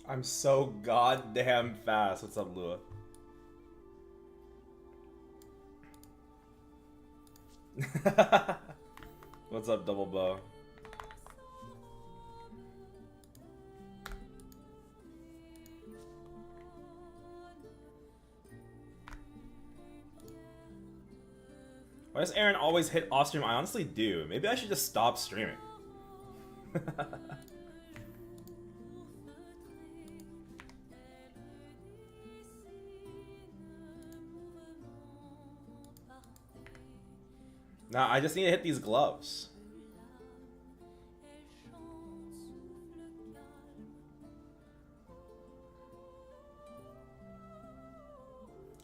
I'm so goddamn fast. What's up, Lua? What's up, Double Bow? Why does Aaron always hit off stream? I honestly do. Maybe I should just stop streaming. Nah, I just need to hit these gloves.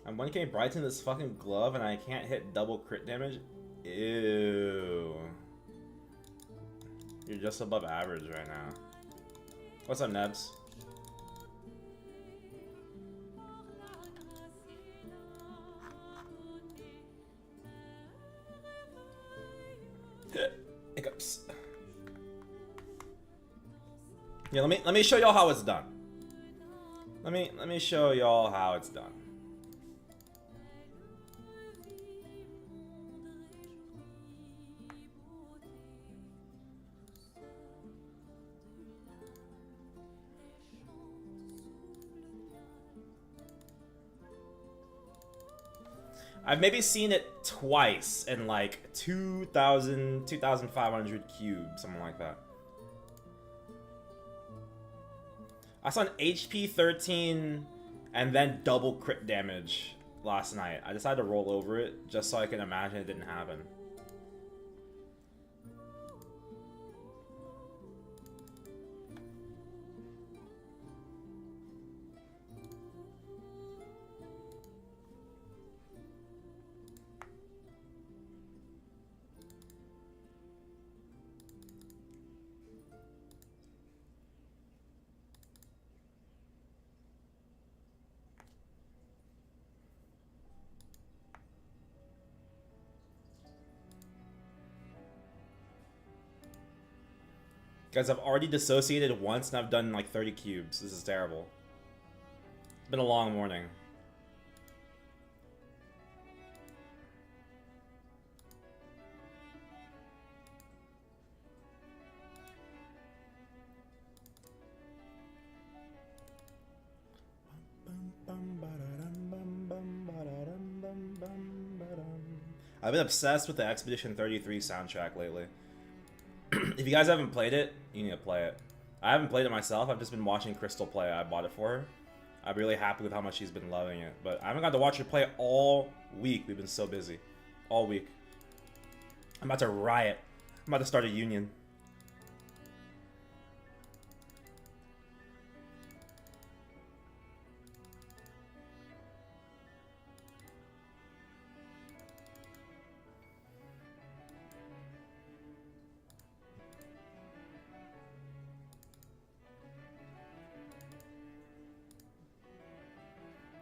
I'm 1k Brighton this fucking glove and I can't hit double crit damage? Ew. You're just above average right now. What's up, Nebs? Hiccups. Yeah, let me show y'all how it's done. Let me show y'all how it's done. I've maybe seen it twice in like 2,000, 2,500 cubes, something like that. I saw an HP 13 and then double crit damage last night. I decided to roll over it just so I can imagine it didn't happen. Guys, I've already dissociated once and I've done like 30 cubes. This is terrible. It's been a long morning. I've been obsessed with the Expedition 33 soundtrack lately. If you guys haven't played it, you need to play it. I haven't played it myself. I've just been watching Crystal play it. I bought it for her. I'm really happy with how much she's been loving it. But I haven't got to watch her play it all week. We've been so busy. All week. I'm about to riot. I'm about to start a union.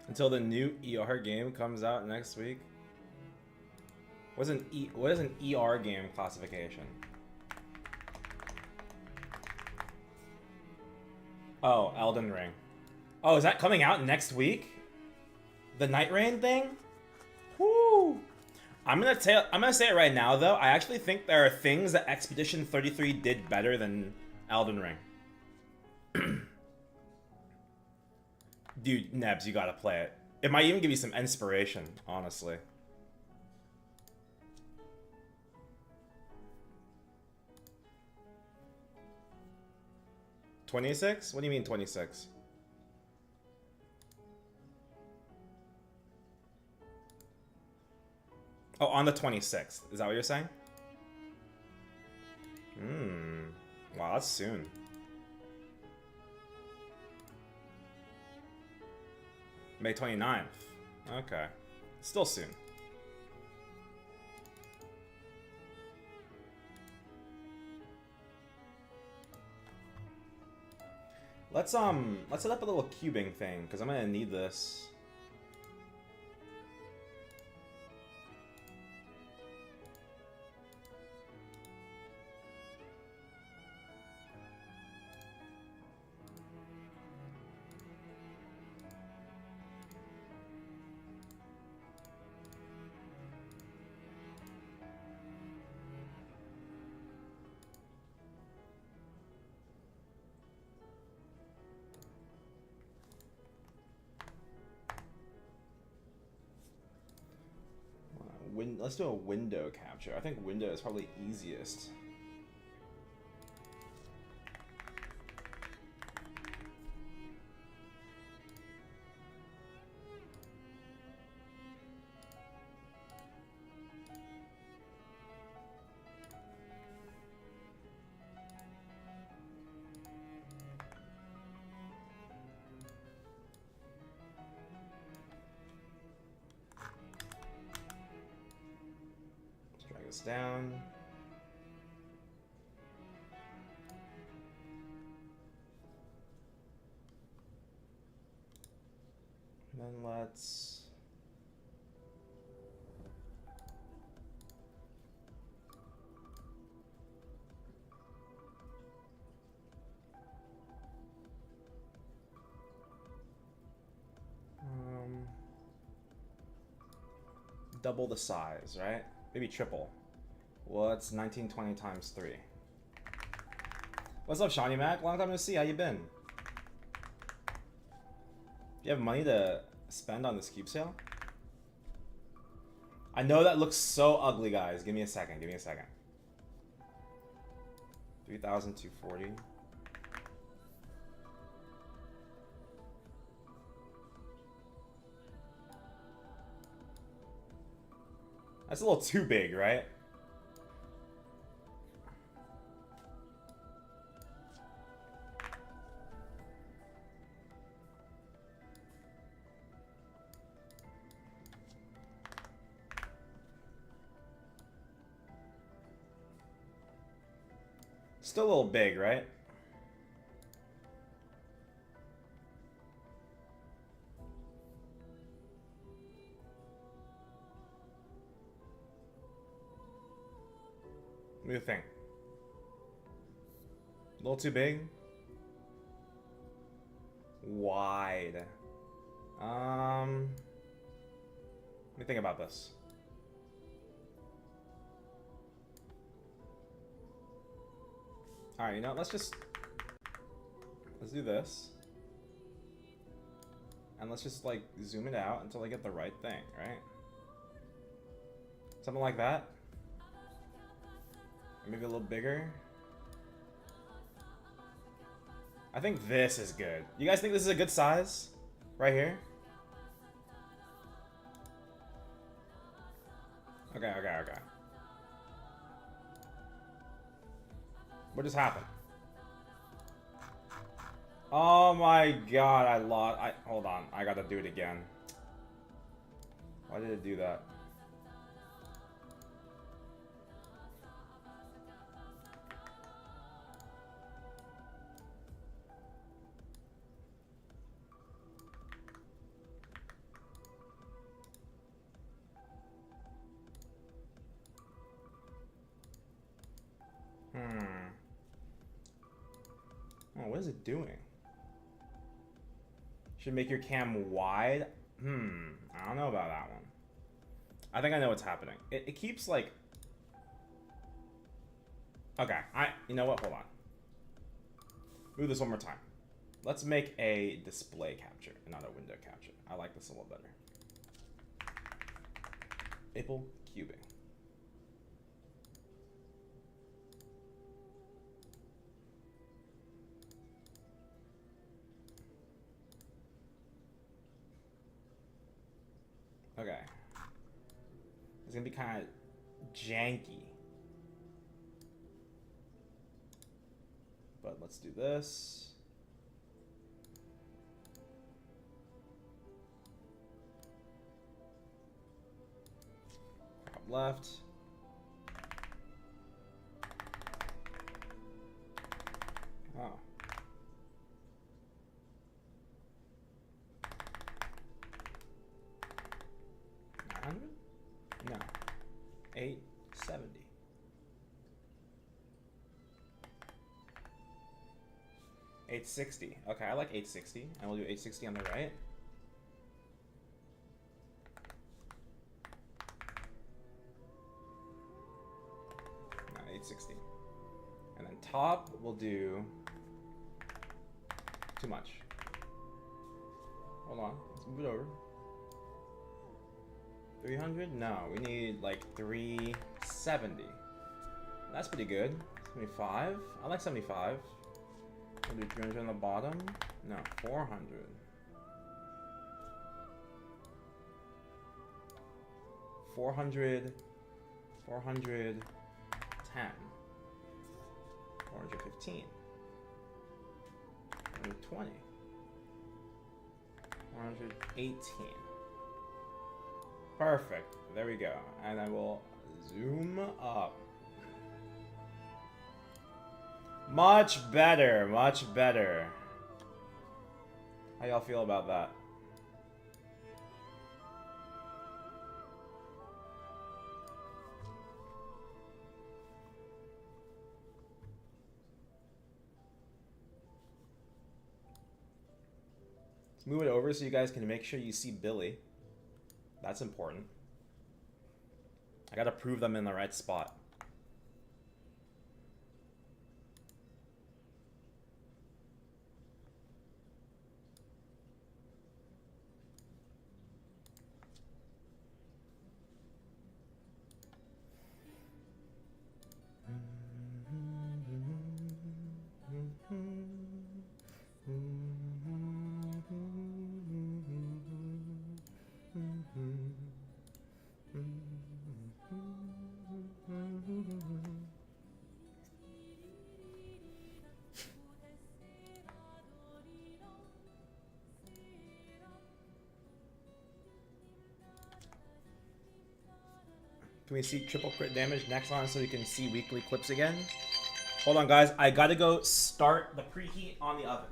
Until the new ER game comes out next week. What is an ER game classification? Oh, Elden Ring. Oh, is that coming out next week? The Night Rain thing? Whoo! I'm gonna say it right now though. I actually think there are things that Expedition 33 did better than Elden Ring. Dude, Nebs, you gotta play it. It might even give you some inspiration, honestly. $26? What do you mean 26? Oh, on the 26th. Is that what you're saying? Wow, that's soon. May 29th. Okay. Still soon. Let's set up a little cubing thing, because I'm gonna need this. let's do a window capture. I think window is probably easiest. Down. And then let's double the size, right? Maybe triple. What's 1920 times 3? What's up, Shawnee Mac? Long time no see. How you been? Do you have money to spend on this cube sale? I know that looks so ugly, guys. Give me a second. Give me a second. 3,240. That's a little too big, right? Still a little big, right? What do you think? A little too big? Wide. Let me think about this. Alright, you know, let's do this. And let's just, like, zoom it out until I get the right thing, right? Something like that. Or maybe a little bigger. I think this is good. You guys think this is a good size? Right here? Okay. What just happened? Oh my god, I lost. Hold on, I gotta do it again. Why did it do that? Oh, what is it doing? Should make your cam wide? I don't know about that one. I think I know what's happening. It keeps like... Okay, you know what? Hold on. Move this one more time. Let's make a display capture, not a window capture. I like this a little better. Maple cubing. Okay. It's gonna be kind of janky. But let's do this. Top left. Oh. No. 870. $860. Okay, I like 860. And we'll do 860 on the right. No, 860. And then top, we'll do too much. Hold on, let's move it over. 300? No, we need like 370. That's pretty good. 75? I like 75. We'll do 300 on the bottom. No, 400. 400. 410. 415. 420. 418. Perfect. There we go. And I will zoom up. Much better. Much better. How y'all feel about that? Let's move it over so you guys can make sure you see Billy. That's important. I gotta prove them in the right spot. Can we see triple crit damage next on so we can see weekly clips again? Hold on, guys. I gotta go start the preheat on the oven.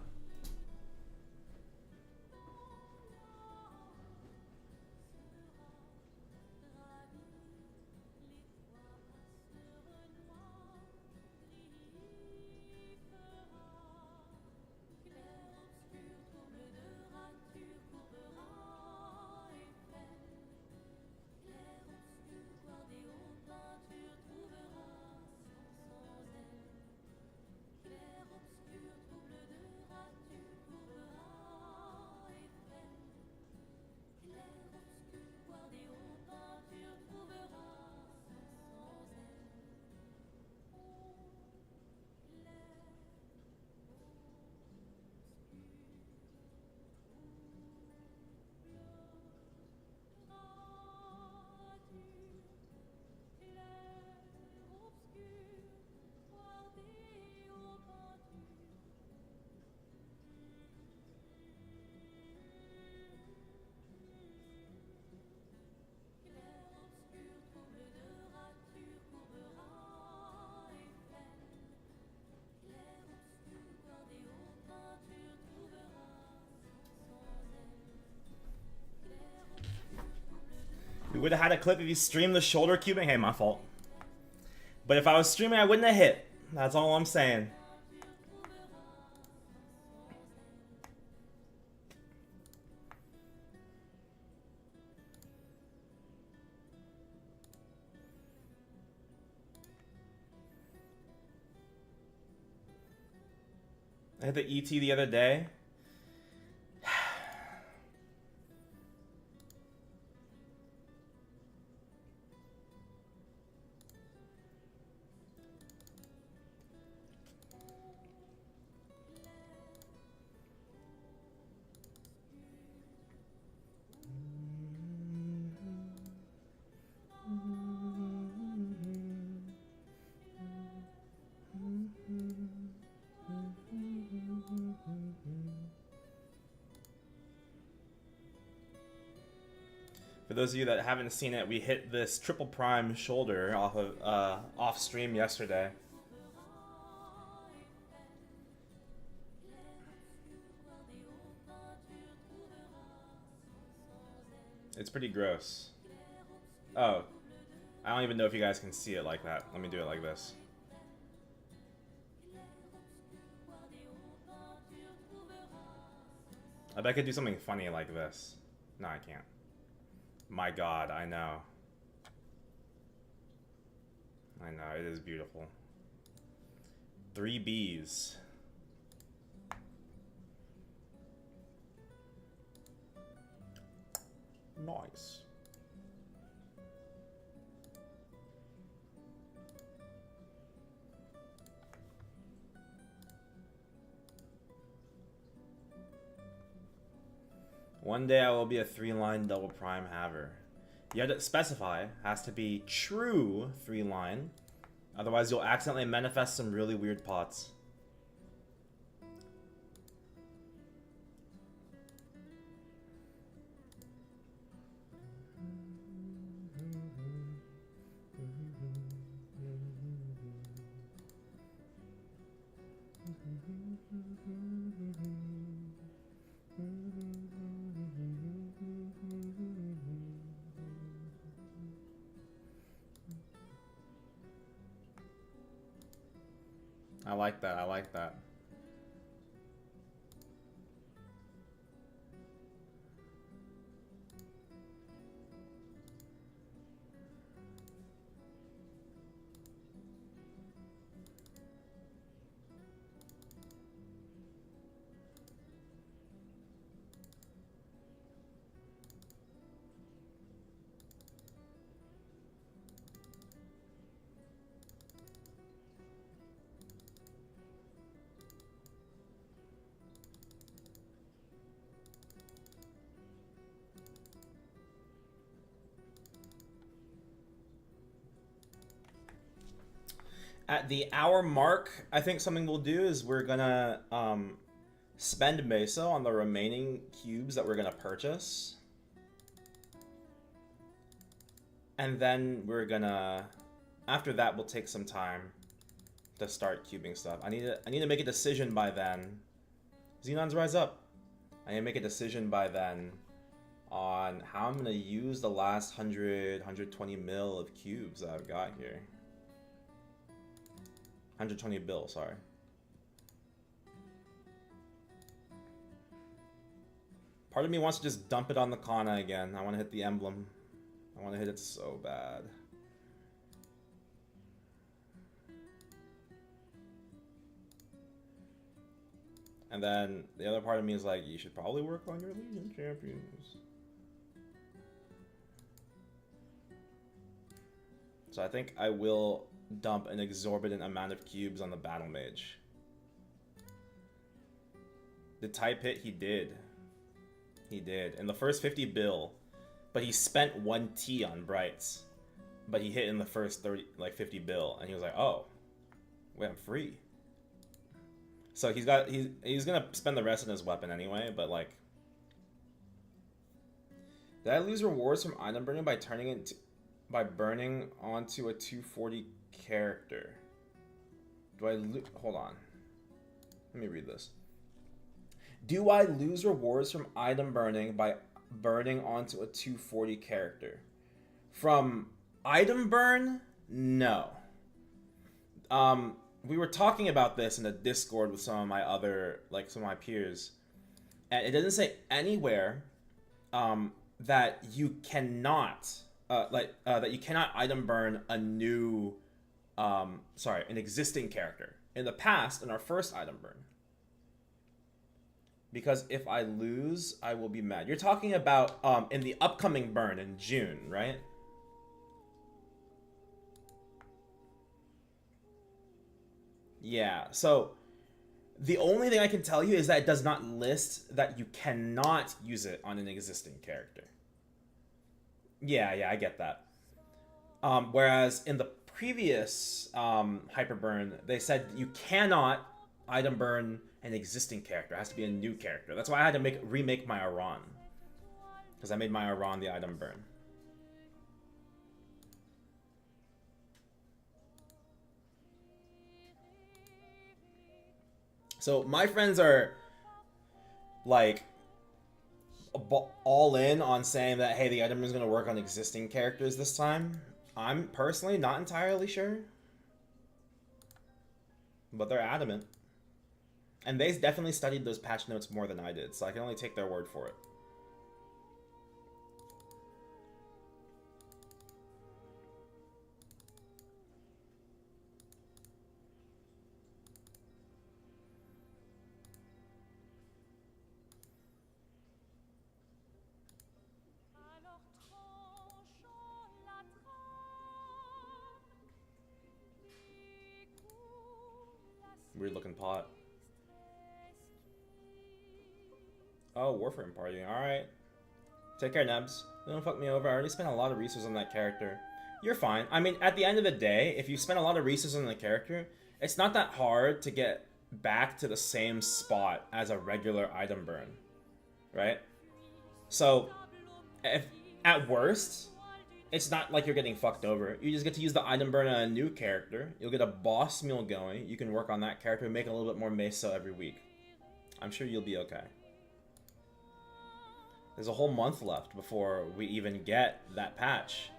We would have had a clip if you streamed the shoulder cubing. Hey, my fault. But if I was streaming, I wouldn't have hit. That's all I'm saying. I hit the ET the other day. For those of you that haven't seen it, we hit this triple prime shoulder off of off stream yesterday. It's pretty gross. Oh, I don't even know if you guys can see it like that. Let me do it like this. I bet I could do something funny like this. No, I can't. My God, I know. I know, it is beautiful. 3 Bs. Nice. One day I will be a 3-line double prime haver. You have to specify, has to be true 3-line. Otherwise you'll accidentally manifest some really weird pots. I like that, I like that. At the hour mark, I think something we'll do is we're gonna spend Mesa on the remaining cubes that we're gonna purchase. And then we're gonna, after that, we'll take some time to start cubing stuff. I need to make a decision by then. Xenons rise up. I need to make a decision by then on how I'm gonna use the last 120 mil of cubes that I've got here. 120 bill, sorry. Part of me wants to just dump it on the Kanna again. I want to hit the emblem. I want to hit it so bad. And then the other part of me is like, you should probably work on your Legion champions. So I think I will dump an exorbitant amount of cubes on the Battle Mage. The type hit, he did. He did. In the first 50 bill, but he spent 1 T on Brights. But he hit in the first 50 bill, and he was like, oh, wait, I'm free. So he's gonna spend the rest of his weapon anyway, but like, did I lose rewards from item burning by burning onto a 240 character? Do I hold on. Let me read this. Do I lose rewards from item burning by burning onto a 240 character? From item burn? No. We were talking about this in a Discord with some of my other, some of my peers, and it doesn't say anywhere that you cannot that you cannot item burn a new an existing character. In the past, in our first item burn. Because if I lose, I will be mad. You're talking about in the upcoming burn in June, right? Yeah, so the only thing I can tell you is that it does not list that you cannot use it on an existing character. Yeah, I get that. Whereas in the previous Hyperburn, they said you cannot item burn an existing character. It has to be a new character. That's why I had to remake my Aran. Because I made my Aran the item burn. So my friends are like all in on saying that, hey, the item is going to work on existing characters this time. I'm personally not entirely sure. But they're adamant. And they definitely studied those patch notes more than I did, so I can only take their word for it. Weird looking pot. Oh, Warframe Party. Alright. Take care, Nebs. Don't fuck me over. I already spent a lot of resources on that character. You're fine. I mean, at the end of the day, if you spend a lot of resources on the character, it's not that hard to get back to the same spot as a regular item burn. Right? So, if at worst, it's not like you're getting fucked over. You just get to use the item burn on a new character. You'll get a boss meal going. You can work on that character and make a little bit more meso every week. I'm sure you'll be okay. There's a whole month left before we even get that patch.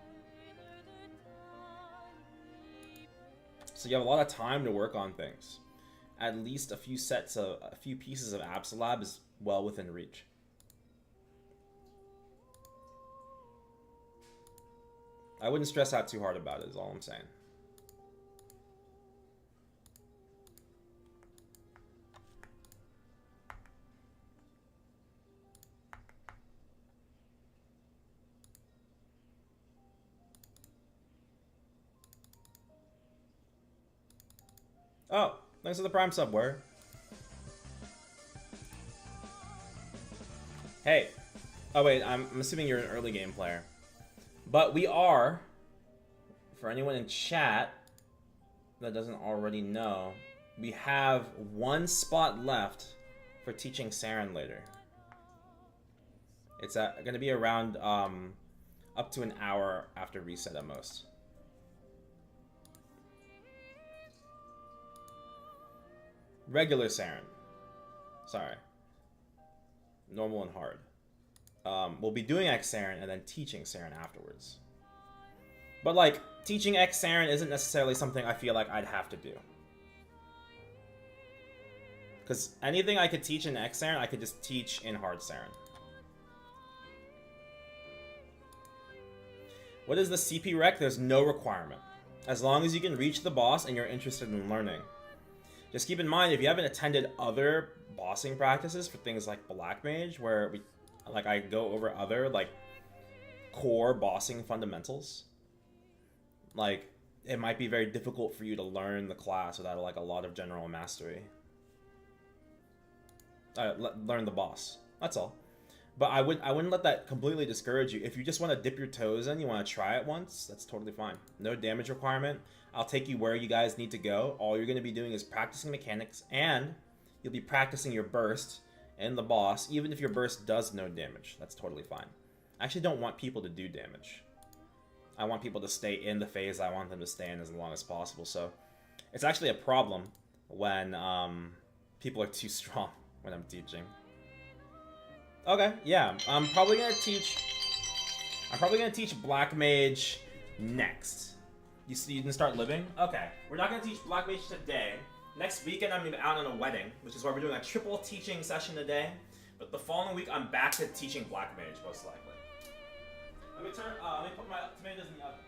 So you have a lot of time to work on things. At least a few pieces of Absolab is well within reach. I wouldn't stress out too hard about it, is all I'm saying. Oh, thanks for the Prime sub, where? Hey. Oh wait, I'm assuming you're an early game player. But we are, for anyone in chat that doesn't already know, we have one spot left for teaching Seren later. It's going to be around up to an hour after reset at most. Regular Seren. Sorry. Normal and hard. We'll be doing X Seren and then teaching Seren afterwards. But like, teaching X Seren isn't necessarily something I feel like I'd have to do. Because anything I could teach in X Seren, I could just teach in hard Seren. What is the CP rec? There's no requirement. As long as you can reach the boss and you're interested in learning. Just keep in mind, if you haven't attended other bossing practices for things like Black Mage, where I go over other like core bossing fundamentals, like it might be very difficult for you to learn the class without like a lot of general mastery. Learn the boss. That's all. But I wouldn't let that completely discourage you. If you just want to dip your toes in, you want to try it once, that's totally fine. No damage requirement. I'll take you where you guys need to go. All you're going to be doing is practicing mechanics, and you'll be practicing your burst and the boss, even if your burst does no damage. That's totally fine. I actually don't want people to do damage. I want people to stay in the phase I want them to stay in as long as possible. So it's actually a problem when people are too strong when I'm teaching. Okay, yeah, I'm probably gonna teach Black Mage next. You didn't start living? Okay, we're not gonna teach Black Mage today. Next weekend I'm gonna be out on a wedding, which is why we're doing a triple teaching session today. But the following week I'm back to teaching Black Mage, most likely. Let me put my tomatoes in the oven.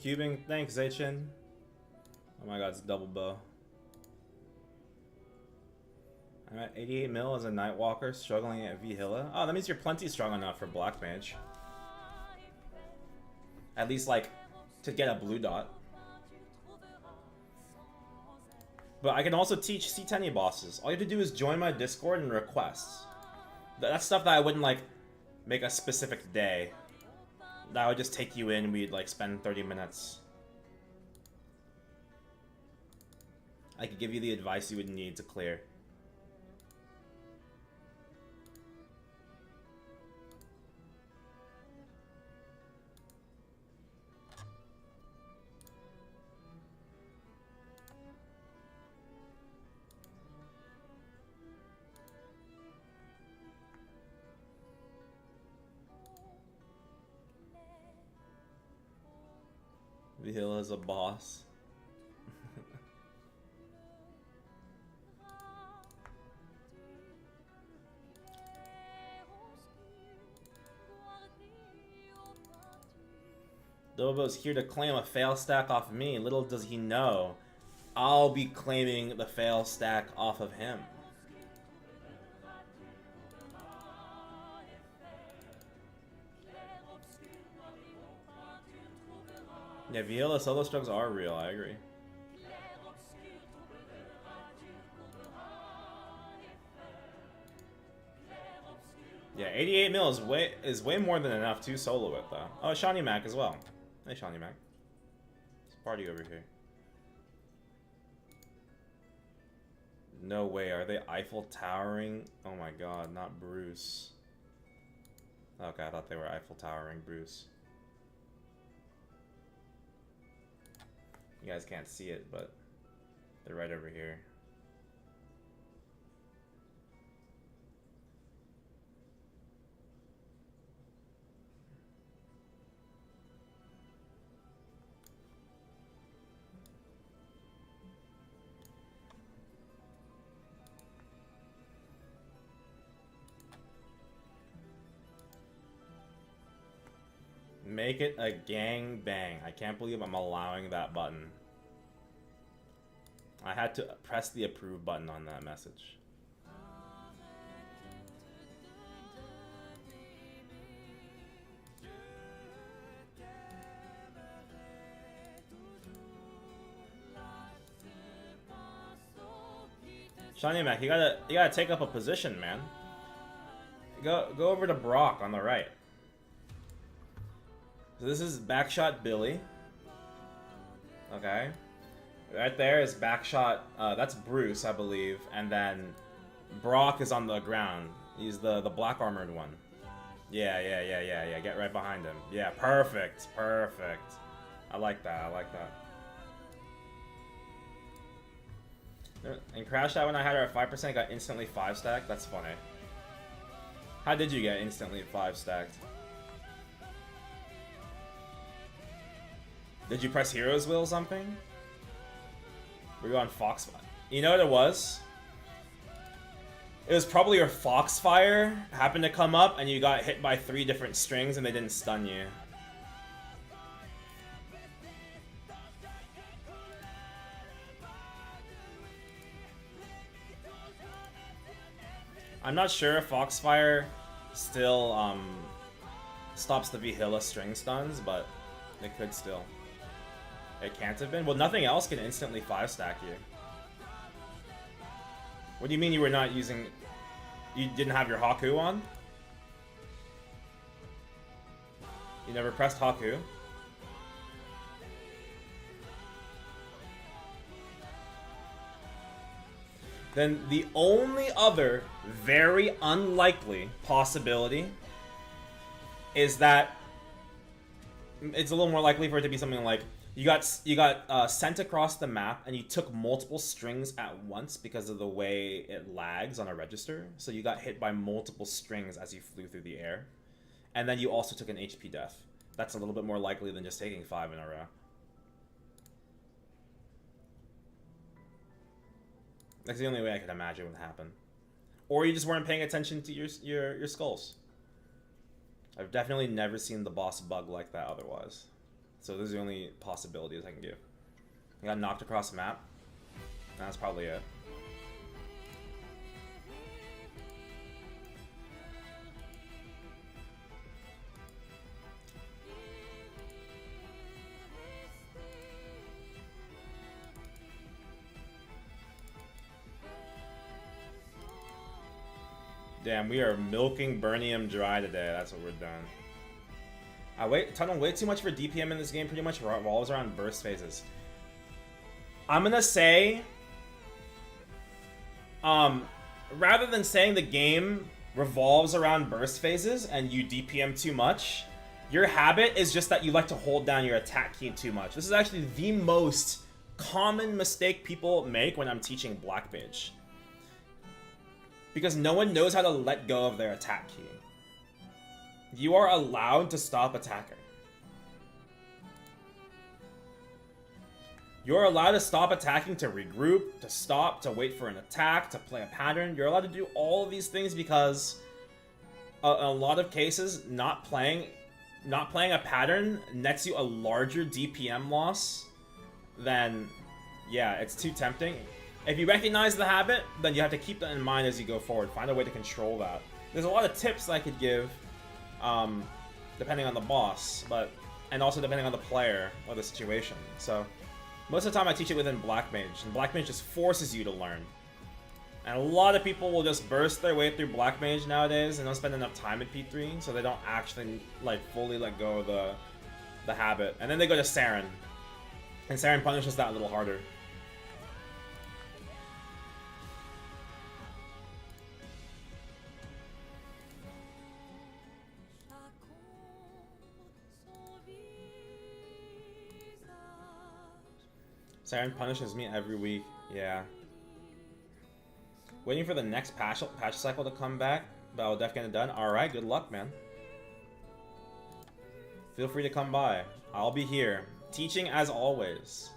cubing. Thanks, Zachin. Oh my god, it's double bow. I'm at 88 mil as a Nightwalker, struggling at Vihilla. Oh, that means you're plenty strong enough for Black Mage. At least, like, to get a blue dot. But I can also teach C10 bosses. All you have to do is join my Discord and requests. That's stuff that I wouldn't, like, make a specific day. That would just take you in, we'd, like, spend 30 minutes. I could give you the advice you would need to clear. Vihilla is a boss. Dobo's here to claim a fail stack off of me. Little does he know, I'll be claiming the fail stack off of him. Yeah, Vihilla solo struggles are real, I agree. Yeah, 88 mil is way more than enough to solo it though. Oh, Shawnee Mac as well. Hey, Shawnee Mac. It's a party over here. No way, are they Eiffel Towering? Oh my god, not Bruce. Okay, I thought they were Eiffel Towering Bruce. You guys can't see it, but they're right over here. Make it a gang bang. I can't believe I'm allowing that button. I had to press the approve button on that message. Shawnee Mac, you gotta take up a position, man. Go over to Brock on the right. So this is Backshot Billy. Okay. Right there is Backshot, that's Bruce, I believe. And then Brock is on the ground. He's the black armored one. Yeah. Get right behind him. Yeah, perfect. I like that. And Crash Out when I had her at 5% got instantly 5 stacked. That's funny. How did you get instantly 5 stacked? Did you press Hero's Will or something? Were you on Foxfire? You know what it was? It was probably your Foxfire happened to come up and you got hit by 3 different strings and they didn't stun you. I'm not sure if Foxfire still stops the Vihilla string stuns, but it could still. It can't have been? Well, nothing else can instantly 5 stack you. What do you mean you were not using... You didn't have your Haku on? You never pressed Haku? Then the only other very unlikely possibility is that it's a little more likely for it to be something like you got sent across the map and you took multiple strings at once because of the way it lags on a register. So you got hit by multiple strings as you flew through the air. And then you also took an HP death. That's a little bit more likely than just taking 5 in a row. That's the only way I could imagine would happen. Or you just weren't paying attention to your skulls. I've definitely never seen the boss bug like that otherwise. So those are the only possibilities I can give. I got knocked across the map. That's probably it. Damn, we are milking Burnium dry today. That's what we're doing. I tunnel way too much for DPM in this game. Pretty much revolves around burst phases. I'm gonna say, rather than saying the game revolves around burst phases and you DPM too much, your habit is just that you like to hold down your attack key too much. This is actually the most common mistake people make when I'm teaching Black Mage. Because no one knows how to let go of their attack key. You are allowed to stop attacking. You're allowed to stop attacking to regroup, to stop, to wait for an attack, to play a pattern. You're allowed to do all of these things because in a lot of cases, not playing a pattern nets you a larger DPM loss than, yeah, it's too tempting. If you recognize the habit, then you have to keep that in mind as you go forward. Find a way to control that. There's a lot of tips I could give, depending on the boss, and also depending on the player or the situation. So most of the time I teach it within Black Mage, and Black Mage just forces you to learn. And a lot of people will just burst their way through Black Mage nowadays and don't spend enough time at P3, so they don't actually like fully let go of the habit. And then they go to Seren, and Seren punishes that a little harder. Seren punishes me every week, yeah. Waiting for the next patch cycle to come back, but I'll definitely get it done. Alright, good luck, man. Feel free to come by. I'll be here, teaching as always.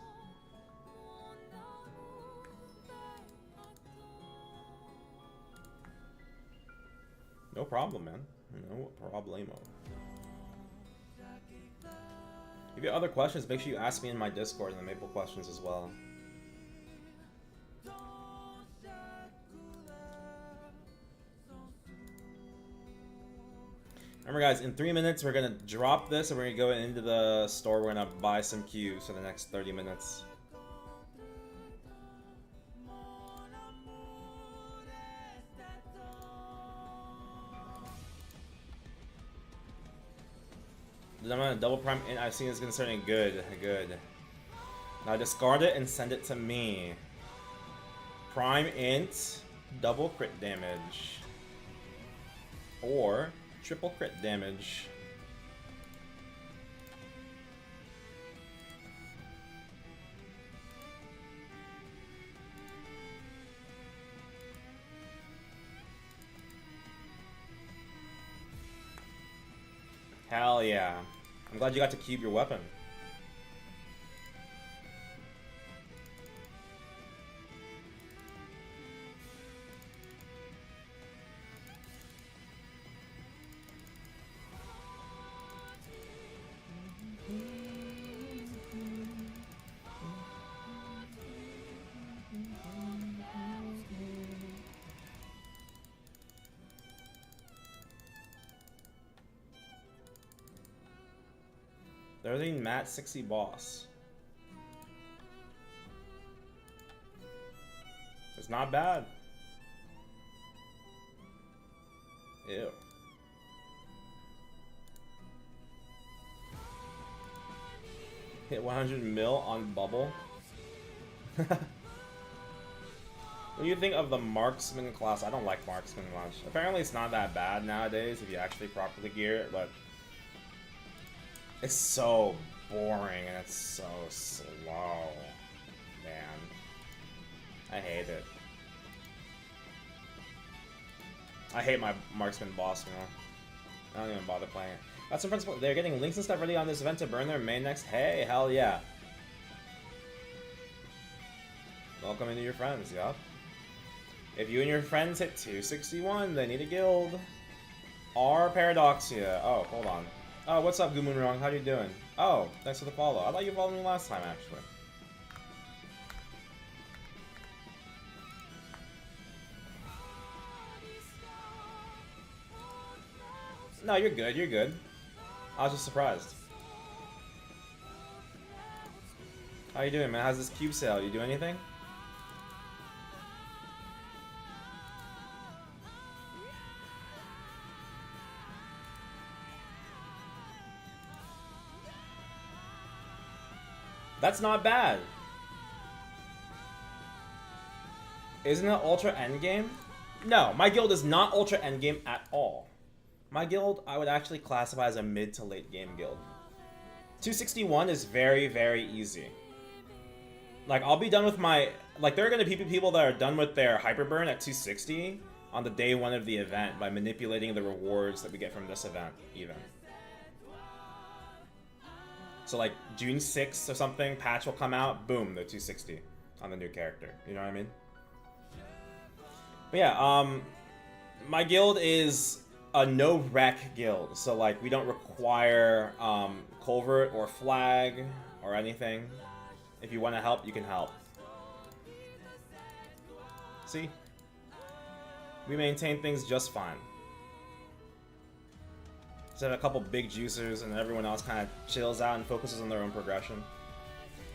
No problem, man. No problemo. If you have other questions, make sure you ask me in my Discord and the Maple questions as well. Remember guys, in 3 minutes we're gonna drop this and we're gonna go into the store. We're gonna buy some cubes for the next 30 minutes. I'm gonna double prime in. I've seen it's concerning. Good. Now discard it and send it to me. Prime int, double crit damage. Or triple crit damage. Hell yeah. I'm glad you got to cube your weapon. There's a Mat 60 boss. It's not bad. Ew. Hit 100 mil on bubble. What do you think of the marksman class? I don't like marksman much. Apparently it's not that bad nowadays if you actually properly gear it, but it's so boring and it's so slow. Man. I hate it. I hate my marksman boss, you know. I don't even bother playing it. Got some friends, they're getting links and stuff ready on this event to burn their main next. Hey, hell yeah. Welcome into your friends, yup. If you and your friends hit 261, they need a guild. Or Paradoxia. Oh, hold on. Oh, what's up, Gumunrong? How you doing? Oh, thanks for the follow. I thought you followed me last time, actually. No, you're good, you're good. I was just surprised. How you doing, man? How's this cube sale? You do anything? That's not bad. Isn't it ultra endgame? No, my guild is not ultra endgame at all. My guild, I would actually classify as a mid to late game guild. 261 is very, very easy. Like, I'll be done with my... Like, there are going to be people that are done with their hyperburn at 260 on the day one of the event by manipulating the rewards that we get from this event, even. So, like, June 6th or something, patch will come out, boom, they're 260 on the new character. You know what I mean? But yeah, my guild is a no-rec guild. So, like, we don't require culvert or flag or anything. If you want to help, you can help. See? We maintain things just fine. Just have a couple big juicers and everyone else kind of chills out and focuses on their own progression.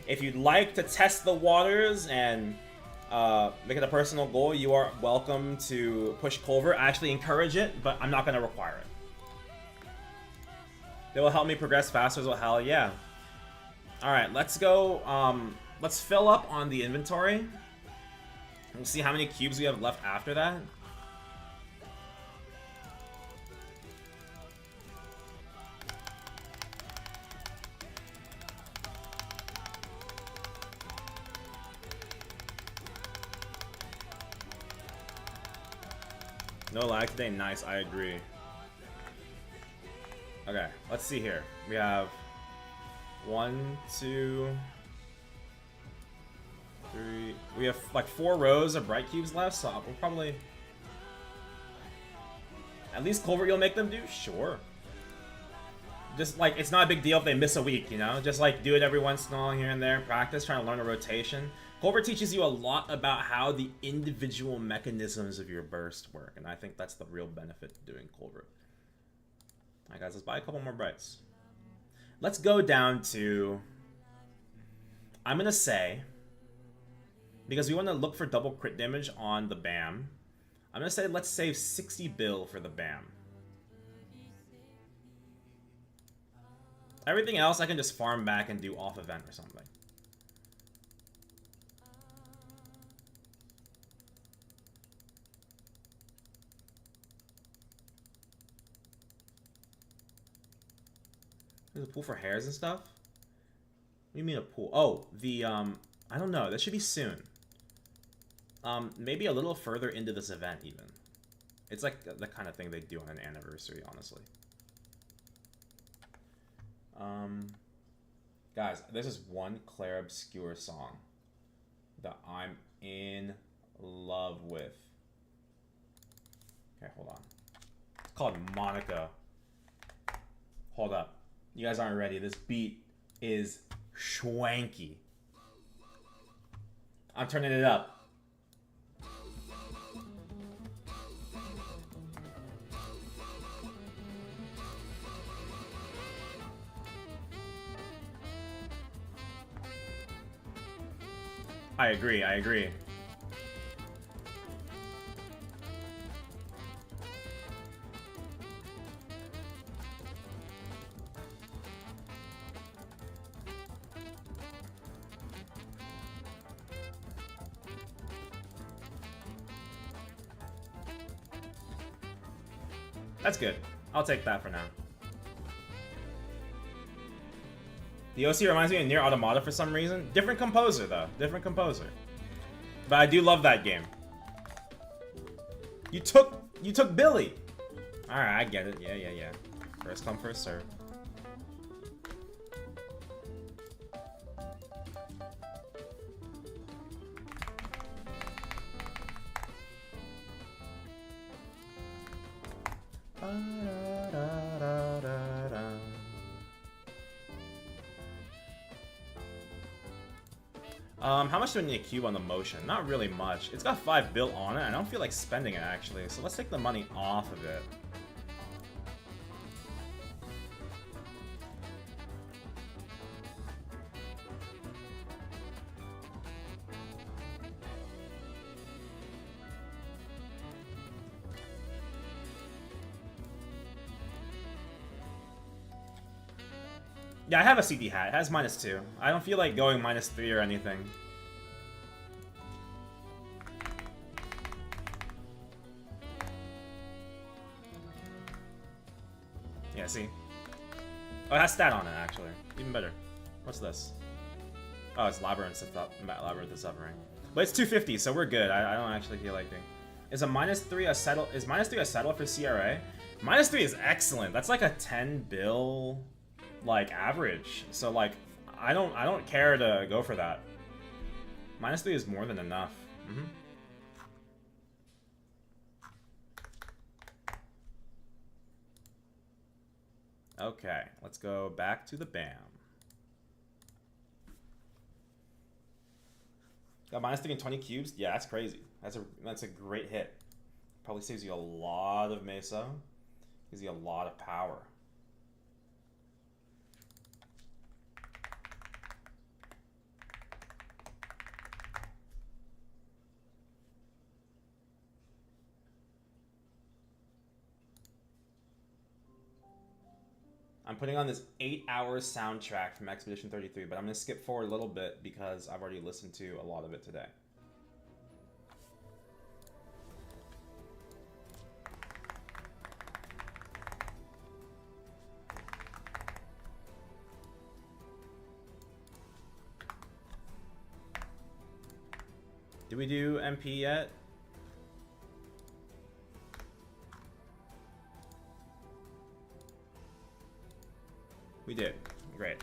If you'd like to test the waters and make it a personal goal, you are welcome to push culvert. I actually encourage it, but I'm not going to require it. They will help me progress faster as well. Hell yeah. Alright, let's go. Let's fill up on the inventory. We'll see how many cubes we have left after that. No lag today, nice, I agree. Okay, let's see here. We have 1, 2, 3. We have like 4 rows of bright cubes left, so we'll probably... At least culvert you'll make them do? Sure. Just like, it's not a big deal if they miss a week, you know? Just like do it every once in a while here and there, practice, trying to learn a rotation. Culvert teaches you a lot about how the individual mechanisms of your burst work, and I think that's the real benefit to doing culvert. Alright guys, let's buy a couple more brights. Let's go down to... I'm gonna say... Because we want to look for double crit damage on the BAM. I'm gonna say let's save 60 bill for the BAM. Everything else I can just farm back and do off event or something. There's a pool for hairs and stuff? What do you mean a pool? Oh, the, I don't know. That should be soon. Maybe a little further into this event, even. It's like the kind of thing they do on an anniversary, honestly. Guys, this is one Claire Obscure song that I'm in love with. Okay, hold on. It's called Monaco. Hold up. You guys aren't ready. This beat is schwanky. I'm turning it up. I agree, I agree. That's good. I'll take that for now. The OC reminds me of Nier Automata for some reason. Different composer, though. Different composer. But I do love that game. You took Billy! Alright, I get it. Yeah. First come, first serve. How much do I need a cube on the motion? Not really much. It's got 5 built on it. I don't feel like spending it, actually. So let's take the money off of it. Yeah, I have a CD hat. It has -2. I don't feel like going -3 or anything. Yeah, see? Oh, it has stat on it, actually. Even better. What's this? Oh, it's Labyrinth Labyrinth of Suffering. But it's 250, so we're good. I don't actually feel like doing... Is a -3 a settle? Is -3 a settle for CRA? -3 is excellent. That's like a 10 bill... like average, so like I don't care to go for that. -3 is more than enough. Okay, let's go back to the BAM. Got -3 and 20 cubes. Yeah, that's crazy. That's a great hit. Probably saves you a lot of Mesa. Gives you a lot of power. I'm putting on this 8-hour soundtrack from Expedition 33, but I'm going to skip forward a little bit because I've already listened to a lot of it today. Did we do MP yet? We did. Great.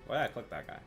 Why did I click that guy?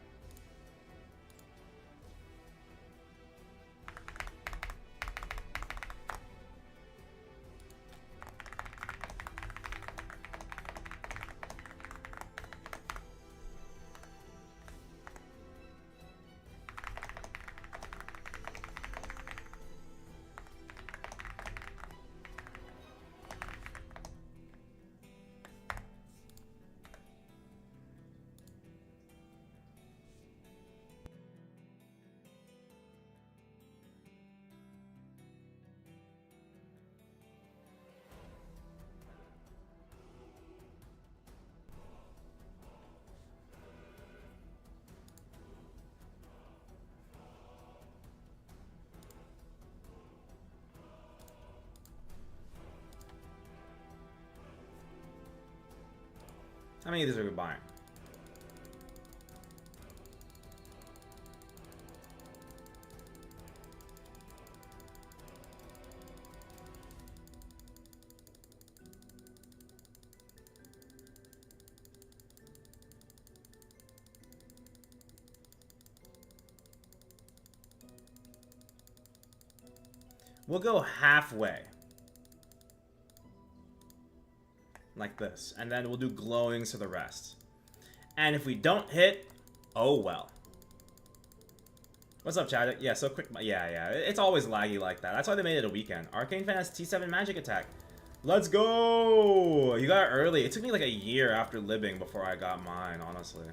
How many of these are we buying? We'll go halfway. Like this. And then we'll do glowings to the rest. And if we don't hit, oh well. What's up, Chad? Yeah, so quick. Yeah. It's always laggy like that. That's why they made it a weekend. Arcane Fan has T7 magic attack. Let's go! You got it early. It took me like a year after libbing before I got mine, honestly.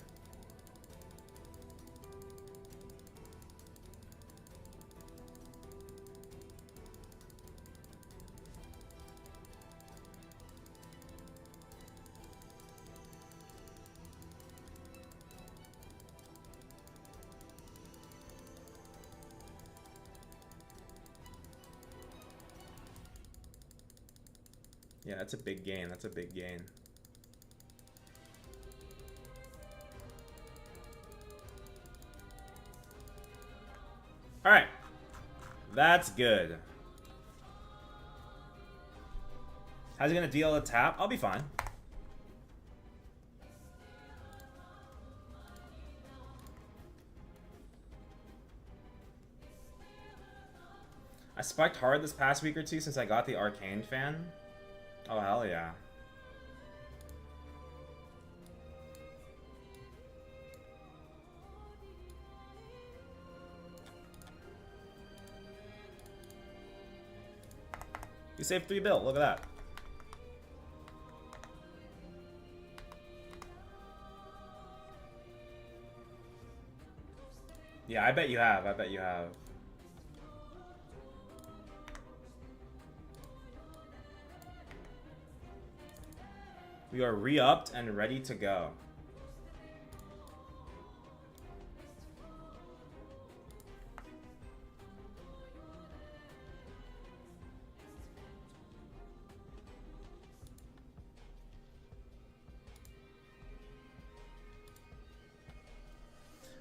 Yeah, that's a big gain. That's a big gain. Alright. That's good. How's he gonna deal a tap? I'll be fine. spiked hard this past week or two since I got the Arcane fan. Oh, hell yeah. You saved 3 bill, look at that. Yeah, I bet you have, I bet you have. We are re-upped and ready to go.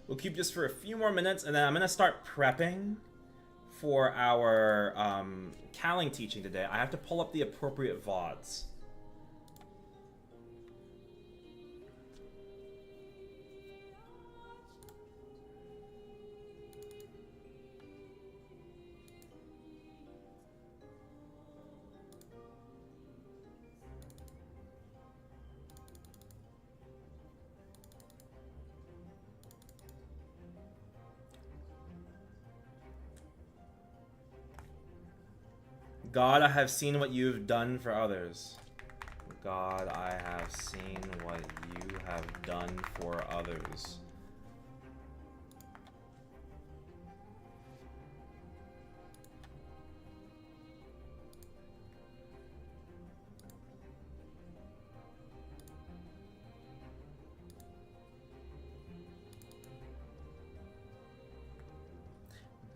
We'll keep just for a few more minutes, and then I'm gonna start prepping for our Kaling teaching today. I have to pull up the appropriate VODs. God, I have seen what you've done for others. God, I have seen what you have done for others.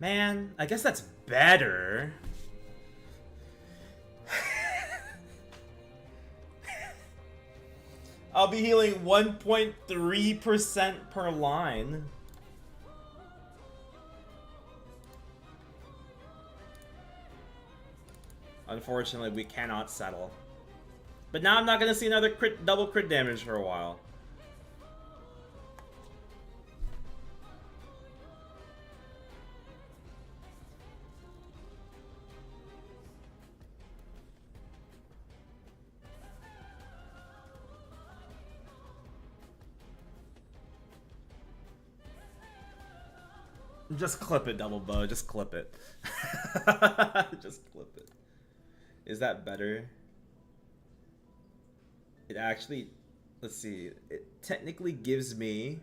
Man, I guess that's better. I'll be healing 1.3% per line. Unfortunately, we cannot settle. But now I'm not going to see another double crit damage for a while. Just clip it, double bow. Just clip it. Just clip it. Is that better? It actually... Let's see. It technically gives me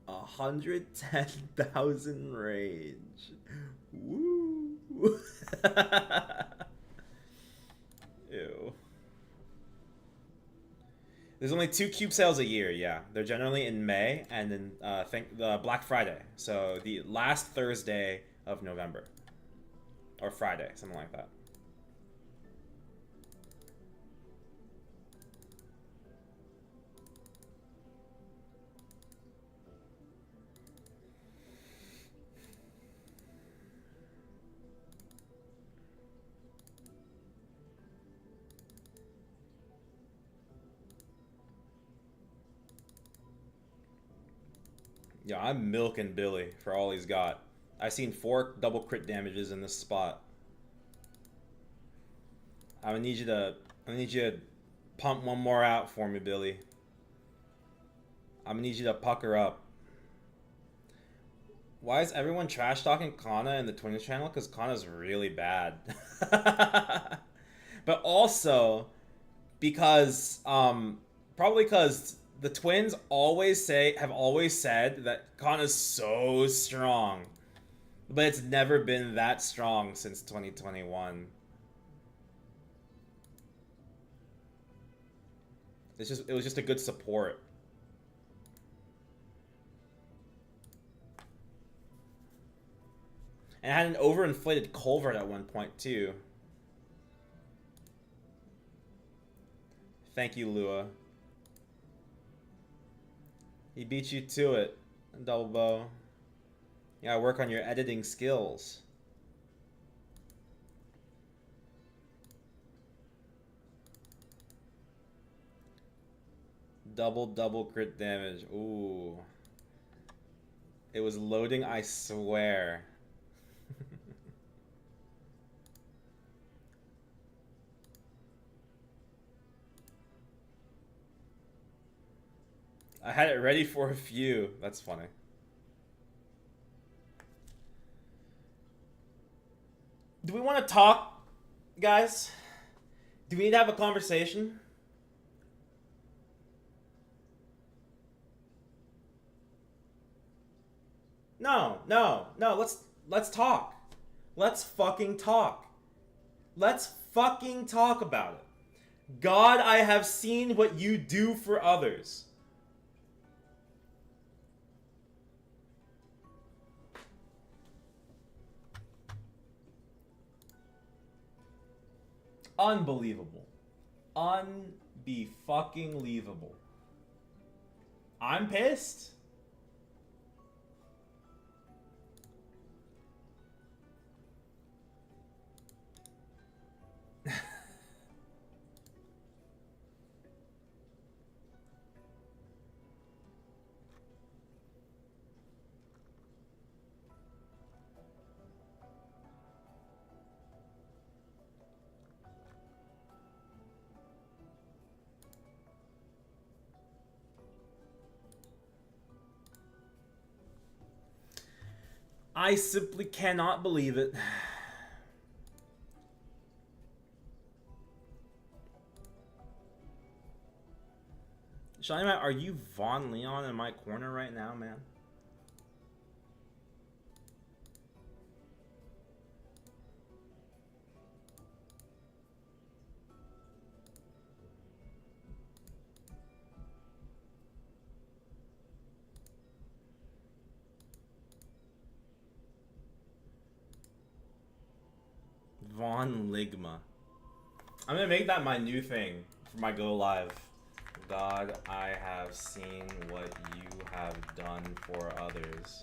110,000 range. Woo! Ew. There's only 2 cube sales a year, yeah. They're generally in May and then the Black Friday. So the last Thursday of November. Or Friday, something like that. Yeah, I'm milking Billy for all he's got. I've seen 4 double crit damages in this spot. I'm gonna need you to pump one more out for me, Billy. I'm gonna need you to pucker up. Why is everyone trash talking Kanna in the Twins channel? Because Kanna's really bad. But also because probably because the Twins have always said that Kanna's so strong. But it's never been that strong since 2021. It was just a good support. And it had an overinflated culvert at one point too. Thank you, Lua. He beat you to it, double bow. You gotta work on your editing skills. Double crit damage. Ooh. It was loading, I swear. I had it ready for a few. That's funny. Do we want to talk, guys? Do we need to have a conversation? No. Let's talk. Let's fucking talk. Let's fucking talk about it. God, I have seen what you do for others. Unbelievable. Unbe-fucking-lievable. I'm pissed. I simply cannot believe it. Shiny Matt, are you Von Leon in my corner right now, man? Von Ligma. I'm gonna make that my new thing for my go live. God, I have seen what you have done for others.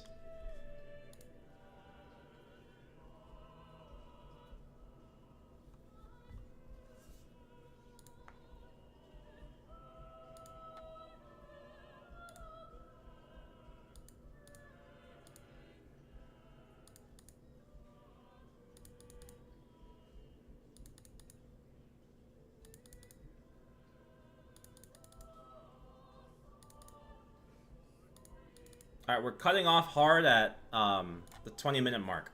Alright, we're cutting off hard at the 20-minute mark.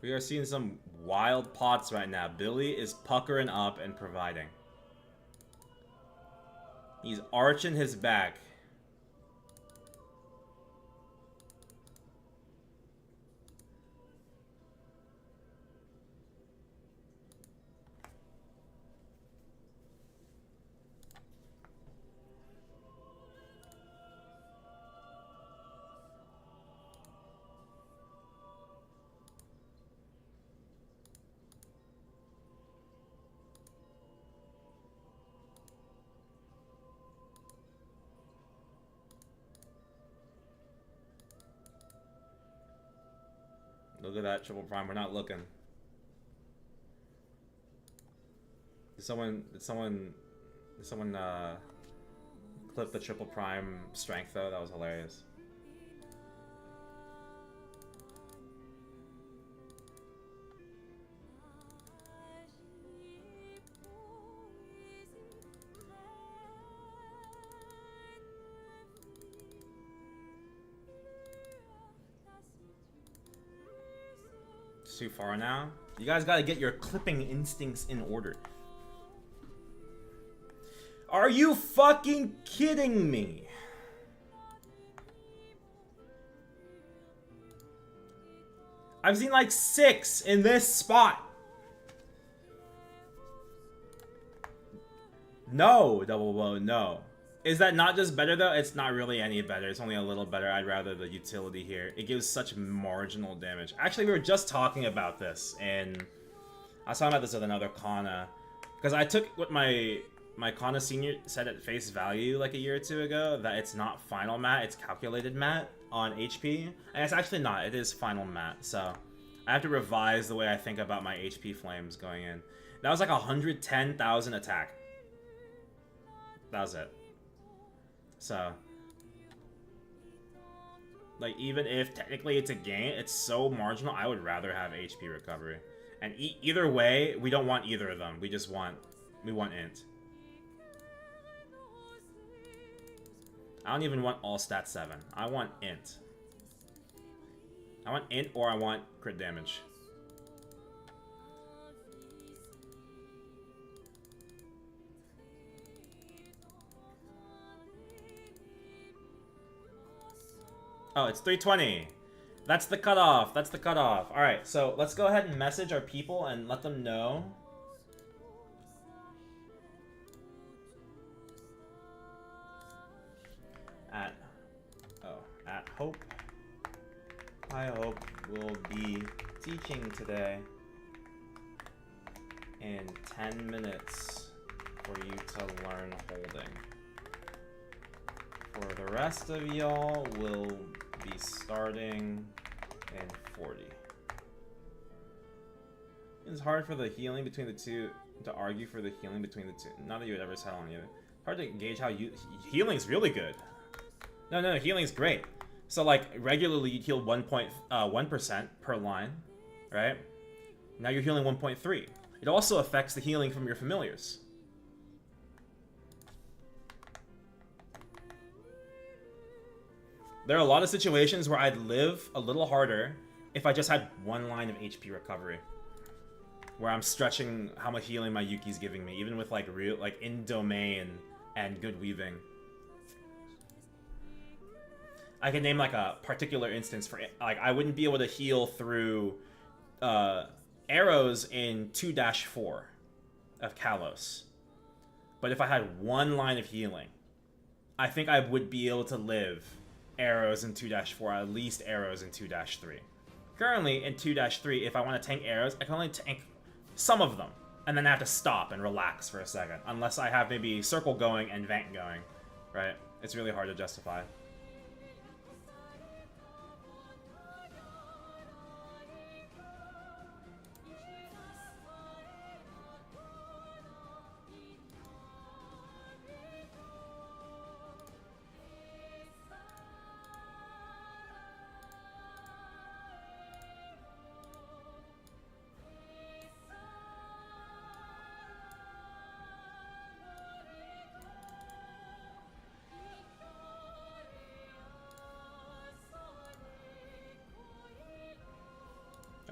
We are seeing some wild pots right now. Billy is puckering up and providing. He's arching his back. Look at that triple prime. We're not looking. Did someone clip the triple prime strength though? That was hilarious. Too far now. You guys gotta get your clipping instincts in order. Are you fucking kidding me? I've seen like 6 in this spot. No, double blow, no. Is that not just better though? It's not really any better. It's only a little better. I'd rather the utility here. It gives such marginal damage. Actually, we were just talking about this, and I was talking about this with another Kanna. Because I took what my Kanna senior said at face value like a year or two ago, that it's not final mat, it's calculated mat on HP. And it's actually not. It is final mat. So I have to revise the way I think about my HP flames going in. That was like 110,000 attack. That was it. So, like, even if technically it's a gain, it's so marginal, I would rather have HP recovery. And either way, we don't want either of them. We want int. I don't even want all stat 7. I want int. I want int or I want crit damage. Oh, it's 320. That's the cutoff. That's the cutoff. All right, so let's go ahead and message our people and let them know. At Hope. I hope we'll be teaching today in 10 minutes for you to learn holding. For the rest of y'all, we'll be starting in 40. It's hard for the healing between the two to argue for the healing between the two. Not that you would ever settle on either. Hard to gauge how you healing's really good. No, healing's great. So like regularly you'd heal 1% per line, right? Now you're healing 1.3. It also affects the healing from your familiars. There are a lot of situations where I'd live a little harder if I just had 1 line of HP recovery. Where I'm stretching how much healing my Yuki's giving me, even with like real in domain and good weaving. I can name like a particular instance for like I wouldn't be able to heal through arrows in 2-4 of Kalos. But if I had 1 line of healing, I think I would be able to live arrows in 2-4, at least arrows in 2-3. Currently in 2-3, if I want to tank arrows, I can only tank some of them, and then I have to stop and relax for a second, unless I have maybe circle going and vent going, right? It's really hard to justify.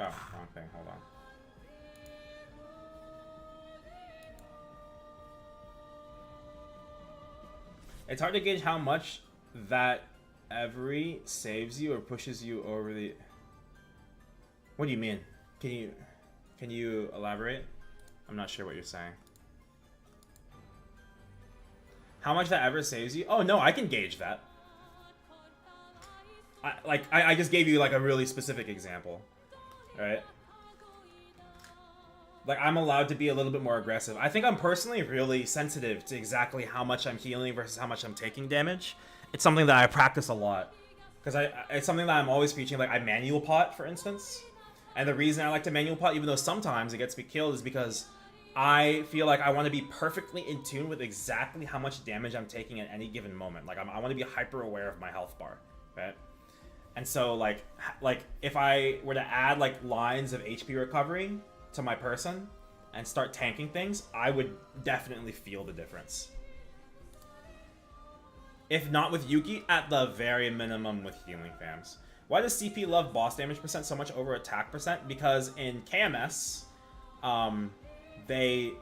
Oh, wrong thing. Hold on. It's hard to gauge how much that every saves you or pushes you over the... What do you mean? Can you elaborate? I'm not sure what you're saying. How much that ever saves you? Oh, no, I can gauge that. I just gave you like a really specific example. Right? Like, I'm allowed to be a little bit more aggressive. I think I'm personally really sensitive to exactly how much I'm healing versus how much I'm taking damage. It's something that I practice a lot. Because it's something that I'm always preaching. Like, I manual pot, for instance. And the reason I like to manual pot, even though sometimes it gets me killed, is because I feel like I want to be perfectly in tune with exactly how much damage I'm taking at any given moment. Like, I want to be hyper aware of my health bar, right? And so, like if I were to add, like, lines of HP recovery to my person and start tanking things, I would definitely feel the difference. If not with Yuki, at the very minimum with healing fams. Why does CP love boss damage percent so much over attack percent? Because in KMS, they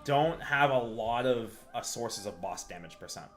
don't have a lot of sources of boss damage percent.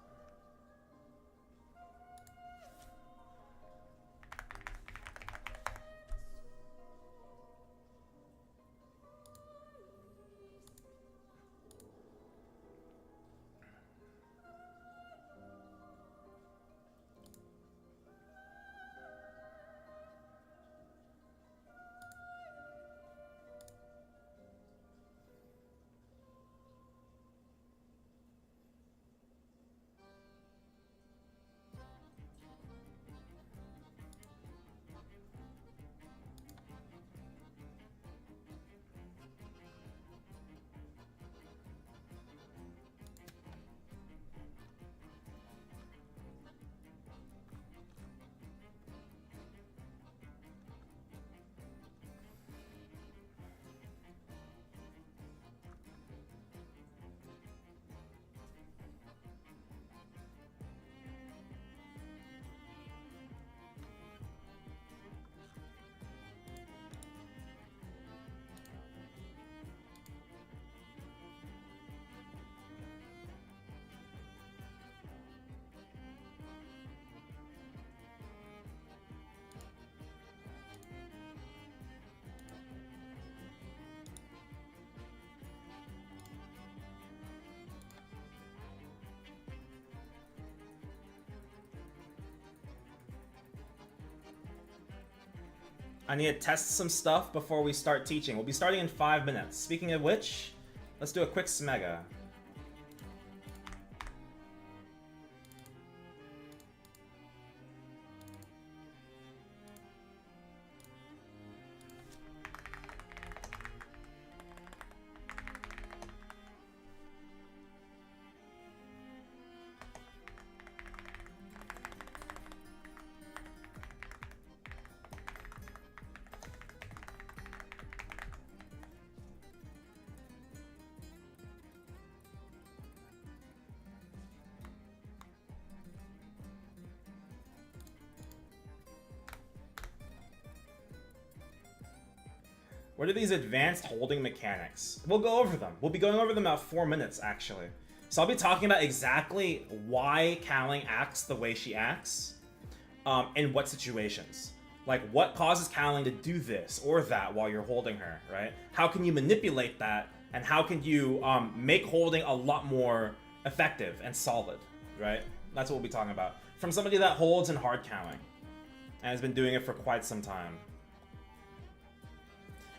I need to test some stuff before we start teaching. We'll be starting in 5 minutes. Speaking of which, let's do a quick smega. What are these advanced holding mechanics? We'll go over them. We'll be going over them about 4 minutes, actually. So I'll be talking about exactly why Kaling acts the way she acts, in what situations. Like, what causes Kaling to do this or that while you're holding her, right? How can you manipulate that, and how can you make holding a lot more effective and solid, right? That's what we'll be talking about. From somebody that holds in hard Kaling, and has been doing it for quite some time.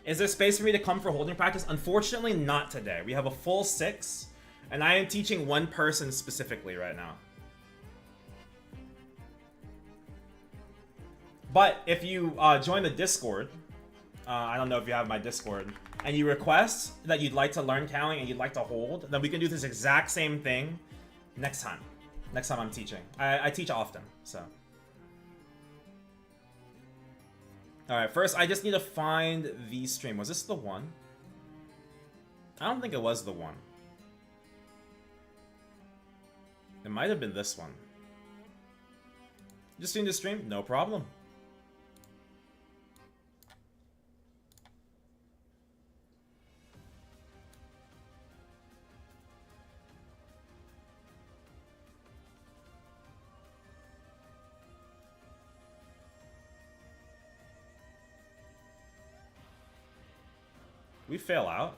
Is there space for me to come for holding practice? Unfortunately, not today. We have a full 6, and I am teaching one person specifically right now. But if you join the Discord, I don't know if you have my Discord, and you request that you'd like to learn Kaling and you'd like to hold, then we can do this exact same thing next time. Next time I'm teaching. I teach often, so. Alright, first I just need to find the stream. Was this the one? I don't think it was the one. It might have been this one. Just doing the stream? No problem. We fail out.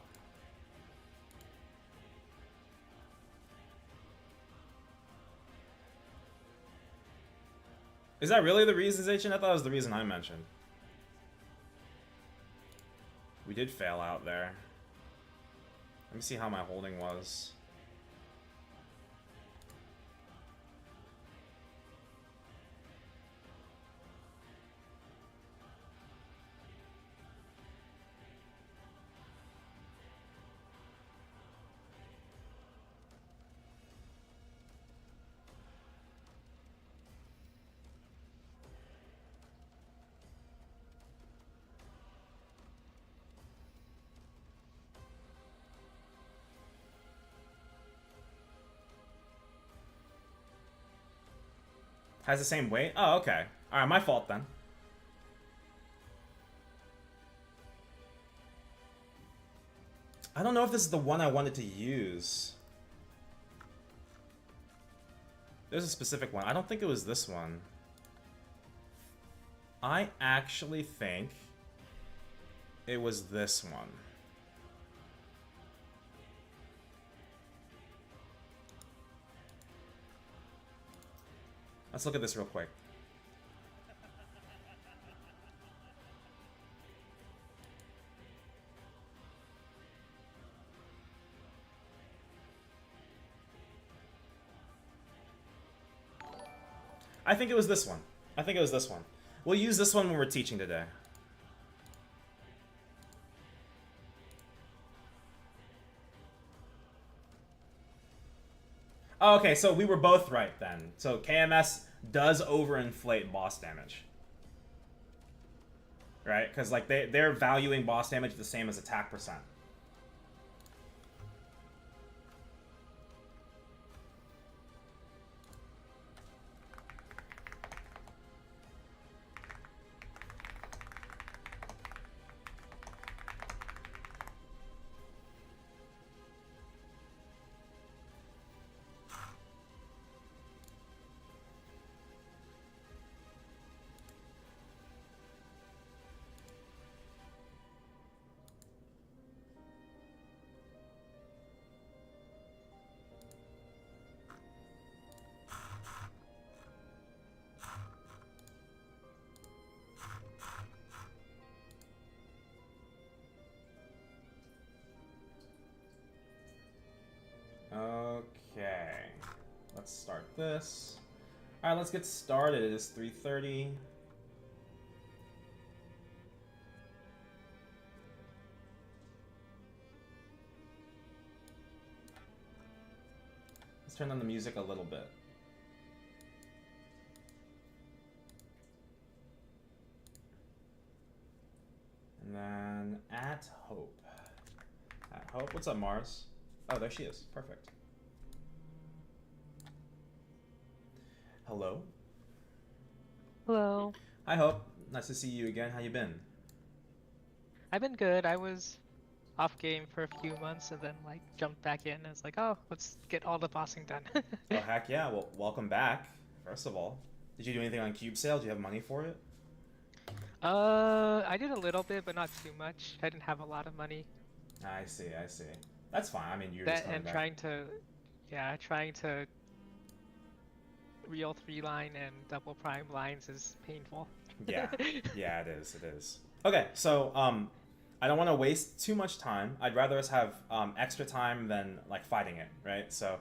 Is that really the reason, Zachin? I thought it was the reason I mentioned. We did fail out there. Let me see how my holding was. Has the same weight? Oh, okay. Alright, my fault then. I don't know if this is the one I wanted to use. There's a specific one. I don't think it was this one. I actually think it was this one. Let's look at this real quick. I think it was this one. I think it was this one. We'll use this one when we're teaching today. Oh, okay, so we were both right then. So KMS does overinflate boss damage. Right? Because like they're valuing boss damage the same as attack percent. Okay. Let's start this. Alright, let's get started. It is 3:30. Let's turn on the music a little bit. And then at Hope. At Hope, what's up, Mars? Oh, there she is. Perfect. Hello. Hello. Hi, Hope. Nice to see you again. How you been? I've been good. I was off game for a few months and then like jumped back in and it's like, oh, let's get all the bossing done. Oh, heck yeah. Well, welcome back, first of all. Did you do anything on Cube Sale? Do you have money for it? I did a little bit, but not too much. I didn't have a lot of money. I see, I see. That's fine. I mean, you're just That coming and back. trying to real three line and double prime lines is painful. Yeah, yeah, it is. It is. Okay, so I don't want to waste too much time. I'd rather us have extra time than like fighting it, right? So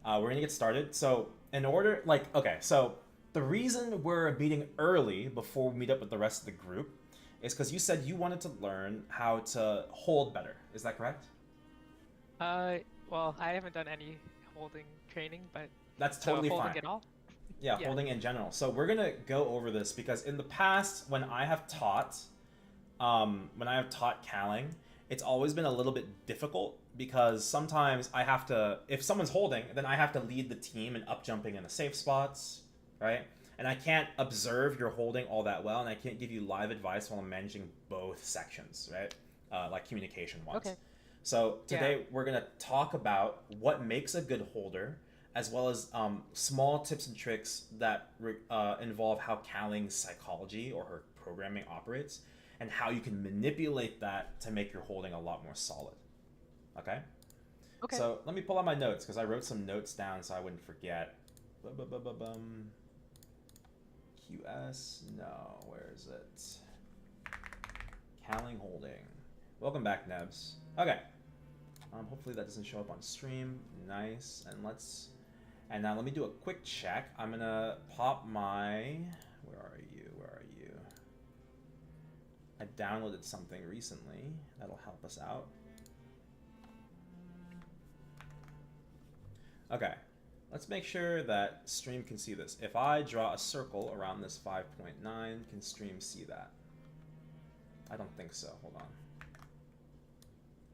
we're gonna get started. So in order, like, okay, so the reason we're meeting early before we meet up with the rest of the group is because you said you wanted to learn how to hold better. Is that correct? Uh, well, I haven't done any holding training, but That's so totally holding fine. it all? Yeah, Yeah. holding in general. So we're gonna go over this because in the past, when I have taught Kaling, it's always been a little bit difficult because sometimes I have to, if someone's holding, then I have to lead the team in up jumping in the safe spots, right? And I can't observe your holding all that well, and I can't give you live advice while I'm managing both sections, right? Like communication ones. Okay. So Yeah. today we're gonna talk about what makes a good holder, as well as small tips and tricks that involve how Kaling's psychology or her programming operates, and how you can manipulate that to make your holding a lot more solid. Okay? Okay. So let me pull out my notes because I wrote some notes down so I wouldn't forget. Bum. QS? No, where is it? Kaling holding. Welcome back, Nebs. Okay. Hopefully that doesn't show up on stream. Nice. And now let me do a quick check. I'm gonna pop my... Where are you? I downloaded something recently that'll help us out. Okay, let's make sure that stream can see this. If I draw a circle around this 5.9, can stream see that? I don't think so. Hold on.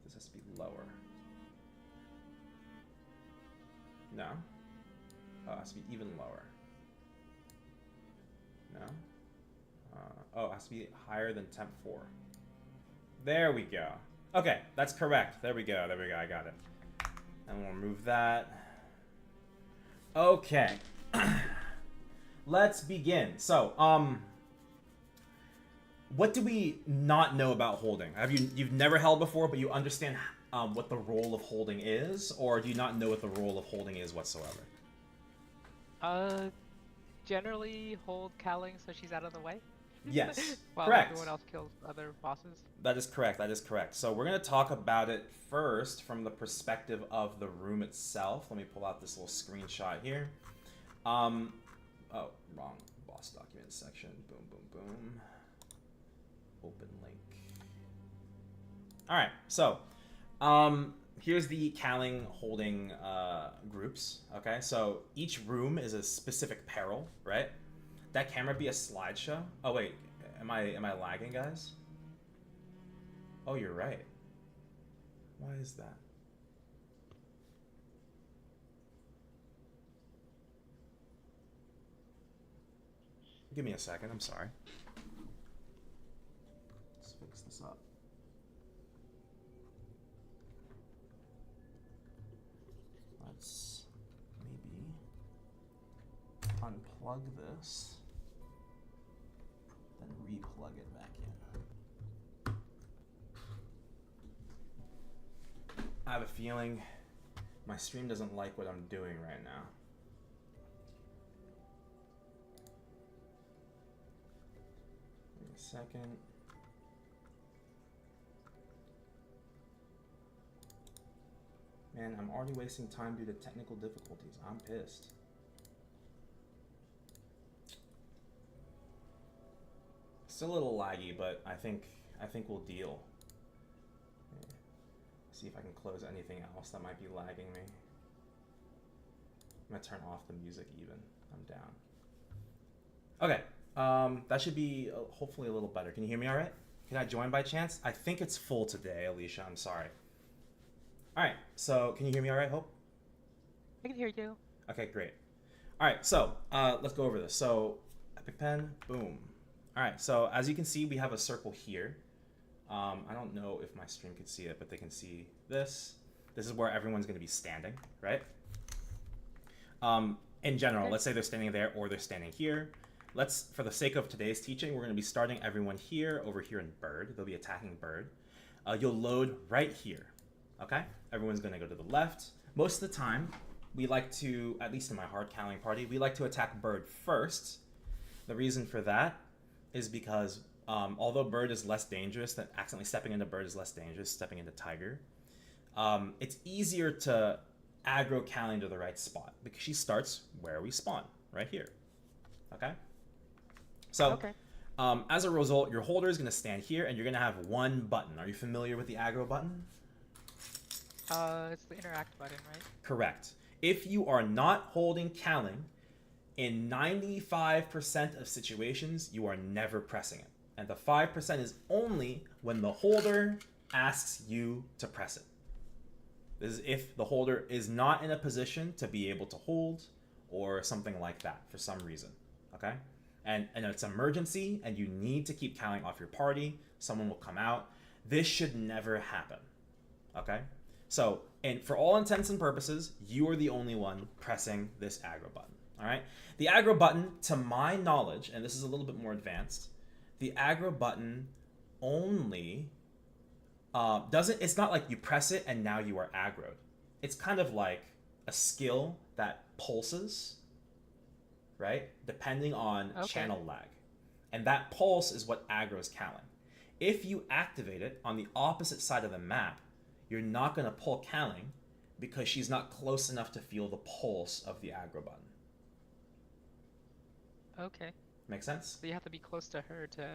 This has to be lower. No? Oh, it has to be even lower. No? Oh, it has to be higher than temp 4. There we go. Okay, that's correct. There we go. I got it. And we'll remove that. Okay. Let's begin. So, what do we not know about holding? You've never held before, but you understand what the role of holding is, or do you not know what the role of holding is whatsoever? Uh, Generally hold Kaling so she's out of the way. Yes, While correct. everyone else kills other bosses. That is correct. That is correct. So we're going to talk about it first from the perspective of the room itself. Let me pull out this little screenshot here. Oh, wrong boss document section. Boom. Open link. All right. So, here's the Kaling holding groups. Okay. So each room is a specific peril, right? That camera be a slideshow? Oh wait, am I lagging, guys? Oh, you're right. Why is that? Give me a second, I'm sorry. Let's fix this up. Let's maybe unplug this, then replug it back in. I have a feeling my stream doesn't like what I'm doing right now. Give me a second. Man, I'm already wasting time due to technical difficulties. I'm pissed. Still a little laggy, but I think we'll deal. See if I can close anything else that might be lagging me. I'm gonna turn off the music even. I'm down. Okay, that should be hopefully a little better. Can you hear me all right? Can I join by chance? I think it's full today, Alicia. I'm sorry. All right, so can you hear me all right, Hope? I can hear you. Okay, great. All right, so let's go over this. So epic pen, boom. All right, so as you can see, we have a circle here. I don't know if my stream could see it, but they can see this. This is where everyone's going to be standing, right? In general, Okay. let's say they're standing there or they're standing here. For the sake of today's teaching, we're going to be starting everyone here, over here in bird. They'll be attacking bird. You'll load right here, okay? Everyone's going to go to the left. Most of the time, we like to, at least in my hard Kaling party, we like to attack bird first. The reason for that is because although bird is less dangerous, than accidentally stepping into bird is less dangerous, stepping into tiger, it's easier to aggro Kaling to the right spot because she starts where we spawn, right here. Okay? So, Okay. as a result, your holder is going to stand here and you're going to have one button. Are you familiar with the aggro button? It's the interact button, right? Correct. If you are not holding Kaling, in 95% of situations, you are never pressing it. And the 5% is only when the holder asks you to press it. This is if the holder is not in a position to be able to hold or something like that for some reason, okay? And it's emergency and you need to keep Kaling off your party, someone will come out. This should never happen, okay? So, and for all intents and purposes, you are the only one pressing this aggro button, all right? The aggro button, to my knowledge, and this is a little bit more advanced, the aggro button only it's not like you press it and now you are aggroed. It's kind of like a skill that pulses, right? Depending on channel lag. And that pulse is what aggroes Kaling. If you activate it on the opposite side of the map, you're not going to pull Kaling because she's not close enough to feel the pulse of the aggro button. Okay. Make sense? So you have to be close to her to...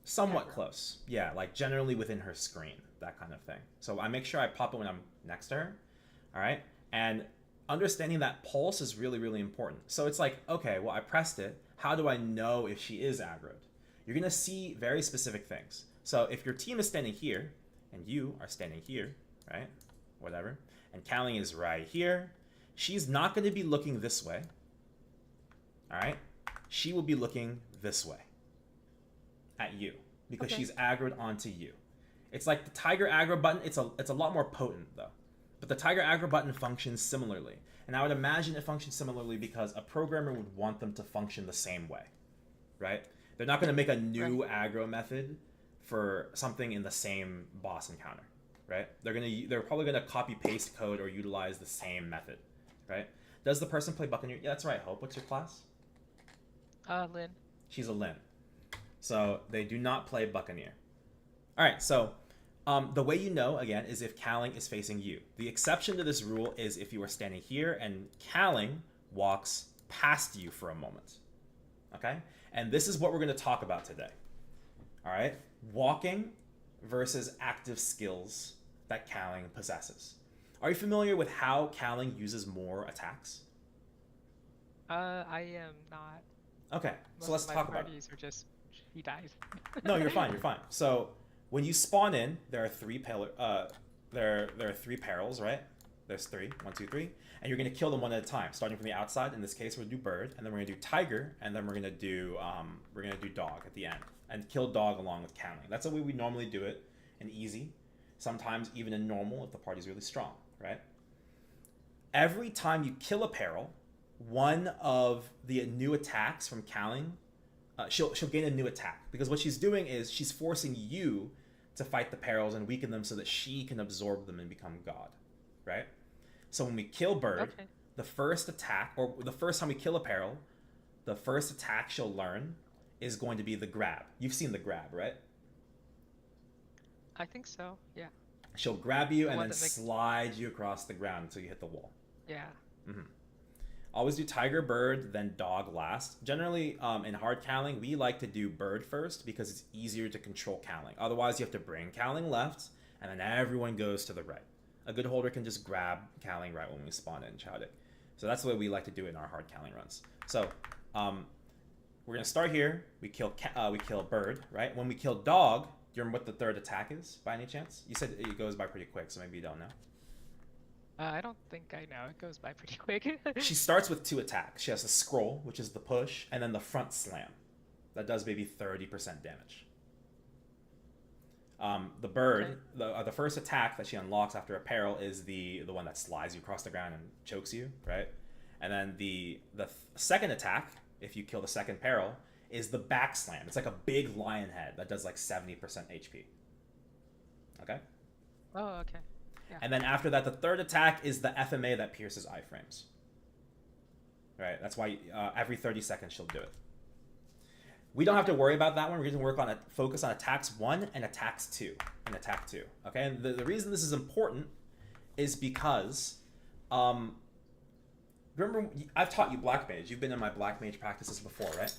Somewhat aggro. close. Yeah, like generally within her screen, that kind of thing. So I make sure I pop it when I'm next to her. All right? And understanding that pulse is really, really important. So it's like, okay, well, I pressed it. How do I know if she is aggroed? You're going to see very specific things. So if your team is standing here and you are standing here, right? Whatever. And Kaling is right here. She's not going to be looking this way. All right? She will be looking this way at you because she's aggroed onto you. It's like the tiger aggro button. It's a lot more potent though. But the tiger aggro button functions similarly. And I would imagine it functions similarly because a programmer would want them to function the same way, right? They're not going to make a new aggro method for something in the same boss encounter, right? They're probably going to copy paste code or utilize the same method, right? Does the person play Buccaneer? Yeah, that's right. Hope. What's your class? Lynn. She's a Lynn. So they do not play Buccaneer. All right, so the way you know, again, is if Kaling is facing you. The exception to this rule is if you are standing here and Kaling walks past you for a moment. Okay? And this is what we're going to talk about today. All right? Walking versus active skills that Kaling possesses. Are you familiar with how Kaling uses more attacks? I am not. Okay, Most so let's of my talk about it. parties are just... He died. No, you're fine. You're fine. So when you spawn in, there are three there are three perils, right? There's three. 1, 2, 3, and you're gonna kill them one at a time, starting from the outside. In this case, we're gonna do bird, and then we're gonna do tiger, and then we're gonna do dog at the end, and kill dog along with Kaling. That's the way we normally do it in easy. Sometimes even in normal if the party's really strong, right? Every time you kill a peril, one of the new attacks from Kaling. She'll gain a new attack because what she's doing is she's forcing you to fight the perils and weaken them so that she can absorb them and become god, right? So when we kill bird, the first attack, or the first time we kill a peril, the first attack she'll learn is going to be the grab. You've seen the grab, right? I think so, yeah. She'll grab you The and one then that makes slide you across the ground until you hit the wall. yeah. Always do tiger, bird, then dog last. Generally, in hard Kaling, we like to do bird first because it's easier to control Kaling. Otherwise, you have to bring Kaling left, and then everyone goes to the right. A good holder can just grab Kaling right when we spawn in Chowdic. So that's the way we like to do it in our hard Kaling runs. So we're gonna start here. We kill bird, right? When we kill dog, do you remember what the third attack is by any chance? You said it goes by pretty quick, so maybe you don't know. I don't think I know. It goes by pretty quick. She starts with 2 attacks. She has a scroll, which is the push, and then the front slam. That does maybe 30% damage. The bird, the first attack that she unlocks after a peril is the one that slides you across the ground and chokes you, right? And then the second attack, if you kill the second peril, is the back slam. It's like a big lion head that does like 70% HP. Okay? Oh, okay. Yeah. And then after that, the third attack is the FMA that pierces iframes. Right? That's why every 30 seconds she'll do it. We don't have to worry about that one. We're going to work on it, focus on attacks 1 and attacks 2. And attack 2. Okay? And the reason this is important is because remember, I've taught you Black Mage. You've been in my Black Mage practices before, right?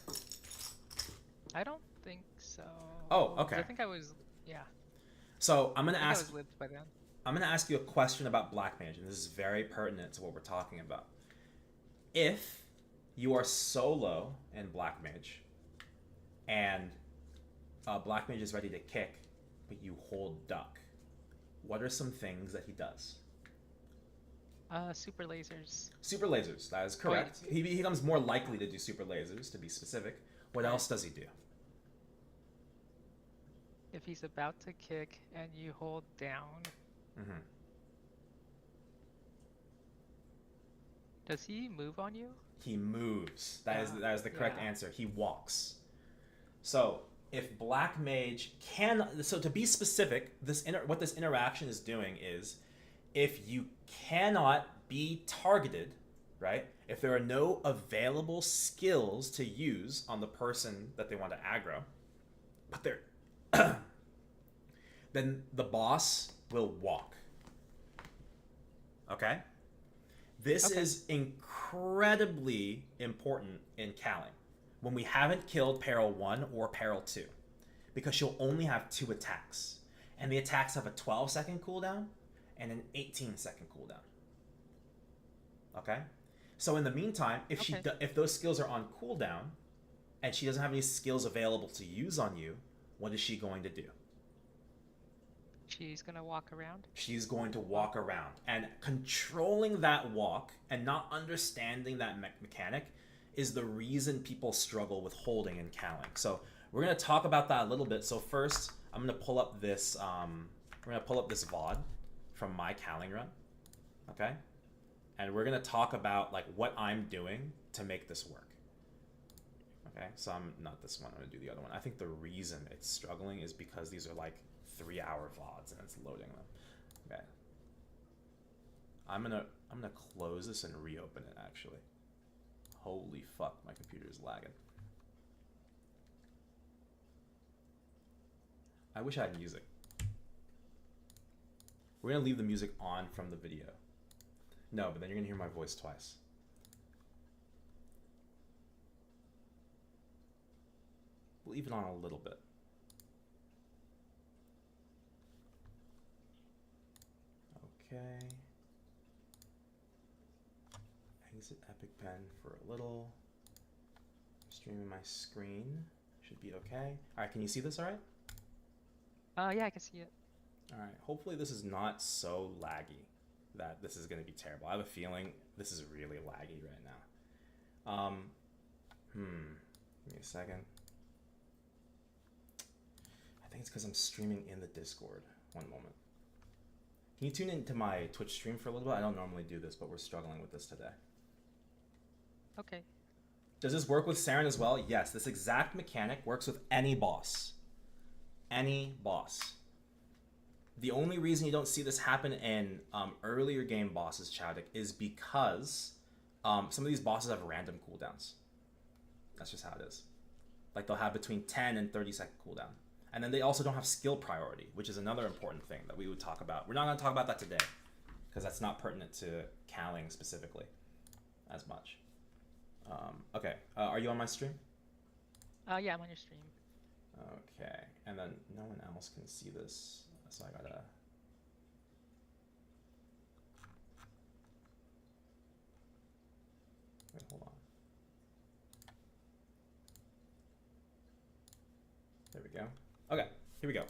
I don't think so. Oh, okay. I think I was, yeah. So I'm gonna I ask. was lit by then. I'm gonna ask you a question about Black Mage, and this is very pertinent to what we're talking about. If you are solo in Black Mage, and Black Mage is ready to kick, but you hold duck, what are some things that he does? Super lasers. Super lasers, that is correct. He becomes more likely to do super lasers, to be specific. What else does he do? If he's about to kick and you hold down, does he move on you? He moves. That is the correct answer. He walks. So if Black Mage so to be specific, what this interaction is doing is, if you cannot be targeted, right? If there are no available skills to use on the person that they want to aggro, but they're then the boss will walk. Okay? This is incredibly important in Kaling when we haven't killed Peril 1 or Peril 2, because she'll only have 2 attacks, and the attacks have a 12-second cooldown and an 18-second cooldown. Okay? So in the meantime, if those skills are on cooldown and she doesn't have any skills available to use on you, what is she going to do? She's gonna walk around? She's going to walk around. And controlling that walk and not understanding that mechanic is the reason people struggle with holding in Kaling. So we're going to talk about that a little bit. So first, I'm going to pull up this VOD from my Kaling run. Okay? And we're going to talk about like what I'm doing to make this work. Okay? So I'm not this one. I'm going to do the other one. I think the reason it's struggling is because these are like 3-hour VODs and it's loading them. Okay. I'm gonna close this and reopen it actually. Holy fuck, my computer is lagging. I wish I had music. We're gonna leave the music on from the video. No, but then you're gonna hear my voice twice. We'll leave it on a little bit. Okay. Exit Epic Pen for a little. Streaming my screen. Should be okay. Alright, can you see this alright? Yeah, I can see it. Alright, hopefully this is not so laggy that this is going to be terrible. I have a feeling this is really laggy right now. Give me a second. I think it's because I'm streaming in the Discord. One moment. Can you tune into my Twitch stream for a little bit? I don't normally do this, but we're struggling with this today. Okay. Does this work with Seren as well? Yes, this exact mechanic works with any boss. Any boss. The only reason you don't see this happen in earlier game bosses, Chowdic, is because some of these bosses have random cooldowns. That's just how it is. Like they'll have between 10 and 30 second cooldown. And then they also don't have skill priority, which is another important thing that we would talk about. We're not going to talk about that today, because that's not pertinent to Kaling specifically as much. Okay, are you on my stream? Yeah, I'm on your stream. Okay, and then no one else can see this, so I gotta... Wait, hold on. There we go. Okay, here we go.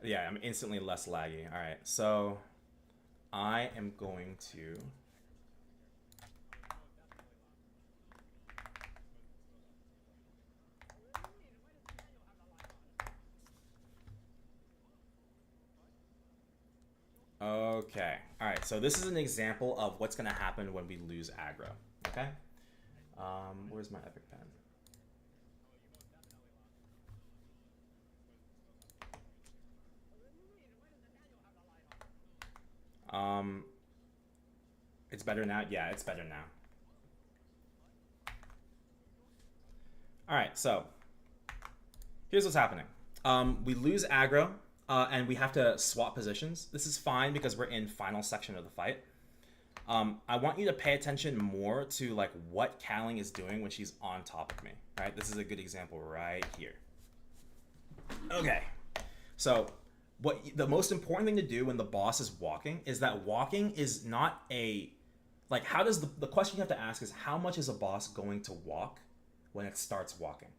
Yeah, I'm instantly less laggy. All right, so I am going to... Okay, all right, so this is an example of what's gonna happen when we lose aggro, okay? Where's my epic pen? It's better now? Yeah, it's better now. All right, so here's what's happening. We lose aggro, and we have to swap positions. This is fine because we're in final section of the fight. I want you to pay attention more to like what Kaling is doing when she's on top of me, right? This is a good example right here. Okay, so the most important thing to do when the boss is walking is that walking is not a, like, how does the question you have to ask is how much is a boss going to walk when it starts walking?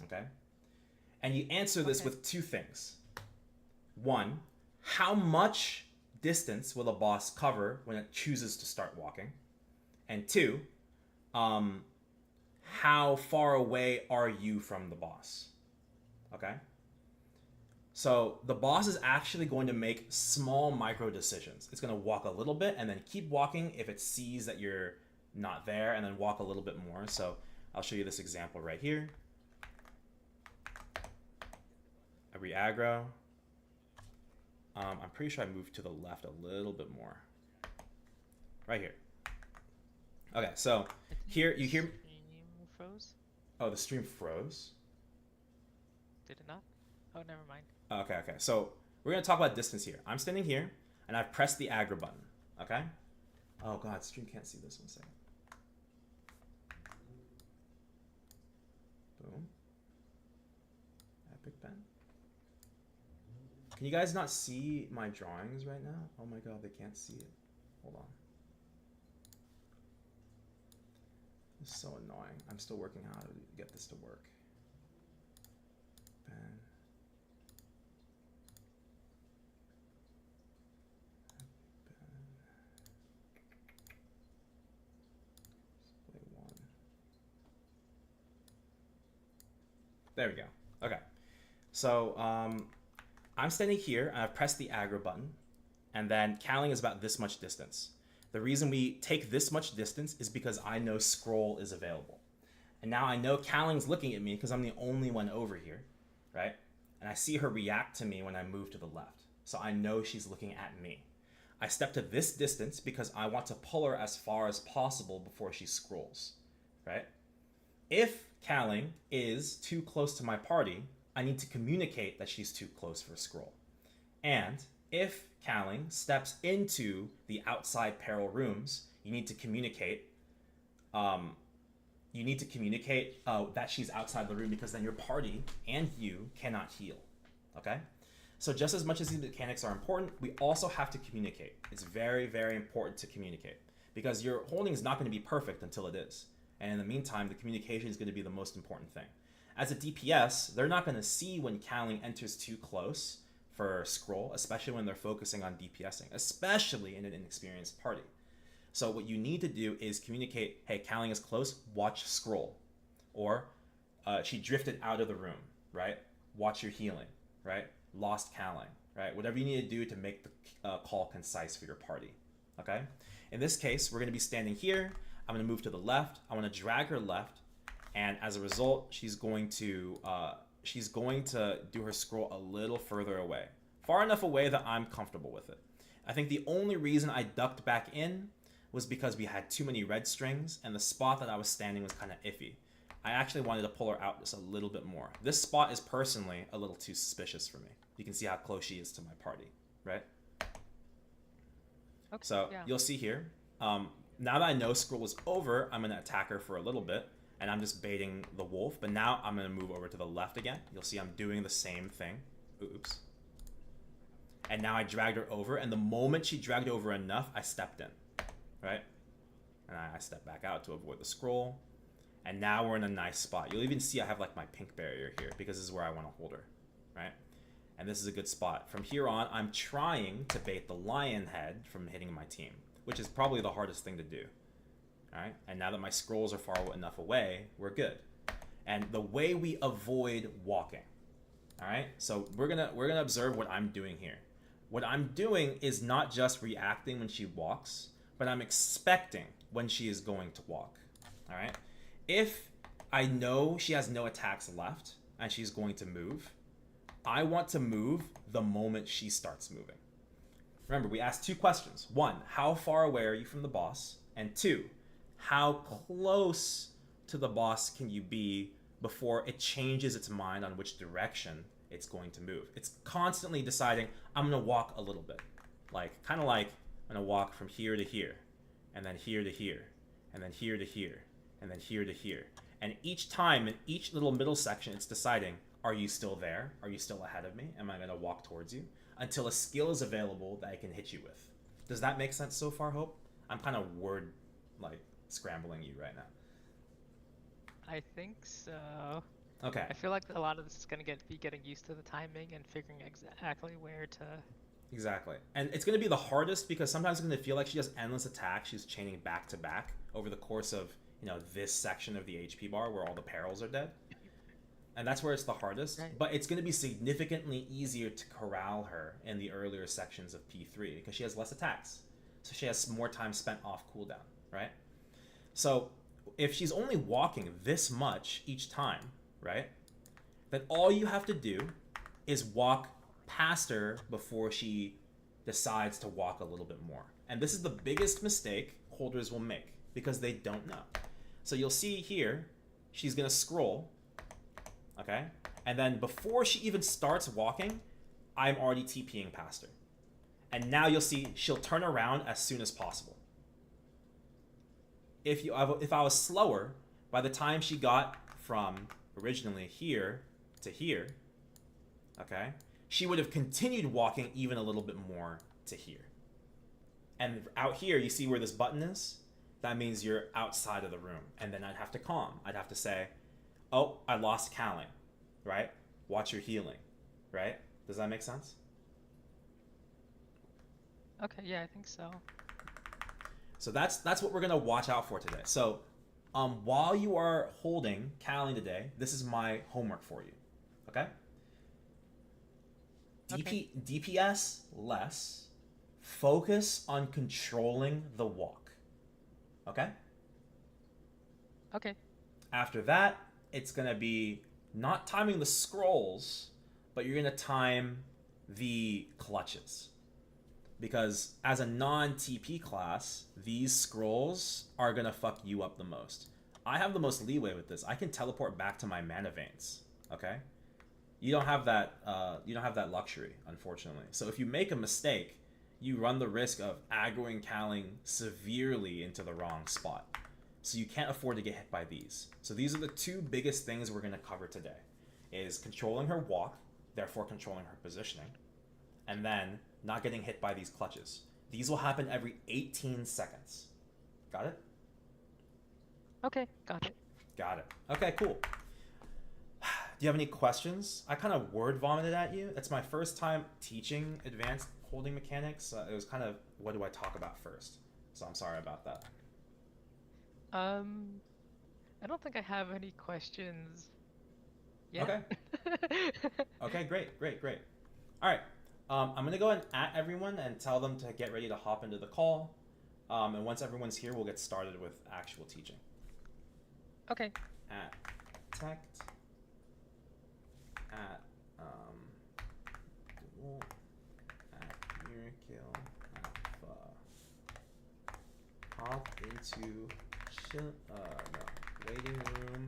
Okay? And you answer this with two things. One, how much distance will a boss cover when it chooses to start walking? And two, how far away are you from the boss? Okay? So the boss is actually going to make small micro decisions. It's going to walk a little bit and then keep walking if it sees that you're not there, and then walk a little bit more. So I'll show you this example right here. I re-aggro. I'm pretty sure I moved to the left a little bit more. Right here. Okay, so here you hear... Froze? Oh, the stream froze? Did it not? Oh, never mind. Okay. So we're going to talk about distance here. I'm standing here, and I've pressed the aggro button. Okay? Oh, God, stream can't see this. 1 second. Boom. Epic pen. Can you guys not see my drawings right now? Oh my God, they can't see it. Hold on. This is so annoying. I'm still working out how to get this to work. Pen. Display 1. There we go. Okay. So, I'm standing here, and I've pressed the aggro button, and then Kaling is about this much distance. The reason we take this much distance is because I know scroll is available. And now I know Kaling's looking at me because I'm the only one over here, right? And I see her react to me when I move to the left. So I know she's looking at me. I step to this distance because I want to pull her as far as possible before she scrolls, right? If Kaling is too close to my party, I need to communicate that she's too close for a scroll. And if Kaling steps into the outside peril rooms, you need to communicate that she's outside the room, because then your party and you cannot heal. Okay? So just as much as these mechanics are important, we also have to communicate. It's very, very important to communicate, because your holding is not going to be perfect until it is. And in the meantime, the communication is going to be the most important thing. As a DPS, they're not going to see when Kaling enters too close for scroll, especially when they're focusing on DPSing, especially in an inexperienced party. So what you need to do is communicate, hey, Kaling is close, watch scroll. Or she drifted out of the room, right? Watch your healing, right? Lost Kaling, right? Whatever you need to do to make the call concise for your party, okay? In this case, we're going to be standing here. I'm going to move to the left. I want to drag her left. And as a result, she's going to do her scroll a little further away. Far enough away that I'm comfortable with it. I think the only reason I ducked back in was because we had too many red strings, and the spot that I was standing was kind of iffy. I actually wanted to pull her out just a little bit more. This spot is personally a little too suspicious for me. You can see how close she is to my party, right? Okay, So yeah. you'll see here, now that I know scroll is over, I'm going to attack her for a little bit, and I'm just baiting the wolf, but now I'm going to move over to the left again. You'll see I'm doing the same thing. Oops. And now I dragged her over, and the moment she dragged over enough, I stepped in, right? And I stepped back out to avoid the scroll. And now we're in a nice spot. You'll even see I have like my pink barrier here because this is where I want to hold her, right? And this is a good spot. From here on, I'm trying to bait the lion head from hitting my team, which is probably the hardest thing to do, all right? And now that my scrolls are far enough away, we're good. And the way we avoid walking, all right? So we're gonna observe what I'm doing here. What I'm doing is not just reacting when she walks, but I'm expecting when she is going to walk, all right? If I know she has no attacks left and she's going to move, I want to move the moment she starts moving. Remember, we asked 2 questions. 1, how far away are you from the boss? And 2, how close to the boss can you be before it changes its mind on which direction it's going to move? It's constantly deciding, I'm going to walk a little bit. Kind of like, I'm going to walk from here to here, and then here to here, and then here to here, and then here to here. And each time in each little middle section, it's deciding, are you still there? Are you still ahead of me? Am I going to walk towards you? Until a skill is available that I can hit you with. Does that make sense so far, Hope? I'm kind of word, scrambling you right now. I think so. Okay. I feel like a lot of this is going to be getting used to the timing and figuring exactly where to... Exactly. And it's going to be the hardest because sometimes it's going to feel like she has endless attacks. She's chaining back to back over the course of, this section of the HP bar where all the perils are dead. And that's where it's the hardest. Right. But it's going to be significantly easier to corral her in the earlier sections of P3 because she has less attacks. So she has more time spent off cooldown, right? So if she's only walking this much each time, right, then all you have to do is walk past her before she decides to walk a little bit more. And this is the biggest mistake holders will make because they don't know. So you'll see here, she's going to scroll, okay? And then before she even starts walking, I'm already TPing past her. And now you'll see she'll turn around as soon as possible. If I was slower, by the time she got from originally here to here, okay, she would have continued walking even a little bit more to here. And out here, you see where this button is? That means you're outside of the room. And then I'd have to calm. I'd have to say, oh, I lost Kaling, right? Watch your healing, right? Does that make sense? Okay, yeah, I think so. So that's what we're going to watch out for today. So while you are holding Kaling today, this is my homework for you, okay? Okay. DPS less, focus on controlling the walk, okay? Okay. After that, it's going to be not timing the scrolls, but you're going to time the clutches. Because as a non-TP class, these scrolls are going to fuck you up the most. I have the most leeway with this. I can teleport back to my mana veins, okay? You don't have that luxury, unfortunately. So if you make a mistake, you run the risk of aggroing Kaling severely into the wrong spot. So you can't afford to get hit by these. So these are the 2 biggest things we're going to cover today. Is controlling her walk, therefore controlling her positioning, and then not getting hit by these clutches. These will happen every 18 seconds. Got it? Okay, got it. Got it. Okay, cool. Do you have any questions? I kind of word vomited at you. It's my first time teaching advanced holding mechanics. It was kind of, what do I talk about first? So I'm sorry about that. I don't think I have any questions yet. Okay. Okay, great. All right. I'm going to go ahead and at everyone and tell them to get ready to hop into the call. And once everyone's here, we'll get started with actual teaching. Okay. At Tect, at Dual, at Miracle, hop into waiting room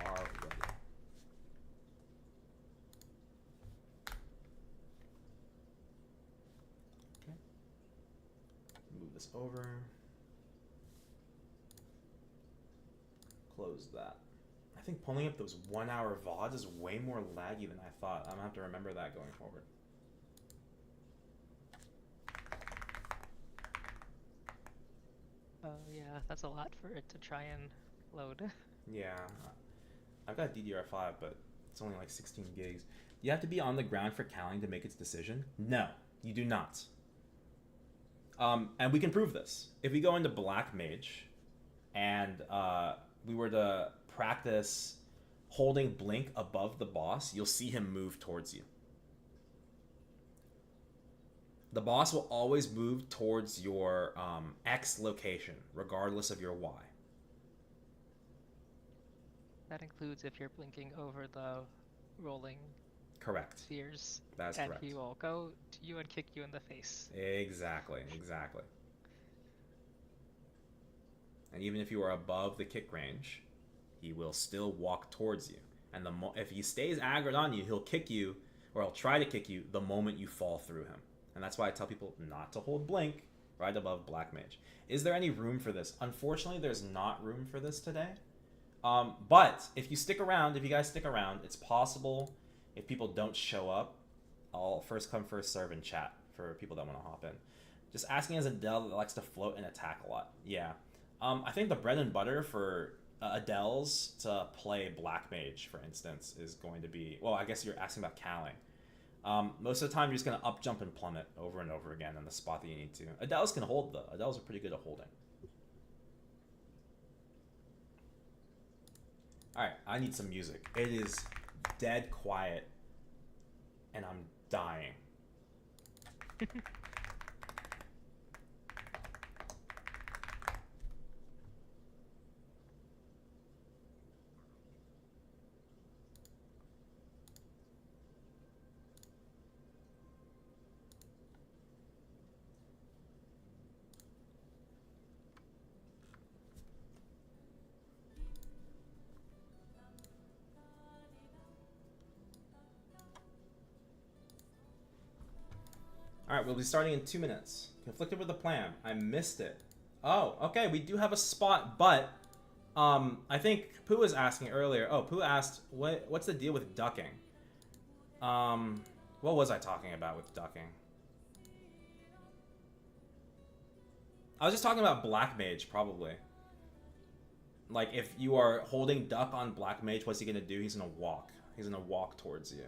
are ready. Okay. Move this over. Close that. I think pulling up those 1 hour VODs is way more laggy than I thought. I'm gonna have to remember that going forward. Oh yeah, that's a lot for it to try and load. Yeah. I've got DDR5, but it's only like 16 gigs. You have to be on the ground for Kaling to make its decision? No, you do not. And we can prove this. If we go into Black Mage and we were to practice holding Blink above the boss, you'll see him move towards you. The boss will always move towards your X location, regardless of your Y. That includes if you're blinking over the rolling Correct. spheres. That's and correct. he will go to you and kick you in the face. Exactly, exactly. And even if you are above the kick range, he will still walk towards you. And if he stays aggroed on you, he'll kick you, or he'll try to kick you the moment you fall through him. And that's why I tell people not to hold Blink right above Black Mage. Is there any room for this? Unfortunately, there's not room for this today. But if you stick around, if you guys stick around, it's possible if people don't show up, I'll first come, first serve in chat for people that want to hop in. Just asking as Adele that likes to float and attack a lot. Yeah. I think the bread and butter for Adele's to play Black Mage, for instance, is going to be... Well, I guess you're asking about Kaling. Most of the time, you're just going to up, jump, and plummet over and over again in the spot that you need to. Adele's can hold, though. Adele's are pretty good at holding. Alright, I need some music. It is dead quiet, and I'm dying. Alright, we'll be starting in 2 minutes. Conflicted with the plan. I missed it. Oh, okay, we do have a spot, but I think Pooh was asking earlier. Oh, Pooh asked, what's the deal with ducking? What was I talking about with ducking? I was just talking about Black Mage, probably. Like, if you are holding duck on Black Mage, what's he gonna do? He's gonna walk. He's gonna walk towards you.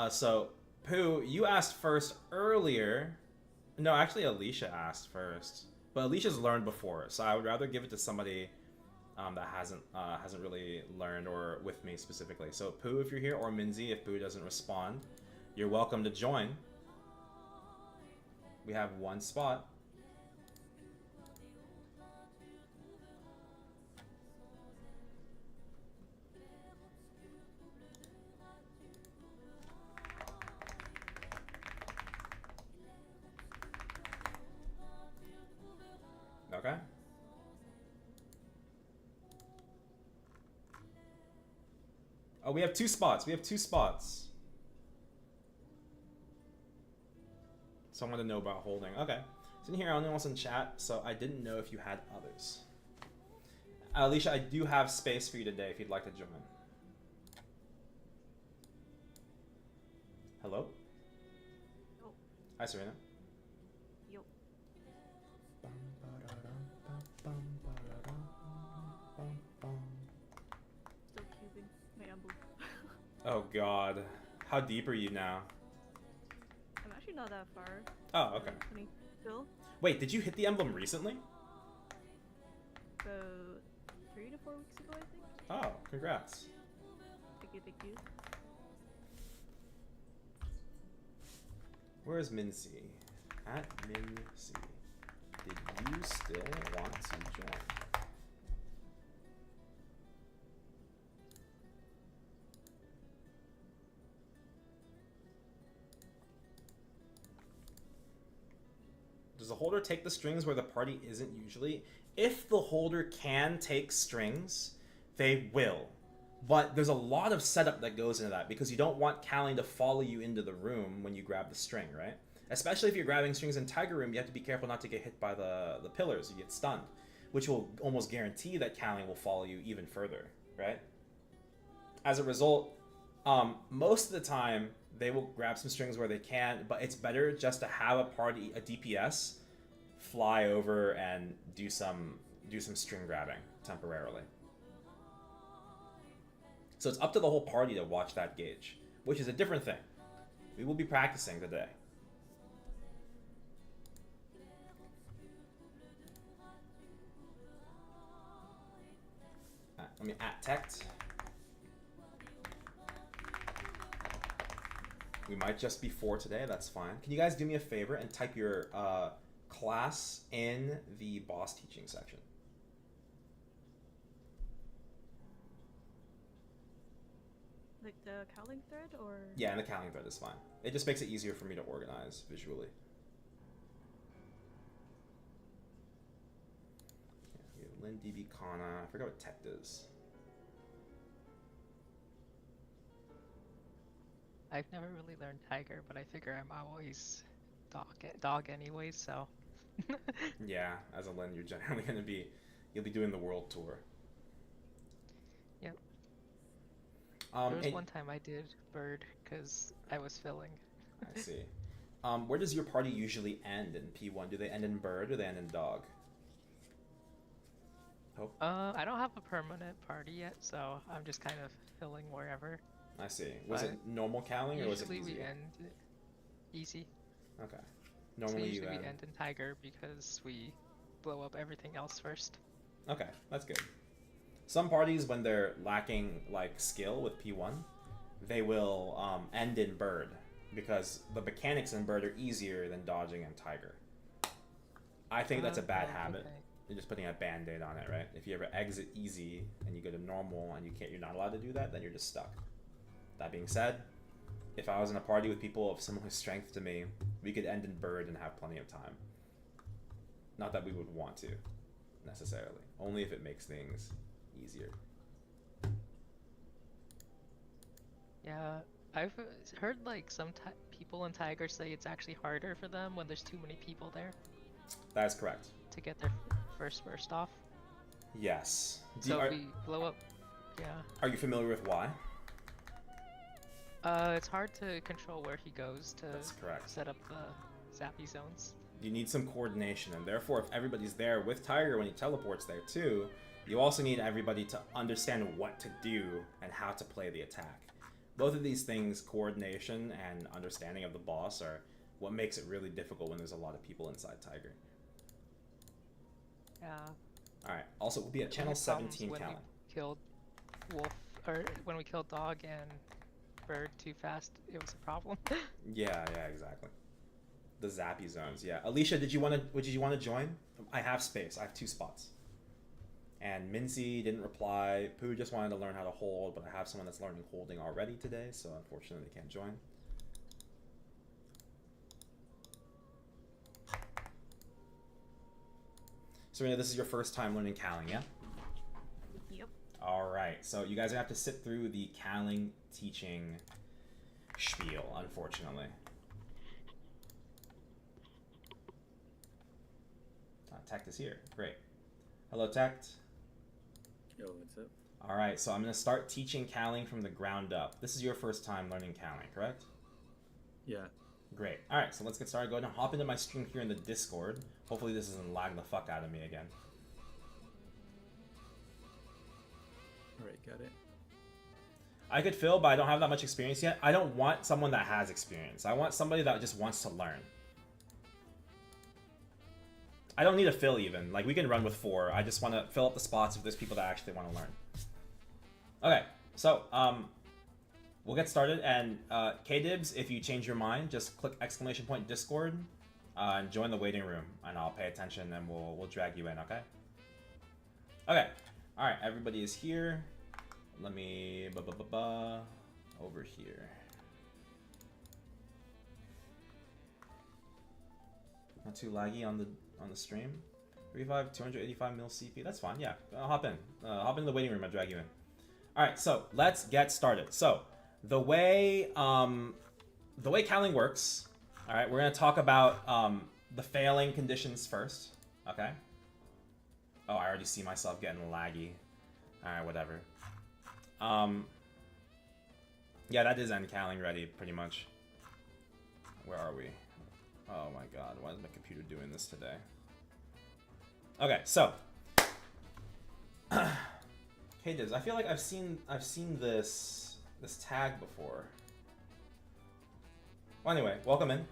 So, Pooh, you asked first earlier. No, actually, Alicia asked first. But Alicia's learned before, so I would rather give it to somebody that hasn't really learned, or with me specifically. So, Pooh, if you're here, or Minzy, if Pooh doesn't respond, you're welcome to join. We have one spot. Okay. Oh, we have 2 spots. We have 2 spots. Someone to know about holding. Okay. So in here, I only was in chat, so I didn't know if you had others. Alicia, I do have space for you today if you'd like to join. Hello? Yo. Hi, Serena. Yo. Still cubing my emblem. Oh god. How deep are you now? I'm actually not that far. Oh, okay. 20 still. Wait, did you hit the emblem recently? About 3 to 4 weeks ago, I think. Oh, congrats. Thank you, thank you. Where is Mincy? At Mincy. Did you still want to join? Does Does the holder take the strings where the party isn't usually? If the holder can take strings, they will. But there's a lot of setup that goes into that because you don't want Kaling to follow you into the room when you grab the string, right? Especially if you're grabbing strings in Tiger Room, you have to be careful not to get hit by the pillars. You get stunned, which will almost guarantee that Kaling will follow you even further, right? As a result, most of the time, they will grab some strings where they can, but it's better just to have a party, a DPS, fly over and do some string grabbing temporarily. So it's up to the whole party to watch that gauge, which is a different thing. We will be practicing today. Let me @tect. We might just be 4 today, that's fine. Can you guys do me a favor and type your class in the boss teaching section? Like the Kaling thread, or? Yeah, and the Kaling thread is fine. It just makes it easier for me to organize visually. Yeah, Lin DB Kanna. I forgot what tech is. I've never really learned Tiger, but I figure I'm always dog anyways, so. Yeah, as a Lin, you're generally gonna be, you'll be doing the world tour. Yep. There was one time I did bird because I was filling. I see. Where does your party usually end in P1? Do they end in bird or do they end in dog? Hope? I don't have a permanent party yet, so I'm just kind of filling wherever. I see. Was it normal Kaling or was it easy? Usually we end easy. Okay. So Normally usually you we end in Tiger because we blow up everything else first. Okay, that's good. Some parties, when they're lacking like skill with P1, they will end in bird because the mechanics in bird are easier than dodging in Tiger. I think that's a bad habit. Okay. You're just putting a band-aid on it, right? If you ever exit easy and you go to normal and you're not allowed to do that, then you're just stuck. That being said, if I was in a party with people of similar strength to me, we could end in bird and have plenty of time. Not that we would want to, necessarily. Only if it makes things easier. Yeah, I've heard like some people in Tiger say it's actually harder for them when there's too many people there That is correct. to get their first burst off. Yes. So if we blow up, yeah. Are you familiar with why? It's hard to control where he goes to That's correct. set up the zappy zones. You need some coordination, and therefore, if everybody's there with Tiger when he teleports there too, you also need everybody to understand what to do and how to play the attack. Both of these things, coordination and understanding of the boss, are what makes it really difficult when there's a lot of people inside Tiger. Yeah. Alright, also we'll be at We channel had problems 17, when Kaling. we killed Wolf, or when we killed Dog and Bird too fast, it was a problem. Yeah, exactly. The zappy zones, yeah. Alicia, did you want to join? I have space. I have 2 spots. And Mincy didn't reply. Pooh just wanted to learn how to hold, but I have someone that's learning holding already today, so unfortunately they can't join. Serena, this is your first time learning Kaling, yeah? Yep. Alright, so you guys are going to have to sit through the Kaling teaching spiel, unfortunately. Tect is here. Great. Hello, Tect. Yo, what's up? Alright, so I'm going to start teaching Kaling from the ground up. This is your first time learning Kaling, correct? Yeah. Great. Alright, so let's get started. Go ahead and hop into my stream here in the Discord. Hopefully this doesn't lag the fuck out of me again. Alright, got it. I could fill, but I don't have that much experience yet. I don't want someone that has experience. I want somebody that just wants to learn. I don't need a fill even. Like, we can run with 4. I just want to fill up the spots if there's people that actually want to learn. Okay, so, we'll get started. And, K-Dibs, if you change your mind, just click ! Discord and join the waiting room. And I'll pay attention and we'll drag you in, okay? Okay. Alright, everybody is here. Let me... over here. Not too laggy on the stream. 35, 285 mil CP. That's fine. Yeah, hop in. Hop in the waiting room. I'll drag you in. All right, so let's get started. So the way Kaling works. All right, we're gonna talk about the failing conditions first. Okay. Oh, I already see myself getting laggy. All right, whatever. Yeah, that is end Kaling ready, pretty much. Where are we? Oh my god, why is my computer doing this today? Okay, so hey Diz, I feel like I've seen this tag before. Well, anyway, welcome in.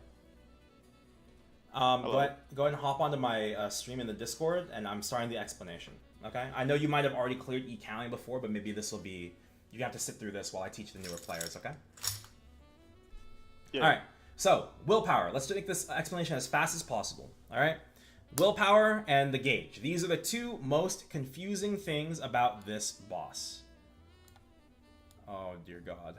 Go ahead and hop onto my stream in the Discord, and I'm starting the explanation. Okay, I know you might have already cleared e-Kaling before, but maybe this will be, you have to sit through this while I teach the newer players. Okay. Yeah. All right. So willpower. Let's make this explanation as fast as possible. All right. Willpower and the gauge. These are the two most confusing things about this boss. Oh dear God.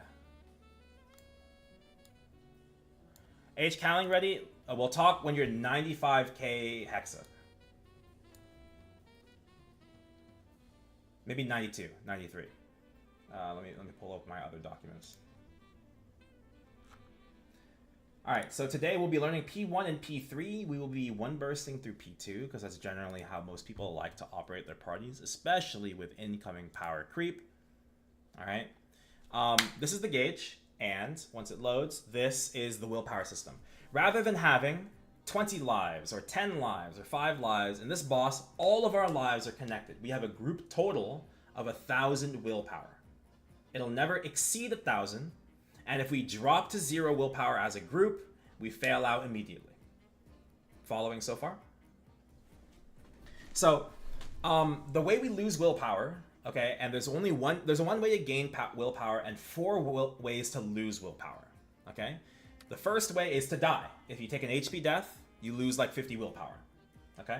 Kaling ready? We'll talk when you're 95k hexa. Maybe 92, 93. Let me pull up my other documents. Alright, so today we'll be learning P1 and P3. We will be one bursting through P2, because that's generally how most people like to operate their parties, especially with incoming power creep. Alright. This is the gauge, and once it loads, this is the willpower system. Rather than having 20 lives, or 10 lives, or 5 lives, in this boss, all of our lives are connected. We have a group total of 1,000 willpower. It'll never exceed 1,000, and if we drop to 0 willpower as a group, we fail out immediately. Following so far? So, the way we lose willpower, okay, and there's one way to gain willpower and 4 ways to lose willpower, okay? The first way is to die. If you take an HP death, you lose like 50 willpower, okay?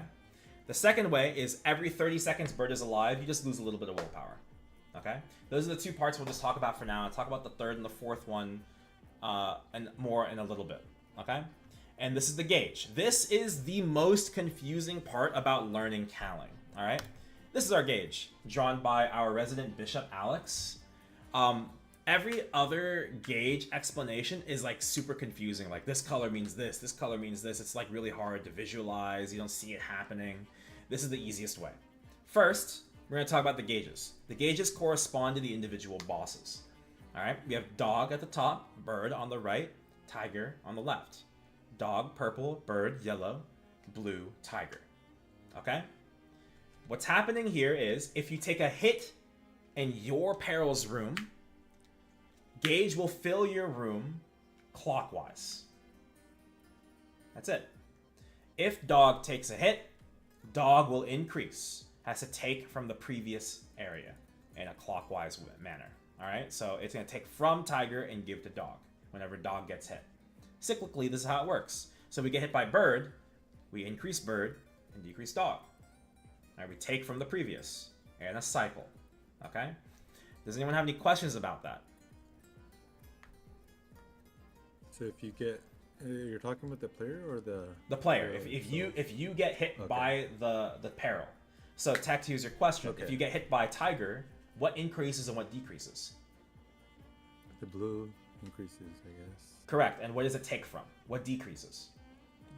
The second way is every 30 seconds Bird is alive, you just lose a little bit of willpower, okay? Those are the 2 parts we'll just talk about for now. I'll talk about the third and the fourth one and more in a little bit, okay? And this is the gauge. This is the most confusing part about learning Kaling, all right? This is our gauge, drawn by our resident Bishop Alex. Every other gauge explanation is like super confusing. Like this color means this color means this. It's like really hard to visualize. You don't see it happening. This is the easiest way. First, we're going to talk about the gauges. The gauges correspond to the individual bosses. All right, we have dog at the top, bird on the right, tiger on the left. Dog, purple, bird, yellow, blue, tiger. Okay? What's happening here is if you take a hit in your perils room, gauge will fill your room clockwise. That's it. If dog takes a hit, dog will increase. Has to take from the previous area in a clockwise manner. All right, so it's going to take from tiger and give to dog whenever dog gets hit. Cyclically, this is how it works. So we get hit by bird, we increase bird and decrease dog. All right, we take from the previous and a cycle. Okay. Does anyone have any questions about that? So if you get, you're talking about the player or the player? If you get hit by the peril. So Tech, here's your question. Okay. If you get hit by tiger, what increases and what decreases? The blue increases, I guess. Correct. And what does it take from? What decreases?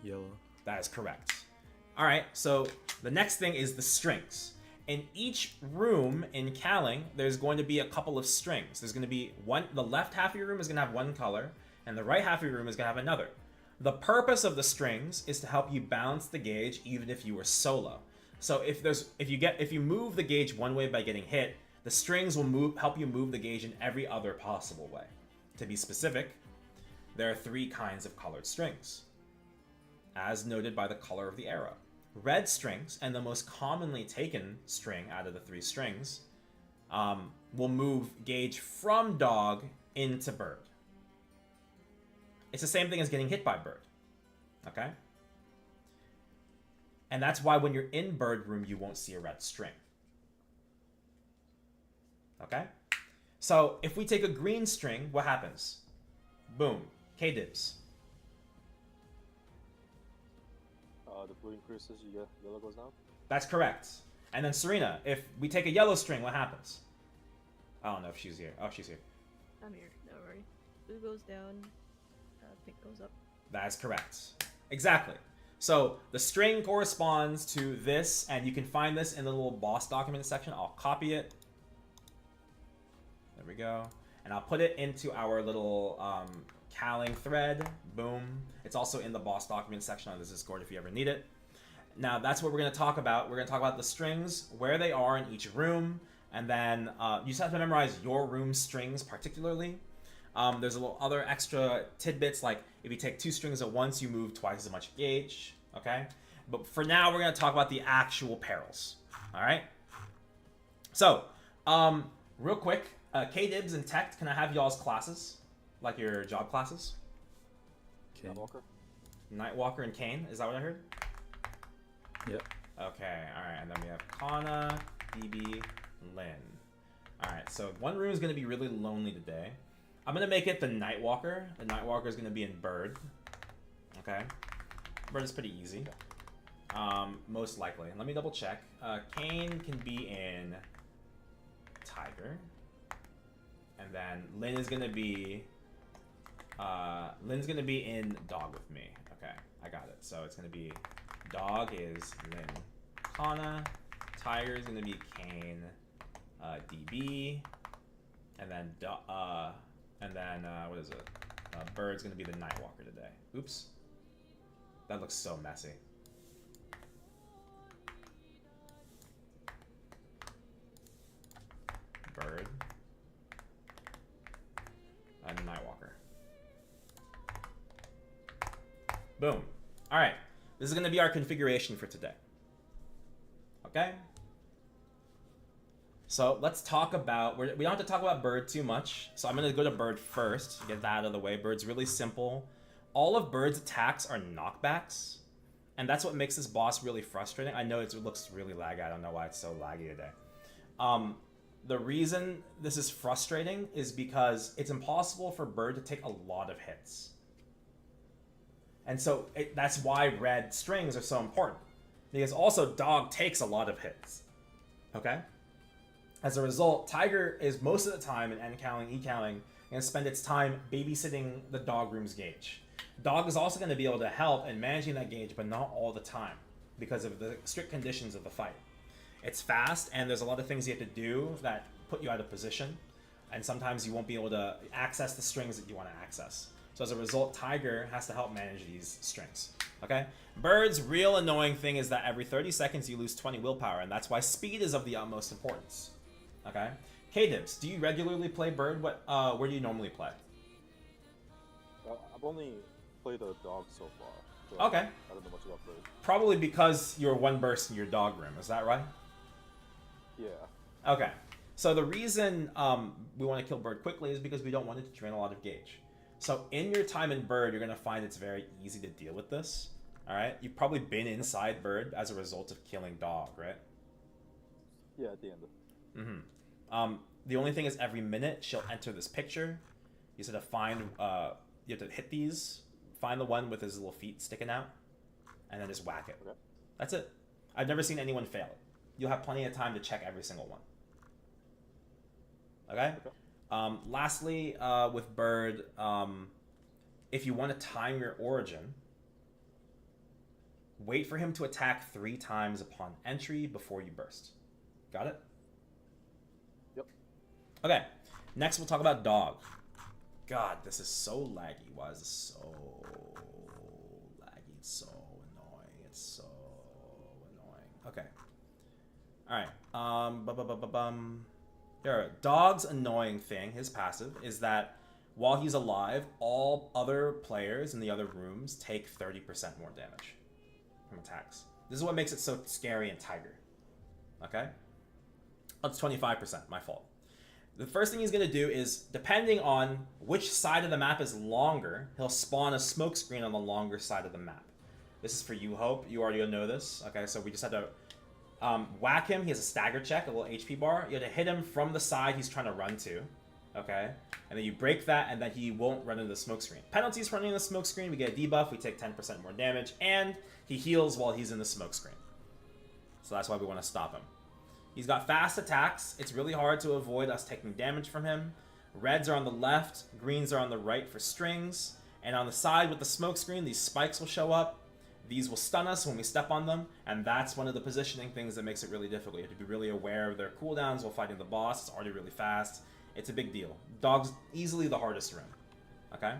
Yellow. That is correct. All right. So the next thing is the strings. In each room in Kaling, there's going to be a couple of strings. There's going to be one. The left half of your room is going to have one color, and the right half of your room is going to have another. The purpose of the strings is to help you balance the gauge, even if you were solo. So if you move the gauge one way by getting hit, the strings will help you move the gauge in every other possible way. To be specific, there are 3 kinds of colored strings, as noted by the color of the arrow. Red strings, and the most commonly taken string out of the 3 strings, will move gauge from dog into bird. It's the same thing as getting hit by bird. Okay? And that's why when you're in bird room, you won't see a red string. Okay? So if we take a green string, what happens? Boom. K-dibs. the blue increases, yellow goes down? That's correct. And then Serena, if we take a yellow string, what happens? I don't know if she's here. Oh, she's here. I'm here. Don't worry. Blue goes down. Pink goes up. That is correct. Exactly. So the string corresponds to this, and you can find this in the little boss document section. I'll copy it. There we go. And I'll put it into our little Kaling thread. Boom. It's also in the boss document section on this Discord if you ever need it. Now that's what we're going to talk about. We're going to talk about the strings, where they are in each room, and then you just have to memorize your room strings particularly. There's a little other extra tidbits, like if you take 2 strings at once, you move twice as much gauge, okay? But for now, we're going to talk about the actual perils, all right? So, real quick, K-Dibs and Tech, can I have y'all's classes? Like your job classes? Nightwalker? Nightwalker and Kane, is that what I heard? Yep. Okay, alright, and then we have Kanna, DB, Lin. Alright, so one room is going to be really lonely today. I'm going to make it the Nightwalker. The Nightwalker is going to be in Bird. Okay. Bird is pretty easy. Most likely. Let me double check. Kane can be in Tiger. And then Lin is going to be... Lin's going to be in Dog with me. Okay, I got it. So it's going to be... Dog is Lin. Kanna. Tiger is going to be Kane. DB. And then... what is it? Bird's gonna be the Nightwalker today. Oops. That looks so messy. Bird. And Nightwalker. Boom. Alright. This is gonna be our configuration for today. Okay? So let's talk about, we don't have to talk about Bird too much. So I'm going to go to Bird first, get that out of the way. Bird's really simple. All of Bird's attacks are knockbacks. And that's what makes this boss really frustrating. I know it looks really laggy. I don't know why it's so laggy today. The reason this is frustrating is because it's impossible for Bird to take a lot of hits. And so that's why red strings are so important. Because also Dog takes a lot of hits. Okay? As a result, Tiger is most of the time in N-Kaling, E-Kaling, going to spend its time babysitting the dog room's gauge. Dog is also going to be able to help in managing that gauge, but not all the time, because of the strict conditions of the fight. It's fast, and there's a lot of things you have to do that put you out of position, and sometimes you won't be able to access the strings that you want to access. So as a result, Tiger has to help manage these strings. Okay? Bird's real annoying thing is that every 30 seconds you lose 20 willpower, and that's why speed is of the utmost importance. Okay. K-Dibs, do you regularly play Bird? Where do you normally play? I've only played a Dog so far. So Okay. I don't know much about Bird. Probably because you're one burst in your dog room. Is that right? Yeah. Okay. So the reason we want to kill Bird quickly is because we don't want it to drain a lot of gauge. So in your time in Bird, you're going to find it's very easy to deal with this. All right. You've probably been inside Bird as a result of killing Dog, right? Yeah, at the end. The only thing is every minute she'll enter this picture. You just have to find, you have to hit these, find the one with his little feet sticking out, and then just whack it. Okay. That's it. I've never seen anyone fail it. You'll have plenty of time to check every single one. Okay? Lastly, with Bird, if you want to time your origin, wait for him to attack 3 times upon entry before you burst. Got it? Yep. Okay, next we'll talk about Dog. God, this is so laggy. Why is this so laggy? It's so annoying. It's so annoying. Okay. Alright. Here, Dog's annoying thing, his passive, is that while he's alive, all other players in the other rooms take 30% more damage from attacks. This is what makes it so scary in Tiger. Okay? That's 25%, my fault. The first thing he's going to do is, depending on which side of the map is longer, he'll spawn a smoke screen on the longer side of the map. This is for you, Hope. You already know this. Okay, so we just have to whack him. He has a stagger check, a little HP bar. You have to hit him from the side he's trying to run to. Okay? And then you break that, and then he won't run into the smoke screen. Penalties for running in the smoke screen, we get a debuff, we take 10% more damage, and he heals while he's in the smoke screen. So that's why we want to stop him. He's got fast attacks. It's really hard to avoid us taking damage from him. Reds are on the left, greens are on the right for strings, and on the side with the smoke screen, these spikes will show up. These will stun us when we step on them, and that's one of the positioning things that makes it really difficult. You have to be really aware of their cooldowns while fighting the boss. It's already really fast. It's a big deal. Dog's easily the hardest room. Okay?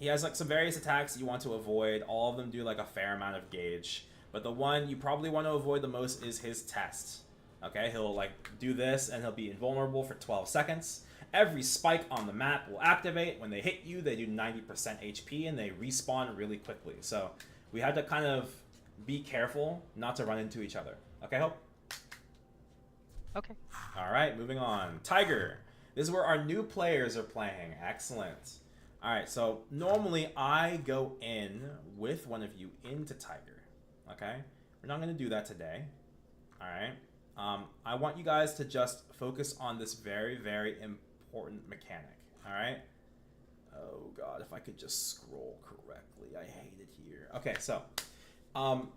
He has like some various attacks that you want to avoid. All of them do like a fair amount of gauge. But the one you probably want to avoid the most is his test. Okay? He'll like do this, and he'll be invulnerable for 12 seconds. Every spike on the map will activate. When they hit you, they do 90% HP, and they respawn really quickly. So we have to kind of be careful not to run into each other. Okay, Hope? Okay. All right, moving on. Tiger. This is where our new players are playing. Excellent. All right, so normally I go in with one of you into Tiger. Okay? We're not going to do that today. All right? I want you guys to just focus on this very, very important mechanic. All right? Oh, God, if I could just scroll correctly. I hate it here. Okay, so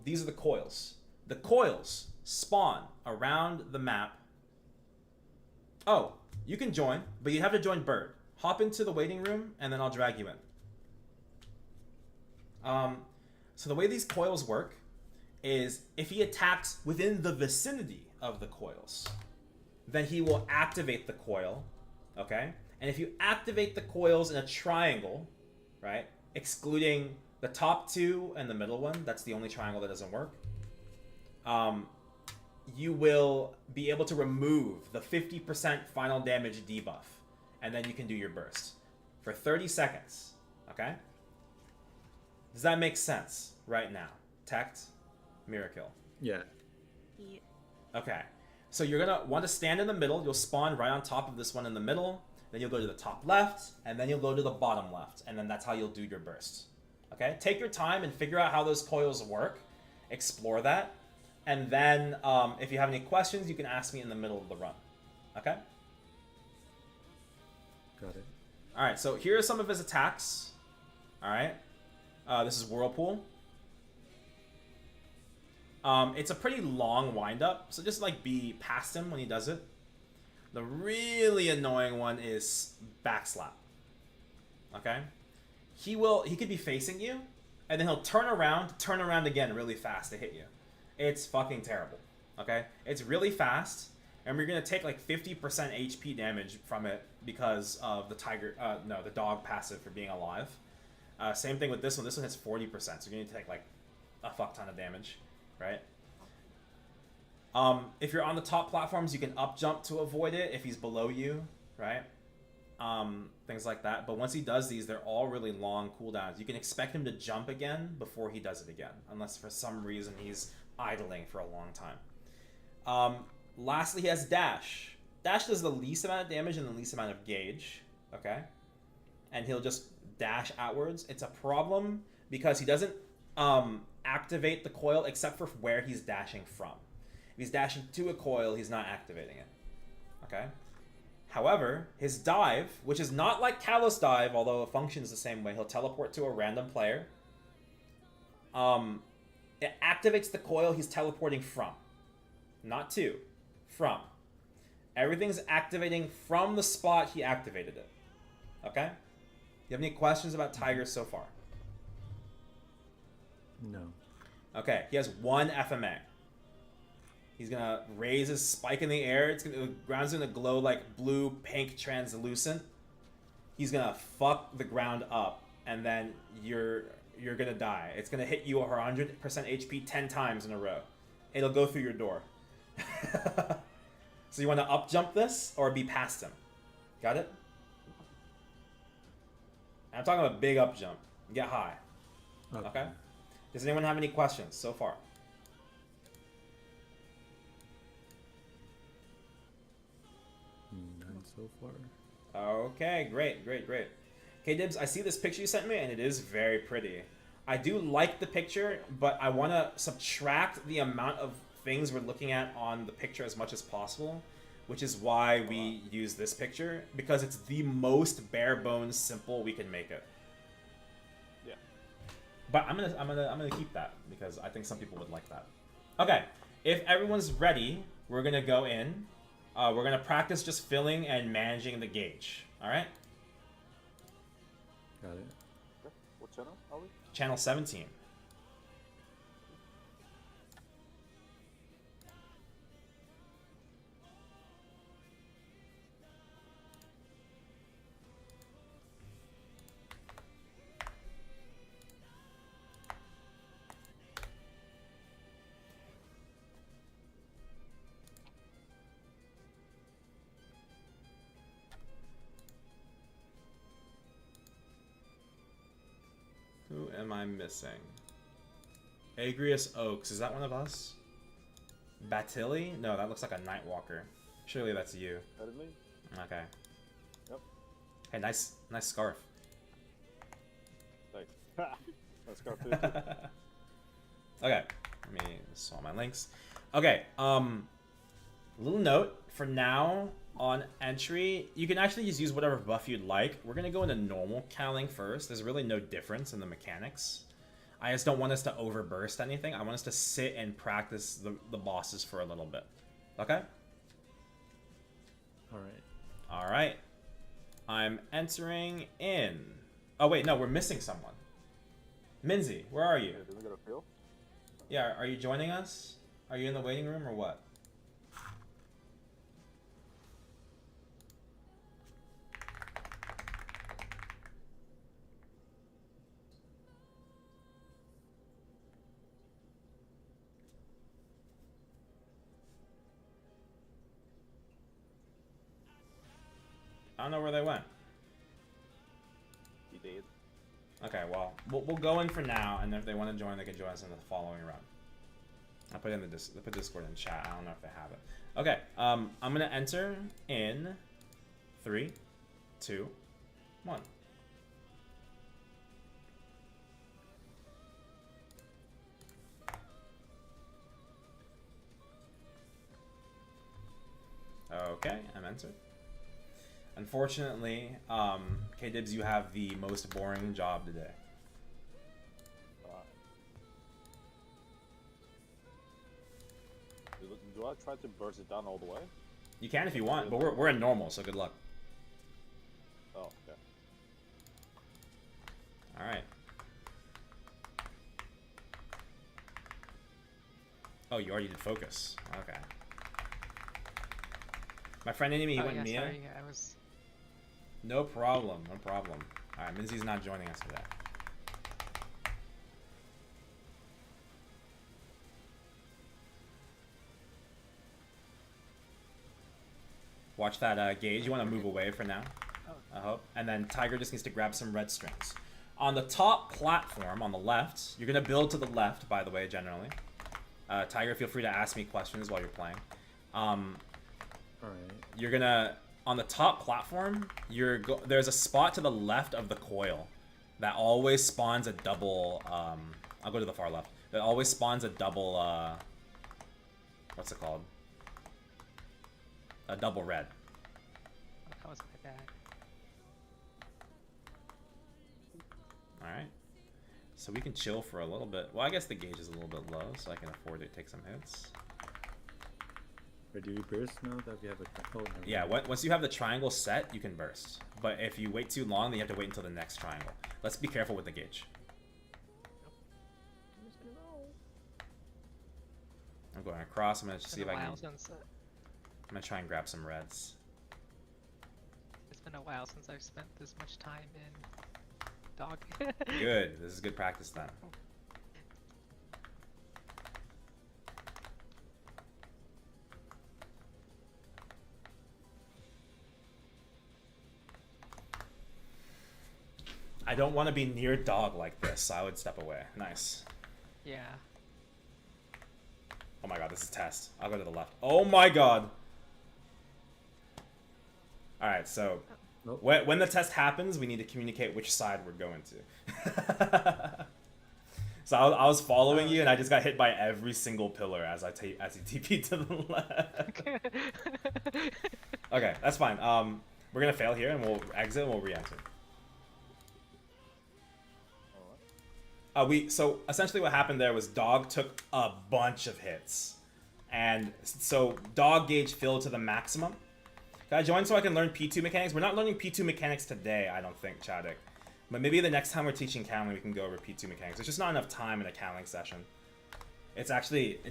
these are the coils. The coils spawn around the map. Oh, you can join, but you have to join Bird. Hop into the waiting room, and then I'll drag you in. So the way these coils work is if he attacks within the vicinity of the coils, then he will activate the coil, okay? And if you activate the coils in a triangle, right, excluding the top two and the middle one, that's the only triangle that doesn't work, you will be able to remove the 50% final damage debuff, and then you can do your burst for 30 seconds, okay? Does that make sense right now? Tect, Miracle. Yeah. Yeah. Okay, so you're gonna want to stand in the middle. You'll spawn right on top of this one in the middle. Then you'll go to the top left, and then you'll go to the bottom left, and then that's how you'll do your burst. Okay, take your time and figure out how those coils work. Explore that, and then if you have any questions, you can ask me in the middle of the run. Okay. Got it. All right. So here are some of his attacks. All right. This is Whirlpool. It's a pretty long wind-up, so just like be past him when he does it. The really annoying one is Backslap. Okay? He could be facing you, and then he'll turn around again really fast to hit you. It's fucking terrible. Okay? It's really fast, and we're gonna take like 50% HP damage from it because of the dog passive for being alive. Same thing with this one. This one hits 40%, so you're gonna take like a fuck ton of damage. Right? If you're on the top platforms, you can up jump to avoid it if he's below you, right? Things like that. But once he does these, they're all really long cooldowns. You can expect him to jump again before he does it again, unless for some reason he's idling for a long time. Lastly, he has Dash. Dash does the least amount of damage and the least amount of gauge, okay? And he'll just dash outwards. It's a problem because he doesn't activate the coil except for where he's dashing from. If he's dashing to a coil, he's not activating it. Okay? However, his dive, which is not like Kalos dive, although it functions the same way, he'll teleport to a random player. It activates the coil he's teleporting from. Not to. From. Everything's activating from the spot he activated it. Okay? You have any questions about Tiger so far? No. Okay, he has one FMA. He's gonna raise his spike in the air. The ground's gonna glow like blue, pink, translucent. He's gonna fuck the ground up, and then you're gonna die. It's gonna hit you 100% HP 10 times in a row. It'll go through your door. So you want to up jump this or be past him? Got it? I'm talking about big up jump. Get high. Okay? Does anyone have any questions so far? None so far. Okay, great. Okay, Dibs, I see this picture you sent me, and it is very pretty. I do like the picture, but I want to subtract the amount of things we're looking at on the picture as much as possible. which is why we use this picture, because it's the most bare bones simple we can make it. Yeah. But I'm gonna keep that because I think some people would like that. Okay, if everyone's ready, we're gonna go in. We're gonna practice just filling and managing the gauge. All right. Got it. Okay. What channel are we? Channel 17. Who am I missing? Agrius Oaks. Is that one of us? Batilli? No, that looks like a Nightwalker. Surely that's you. That is me? Okay. Yep. Hey, nice scarf. Thanks. Let's go through it. Okay. Let me swap my links. Okay. Little note for now on entry, you can actually just use whatever buff you'd like. We're gonna go into normal Kaling first. There's really no difference in the mechanics. I just don't want us to overburst anything. I want us to sit and practice the bosses for a little bit. Okay? Alright. Alright. I'm entering in. Oh wait, no, we're missing someone. Minzy, where are you? Yeah, did we get a feel? Yeah, are you joining us? Are you in the waiting room or what? I don't know where they went. He did. Okay, well, we'll go in for now, and if they want to join, they can join us in the following round. I'll put in the Discord in chat. I don't know if they have it. Okay, I'm gonna enter in 3, 2, 1. Okay, I'm entered. Unfortunately, K-Dibs, you have the most boring job today. Do I try to burst it down all the way? You can if you want, but we're in normal, so good luck. Oh, okay. Alright. Oh, you already did focus. Okay. My friend enemy, you Oh, went yeah, Mia? sorry, I was... No problem, no problem. Alright, Minzy's not joining us today. Watch that gauge. You want to move away for now, I hope. And then Tiger just needs to grab some red strings. On the top platform, on the left, you're going to build to the left, by the way, generally. Tiger, feel free to ask me questions while you're playing. Alright. You're going to... On the top platform, there's a spot to the left of the coil that always spawns a double... I'll go to the far left. That always spawns a double... what's it called? A double red. Oh, that was my bad. Alright. So we can chill for a little bit. Well, I guess the gauge is a little bit low, so I can afford to take some hits. Wait, do you burst now that we have a... Oh, never Yeah, mind. once you have the triangle set, you can burst. But if you wait too long, then you have to wait until the next triangle. Let's be careful with the gauge. I'm just gonna roll. I'm going across. I'm going to It's see been if a I can... while since... I'm going to try and grab some reds. It's been a while since I've spent this much time in dog. Good. This is good practice then. I don't want to be near dog like this, so I would step away. Nice. Yeah. Oh my god, this is test. I'll go to the left. Oh my god! Alright, so Nope. when the test happens, we need to communicate which side we're going to. So I was following you, and I just got hit by every single pillar as he TP'd to the left. Okay, that's fine. We're gonna fail here, and we'll exit, and we'll re-enter. So essentially what happened there was Dog took a bunch of hits, and so Dog gauge filled to the maximum. Can I join so I can learn P2 mechanics? We're not learning P2 mechanics today, I don't think, Chaddick. But maybe the next time we're teaching Kaling, we can go over P2 mechanics. There's just not enough time in a Kaling session. It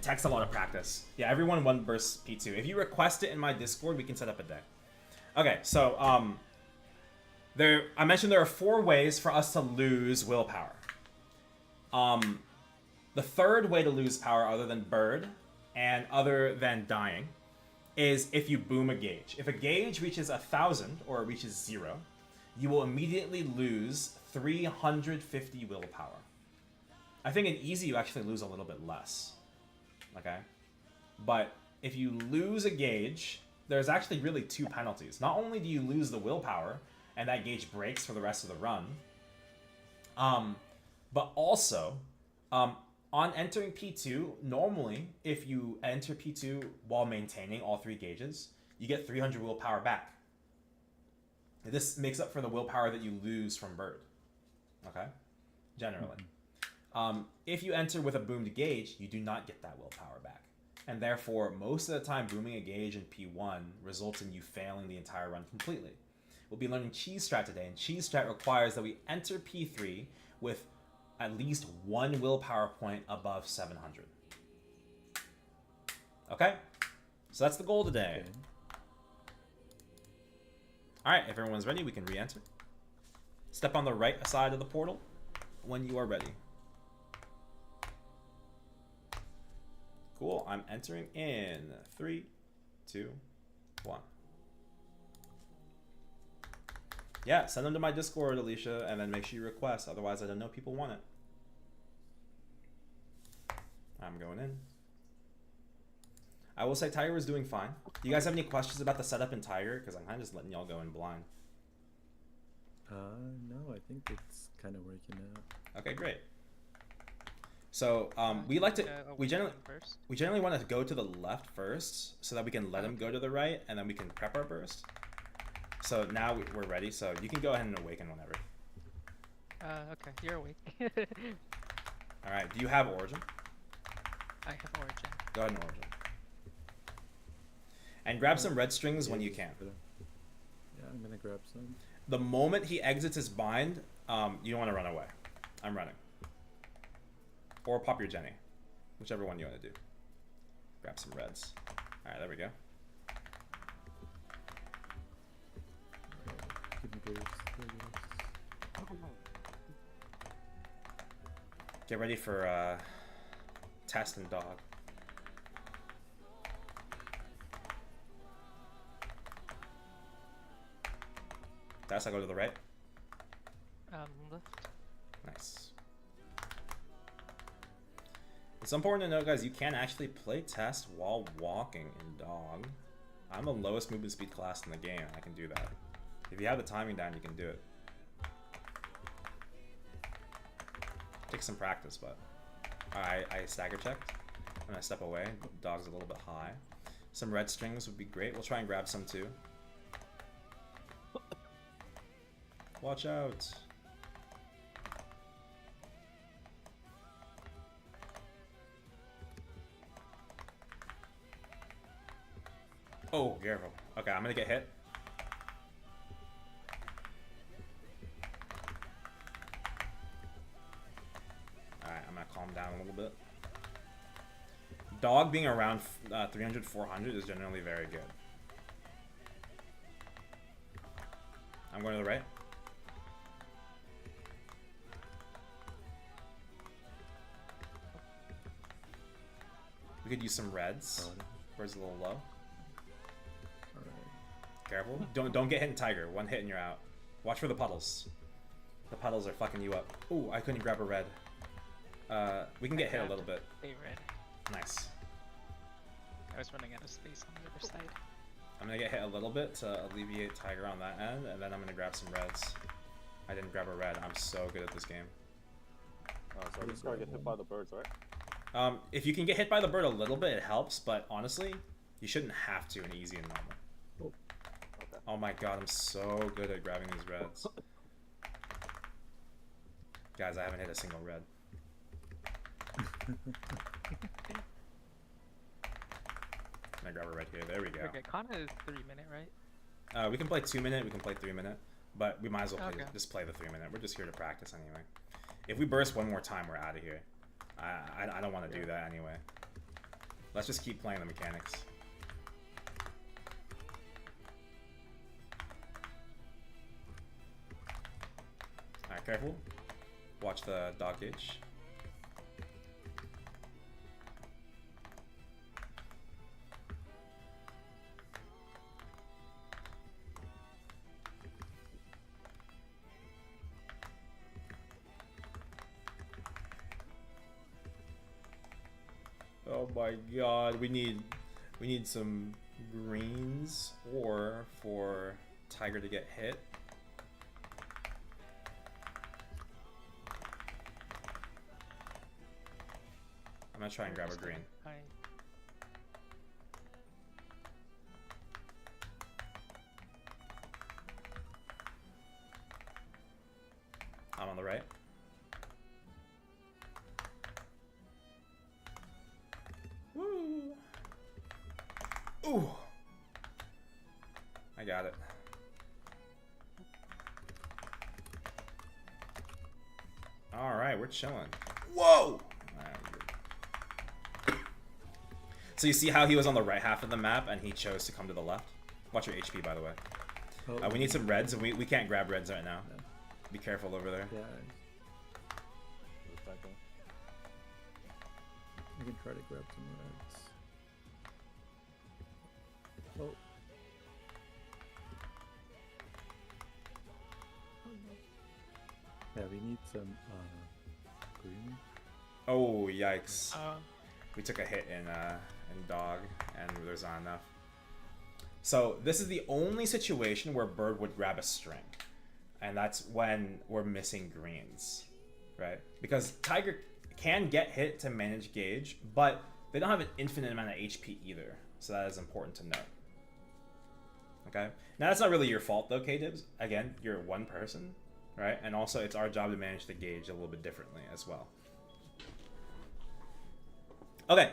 takes a lot of practice. Yeah, everyone one burst P2. If you request it in my Discord, we can set up a day. Okay, so I mentioned there are 4 ways for us to lose willpower. The third way to lose power, other than bird and other than dying, is if you boom a gauge. If a gauge reaches 1,000 or it reaches 0, you will immediately lose 350 willpower. I think in easy you actually lose a little bit less. Okay? But if you lose a gauge, there's actually really 2 penalties. Not only do you lose the willpower, and that gauge breaks for the rest of the run, but also, on entering P2, normally, if you enter P2 while maintaining all 3 gauges, you get 300 willpower back. This makes up for the willpower that you lose from bird. Okay? Generally. If you enter with a boomed gauge, you do not get that willpower back. And therefore, most of the time, booming a gauge in P1 results in you failing the entire run completely. We'll be learning Cheese Strat today, and Cheese Strat requires that we enter P3 with at least 1 willpower point above 700. Okay? So that's the goal today. Okay. Alright, if everyone's ready, we can re-enter. Step on the right side of the portal when you are ready. Cool, I'm entering in 3, 2, 1. Yeah, send them to my Discord, Alicia, and then make sure you request. Otherwise, I don't know if people want it. I'm going in. I will say Tiger is doing fine. Do you guys have any questions about the setup in Tiger? Because I'm kind of just letting y'all go in blind. No, I think it's kind of working out. Okay, great. So we like to we generally want to go to the left first so that we can let him go to the right, and then we can prep our burst. So now we're ready. So you can go ahead and awaken whenever. Okay, you're awake. All right. Do you have origin? I have origin. Go ahead and origin. And grab some red strings when you can. Yeah, I'm gonna grab some. The moment he exits his bind, you don't want to run away. I'm running. Or pop your Jenny. Whichever one you want to do. Grab some reds. Alright, there we go. Give me Get ready for test and dog. Test, I go to the right. Left. Nice. It's important to note, guys, you can actually play test while walking in dog. I'm the lowest movement speed class in the game. I can do that. If you have the timing down, you can do it. Take some practice, but I stagger checked. When I step away, dog's a little bit high. Some red strings would be great. We'll try and grab some too. Watch out. Oh, careful. Okay, I'm gonna get hit. Alright, I'm gonna calm down a little bit. Dog being around 300, 400 is generally very good. I'm going to the right. We could use some reds. Red's a little low. Careful. Don't get hit in Tiger. One hit and you're out. Watch for the puddles. The puddles are fucking you up. Ooh, I couldn't grab a red. We can get hit a little bit. A red. Nice. I was running out of space on the other side. I'm gonna get hit a little bit to alleviate Tiger on that end, and then I'm gonna grab some reds. I didn't grab a red. I'm so good at this game. So I just gotta get hit by the birds, right? If you can get hit by the bird a little bit, it helps, but honestly, you shouldn't have to in easy and normal. Oh. Okay. Oh my god, I'm so good at grabbing these reds. Guys, I haven't hit a single red. Can I grab a red here? There we go. Okay, Kanna is 3-minute, right? We can play 2-minute, we can play 3-minute, but we might as well play, Okay. just play the 3-minute. We're just here to practice anyway. If we burst one more time, we're out of here. I don't want to do that anyway. Let's just keep playing the mechanics. Alright, careful. Watch the dog gauge. Oh my god, we need some greens or for Tiger to get hit. I'm gonna try and grab a green. I'm on the right. Woo! Ooh! I got it. Alright, we're chilling. Whoa! So you see how he was on the right half of the map and he chose to come to the left? Watch your HP, by the way. Oh. We need some reds, and we can't grab reds right now. Yeah. Be careful over there. Yeah, Just thinking. I can try to grab some reds. Oh, Oh no. yeah, we need some green. Oh, yikes. Um, We took a hit in dog, and there's not enough. So this is the only situation where Bird would grab a string, and that's when we're missing greens, right? Because Tiger can get hit to manage gauge, but they don't have an infinite amount of HP either, so that is important to note. Okay, now that's not really your fault though, K-Dibs. Again, you're one person, right? And also it's our job to manage the gauge a little bit differently as well. Okay,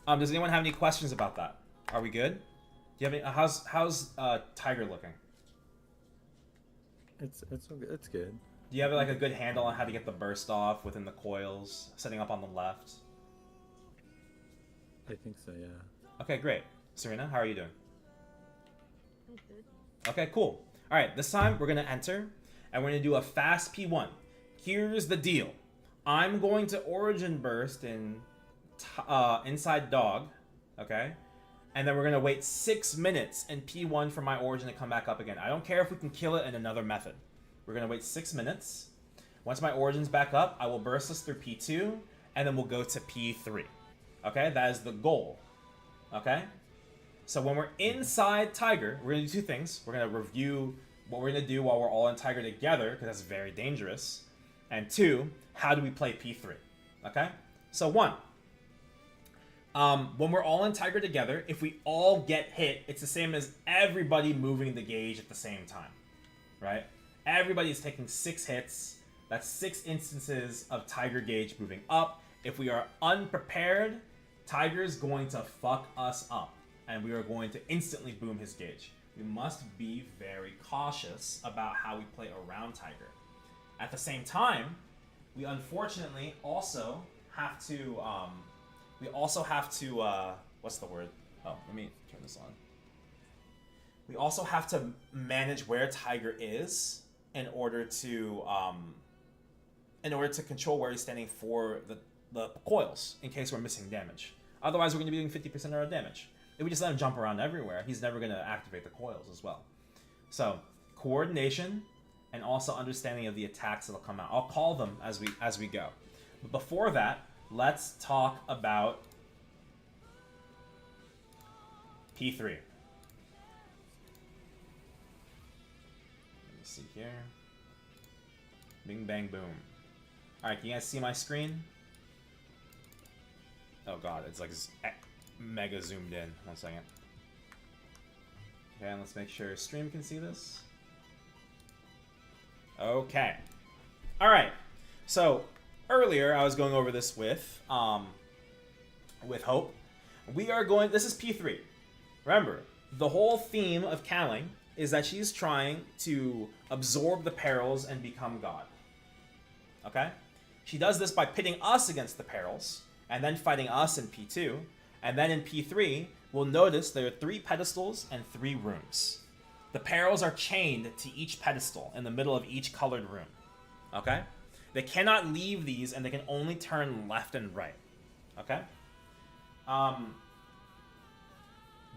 does anyone have any questions about that? Are we good? Do you have any, how's Tiger looking? It's okay. It's good. Do you have like a good handle on how to get the burst off within the coils, setting up on the left? I think so. Yeah. Okay, great. Serena, how are you doing? I'm good. Okay, cool. All right, this time we're gonna enter, and we're gonna do a fast P1. Here's the deal. I'm going to origin burst in inside dog, okay? And then we're gonna wait 6 minutes in P1 for my origin to come back up again. I don't care if we can kill it in another method. We're gonna wait 6 minutes. Once my origin's back up, I will burst us through P2, and then we'll go to P3. Okay, that is the goal. Okay? So when we're inside Tiger, we're gonna do two things. We're gonna review what we're gonna do while we're all in Tiger together, because that's very dangerous. And two, how do we play P3? Okay? So one, when we're all in Tiger together, if we all get hit, it's the same as everybody moving the gauge at the same time, right? Everybody's taking 6 hits. That's 6 instances of Tiger gauge moving up. If we are unprepared, Tiger's going to fuck us up, and we are going to instantly boom his gauge. We must be very cautious about how we play around Tiger. At the same time, we unfortunately also have to, what's the word? Oh, let me turn this on. We also have to manage where Tiger is in order to control where he's standing for the coils in case we're missing damage. Otherwise, we're going to be doing 50% of our damage. If we just let him jump around everywhere, he's never going to activate the coils as well. So, coordination and also understanding of the attacks that'll come out. I'll call them as we go. But before that, let's talk about P3. Let me see here. Bing, bang, boom. Alright, can you guys see my screen? Oh god, it's like mega zoomed in. 1 second. Okay, and let's make sure stream can see this. Okay. Alright. So, earlier I was going over this with Hope. We are going... This is P3. Remember, the whole theme of Kaling is that she's trying to absorb the perils and become God. Okay? She does this by pitting us against the perils, and then fighting us in P2. And then in P3, we'll notice there are 3 pedestals and 3 rooms. The perils are chained to each pedestal in the middle of each colored room. Okay? They cannot leave these, and they can only turn left and right. Okay?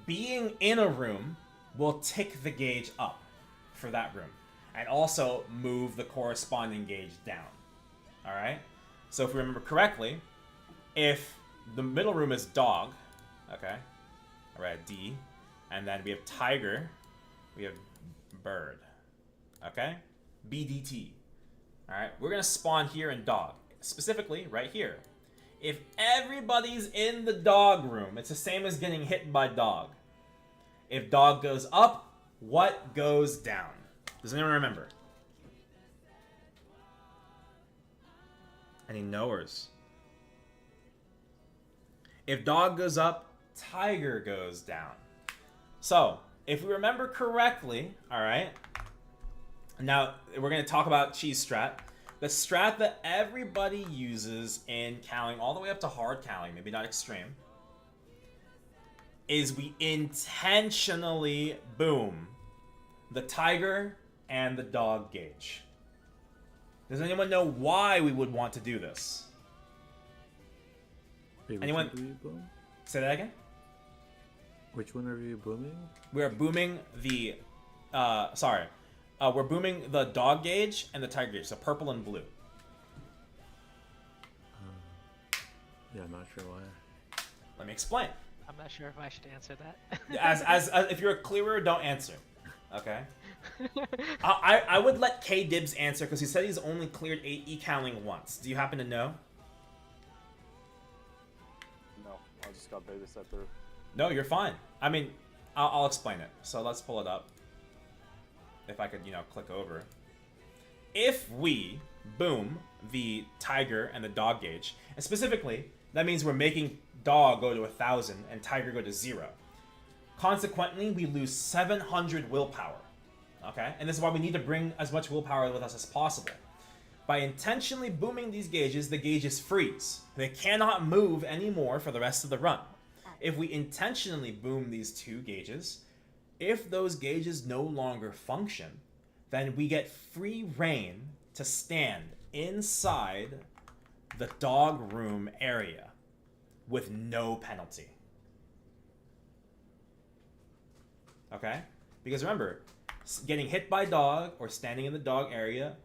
Being in a room will tick the gauge up for that room, and also move the corresponding gauge down. Alright? So if we remember correctly, if the middle room is dog, okay, alright, D, and then we have tiger, we have bird, okay, BDT. Alright, we're gonna spawn here in dog, specifically right here. If everybody's in the dog room, it's the same as getting hit by dog. If dog goes up, what goes down? Does anyone remember? Any knowers? If dog goes up, tiger goes down. So, if we remember correctly, alright, now we're going to talk about cheese strat. The strat that everybody uses in Kaling, all the way up to hard Kaling, maybe not extreme, is we intentionally boom the tiger and the dog gauge. Does anyone know why we would want to do this? Wait, Anyone? which one do we boom? Say that again? Which one are you booming? We are booming the, we're booming the dog gauge and the tiger gauge, so purple and blue. Yeah, I'm not sure why. Let me explain. I'm not sure if I should answer that. As if you're a clearer, don't answer. Okay. I would let K Dibs answer because he said he's only cleared Kaling once. Do you happen to know? No, I just got babysat through. No, you're fine. I mean, I'll explain it. So let's pull it up. If I could, click over. If we boom the tiger and the dog gauge, and specifically, that means we're making dog go to 1,000 and tiger go to 0. Consequently, we lose 700 willpower. Okay? And this is why we need to bring as much willpower with us as possible. By intentionally booming these gauges, the gauges freeze. They cannot move anymore for the rest of the run. If we intentionally boom these 2 gauges, if those gauges no longer function, then we get free reign to stand inside the dog room area with no penalty. Okay? Because remember, getting hit by dog or standing in the dog area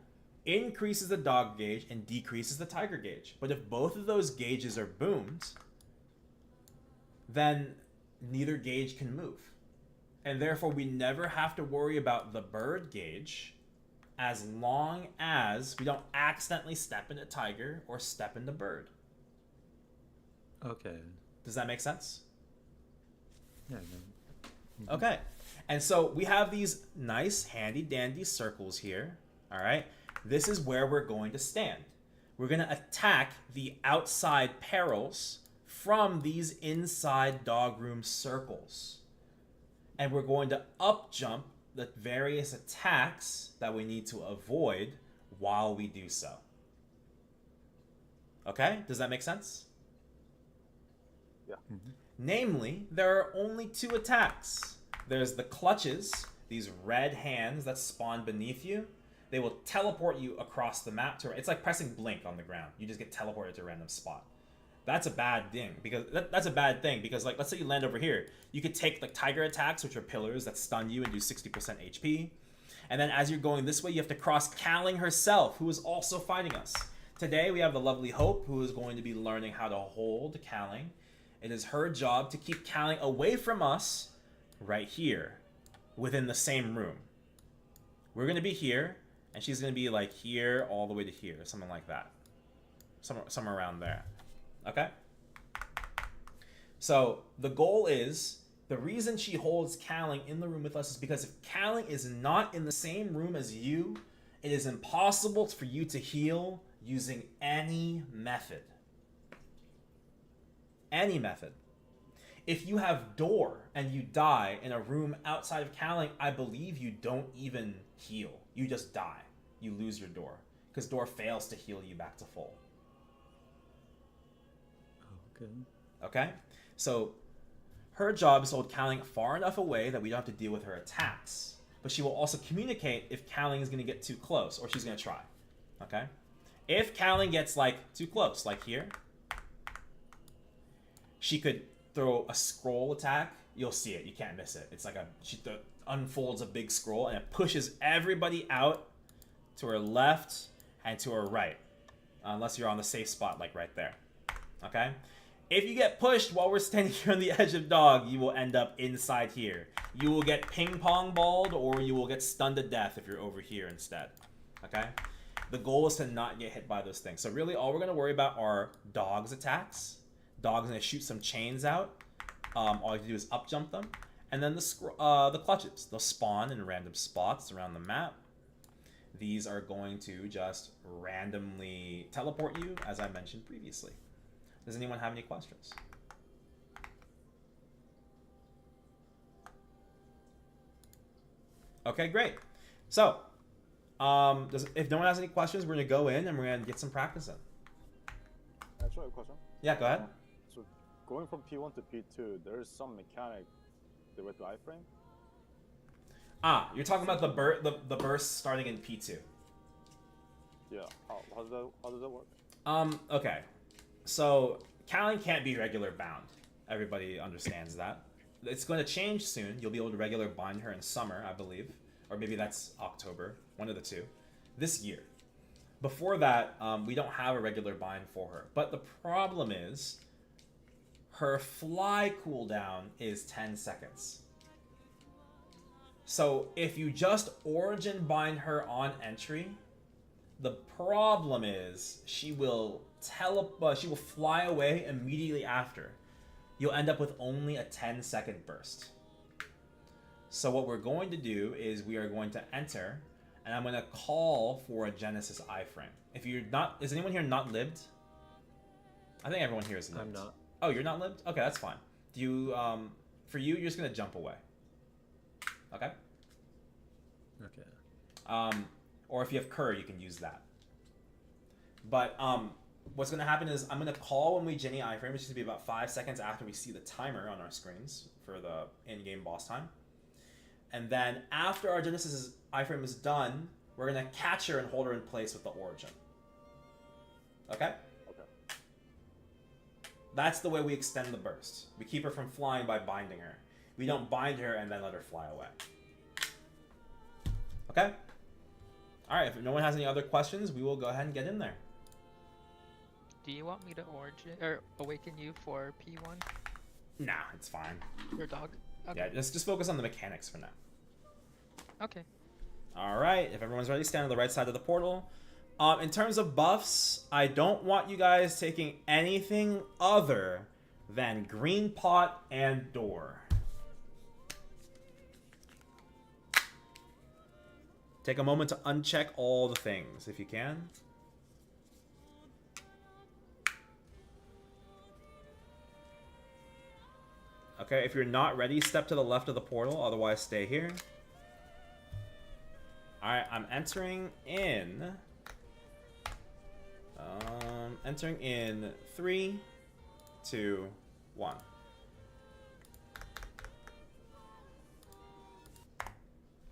increases the dog gauge and decreases the tiger gauge. But if both of those gauges are boomed, then neither gauge can move. And therefore, we never have to worry about the bird gauge as long as we don't accidentally step into tiger or step into bird. Okay. Does that make sense? Yeah. Okay. And so we have these nice handy dandy circles here. All right. This is where we're going to stand. We're going to attack the outside perils from these inside dog room circles. And we're going to up jump the various attacks that we need to avoid while we do so. Okay? Does that make sense? Yeah. Namely, there are only 2 attacks. There's the clutches, these red hands that spawn beneath you. They will teleport you across the map to... It's like pressing blink on the ground. You just get teleported to a random spot. That's a bad thing because that's a bad thing because, like, let's say you land over here, you could take like tiger attacks, which are pillars that stun you and do 60% HP, and then as you're going this way, you have to cross Kaling herself, who is also fighting us. Today we have the lovely Hope, who is going to be learning how to hold Kaling. It is her job to keep Kaling away from us, right here, within the same room. We're gonna be here, and she's gonna be like here all the way to here, something like that. somewhere around there. Okay? So the goal is, the reason she holds Kaling in the room with us is because if Kaling is not in the same room as you, it is impossible for you to heal using any method. Any method. If you have Door and you die in a room outside of Kaling, I believe you don't even heal. You just die. You lose your Door. Because Door fails to heal you back to full. Okay. Okay? So, her job is to hold Kaling far enough away that we don't have to deal with her attacks. But she will also communicate if Kaling is going to get too close, or she's going to try. Okay? If Kaling gets, like, too close, like here, she could throw a scroll attack. You'll see it. You can't miss it. It's like she unfolds a big scroll, and it pushes everybody out to her left and to her right. Unless you're on the safe spot, like right there. Okay? If you get pushed while we're standing here on the edge of dog, you will end up inside here. You will get ping-pong balled, or you will get stunned to death if you're over here instead. Okay? The goal is to not get hit by those things. So really, all we're going to worry about are dog's attacks. Dog's going to shoot some chains out. All you have to do is up jump them. And then the clutches. They'll spawn in random spots around the map. These are going to just randomly teleport you, as I mentioned previously. Does anyone have any questions? Okay, great. So, if no one has any questions, we're going to go in and we're going to get some practice in. Actually, I have a question. Yeah, go ahead. So, going from P1 to P2, there is some mechanic with the iframe? Ah, you're talking about the burst starting in P2. Yeah. How does that work? Okay. So, Kaling can't be regular bound. Everybody understands that. It's going to change soon. You'll be able to regular bind her in summer, I believe. Or maybe that's October. One of the two. This year. Before that, we don't have a regular bind for her. But the problem is, her fly cooldown is 10 seconds. So, if you just origin bind her on entry, the problem is she will fly away immediately after. You'll end up with only a 10-second burst. So what we're going to do is we are going to enter, and I'm going to call for a Genesis iframe. If you're not, is anyone here not libbed? I think everyone here is libbed. I'm not. Oh, you're not libbed? Okay, that's fine. Do you, for you, you're just going to jump away. Okay? Okay. Or if you have Cur, you can use that. But what's going to happen is I'm going to call when we Jenny iframe, which is going to be about 5 seconds after we see the timer on our screens for the in-game boss time. And then after our Genesis iframe is done, we're going to catch her and hold her in place with the origin. Okay? Okay. That's the way we extend the burst. We keep her from flying by binding her. We don't bind her and then let her fly away. Okay? Alright, if no one has any other questions, we will go ahead and get in there. Do you want me to origin or awaken you for P1? Nah, it's fine. Your dog? Okay. Yeah, just focus on the mechanics for now. Okay. Alright, if everyone's ready, stand on the right side of the portal. In terms of buffs, I don't want you guys taking anything other than Green Pot and Door. Take a moment to uncheck all the things, if you can. Okay, if you're not ready, step to the left of the portal, otherwise stay here. Alright, I'm entering in... entering in 3, 2, 1.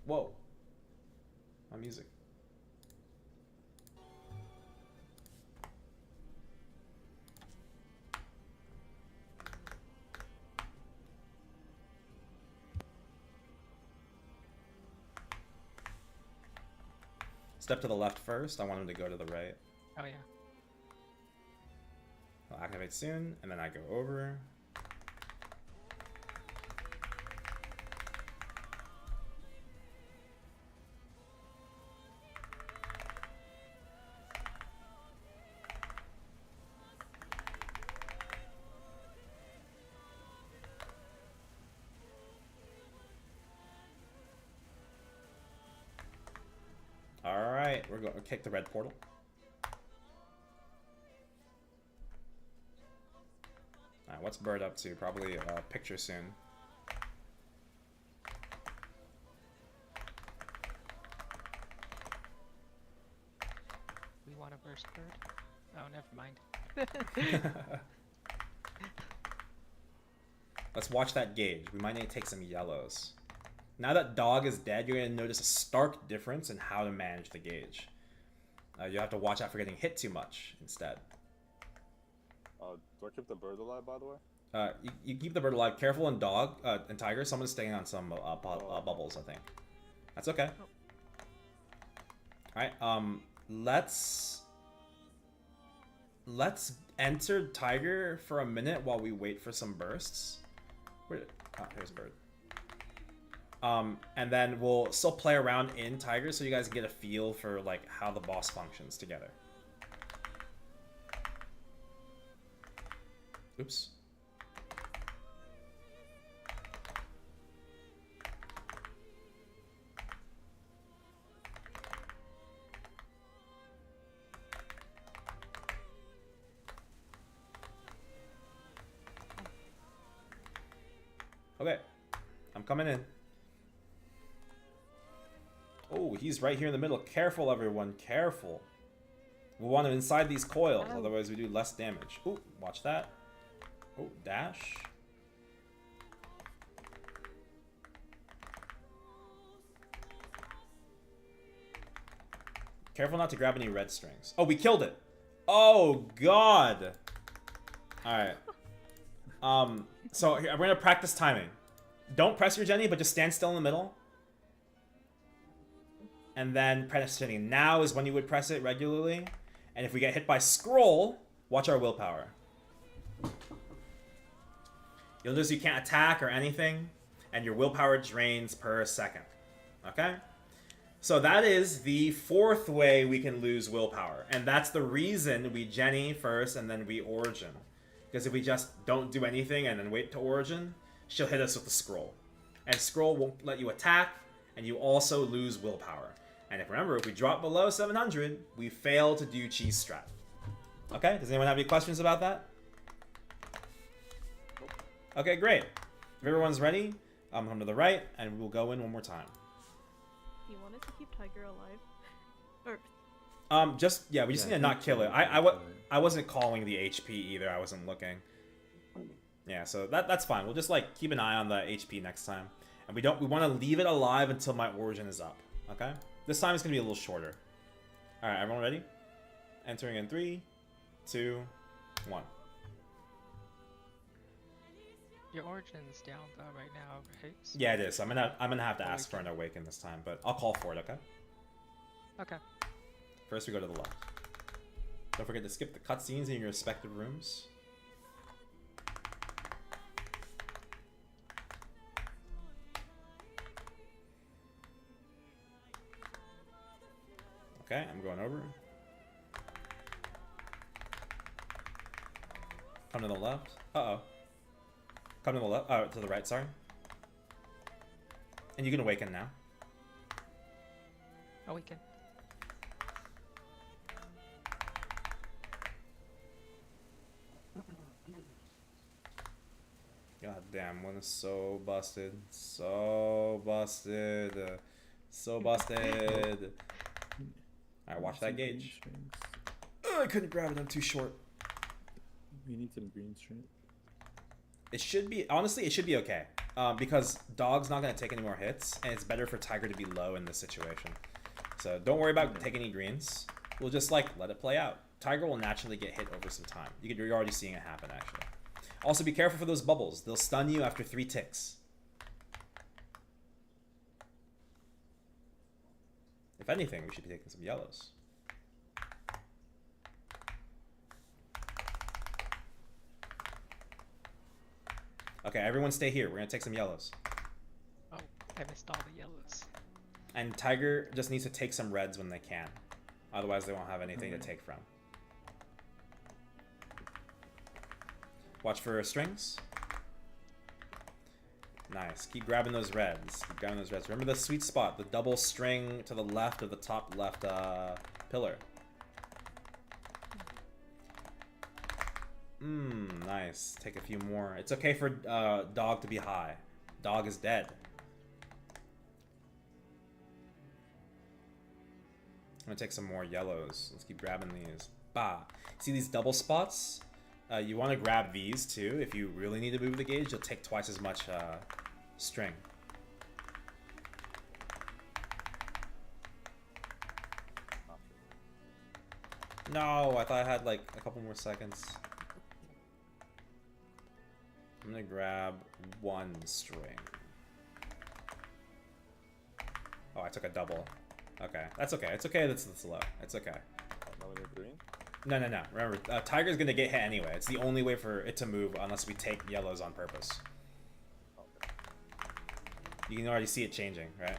Whoa. My music. Step to the left first. I want him to go to the right. Oh yeah. I'll activate soon, and then I go over. we're going to kick the red portal. Alright, what's Bird up to? Probably a picture soon. We want a burst bird? Oh, never mind. Let's watch that gauge. We might need to take some yellows. Now that dog is dead, you're going to notice a stark difference in how to manage the gauge. You have to watch out for getting hit too much instead. Do I keep the bird alive, by the way? You keep the bird alive. Careful in dog and tiger. Someone's staying on some bubbles, I think. That's okay. All right. Let's enter tiger for a minute while we wait for some bursts. Oh, here's bird. And then we'll still play around in tiger so you guys get a feel for like how the boss functions together. Oops. Okay, I'm coming in. Oh, he's right here in the middle. Careful, everyone. Careful. We want him inside these coils, otherwise we do less damage. Ooh, watch that. Oh, dash. Careful not to grab any red strings. Oh, we killed it. Oh, God. Alright. So here, we're going to practice timing. Don't press your Jenny, but just stand still in the middle. And then press Jenny. Now is when you would press it regularly. And if we get hit by scroll, watch our willpower. You'll notice you can't attack or anything, and your willpower drains per second. Okay? So that is the fourth way we can lose willpower. And that's the reason we Jenny first and then we Origin. Because if we just don't do anything and then wait to Origin, she'll hit us with the scroll. And scroll won't let you attack, and you also lose willpower. And remember, if we drop below 700, we fail to do cheese strat. Okay? Does anyone have any questions about that? Okay, great. If everyone's ready, I'm come to the right, and we'll go in one more time. Do you want us to keep Tiger alive? Or We just need to not kill it. I wasn't calling the HP either. I wasn't looking. Yeah, so that's fine. We'll just like keep an eye on the HP next time, and we want to leave it alive until my Origin is up. Okay. This time it's gonna be a little shorter. All right, everyone ready? Entering in 3, 2, 1. Your Origin's down though right now, right? So Yeah, it is. I'm gonna have to ask for an awaken this time, but I'll call for it. Okay. okay. First, we go to the left. Don't forget to skip the cutscenes in your respective rooms. Okay, I'm going over. Come to the left. Uh-oh. Come to the left. Oh, to the right, sorry. And you can awaken now. Awaken. God damn, one is so busted. So busted. So busted. Alright, watch that gauge. Oh, I couldn't grab it, I'm too short. We need some green string. It should be, honestly, it should be okay. Because Dog's not going to take any more hits, and it's better for Tiger to be low in this situation. So don't worry about taking any greens. We'll just, like, let it play out. Tiger will naturally get hit over some time. You're already seeing it happen, actually. Also, be careful for those bubbles. They'll stun you after 3 ticks. If anything, we should be taking some yellows. Okay, everyone stay here. We're going to take some yellows. Oh, I missed all the yellows. And Tiger just needs to take some reds when they can. Otherwise, they won't have anything to take from. Watch for strings. Nice. Keep grabbing those reds. Keep grabbing those reds. Remember the sweet spot, the double string to the left of the top left pillar. Nice. Take a few more. It's okay for dog to be high. Dog is dead. I'm gonna take some more yellows. Let's keep grabbing these. Bah. See these double spots? You want to grab these too. If you really need to move the gauge, you'll take twice as much string. No, I thought I had like a couple more seconds. I'm gonna grab one string. Oh, I took a double. Okay, that's okay. It's okay. That's low. It's okay. Another green. No. Remember, Tiger's gonna get hit anyway. It's the only way for it to move unless we take yellows on purpose. Okay. You can already see it changing, right?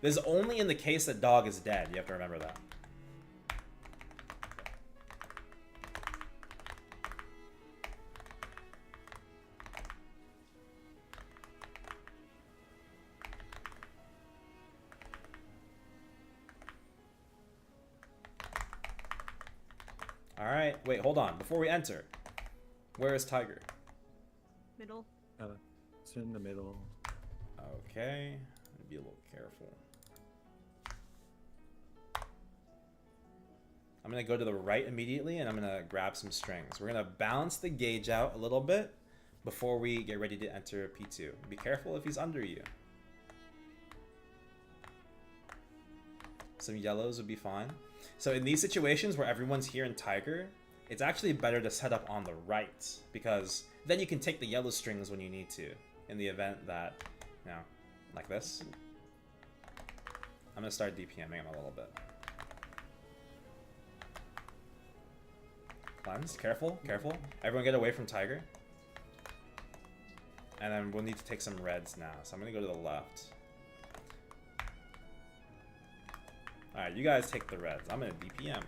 This is only in the case that dog is dead. You have to remember that. Alright, wait, hold on. Before we enter, where is Tiger? Middle. It's in the middle. Okay, be a little careful. I'm gonna go to the right immediately and I'm gonna grab some strings. We're gonna balance the gauge out a little bit before we get ready to enter P2. Be careful if he's under you. Some yellows would be fine. So in these situations where everyone's here in Tiger, it's actually better to set up on the right because then you can take the yellow strings when you need to in the event that, you know, like this. I'm gonna start DPMing him a little bit. Cleanse, careful, careful. Everyone get away from Tiger. And then we'll need to take some reds now. So I'm gonna go to the left. Alright, you guys take the reds. I'm gonna DPM.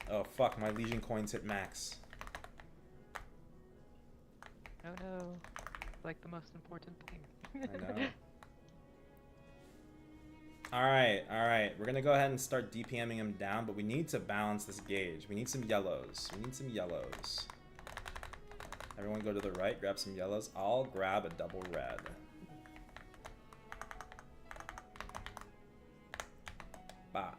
Oh fuck, my Legion coins hit max. Oh no. Like the most important thing. I know. Alright. We're gonna go ahead and start DPMing him down, but we need to balance this gauge. We need some yellows. Everyone go to the right, grab some yellows. I'll grab a double red. Bah.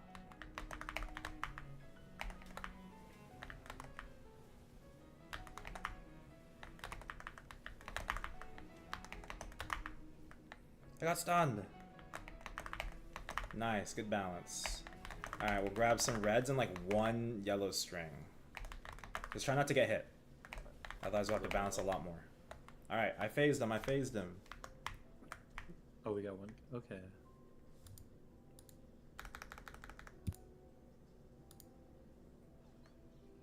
I got stunned. Nice, good balance. Alright, we'll grab some reds and like one yellow string. Just try not to get hit. Otherwise we'll have to balance a lot more. Alright, I phased him. Oh, we got one. Okay.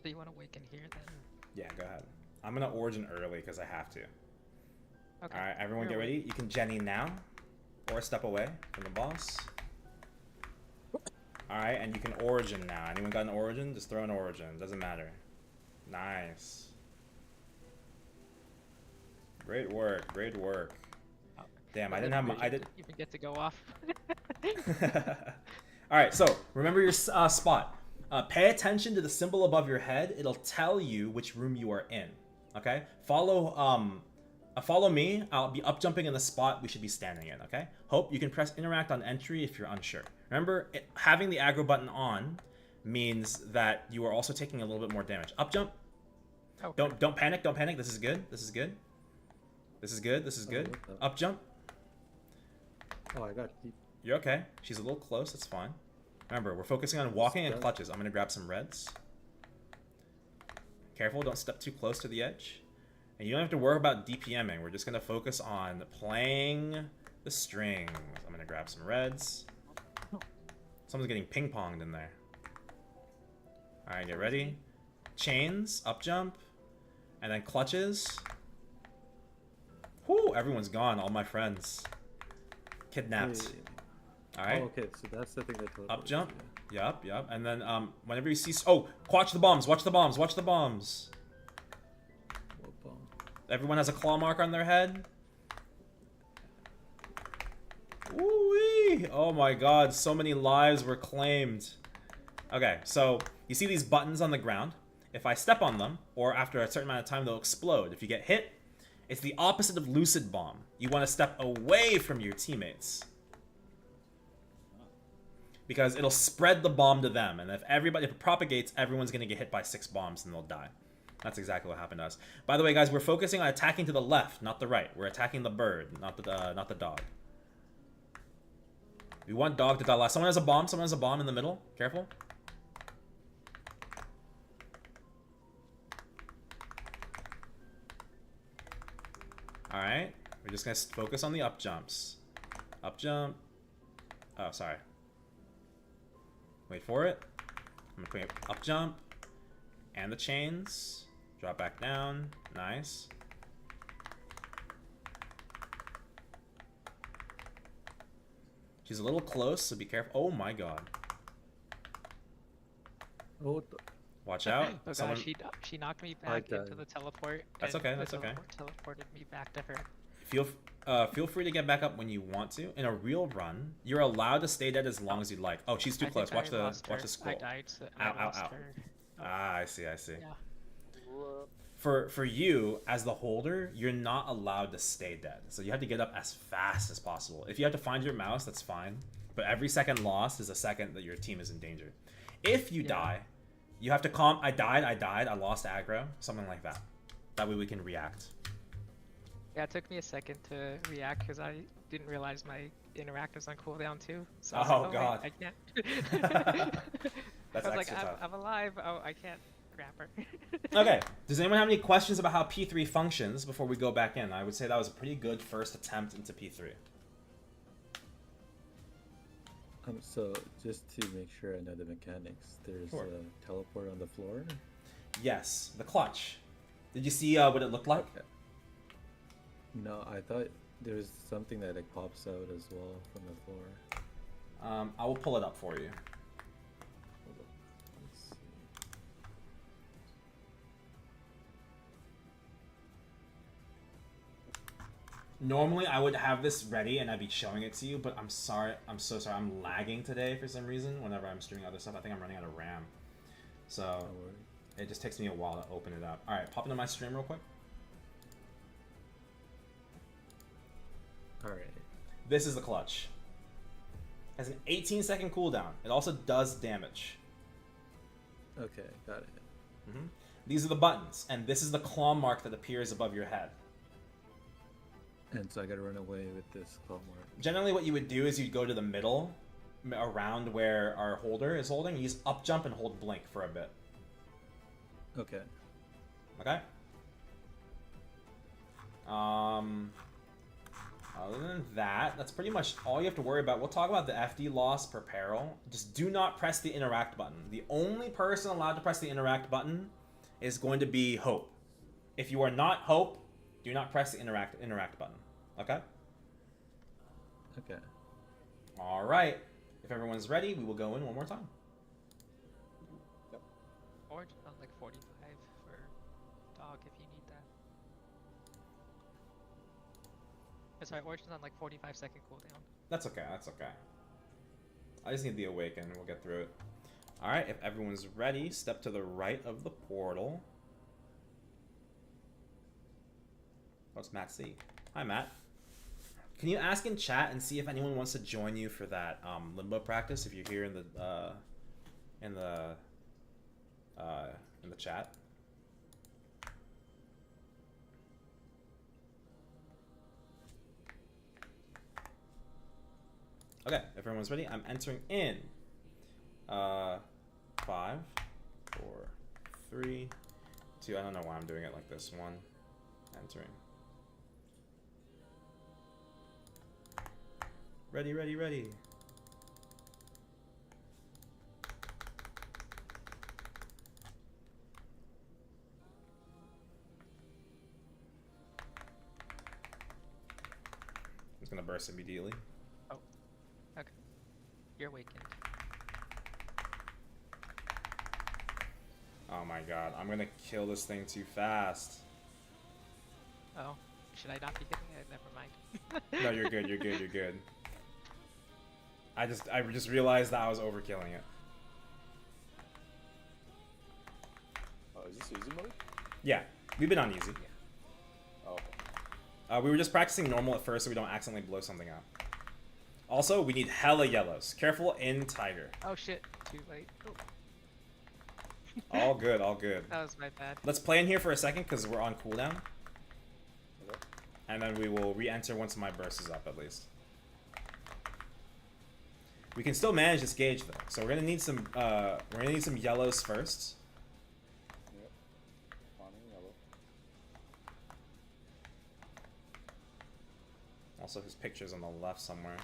So you want to wake in here then? Yeah, go ahead. I'm gonna origin early because I have to. Okay. Alright, everyone You're get ready. You can Jenny now. Or step away from the boss. Alright, and you can origin now. Anyone got an origin? Just throw an origin. Doesn't matter. Nice. Great work. Damn, I didn't have my... I did. You get to go off. Alright, so remember your spot. Pay attention to the symbol above your head. It'll tell you which room you are in. Okay? Follow me. I'll be up jumping in the spot we should be standing in, okay? Hope you can press interact on entry if you're unsure. Remember, having the aggro button on means that you are also taking a little bit more damage. Up jump. Okay. Don't panic. This is good. Up jump. Oh, I got deep. You're okay. She's a little close. That's fine. Remember, we're focusing on walking and clutches. I'm going to grab some reds. Careful, don't step too close to the edge. And you don't have to worry about DPMing. We're just going to focus on playing the strings. I'm going to grab some reds. Someone's getting ping-ponged in there. Alright, get ready. Chains, up jump, and then clutches. everyone's gone. All my friends. Kidnapped. Hey. Alright. Oh, okay, so that's the thing that teleports Up jump. you. Yup. And then whenever you see... Oh! Watch the bombs! Watch the bombs! Watch the bombs! What bomb? Everyone has a claw mark on their head. Ooh-wee! Oh my god, so many lives were claimed. Okay, so you see these buttons on the ground. If I step on them, or after a certain amount of time, they'll explode. If you get hit, it's the opposite of Lucid Bomb. You want to step away from your teammates. Because it'll spread the bomb to them, and if it propagates, everyone's going to get hit by 6 bombs and they'll die. That's exactly what happened to us. By the way, guys, we're focusing on attacking to the left, not the right. We're attacking the bird, not the dog. We want dog to die last. Someone has a bomb. Someone has a bomb in the middle. Careful. Alright. We're just going to focus on the up jumps. Up jump. Oh, sorry. Wait for it. I'm going to put up jump. And the chains. Drop back down. Nice. She's a little close, so be careful. Oh my god. Oh, what the... Watch out. Oh Someone... god, she knocked me back into the teleport. That's and okay, the that's okay. Teleported me back to her. Feel free to get back up when you want to. In a real run, you're allowed to stay dead as long as you'd like. Oh, she's too close. Watch the scroll. I died. So ow, I lost ow. her. Ah, I see. Yeah. For you, as the holder, you're not allowed to stay dead. So you have to get up as fast as possible. If you have to find your mouse, that's fine. But every second lost is a second that your team is in danger. If you die, you have to calm. I died, I lost aggro. Something like that. That way we can react. Yeah, it took me a second to react because I didn't realize my interact was on cooldown too. So I was Oh, like, god. Wait, I can't. That's I was like, extra tough. I'm alive. Oh, I can't grab her. Okay, does anyone have any questions about how P3 functions before we go back in? I would say that was a pretty good first attempt into P3. So just to make sure I know the mechanics, there's Sure. a teleport on the floor. Yes, the clutch. Did you see what it looked like? Okay. No, I thought there was something that like pops out as well from the floor. I will pull it up for you. Hold on. Let's see. Normally I would have this ready and I'd be showing it to you, but I'm sorry, I'm so sorry, I'm lagging today for some reason whenever I'm streaming other stuff. I think I'm running out of RAM. So Don't worry. it just takes me a while to open it up. Alright, pop into my stream real quick. Alright. This is the clutch. It has an 18-second cooldown. It also does damage. Okay, got it. These are the buttons, and this is the claw mark that appears above your head. And so I gotta run away with this claw mark. Generally what you would do is you'd go to the middle, around where our holder is holding, you just up jump and hold blink for a bit. Okay. Okay? Other than that, that's pretty much all you have to worry about. We'll talk about the FD loss per peril. Just do not press the interact button. The only person allowed to press the interact button is going to be Hope. If you are not Hope, do not press the interact button. Okay? Okay. Alright. If everyone's ready, we will go in one more time. Origin on like 45 for dog if you need that. Sorry, Origin's on like 45-second cooldown. That's okay, that's okay. I just need the awaken, we'll get through it. Alright, if everyone's ready, step to the right of the portal. What's Matt C? Hi, Matt. Can you ask in chat and see if anyone wants to join you for that Limbo practice if you're here in the chat? Okay, if everyone's ready, I'm entering in 5, 4, 3, 2. I don't know why I'm doing it like this. 1, entering. Ready, ready, ready. It's gonna burst immediately. Okay. You're awakened. Oh my god, I'm gonna kill this thing too fast. Oh, should I not be hitting it? Never mind. No, you're good, you're good, you're good. I just realized that I was overkilling it. Oh, is this easy mode? Yeah, we've been on easy. Oh, okay. We were just practicing normal at first so we don't accidentally blow something up. Also, we need hella yellows. Careful in Tiger. Oh shit, too late. Oh, All good, all good. that was my bad. Let's play in here for a second because we're on cooldown. Okay. And then we will re-enter once my burst is up at least. We can still manage this gauge though. So we're gonna need some yellows first. Yep. Farming yellow. Also his picture's on the left somewhere.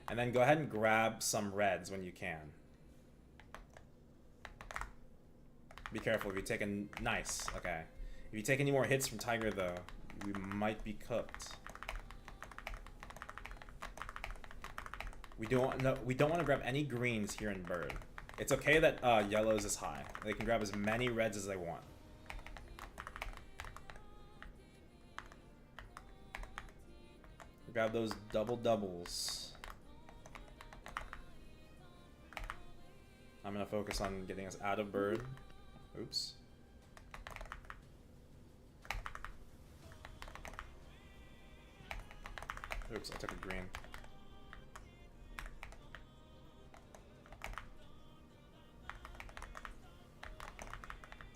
And then go ahead and grab some reds when you can. Be careful if you take a nice, okay. If you take any more hits from Tiger though, we might be cooked. We don't want to grab any greens here in Bird. It's okay that yellows is high. They can grab as many reds as they want. Grab those double doubles. I'm gonna focus on getting us out of Bird. Oops. Oops, I took a green.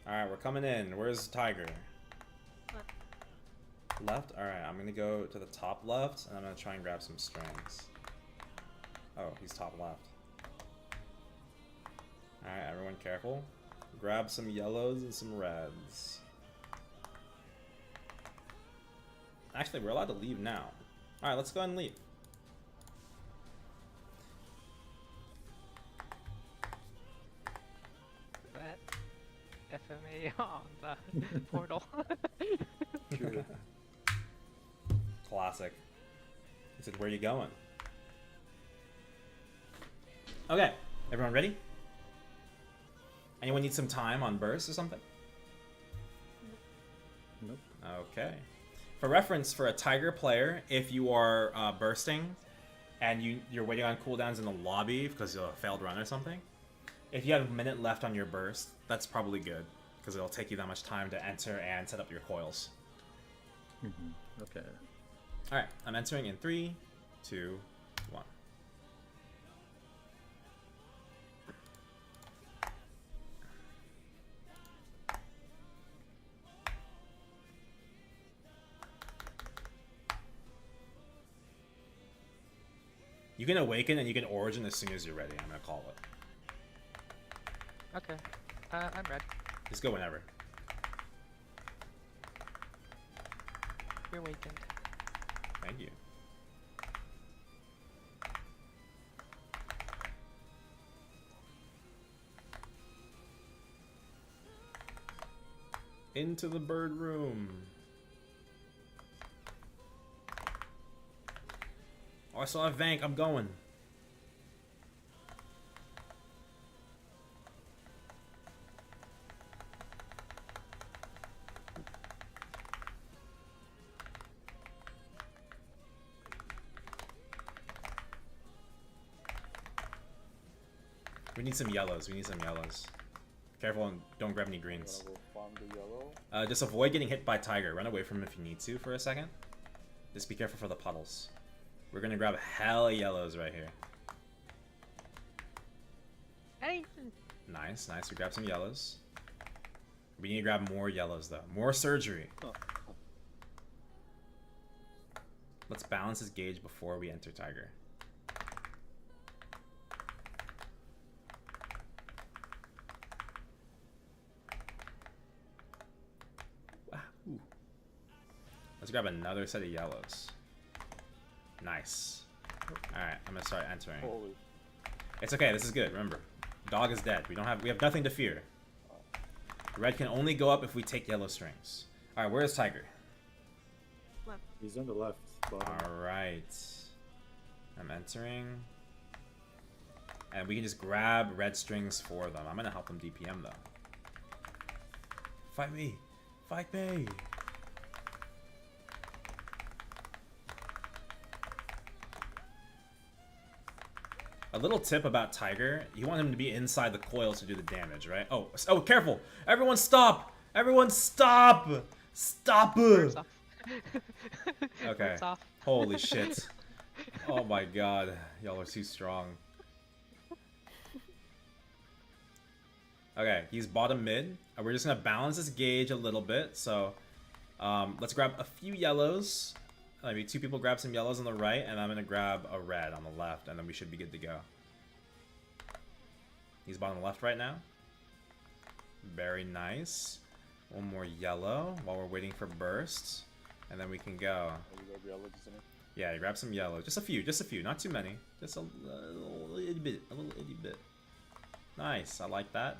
Alright, we're coming in. Where's Tiger? Left? Alright, I'm gonna go to the top left, and I'm gonna try and grab some strings. Oh, he's top left. Alright, everyone careful. Grab some yellows and some reds. Actually, we're allowed to leave now. Alright, let's go ahead and leave. That FMA on the portal. True. Classic. He said, where are you going? Okay, everyone ready? Anyone need some time on burst or something? Nope. Okay. For reference, for a Tiger player, if you are bursting and you're waiting on cooldowns in the lobby because of a failed run or something, if you have a minute left on your burst, that's probably good because it'll take you that much time to enter and set up your coils. Okay. Alright, I'm entering in 3, 2, 1. You can awaken and you can origin as soon as you're ready. I'm gonna call it. Okay. I'm ready. Just go whenever. You're awakened. Thank you. Into the bird room. Oh, I saw a Vank. I'm going. We need some yellows. We need some yellows. Careful and don't grab any I'm greens. gonna go farm the yellow. Just avoid getting hit by Tiger. Run away from him if you need to for a second. Just be careful for the puddles. We're gonna grab hella yellows right here. Hey! Nice, nice. We grab some yellows. We need to grab more yellows though. More surgery. Oh. Let's balance his gauge before we enter Tiger. Wow. Ooh. Let's grab another set of yellows. Nice. Alright, I'm gonna start entering. Holy. It's okay, this is good, remember. Dog is dead. We have nothing to fear. Red can only go up if we take yellow strings. All right, where's Tiger? Left. He's on the left bottom. All right. I'm entering. And we can just grab red strings for them. I'm gonna help them DPM though. Fight me! Fight me! A little tip about Tiger, you want him to be inside the coils to do the damage, right? Oh, careful! Everyone stop! Everyone stop! Stop! Birds off. Okay. Birds off. Holy shit. Oh my god. Y'all are too strong. Okay, he's bottom mid. And we're just gonna balance this gauge a little bit. So, let's grab a few yellows. Maybe 2 people grab some yellows on the right, and I'm gonna grab a red on the left, and then we should be good to go. He's bottom left right now. Very nice. One more yellow while we're waiting for bursts, and then we can go. Yeah, you grab some yellow. Just a few, not too many. Just a little itty bit. Nice, I like that.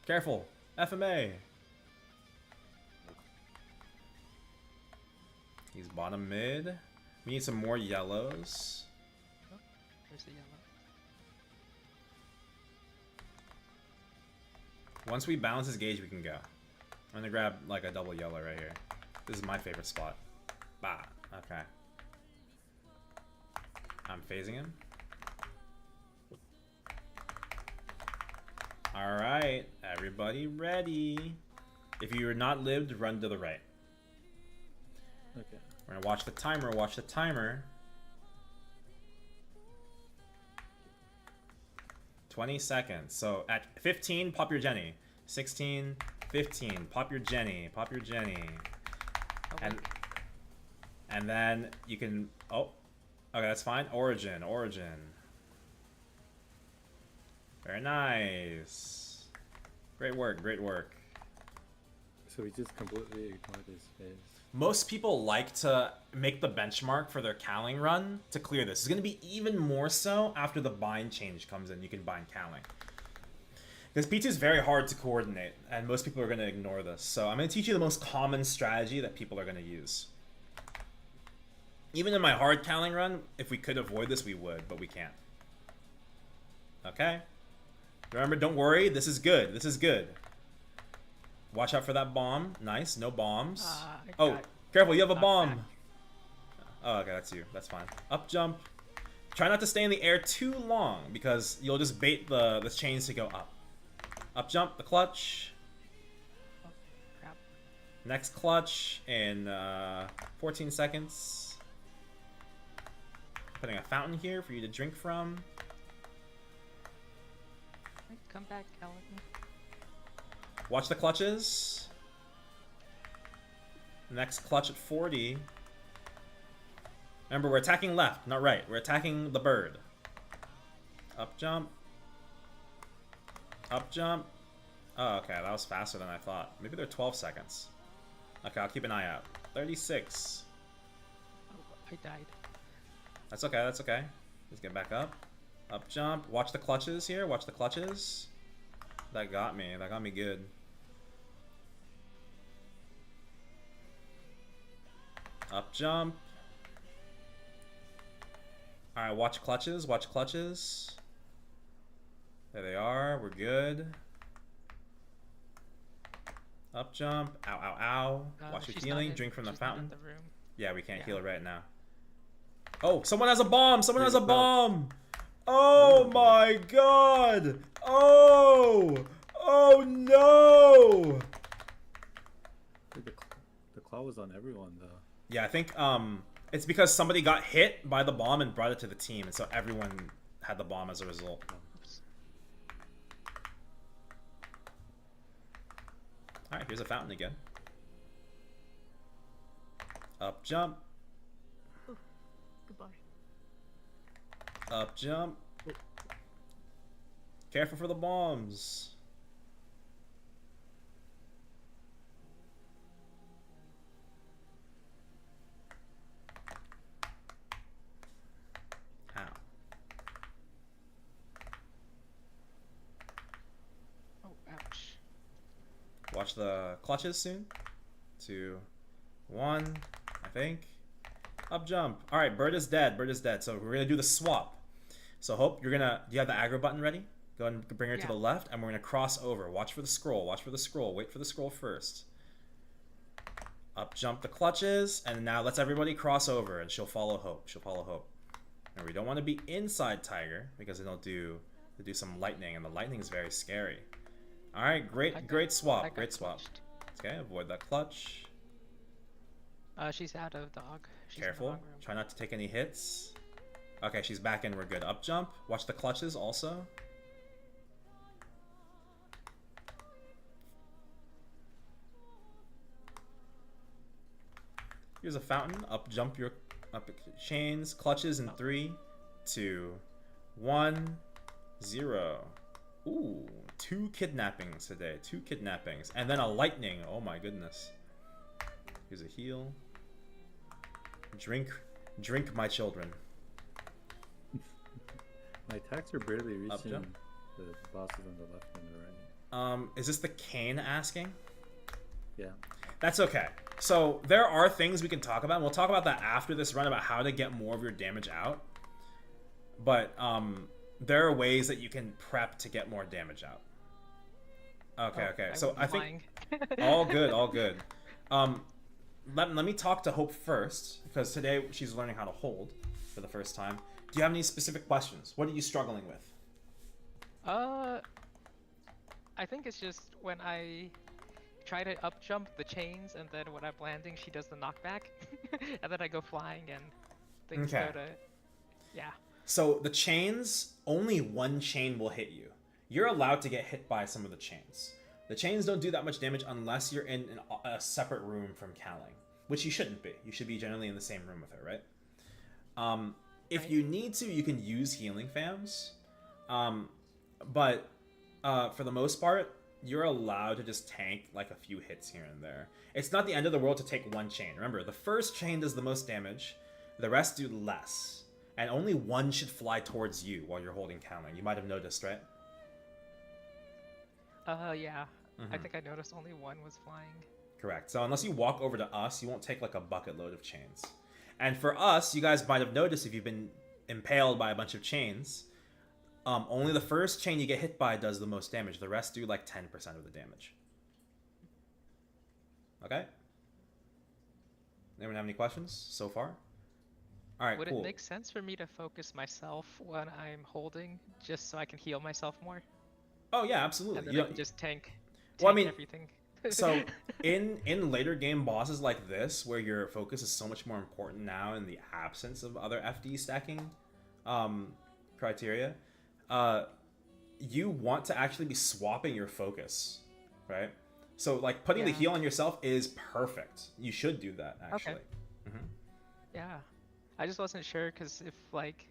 Careful, FMA. He's bottom mid. We need some more yellows. Oh, there's the yellow. Once we balance his gauge, we can go. I'm gonna grab like a double yellow right here. This is my favorite spot. Bah. Okay. I'm phasing him. Alright, everybody ready. If you're not lived, run to the right. Okay. We're gonna watch the timer, 20 seconds. So at 15, pop your Jenny. 16, 15, pop your Jenny. Oh, And then you can, okay, that's fine. Origin. Very nice. Great work. So we just completely ignored his face. Most people like to make the benchmark for their Kaling run to clear this. It's going to be even more so after the bind change comes in. You can bind Kaling. Because P2 is very hard to coordinate, and most people are going to ignore this. So I'm going to teach you the most common strategy that people are going to use. Even in my hard Kaling run, if we could avoid this, we would, but we can't. Okay? Remember, don't worry. This is good. Watch out for that bomb. Nice, no bombs. Oh, careful, you have a bomb. back. Oh, okay, that's you. That's fine. Up jump. Try not to stay in the air too long, because you'll just bait the chains to go up. Up jump, the clutch. Oh, crap. Next clutch in 14 seconds. Putting a fountain here for you to drink from. Wait, come back, Kaling. Watch the clutches. Next clutch at 40. Remember, we're attacking left, not right. We're attacking the bird. Up jump. Up jump. Oh, okay, that was faster than I thought. Maybe they're 12 seconds. Okay, I'll keep an eye out. 36. Oh, I died. That's okay, Let's get back up. Up jump. Watch the clutches here. Watch the clutches. That got me good. Up jump. Alright, watch clutches. There they are. We're good. Up jump. Ow, ow, ow. Watch your She's healing. not in- Drink from the she's not in fountain. the room. Yeah, we can't Yeah. heal it right now. Oh, someone has a bomb! Someone has a There's a bomb! Oh my god! Oh! Oh no! Dude, the claw was on everyone though. Yeah, I think it's because somebody got hit by the bomb and brought it to the team, and so everyone had the bomb as a result. Oops. Alright, here's a fountain again. Up jump. Goodbye. Up jump. Careful for the bombs. How? Oh, ouch. Watch the clutches soon. 2, 1, I think. Up jump. All right, bird is dead. Bird is dead. So we're gonna do the swap. So Hope, you're gonna. Do you have the aggro button ready? Go ahead and bring her to the left, and we're gonna cross over. Watch for the scroll. Watch for the scroll. Wait for the scroll first. Up jump the clutches, and now let's everybody cross over, and she'll follow Hope. She'll follow Hope. And we don't want to be inside Tiger because they do some lightning, and the lightning is very scary. All right, great swap. Great swap. Okay, avoid that clutch. She's out of dog. She's in the Careful. dog room. Try not to take any hits. Okay, she's back in. We're good. Up jump. Watch the clutches also. Here's a fountain. Up jump your chains. Clutches in 3, 2, 1, 0. Ooh, 2 kidnappings today. 2 kidnappings. And then a lightning. Oh my goodness. Here's a heal. Drink, my children. My attacks are barely reaching the bosses on the left and the right. Is this the Kane asking? Yeah. That's okay. So there are things we can talk about. And we'll talk about that after this run about how to get more of your damage out. But there are ways that you can prep to get more damage out. Okay. So I think all good. Let me talk to Hope first, because today she's learning how to hold for the first time. Do you have any specific questions? What are you struggling with? I think it's just when I try to up jump the chains, and then when I'm landing, she does the knockback, and then I go flying, and things go to, yeah. So the chains, only one chain will hit you. You're allowed to get hit by some of the chains. The chains don't do that much damage unless you're in a separate room from Kaling, which you shouldn't be. You should be generally in the same room with her, right? If you need to, you can use healing fams, but for the most part, you're allowed to just tank like a few hits here and there. It's not the end of the world to take one chain. Remember, the first chain does the most damage, the rest do less, and only one should fly towards you while you're holding Kaling. You might have noticed, right? Yeah. I think I noticed only one was flying. Correct. So unless you walk over to us, you won't take like a bucket load of chains. And for us, you guys might have noticed if you've been impaled by a bunch of chains, only the first chain you get hit by does the most damage. The rest do like 10% of the damage. Okay? Anyone have any questions so far? All right, Would cool. it make sense for me to focus myself when I'm holding, just so I can heal myself more? Oh yeah, absolutely. And then I can just tank Well, I mean, everything. So in later game bosses like this, where your focus is so much more important now in the absence of other FD stacking criteria, you want to actually be swapping your focus, right? So like putting the heal on yourself is perfect. You should do that actually. Okay. Yeah, I just wasn't sure because if like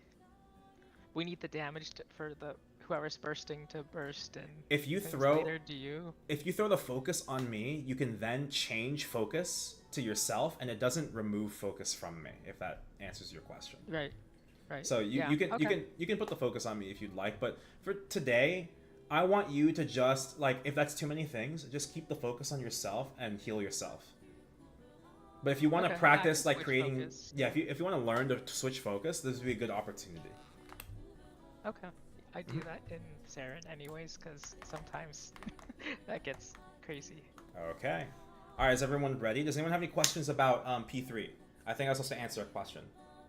we need the damage for the whoever's bursting to burst, and if you throw the focus on me, you can then change focus to yourself, and it doesn't remove focus from me. If that answers your question. Right. So you can put the focus on me if you'd like, but for today, I want you to just like, if that's too many things, just keep the focus on yourself and heal yourself. But if you want to practice like creating, focus. If you want to learn to switch focus, this would be a good opportunity. Okay. I do that in Seren anyways, because sometimes that gets crazy. Okay. Alright, is everyone ready? Does anyone have any questions about P3? I think I was supposed to answer a question.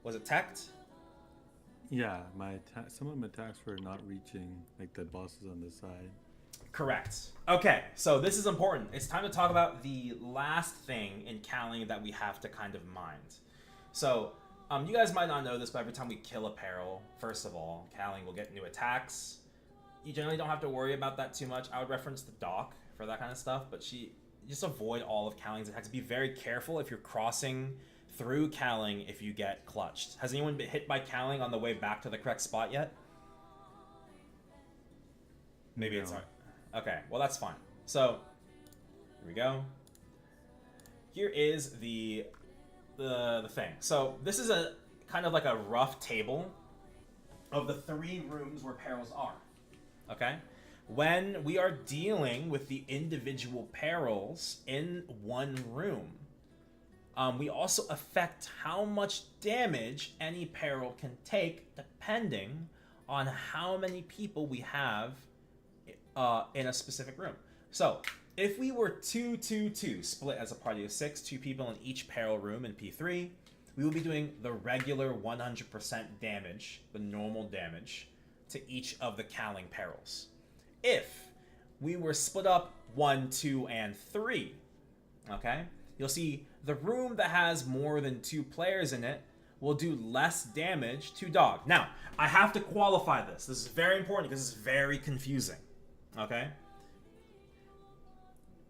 Was it teched? Yeah, some of my attacks were not reaching like the bosses on the side. Correct. Okay, so this is important. It's time to talk about the last thing in Kaling that we have to kind of mind. So, you guys might not know this, but every time we kill a peril, first of all, Kaling will get new attacks. You generally don't have to worry about that too much. I would reference the doc for that kind of stuff, but just avoid all of Kaling's attacks. Be very careful if you're crossing through Kaling if you get clutched. Has anyone been hit by Kaling on the way back to the correct spot yet? Maybe it's hard. Okay, well that's fine. So, here we go. Here is the thing. So this is a kind of like a rough table of the 3 rooms where perils are. Okay? when we are dealing with the individual perils in one room, we also affect how much damage any peril can take depending on how many people we have in a specific room. So, if we were 2-2-2, split as a party of 6, 2 people in each peril room in P3, we will be doing the regular 100% damage, the normal damage, to each of the Kaling perils. If we were split up 1, 2, and 3, okay, you'll see the room that has more than 2 players in it will do less damage to dog. Now, I have to qualify this. This is very important because it's very confusing, okay?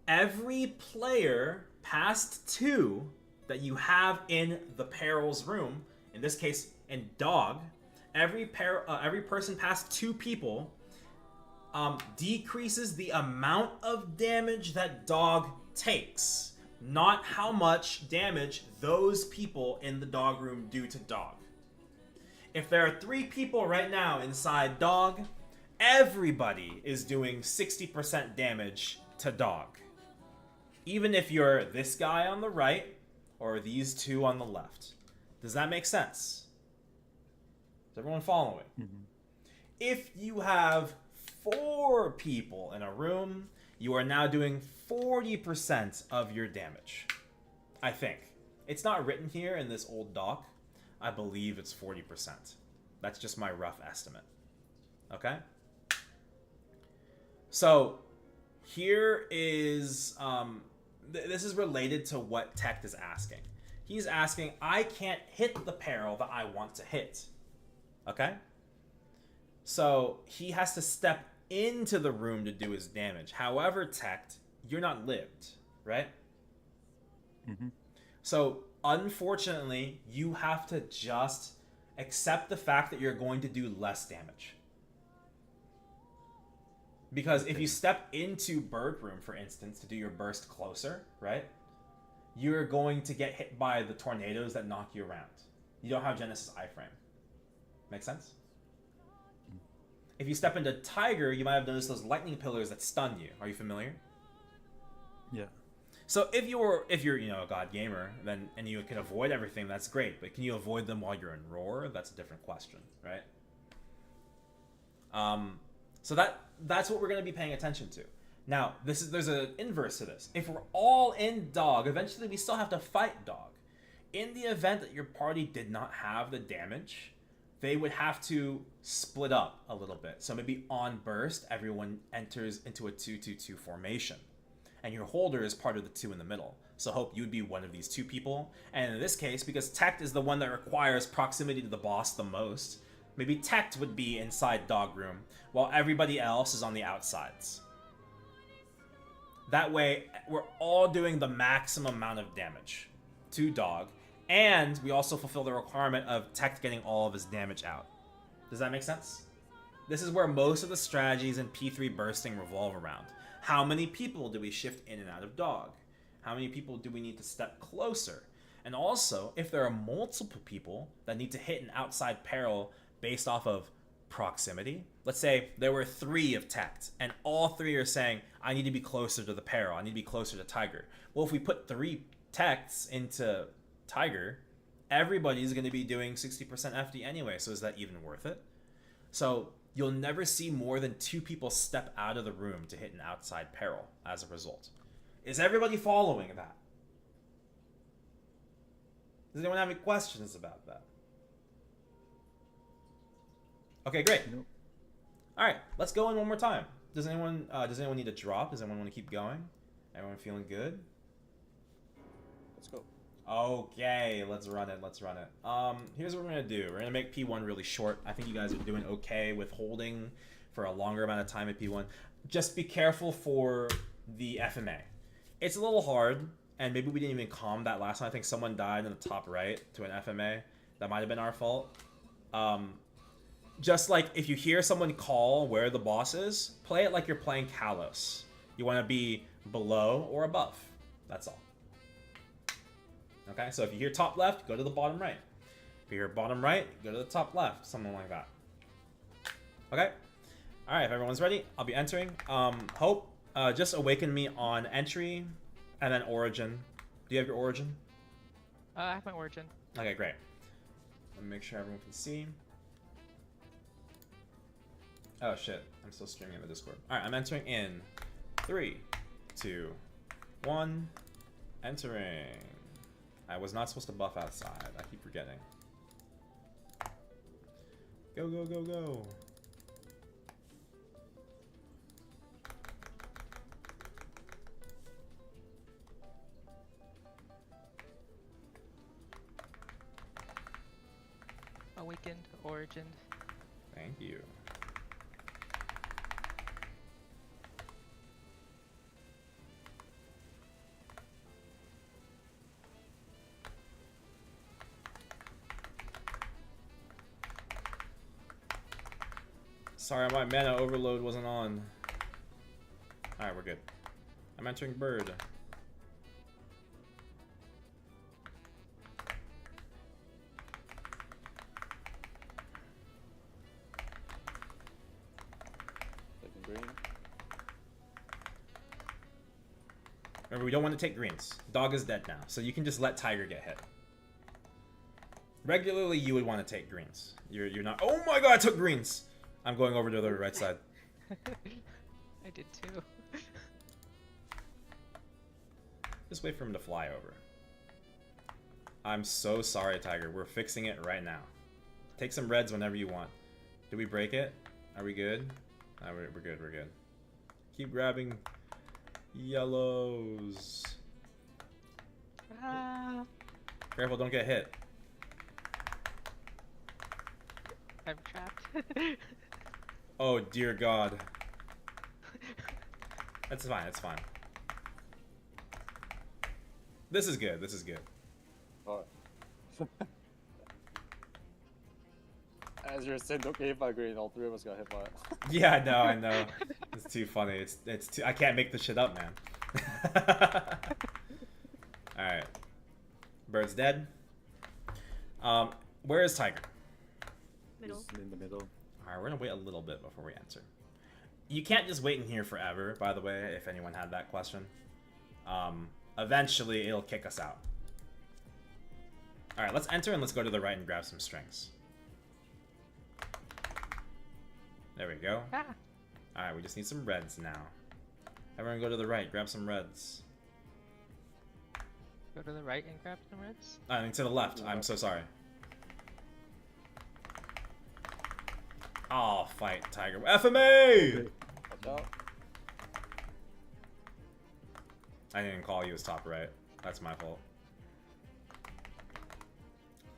Every player past 2 that you have in the perils room, in this case in dog, every person past 2 people decreases the amount of damage that dog takes, not how much damage those people in the dog room do to dog. If there are 3 people right now inside dog, everybody is doing 60% damage to dog. Even if you're this guy on the right or these 2 on the left. Does that make sense? Is everyone following? Mm-hmm. If you have 4 people in a room, you are now doing 40% of your damage. I think. It's not written here in this old doc. I believe it's 40%. That's just my rough estimate. Okay? So, here is... this is related to what Tect is asking. He's asking, I can't hit the peril that I want to hit. Okay? So, he has to step into the room to do his damage. However, Tect, you're not lived, right? Mm-hmm. So, unfortunately, you have to just accept the fact that you're going to do less damage. Because if you step into Bird Room, for instance, to do your burst closer, right? You're going to get hit by the tornadoes that knock you around. You don't have Genesis iframe. Make sense? If you step into Tiger, you might have noticed those lightning pillars that stun you. Are you familiar? Yeah. So if you're a god gamer, then and you can avoid everything, that's great. But can you avoid them while you're in Roar? That's a different question, right? So that's what we're going to be paying attention to. Now, there's an inverse to this. If we're all in dog, eventually we still have to fight dog. In the event that your party did not have the damage, they would have to split up a little bit. So maybe on burst, everyone enters into a 2-2-2 formation. And your holder is part of the 2 in the middle. So hope you'd be one of these 2 people. And in this case, because Tect is the one that requires proximity to the boss the most, maybe Tect would be inside dog room, while everybody else is on the outsides. That way, we're all doing the maximum amount of damage to dog, and we also fulfill the requirement of Tect getting all of his damage out. Does that make sense? This is where most of the strategies in P3 bursting revolve around. How many people do we shift in and out of dog? How many people do we need to step closer? And also, if there are multiple people that need to hit an outside peril based off of proximity, let's say there were 3 of Tect, and all 3 are saying, I need to be closer to the peril, I need to be closer to Tiger. Well, if we put 3 Tects into Tiger, everybody's going to be doing 60% FD anyway, so is that even worth it? So you'll never see more than 2 people step out of the room to hit an outside peril as a result. Is everybody following that? Does anyone have any questions about that? Okay, great. Nope. All right, let's go in one more time. Does anyone need a drop? Does anyone want to keep going? Everyone feeling good? Let's go. Okay, let's run it. Here's what we're gonna do. We're gonna make P1 really short. I think you guys are doing okay with holding for a longer amount of time at P1. Just be careful for the FMA. It's a little hard, and maybe we didn't even calm that last time. I think someone died in the top right to an FMA. That might have been our fault. Just like if you hear someone call where the boss is, play it like you're playing Kalos. You want to be below or above. That's all. Okay, so if you hear top left, go to the bottom right. If you hear bottom right, go to the top left. Something like that. Okay? Alright, if everyone's ready, I'll be entering. Hope, just awaken me on entry and then origin. Do you have your origin? I have my origin. Okay, great. Let me make sure everyone can see. Oh shit, I'm still streaming in the Discord. Alright, I'm entering in 3, 2, 1. Entering. I was not supposed to buff outside. I keep forgetting. Go, go, go, go. Awakened, origined. Thank you. Sorry, my mana overload wasn't on. Alright, we're good. I'm entering bird. Taking green. Remember, we don't want to take greens. Dog is dead now, so you can just let Tiger get hit. Regularly, you would want to take greens. You're not. Oh my god, I took greens! I'm going over to the right side. I did too. Just wait for him to fly over. I'm so sorry, Tiger. We're fixing it right now. Take some reds whenever you want. Did we break it? Are we good? We're good, we're good. Keep grabbing yellows. Ah, Careful, don't get hit. I'm trapped. Oh, dear God. That's fine, it's fine. This is good, this is good. Alright. As you're saying, don't get hit by green, all three of us got hit by it. Yeah, I know. It's too funny. It's too. I can't make this shit up, man. All right. Bird's dead. Where is Tiger? Middle. He's in the middle. All right, we're gonna wait a little bit before we answer. You can't just wait in here forever, by the way. If anyone had that question, eventually it'll kick us out. All right, let's enter and let's go to the right and grab some strings. There we go. Ah, Alright, we just need some reds now. Everyone go to the right, grab some reds. go to the right and grab some reds. I mean, to the left. I'm so sorry. Oh, fight, Tiger. FMA! Watch out. I didn't call you as top right. That's my fault.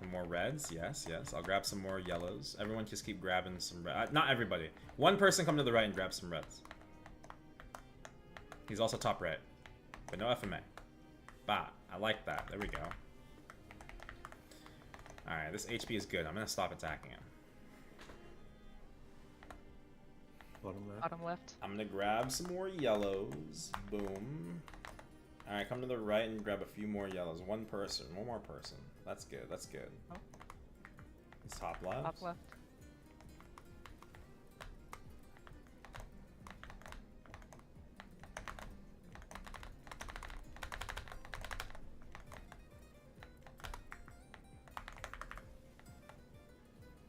Some more reds? Yes, yes. I'll grab some more yellows. Everyone just keep grabbing some red. Not everybody. One person come to the right and grab some reds. He's also top right. But no FMA. Bah, I like that. There we go. Alright, this HP is good. I'm gonna stop attacking him. Bottom left. Bottom left. I'm gonna grab some more yellows. Boom. Alright, come to the right and grab a few more yellows. One more person. That's good, that's good. Oh. It's top left. Top left.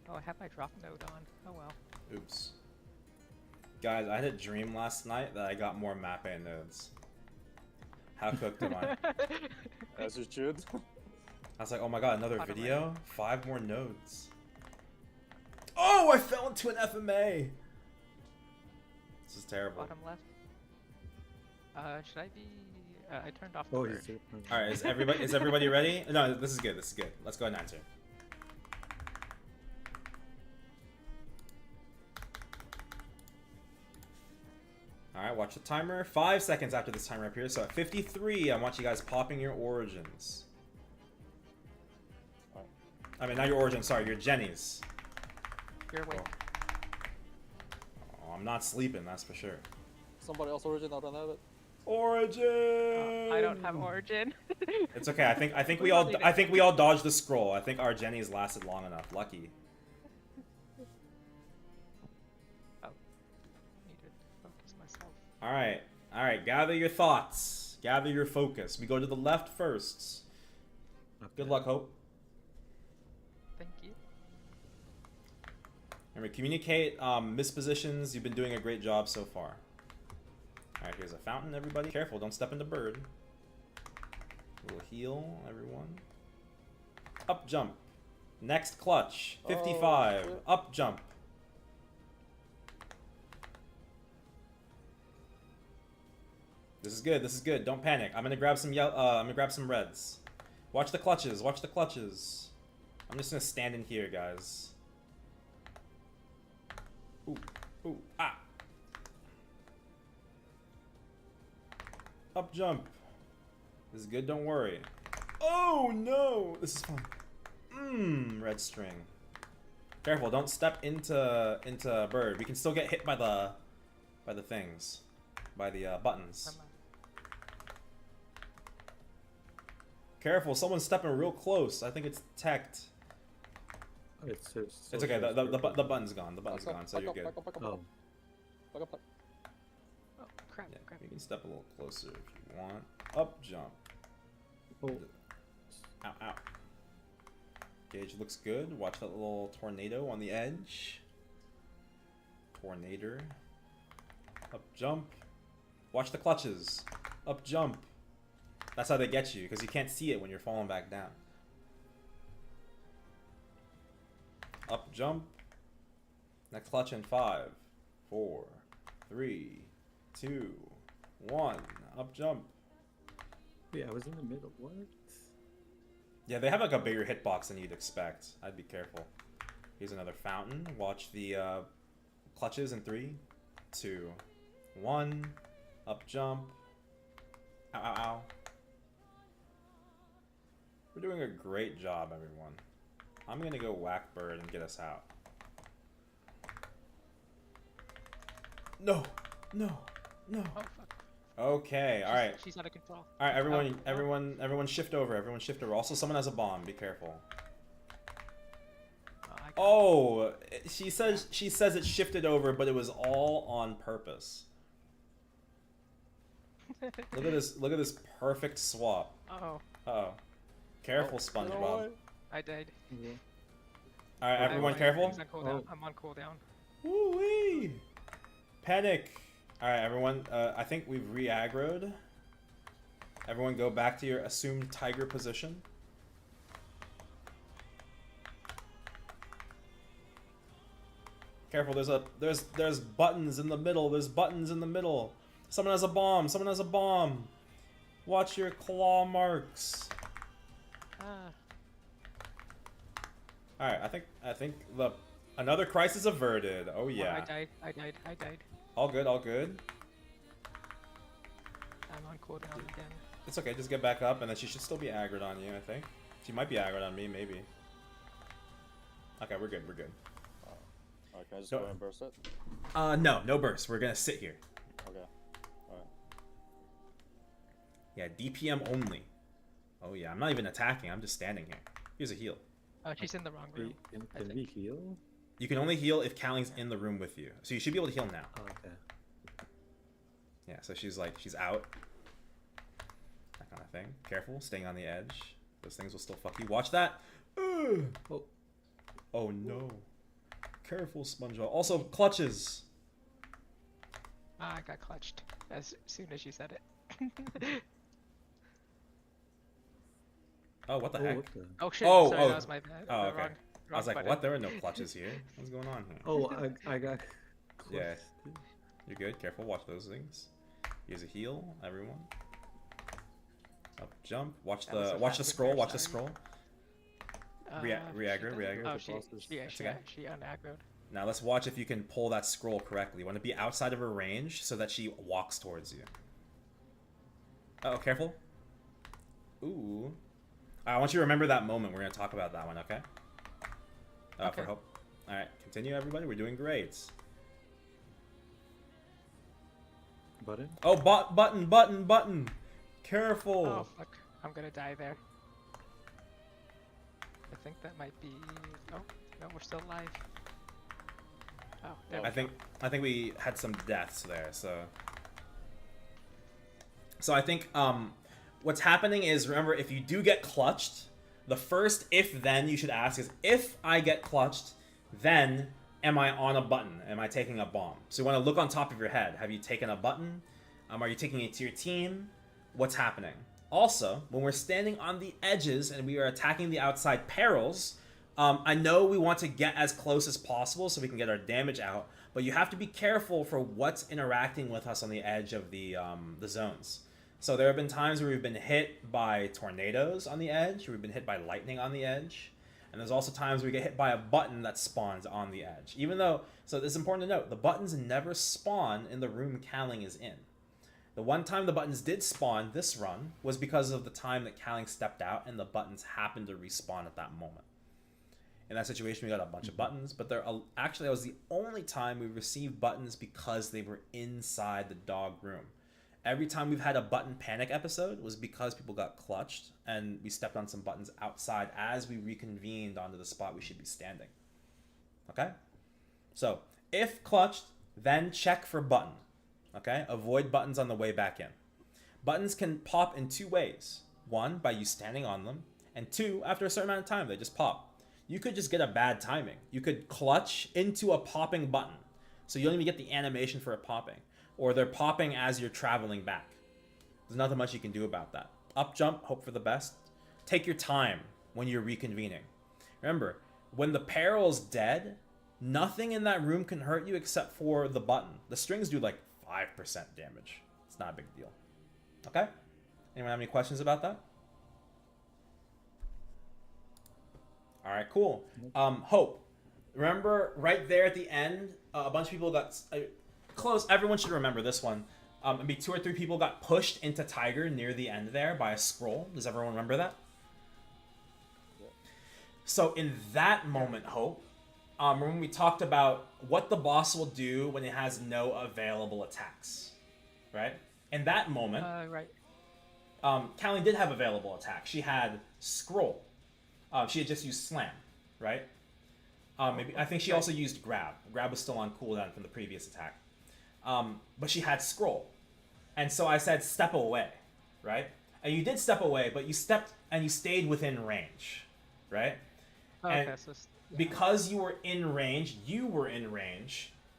Oh, I have my drop node on. Oh well. Oops. Guys, I had a dream last night that I got more map A nodes. How cooked am I? As you should. I was like, oh my god, another Bottom video? 5 more nodes. Oh, I fell into an FMA! This is terrible. Bottom left. Should I be? I turned off the Oh, bird. he's there. Alright, is everybody ready? No, this is good, this is good. Let's go ahead and answer. Alright, watch the timer. 5 seconds after this timer appears. So at 53, I want you guys popping your origins. I mean, not your origins, sorry, your Jennies. You're awake. Oh, I'm not sleeping, that's for sure. Somebody else origin, I don't have it. Origin! I don't have origin. It's okay. I think we all dodged the scroll. I think our Jennies lasted long enough. Lucky. Oh. myself. Alright, gather your thoughts. Gather your focus. We go to the left first. Good Okay. luck, Hope. Thank you. Remember, communicate mispositions. You've been doing a great job so far. Alright, here's a fountain, everybody. Careful, don't step into bird. We'll heal, everyone. Up jump. Next clutch. 55. shit. Up jump. This is good, this is good. Don't panic. I'm gonna grab some I'm gonna grab some reds. Watch the clutches, watch the clutches. I'm just gonna stand in here, guys. Ooh, ooh, ah. Up jump. This is good, don't worry. Oh no! This is fun. Red string. Careful, don't step into bird. We can still get hit by the things. By the buttons. Careful, someone's stepping real close. I think it's teched. It's It's okay, the button's gone. The button's gone, so you're good. Oh, Oh, crap, Yeah, crap. you can step a little closer if you want. Up jump. oh. Ow, ow. Gauge looks good. Watch that little tornado on the edge. Tornado. Up jump. Watch the clutches. Up jump. That's how they get you, because you can't see it when you're falling back down. Up jump. Next clutch in 5, 4, 3, 2, 1. Up jump. Wait, I was in the middle. What? Yeah, they have like a bigger hitbox than you'd expect. I'd be careful. Here's another fountain. Watch the clutches in 3, 2, 1. Up jump. Ow, ow, ow. We're doing a great job, everyone. I'm gonna go whack bird and get us out. No, no, no. Oh, fuck. Okay, all right. She's out of control. All right, everyone, Oh, oh. everyone, shift over. Everyone, shift over. Also, someone has a bomb. Be careful. I got Oh, she says it shifted over, but it was all on purpose. Look at this! Look at this perfect swap. Oh, Uh-oh. Careful, You know SpongeBob. what? I died. Yeah. All right, everyone, My careful. thing's on cooldown. Oh. I'm on cooldown. Woo-wee! Panic. All right, everyone. I think we've re-aggroed. Everyone, go back to your assumed tiger position. Careful, there's buttons in the middle. There's buttons in the middle. Someone has a bomb. Someone has a bomb. Watch your claw marks. Ah, All right, I think another crisis averted. Oh yeah. I died. All good, all good. I'm on cooldown again. It's okay, just get back up, and then she should still be aggroed on you, I think. She might be aggroed on me, maybe. Okay, we're good, we're good. Alright, can I just No. go and burst it? No burst. We're gonna sit here. Okay. Alright. Yeah, DPM only. Oh yeah, I'm not even attacking, I'm just standing here. Here's a heal. Oh, she's in the wrong room. Wait, I can we think. heal? You can only heal if Kaling's in the room with you. So you should be able to heal now. Oh, okay. Yeah, so she's out. That kind of thing. Careful, staying on the edge. Those things will still fuck you. Watch that! Ugh. Oh. Oh no. Careful, SpongeBob. Also, clutches! Ah, I got clutched as soon as she said it. Oh, what the Oh, heck? what the? Oh shit! Oh, sorry, oh. that was my bad. Oh, The okay. wrong I was like, button. what? There are no clutches here. What's going on here? Oh, I got. Yeah. You're good. Careful. Watch those things. Here's a heal, everyone. Up, jump. Watch That was the a watch the fast scroll. repair, Watch the sorry. scroll. Uh, Reaggro, she- reaggro. Oh, The she bosses. okay. unaggroed. Now let's watch if you can pull that scroll correctly. You want to be outside of her range so that she walks towards you. Oh, careful. Ooh. I want you to remember that moment. We're gonna talk about that one, okay? For Okay. hope. All right, continue, everybody. We're doing great. Button? Oh, button. Careful. Oh fuck! I'm gonna die there. I think that might be. Oh no, we're still alive. Oh, there I we think go. I think we had some deaths there, so I think what's happening is, remember, if you do get clutched, the first if then you should ask is, if I get clutched, then am I on a button? Am I taking a bomb? So you want to look on top of your head. Have you taken a button? Are you taking it to your team? What's happening? Also, when we're standing on the edges and we are attacking the outside perils, I know we want to get as close as possible so we can get our damage out, but you have to be careful for what's interacting with us on the edge of the zones. So there have been times where we've been hit by tornadoes on the edge, or we've been hit by lightning on the edge, and there's also times we get hit by a button that spawns on the edge. Even though, so it's important to note, the buttons never spawn in the room Kaling is in. The one time the buttons did spawn this run was because of the time that Kaling stepped out and the buttons happened to respawn at that moment. In that situation, we got a bunch of buttons, but actually that was the only time we received buttons because they were inside the dog room. Every time we've had a button panic episode was because people got clutched and we stepped on some buttons outside as we reconvened onto the spot we should be standing. Okay? So, if clutched, then check for button. Okay? Avoid buttons on the way back in. Buttons can pop in two ways. One, by you standing on them, and two, after a certain amount of time, they just pop. You could just get a bad timing. You could clutch into a popping button, so you don't even get the animation for it popping. Or they're popping as you're traveling back. There's nothing much you can do about that. Up jump, hope for the best. Take your time when you're reconvening. Remember, when the peril's dead, nothing in that room can hurt you except for the button. The strings do like 5% damage. It's not a big deal. Okay? Anyone have any questions about that? Alright, cool. Hope. Remember, right there at the end, a bunch of people got... close. Everyone should remember this one. Maybe 2 or 3 people got pushed into Tiger near the end there by a scroll. Does everyone remember that? Yeah. So in that moment, Hope, when we talked about what the boss will do when it has no available attacks, right? In that moment, Right. Kaling did have available attacks. She had scroll. She had just used slam, right? Maybe I think she also used grab. Grab was still on cooldown from the previous attack. But she had scroll. And so I said step away, right? And you did step away, but you stepped and you stayed within range, right? Okay, And so because you were in range,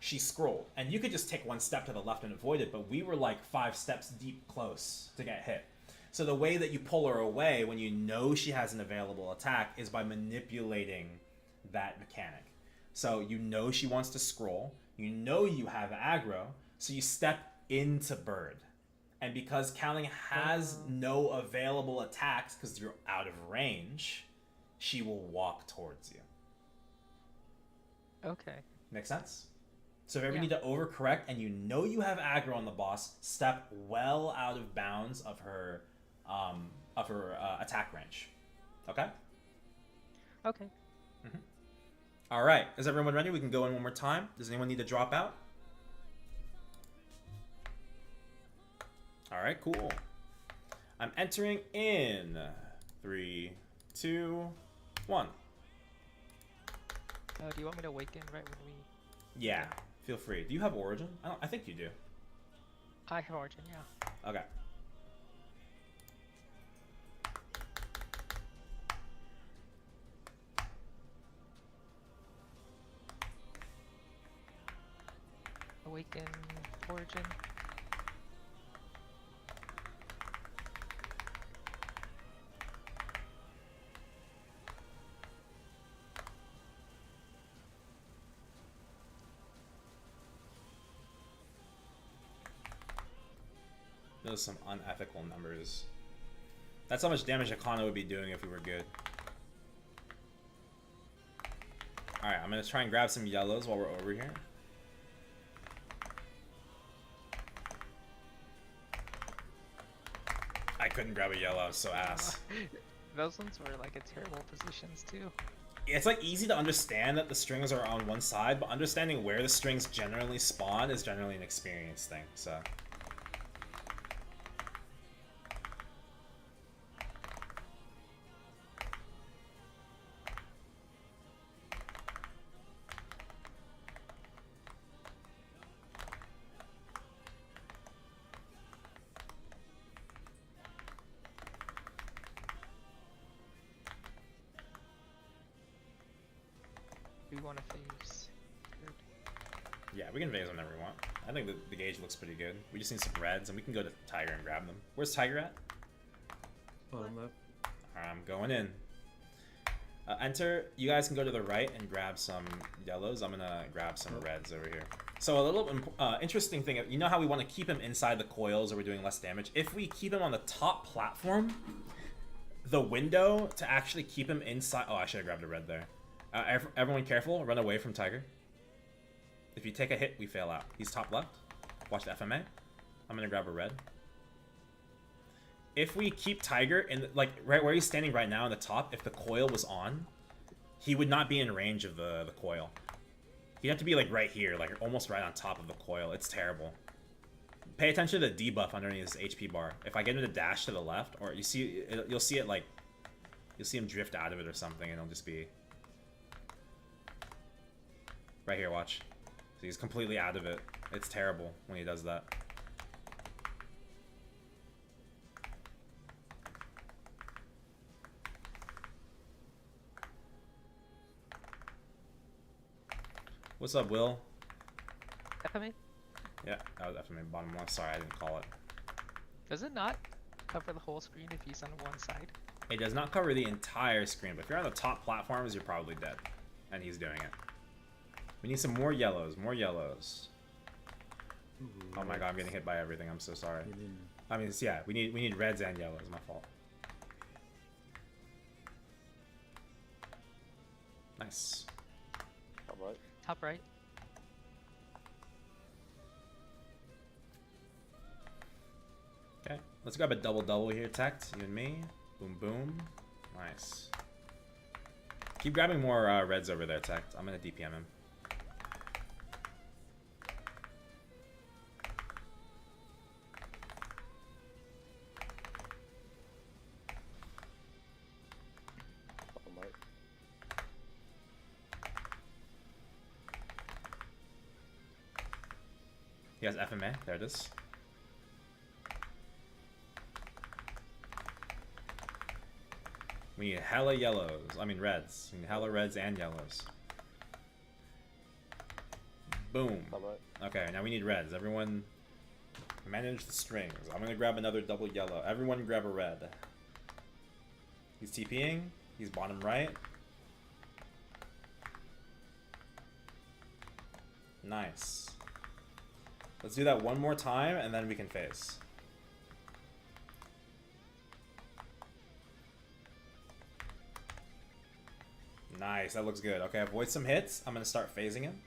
she scrolled. And you could just take one step to the left and avoid it, but we were like 5 steps deep close to get hit. So the way that you pull her away when you know she has an available attack is by manipulating that mechanic. So you know she wants to scroll, you know you have aggro, so you step into bird. And because Kaling has no available attacks because you're out of range, she will walk towards you. okay. Make sense? So if you ever Yeah. need to overcorrect and you know you have aggro on the boss, step well out of bounds of her attack range. Okay? Okay. All right. Is everyone ready? We can go in one more time. Does anyone need to drop out? All right, cool. I'm entering in 3, 2, 1. Do you want me to awaken right when we... Yeah, feel free. Do you have origin? I think you do. I have origin, yeah. Okay. Awaken origin. Those are some unethical numbers. That's how much damage a Kanna would be doing if we were good. Alright, I'm gonna try and grab some yellows while we're over here. I couldn't grab a yellow, I was so ass. Those ones were like in terrible positions too. It's like easy to understand that the strings are on one side, but understanding where the strings generally spawn is generally an experience thing, so. want to phase? Yeah, we can phase whenever we want. I think the gauge looks pretty good. We just need some reds, and we can go to Tiger and grab them. Where's Tiger at? Bottom left. I'm going in. Enter. You guys can go to the right and grab some yellows. I'm gonna grab some reds over here. So a little interesting thing. You know how we want to keep him inside the coils, or we're doing less damage. If we keep him on the top platform, the window to actually keep him inside. Oh, I should have grabbed a red there. Everyone, careful. Run away from Tiger. If you take a hit, we fail out. He's top left. Watch the FMA. I'm gonna grab a red. If we keep Tiger in, like, right where he's standing right now on the top, if the coil was on, he would not be in range of the coil. He'd have to be, like, right here, like, almost right on top of the coil. It's terrible. Pay attention to the debuff underneath his HP bar. If I get him to dash to the left, or you see, you'll see it, like, you'll see him drift out of it or something, and it'll just be... Right here, watch. So he's completely out of it. It's terrible when he does that. What's up, Will? FMA? Yeah, that was FMA bottom left. Sorry, I didn't call it. Does it not cover the whole screen if he's on one side? It does not cover the entire screen, but if you're on the top platforms, you're probably dead. And he's doing it. We need some more yellows, more yellows. Ooh, Oh my god, I'm getting hit by everything. I'm so sorry. You didn't- I mean, yeah, we need reds and yellows. My fault. Nice. Top right. Top right. Okay, let's grab a double here, Tect. You and me. Boom, boom. Nice. Keep grabbing more reds over there, Tect. I'm gonna DPM him. Bottom right. He has FMA. There it is. We need hella yellows. I mean reds. We need hella reds and yellows. Boom. Top right. Okay, now we need reds. Everyone manage the strings. I'm gonna grab another double yellow. Everyone grab a red. He's TPing. He's bottom right. Nice. Let's do that one more time and then we can phase. Nice, that looks good. Okay, avoid some hits. I'm gonna start phasing him.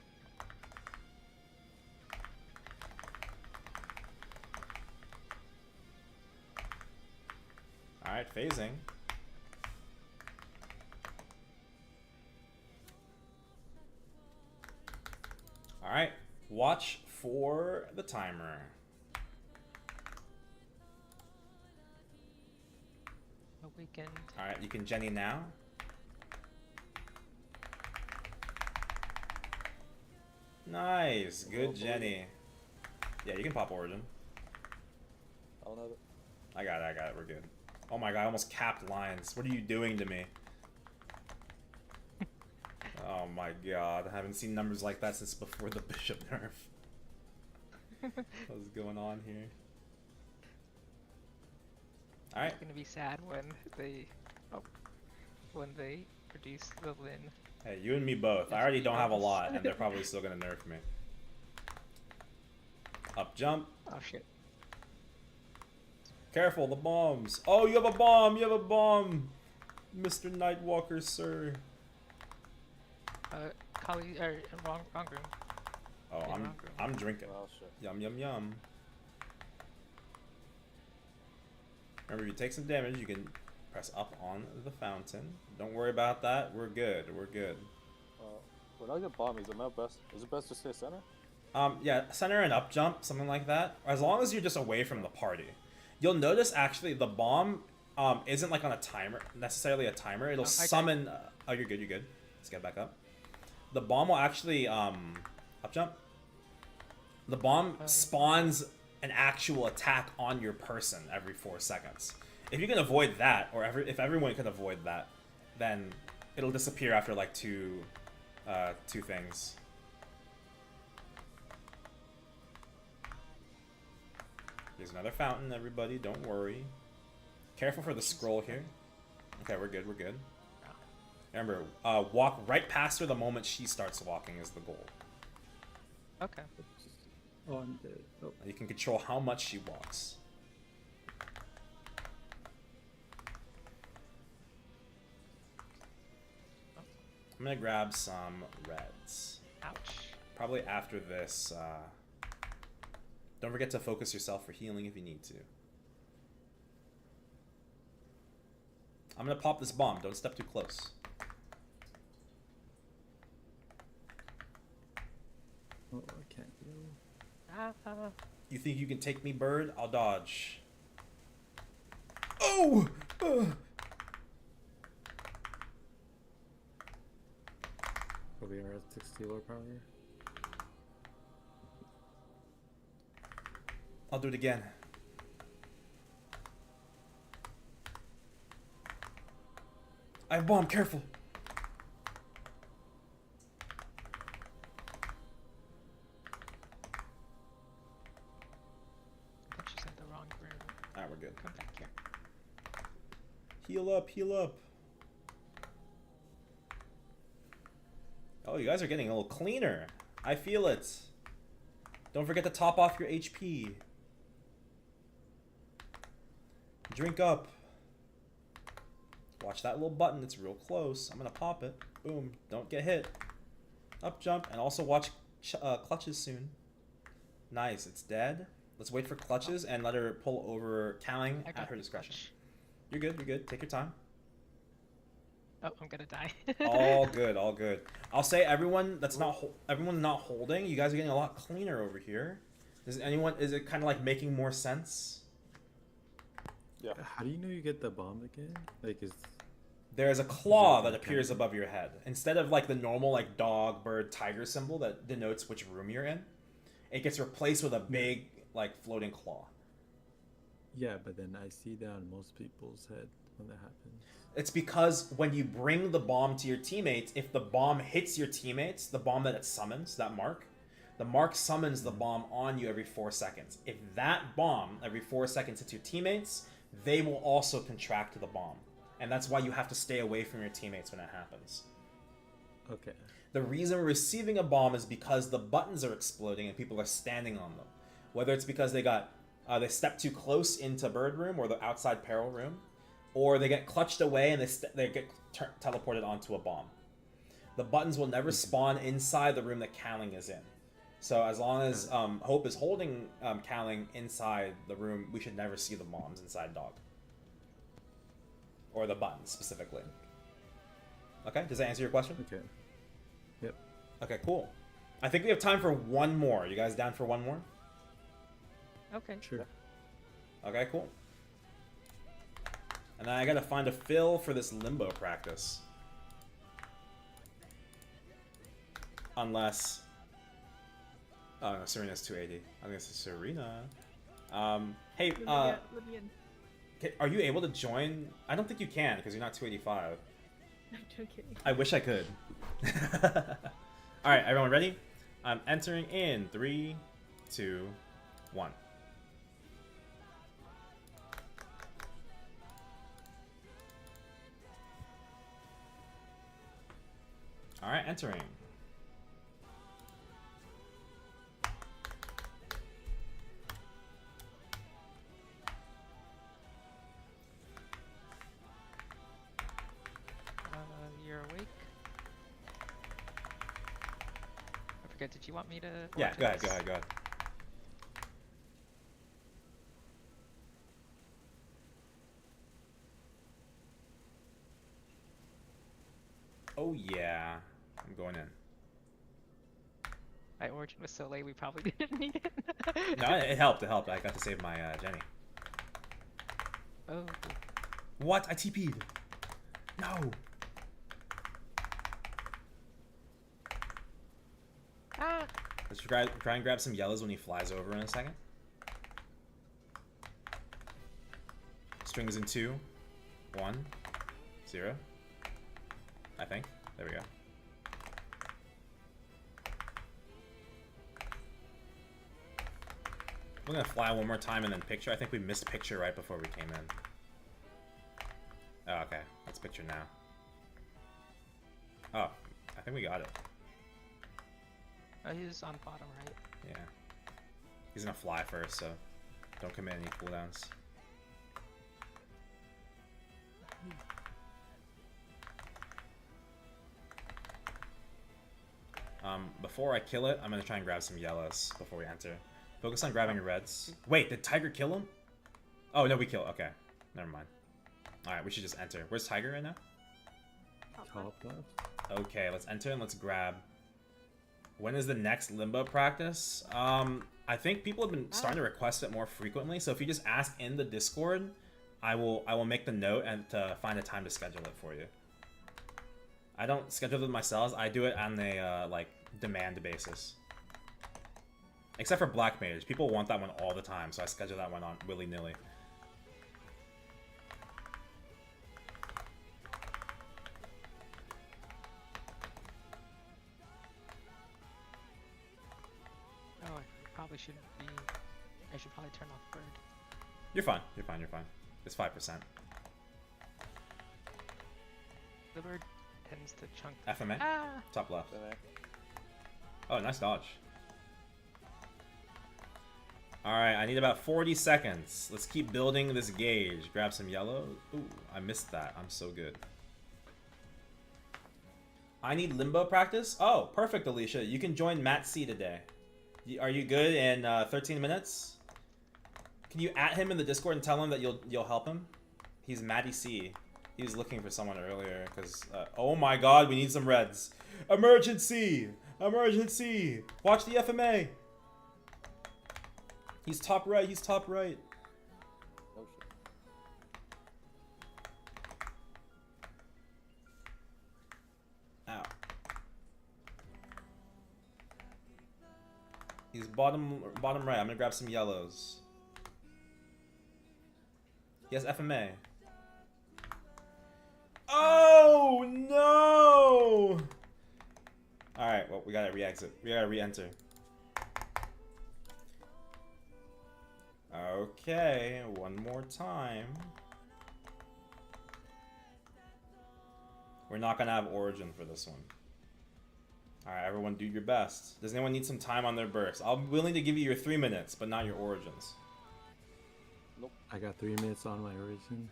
Alright, phasing. Alright, watch for the timer. Awakened. Alright, you can Jenny now. Nice, good Jenny. Yeah, you can pop Origin. I don't have it. I got it, we're good. Oh my god, I almost capped lines. What are you doing to me? Oh my god, I haven't seen numbers like that since before the Bishop nerf. What's going on here? Alright. It's gonna be sad when they produce the Lin. Hey, you and me both. I already don't have a lot, and they're probably still gonna nerf me. Up jump. Oh shit. Careful, the bombs. Oh, you have a bomb! You have a bomb! Mr. Nightwalker, sir. Kali, wrong room. Oh, Yeah, I'm drinking. Oh shit. Yum, yum, yum. Remember, if you take some damage, you can press up on the fountain. Don't worry about that. We're good. We're good. When I get bomb, is it best to stay center? Yeah, center and up jump, something like that. As long as you're just away from the party. You'll notice, actually, the bomb isn't, like, on a timer, necessarily a timer. It'll summon... oh, you're good, you're good. Let's get back up. The bomb will actually, up jump. The bomb spawns an actual attack on your person every 4 seconds. If you can avoid that, or if everyone can avoid that, then it'll disappear after, like, 2 two things. There's another fountain, everybody. Don't worry. Careful for the scroll here. Okay, we're good. We're good. Remember, walk right past her the moment she starts walking is the goal. Okay. On the. Oh, You can control how much she walks. I'm gonna grab some reds. Ouch. Probably after this. Don't forget to focus yourself for healing if you need to. I'm gonna pop this bomb. Don't step too close. oh, I can't heal. You think you can take me, bird? I'll dodge. Oh! We are at 60 lower power. I'll do it again. I have bomb, careful. I think she's in the wrong room. Alright, we're good. Come back here. Heal up, heal up. Oh, you guys are getting a little cleaner. I feel it. Don't forget to top off your HP. Drink up. Watch that little button. It's real close. I'm gonna pop it. Boom. Don't get hit. Up jump. And also watch clutches soon. Nice. It's dead. Let's wait for clutches and let her pull over Kaling I at got her the discretion. clutch. You're good. You're good. Take your time. Oh, I'm gonna die. All good. All good. I'll say everyone that's not everyone's not holding. You guys are getting a lot cleaner over here. Is it kind of like making more sense? Yeah. How do you know you get the bomb again? Like, is There's a claw Is it that appears okay? above your head. Instead of like the normal like dog, bird, tiger symbol that denotes which room you're in, it gets replaced with a big like floating claw. yeah, but then I see that on most people's head when that happens. It's because when you bring the bomb to your teammates, if the bomb hits your teammates, the bomb that it summons, that mark, the mark summons the bomb on you every 4 seconds. If that bomb every 4 seconds hits your teammates, they will also contract the bomb. And that's why you have to stay away from your teammates when it happens. Okay. The reason we're receiving a bomb is because the buttons are exploding and people are standing on them. Whether it's because they stepped too close into bird room or the outside peril room, or they get clutched away and they get teleported onto a bomb. The buttons will never spawn inside the room that Kaling is in. So as long as Hope is holding Kaling inside the room, we should never see the bombs inside Dog. Or the buttons, specifically. Okay, does that answer your question? Okay. Yep. Okay, cool. I think we have time for one more. You guys down for one more? Okay. Sure. Okay, cool. And then I gotta find a fill for this Limbo practice. Unless... Oh, no, Serena's 280. I think it's Serena. Hey, Let me in. are you able to join? I don't think you can, because you're not 285. I'm joking. I wish I could. Alright, everyone ready? I'm entering in 3, 2, 1. Alright, entering. You're awake. I forget, did you want me to... Yeah, watch go ahead, this? go ahead, go ahead. Oh yeah, I'm going in. My origin was so late, we probably didn't need it. No, it helped, it helped. I got to save my Jenny. Oh. What? I TP'd. No. Ah! Let's try and grab some yellows when he flies over in a second. Strings in 2, 1, 0. I think. There we go. We're gonna fly one more time and then picture. I think we missed picture right before we came in. Oh, okay. Let's picture now. Oh, I think we got it. Oh, he's on bottom right. Yeah. He's gonna fly first, so don't commit any cooldowns. Before I kill it, I'm gonna try and grab some yellows before we enter. Focus on grabbing reds. Wait, did Tiger kill him? Oh, no, we kill. Okay, never mind. Alright, we should just enter. Where's Tiger right now? Top left. Okay, let's enter and let's grab. When is the next Limbo practice? I think people have been starting to request it more frequently, so if you just ask in the Discord, I will make the note and to find a time to schedule it for you. I don't schedule it myself. I do it on a like demand basis. Except for Black Mage, people want that one all the time, so I schedule that one on willy-nilly. Oh, I probably shouldn't be. I should probably turn off bird. You're fine. You're fine. You're fine. It's 5%. The bird tends to chunk. FMA? Ah! Top left. FMA. Oh, nice dodge. Alright, I need about 40 seconds. Let's keep building this gauge. Grab some yellow. Ooh, I missed that. I'm so good. I need Limbo practice? Oh, perfect, Alicia. You can join Matt C today. Are you good in 13 minutes? Can you at him in the Discord and tell him that you'll help him? He's Matty C. He was looking for someone earlier because oh my god, we need some reds. Emergency! Emergency! Watch the FMA. He's top right. He's top right. Oh shit. Ow. He's bottom right. I'm gonna grab some yellows. He has FMA. Oh no! Alright, well we gotta re-exit. We gotta re-enter. Okay, one more time. We're not gonna have Origin for this one. Alright, everyone do your best. Does anyone need some time on their bursts? I'm willing to give you your 3 minutes, but not your Origins. Nope. I got 3 minutes on my origin.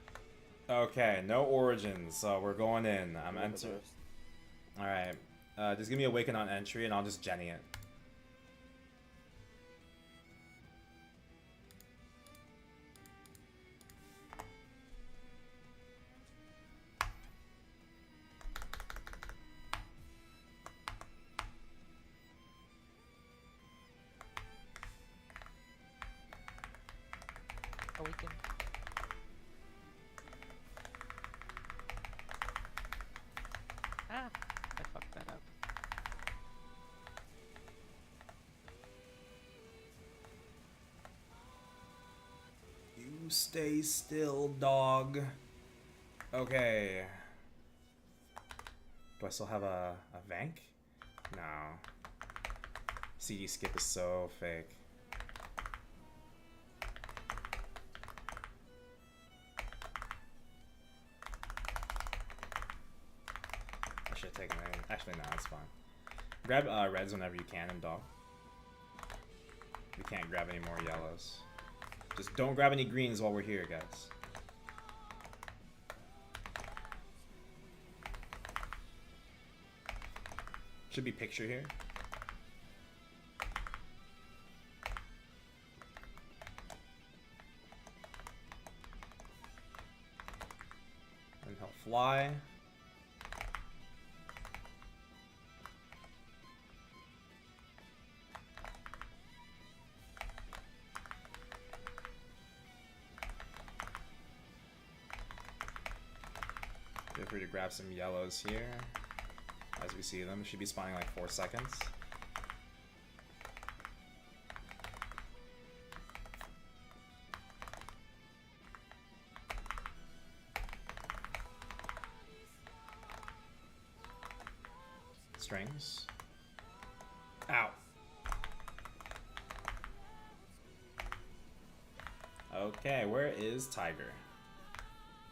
Okay, no Origins, so we're going in. I'm Look at entering. this. Alright, just give me Awaken on entry and I'll just Jenny it. Awaken. Ah! I fucked that up. You stay still, dog. Okay. Do I still have a Vank? No. CD skip is so fake. I should have taken it. Actually, no, it's fine. Grab reds whenever you can and dog. We can't grab any more yellows. Just don't grab any greens while we're here, guys. Should be picture here. And he'll fly. Feel free to grab some yellows here. As we see them, it should be spawning like 4 seconds. Strings. Ow. Okay, where is Tiger?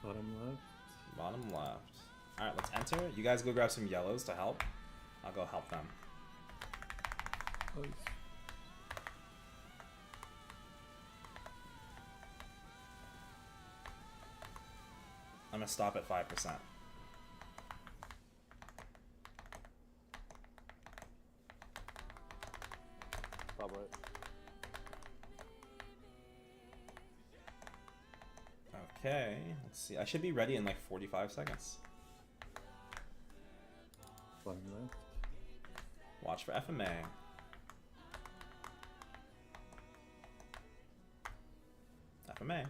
Bottom left. Bottom left. Alright, let's enter. You guys go grab some yellows to help. I'll go help them. Oh, I'm gonna stop at 5%. Stop it. Okay, let's see. I should be ready in like 45 seconds. bottom left. Watch for FMA. FMA.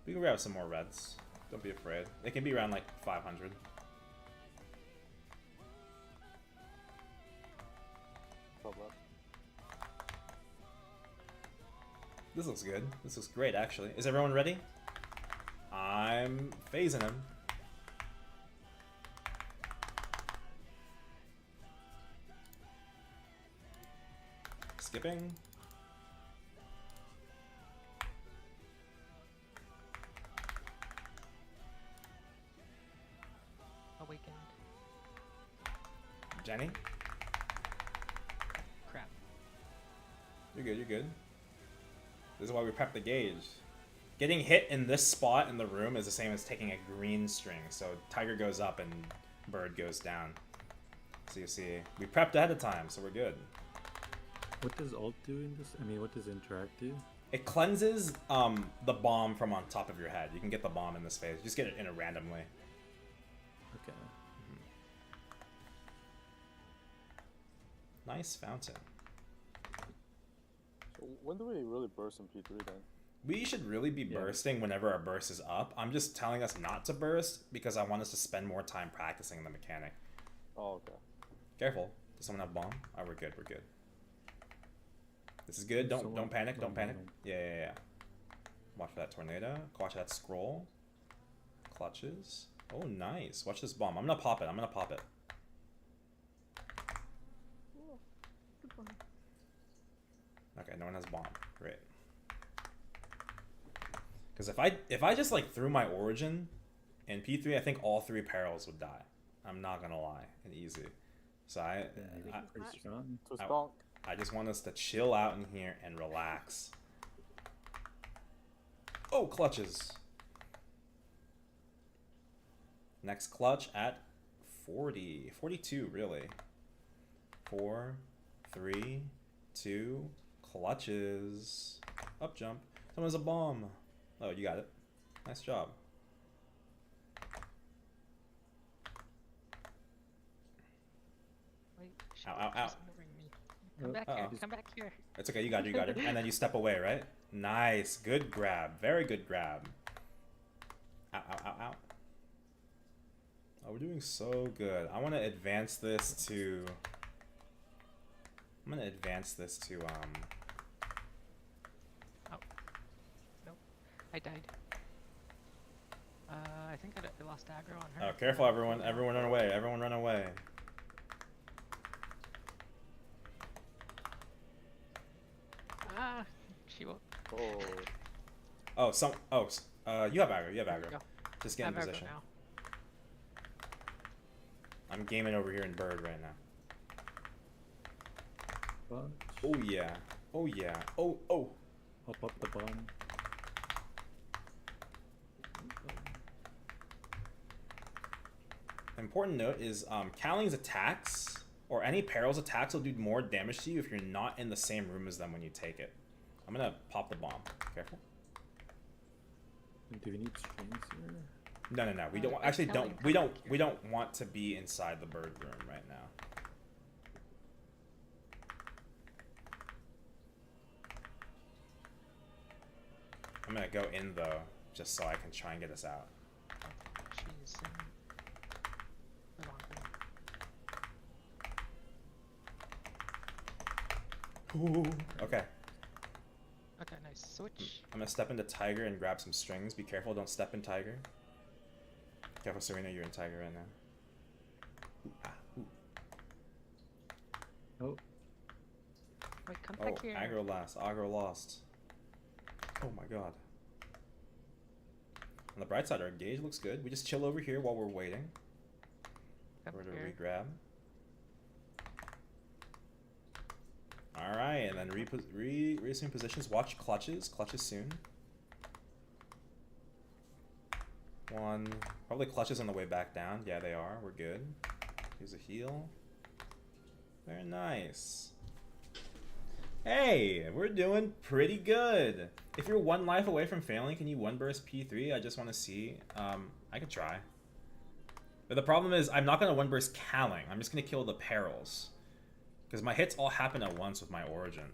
We can grab some more reds. Don't be afraid. They can be around like 500. Top left. This looks good. This looks great, actually. Is everyone ready? I'm phasing him. Skipping. Awakened. Jenny. Crap. You're good, you're good. This is why we prep the gauge. Getting hit in this spot in the room is the same as taking a green string. So Tiger goes up and Bird goes down. So you see, we prepped ahead of time, so we're good. What does alt do in this? I mean, what does interact do? It cleanses the bomb from on top of your head. You can get the bomb in this phase. Just get it in a random way. Okay. Nice fountain. So when do we really burst in P3 then? We should really be bursting whenever our burst is up. I'm just telling us not to burst because I want us to spend more time practicing the mechanic. Oh, okay. Careful. Does someone have bomb? Oh, we're good. We're good. This is good. Don't panic. Don't panic. Yeah. Watch for that tornado. Watch that scroll. Clutches. Oh, nice. Watch this bomb. I'm gonna pop it. I'm gonna pop it. Oh, good one. Okay, no one has bomb. Great. Because if I just like threw my origin in P3, I think all 3 perils would die. I'm not gonna lie, and easy. So Pretty strong. Too strong. I just want us to chill out in here and relax. Oh, clutches. Next clutch at 40. 42, really. 4, 3, 2, clutches. Up jump. Someone has a bomb. Oh, you got it. Nice job. Wait, shit, Ow, ow, ow. she's ignoring me. Come back here. Come back here. It's okay, you got it. And then you step away, right? Nice. Good grab. Very good grab. Ow, ow, ow, ow. Oh, we're doing so good. I want to advance this to... I'm going to advance this to, Oh. Nope. I died. I think I lost aggro on her. Oh, careful, everyone. Everyone run away. Everyone run away. Ah, she won't. Oh. You have aggro. You have There we aggro. go. Just get in I have aggro position. now. I'm gaming over here in Bird right now. Bunch. Oh, yeah. Oh, yeah. Oh. I'll pop the bomb. Important note is Kaling's attacks, or any perils attacks, will do more damage to you if you're not in the same room as them when you take it. I'm gonna pop the bomb. Careful. Do we need strings here? No. We don't actually don't. We don't want to be inside the Bird room right now. I'm gonna go in though, just so I can try and get us out. She's in the wrong room. Ooh, okay. Okay, nice. Switch. I'm gonna step into Tiger and grab some strings. Be careful, don't step in Tiger. Careful, Serena, you're in Tiger right now. Ooh, ah, ooh. Oh, Wait, come Oh, back here. aggro last. Aggro lost. Oh my god. On the bright side, our gauge looks good. We just chill over here while we're waiting. Come Or to here. regrab. Alright, and then reassume positions. Watch clutches. Clutches soon. One. Probably clutches on the way back down. Yeah, they are. We're good. Here's a heal. Very nice. Hey, we're doing pretty good. If you're one life away from failing, can you one burst P3? I just want to see. I could try. But the problem is, I'm not going to one burst Kaling. I'm just going to kill the perils. Because my hits all happen at once with my origin.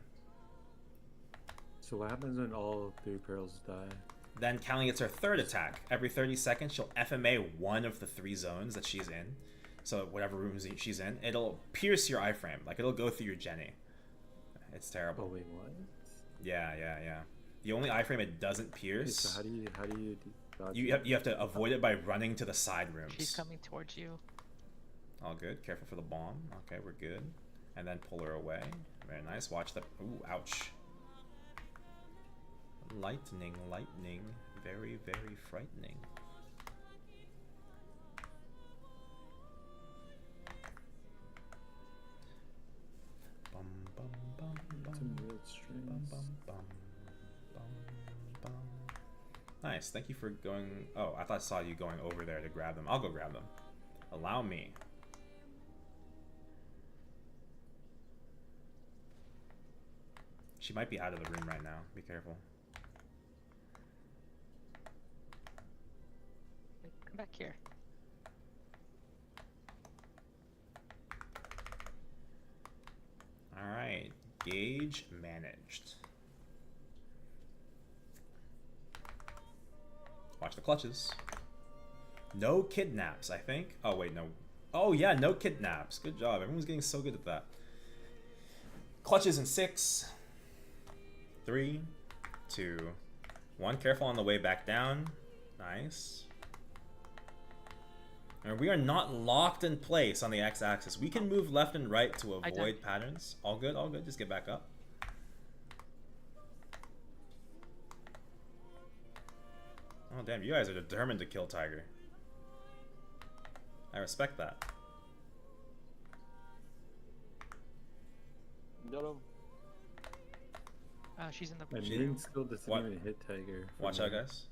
so what happens when all 3 perils die? Then Kaling gets her third attack. Every 30 seconds, she'll FMA one of the 3 zones that she's in. So whatever rooms she's in, it'll pierce your iframe. Like, it'll go through your Jenny. It's terrible. Oh wait, what? Yeah. The only iframe it doesn't Wait, pierce, so how do you dodge you it? have to avoid it by running to the side rooms. She's coming towards you. All good. Careful for the bomb. Okay, we're good. And then pull her away. Very nice. Watch the... Ooh, ouch. Lightning. Very, very frightening. Bum, bum, bum, bum, Some weird bum, strings. bum, bum, bum, bum. Nice. Thank you for going... Oh, I thought I saw you going over there to grab them. I'll go grab them. Allow me. She might be out of the room right now. Be careful. Wait, come back here. Alright. Gauge managed. Watch the clutches. No kidnaps, I think. Oh, wait, no. Oh, yeah, no kidnaps. Good job. Everyone's getting so good at that. Clutches in 6. 3, 2, 1. Careful on the way back down. Nice. And we are not locked in place on the x-axis. We can move left and right to avoid patterns. All good, all good. Just get back up. Oh, damn. You guys are determined to kill Tiger. I respect that. Get him. She's in the My She- main skill doesn't What? even hit Tiger. for Watch me. out, guys.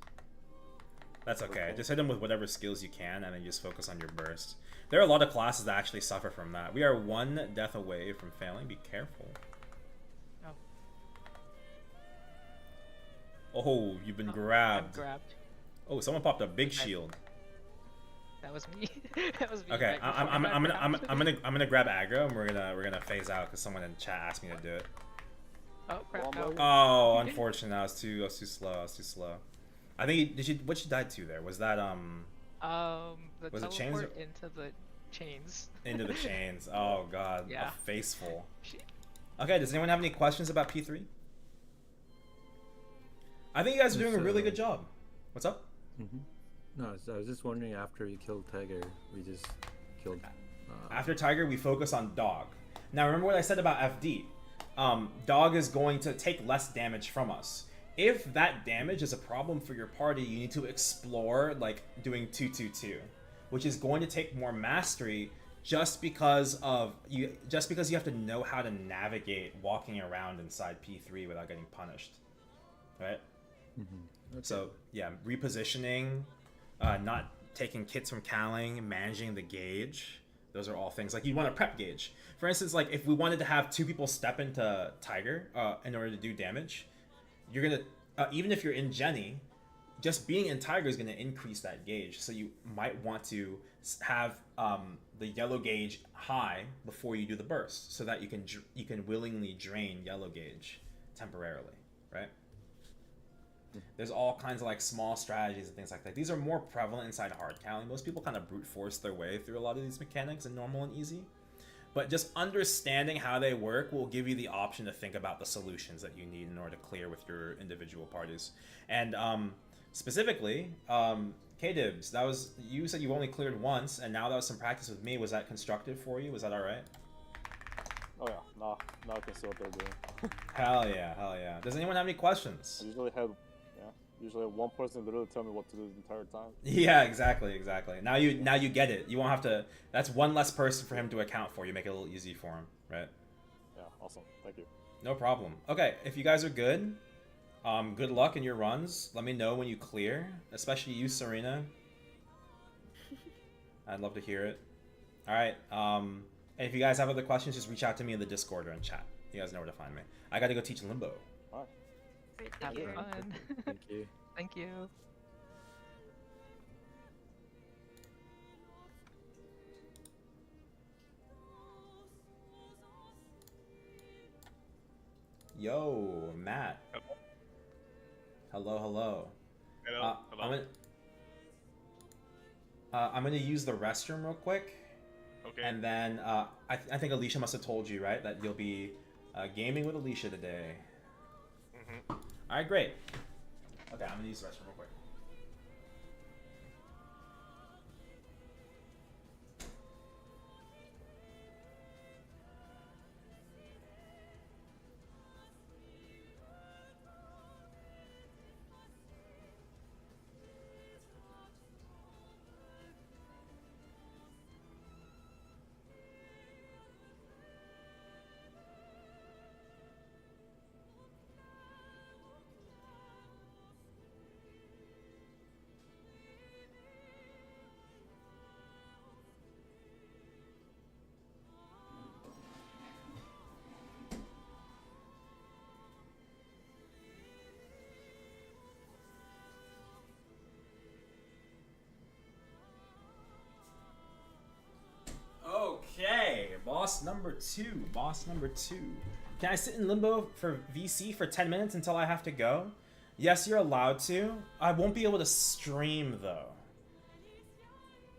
That's okay. Okay. Just hit them with whatever skills you can, and then just focus on your burst. There are a lot of classes that actually suffer from that. We are 1 death away from failing. Be careful. Oh. Oh, you've been I'm grabbed. grabbed. Oh, someone popped a big shield. That was me. That was me. Okay, right before I got grabbed. I'm gonna grab aggro, and we're gonna phase out because someone in chat asked me to do it. Oh crap! Wombo. No. Oh, unfortunate. I was too slow. I think what she died to there was that The Was it chains teleport into the chains. into the chains. Oh god, Yeah. a faceful. She- Okay, does anyone have any questions about P3? I think you guys are doing a really good job. What's up? No, so I was just wondering, after we killed Tiger, we just killed. After Tiger, we focus on Dog. Now, remember what I said about FD. Dog is going to take less damage from us. If that damage is a problem for your party, you need to explore, like, doing 2-2-2, which is going to take more mastery just because you have to know how to navigate walking around inside P3 without getting punished. Right? So, yeah, repositioning, not taking kits from Kaling, managing the gauge. Those are all things. Like, you want to prep gauge. For instance, like, if we wanted to have 2 people step into Tiger in order to do damage, you're going to, even if you're in Jenny, just being in Tiger is going to increase that gauge. So you might want to have the yellow gauge high before you do the burst, so that you can willingly drain yellow gauge temporarily, right? There's all kinds of like small strategies and things like that. These are more prevalent inside hard Kaling. Most people kind of brute force their way through a lot of these mechanics in normal and easy. but just understanding how they work will give you the option to think about the solutions that you need in order to clear with your individual parties. And specifically, K-Dibs, that was, you said you only cleared once, and now that was some practice with me. Was that constructive for you? Was that all right? Oh yeah, now I can see what they're doing. Hell yeah, hell yeah. Does anyone have any questions? I usually have one person literally tell me what to do the entire time. Yeah, exactly. Now you get it. You won't have to. That's one less person for him to account for. You make it a little easy for him, right? Yeah, awesome. Thank you. No problem. Okay, if you guys are good, good luck in your runs. Let me know when you clear, especially you, Serena. I'd love to hear it. All right. And if you guys have other questions, just reach out to me in the Discord or in chat. You guys know where to find me. I got to go teach Limbo. All right. Great, Have thank you. fun. Thank you. Thank you. Yo, Matt. Hello. Hello. Hello. I'm gonna use the restroom real quick, Okay. and then I think Alicia must have told you, right, that you'll be gaming with Alicia today. Mm-hmm. All right, great. Okay, I'm gonna use the restroom real quick. Okay, boss number two. Can I sit in limbo for VC for 10 minutes until I have to go? Yes, you're allowed to. I won't be able to stream, though.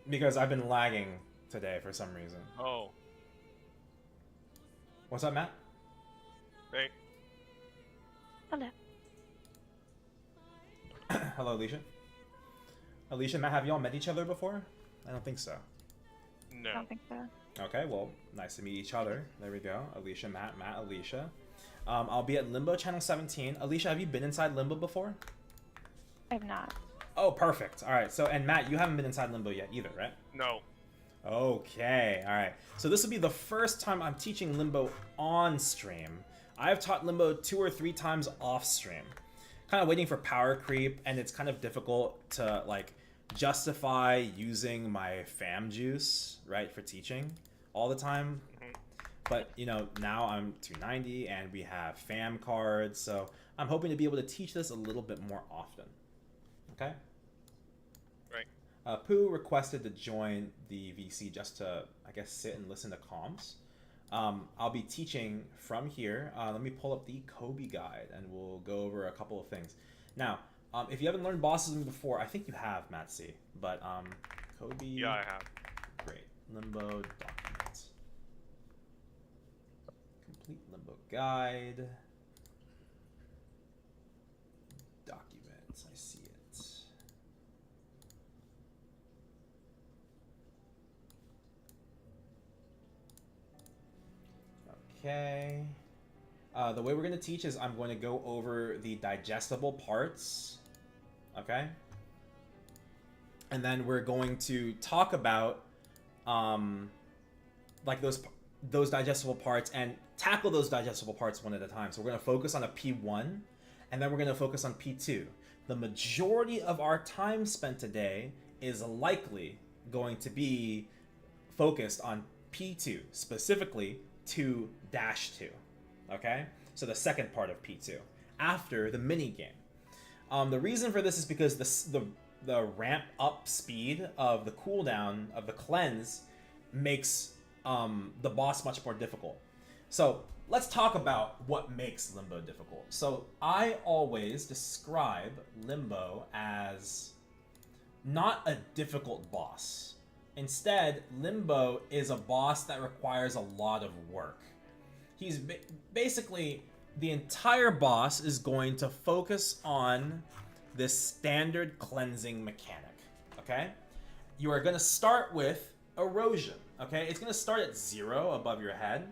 Because I've been lagging today for some reason. Oh, What's up, Matt? right. Hello. Hello, Alicia. Alicia, Matt, have y'all met each other before? I don't think so. No. I don't think so. Okay, well, nice to meet each other. There we go. Alicia, Matt, Alicia. I'll be at Limbo Channel 17. Alicia, have you been inside Limbo before? I have not. Oh, perfect. All right. So, and Matt, you haven't been inside Limbo yet either, right? No. Okay. All right. So this will be the first time I'm teaching Limbo on stream. I've taught Limbo 2 or 3 times off stream. Kind of waiting for power creep, and it's kind of difficult to like justify using my fam juice, right, for teaching all the time. But, you know, now I'm 290 and we have fam cards, so I'm hoping to be able to teach this a little bit more often. Okay? Right. Pooh requested to join the VC just to, I guess, sit and listen to comms. I'll be teaching from here. Let me pull up the Kobe guide and we'll go over a couple of things. Now, if you haven't learned bosses before, I think you have, Matt C. But Kobe. Yeah, I have. Great. Limbo documents. Complete Limbo guide. Documents. I see it. Okay. The way we're going to teach is I'm going to go over the digestible parts. Okay? And then we're going to talk about like those digestible parts and tackle those digestible parts one at a time. So we're going to focus on a P1 and then we're going to focus on P2. The majority of our time spent today is likely going to be focused on P2, specifically 2-2. Okay? So the second part of P2 after the mini game. The reason for this is because the ramp up speed of the cooldown of the cleanse makes the boss much more difficult. So let's talk about what makes Limbo difficult. So I always describe Limbo as not a difficult boss, Instead, Limbo is a boss that requires a lot of work. He's basically, the entire boss is going to focus on this standard cleansing mechanic, okay? You are going to start with erosion, okay? It's going to start at 0 above your head,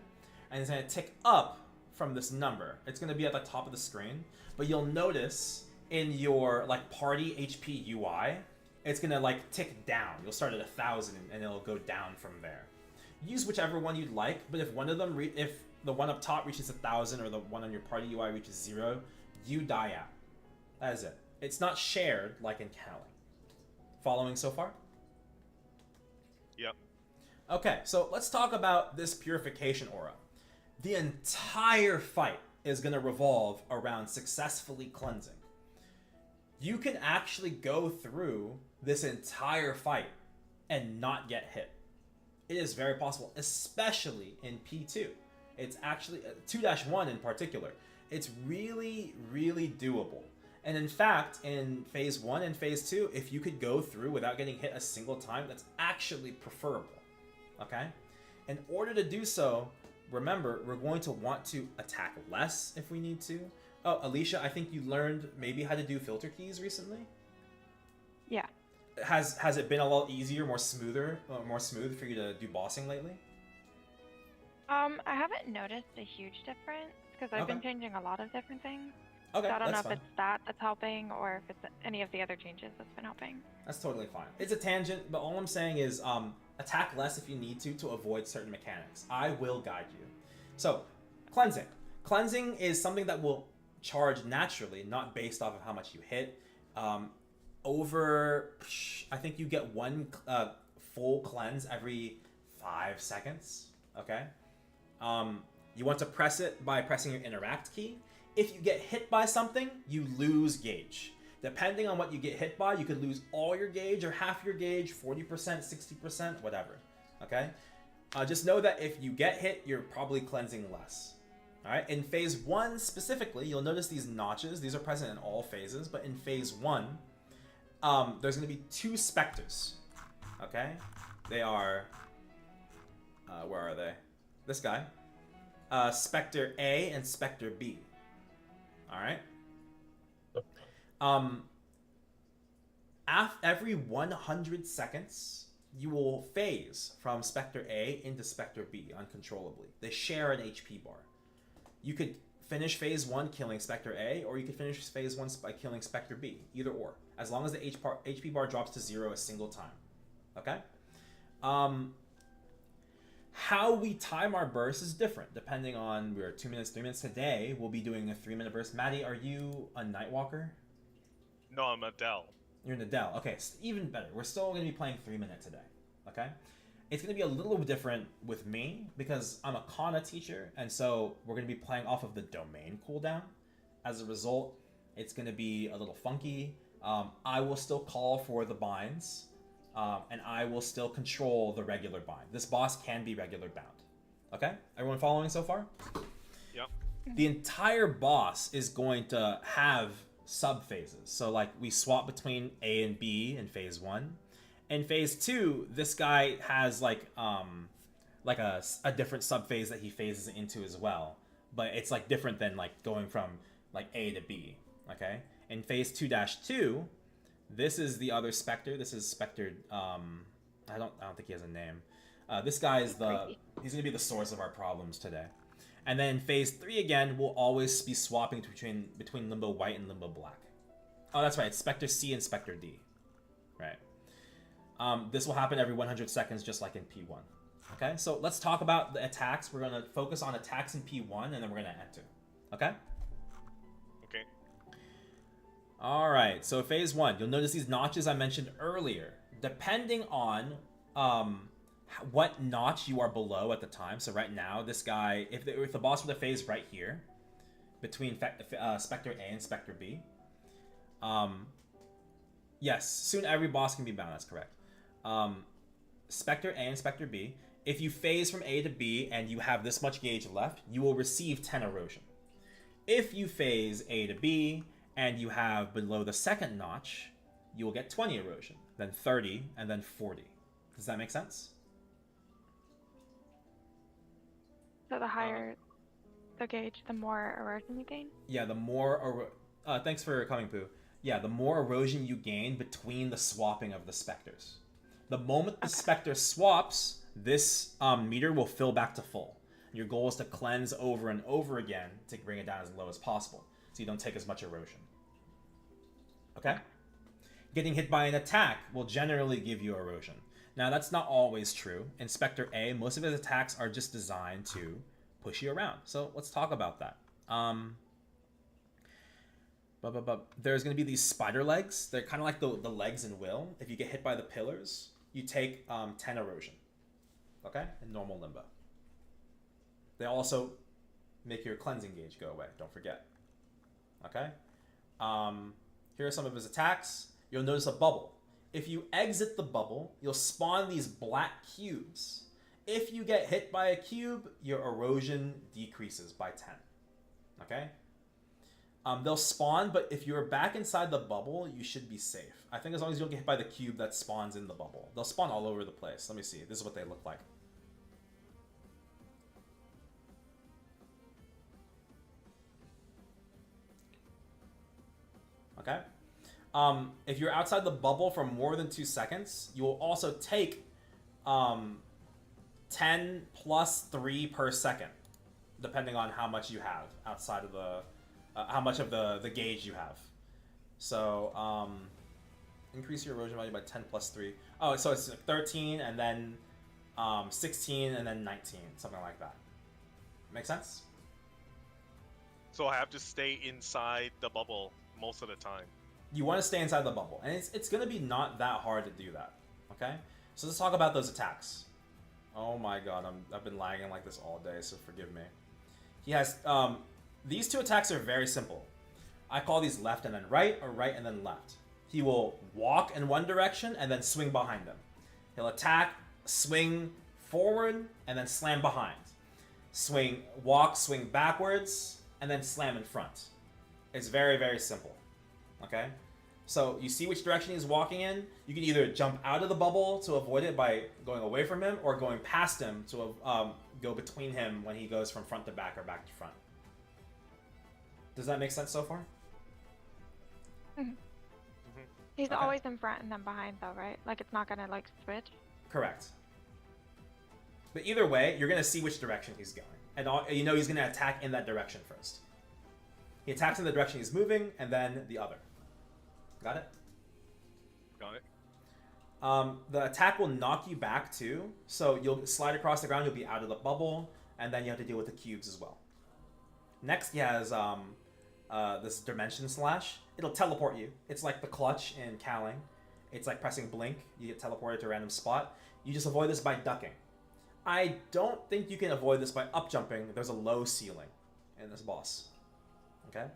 and it's going to tick up from this number. It's going to be at the top of the screen, but you'll notice in your like party HP UI, it's going to like tick down. You'll start at 1,000 and it'll go down from there. Use whichever one you'd like, but if one of them, if the one up top reaches 1,000 or the one on your party UI reaches 0, you die out. That is it. It's not shared like in Kaling. Following so far? Yep. Okay, so let's talk about this purification aura. The entire fight is going to revolve around successfully cleansing. You can actually go through this entire fight and not get hit. It is very possible, especially in P2. It's actually 2-1 in particular. It's really, really doable. And in fact, in phase 1 and phase 2, if you could go through without getting hit a single time, that's actually preferable. Okay? In order to do so, remember, we're going to want to attack less if we need to. Oh, Alicia, I think you learned maybe how to do filter keys recently? Yeah. Has it been a lot easier, more smooth for you to do bossing lately? I haven't noticed a huge difference because I've been Okay. changing a lot of different things. Okay, So I don't know that's if fine. it's that that's helping or if it's any of the other changes that's been helping. That's totally fine. It's a tangent, but all I'm saying is attack less if you need to avoid certain mechanics. I will guide you. So, cleansing. Cleansing is something that will charge naturally, not based off of how much you hit. I think you get one full cleanse every 5 seconds. Okay. You want to press it by pressing your interact key. If you get hit by something, you lose gauge. Depending on what you get hit by, you could lose all your gauge or half your gauge, 40%, 60%, whatever. Okay? Just know that if you get hit, you're probably cleansing less. Alright? In phase 1 specifically, you'll notice these notches. These are present in all phases, but in phase 1, there's going to be 2 specters. Okay? They are... where are they? This guy. Spectre A and Spectre B. Alright? Every 100 seconds, you will phase from Spectre A into Spectre B uncontrollably. They share an HP bar. You could finish phase 1 killing Spectre A, or you could finish phase 1 by killing Spectre B. Either or. As long as the HP bar drops to 0 a single time. Okay? How we time our bursts is different, depending on, we're 2 minutes, 3 minutes. Today, we'll be doing a 3-minute burst. Maddie, are you a Nightwalker? No, I'm a Dell. You're an Adele. Okay, even better. We're still going to be playing 3 minute today. Okay? It's going to be a little different with me because I'm a Kanna teacher, and so we're going to be playing off of the domain cooldown. As a result, it's going to be a little funky. I will still call for the binds, and I will still control the regular bind. This boss can be regular bound. Okay? Everyone following so far? Yep. The entire boss is going to have sub-phases. So, like, we swap between A and B in phase 1. In phase 2, this guy has, like a different sub-phase that he phases into as well. But it's, like, different than, like, going from, like, A to B. Okay? In phase 2-2, this is the other Spectre. This is Spectre, I don't think he has a name. This guy is he's going to be the source of our problems today. And then phase 3 again, we'll always be swapping between Limbo White and Limbo Black. Oh, that's right. It's Spectre C and Spectre D. Right. This will happen every 100 seconds, just like in P1. Okay, so let's talk about the attacks. We're going to focus on attacks in P1, and then we're going to enter. Okay? Okay. Alright, so phase 1. You'll notice these notches I mentioned earlier. Depending on what notch you are below at the time. So right now, this guy, if the boss were to phase right here, between Spectre A and Spectre B, yes, soon every boss can be bound, that's correct. Spectre A and Spectre B, if you phase from A to B and you have this much gauge left, you will receive 10 erosion. If you phase A to B and you have below the second notch, you will get 20 erosion, then 30, and then 40. Does that make sense? So the higher the gauge, the more erosion you gain. Yeah, the more... thanks for coming, Pooh. Yeah, the more erosion you gain between the swapping of the specters. The moment the specter swaps, this meter will fill back to full. Your goal is to cleanse over and over again to bring it down as low as possible, so you don't take as much erosion. Okay? Getting hit by an attack will generally give you erosion. Now, that's not always true. In Spectre A, most of his attacks are just designed to push you around. So let's talk about that. There's going to be these spider legs. They're kind of like the legs in Will. If you get hit by the pillars, you take 10 erosion. Okay? In normal Limbo. They also make your cleansing gauge go away. Don't forget. Okay? Here are some of his attacks. You'll notice a bubble. If you exit the bubble, you'll spawn these black cubes. If you get hit by a cube, your erosion decreases by 10. Okay? They'll spawn, but if you're back inside the bubble, you should be safe. I think as long as you don't get hit by the cube that spawns in the bubble. They'll spawn all over the place. Let me see. This is what they look like. Okay? If you're outside the bubble for more than 2 seconds, you will also take 10 plus 3 per second, depending on how much you have outside of the, how much of the gauge you have. So, increase your erosion value by 10 plus 3. Oh, so it's 13 and then 16 and then 19, something like that. Make sense? So I have to stay inside the bubble most of the time. You want to stay inside the bubble, and it's going to be not that hard to do that, okay? So let's talk about those attacks. Oh my god, I've been lagging like this all day, so forgive me. He has, these 2 attacks are very simple. I call these left and then right, or right and then left. He will walk in one direction and then swing behind them. He'll attack, swing forward, and then slam behind. Swing, walk, swing backwards, and then slam in front. It's very, very simple. Okay? So you see which direction he's walking in. You can either jump out of the bubble to avoid it by going away from him, or going past him to go between him when he goes from front to back or back to front. Does that make sense so far? He's Okay. always in front and then behind though, right? Like it's not gonna like switch. Correct. But either way, you're going to see which direction he's going. And you know he's going to attack in that direction first. He attacks in the direction he's moving, and then the other. Got it? Got it. The attack will knock you back too. So you'll slide across the ground, you'll be out of the bubble, and then you have to deal with the cubes as well. Next he has this Dimension Slash. It'll teleport you. It's like the clutch in Kaling. It's like pressing blink. You get teleported to a random spot. You just avoid this by ducking. I don't think you can avoid this by up jumping. There's a low ceiling in this boss. Okay?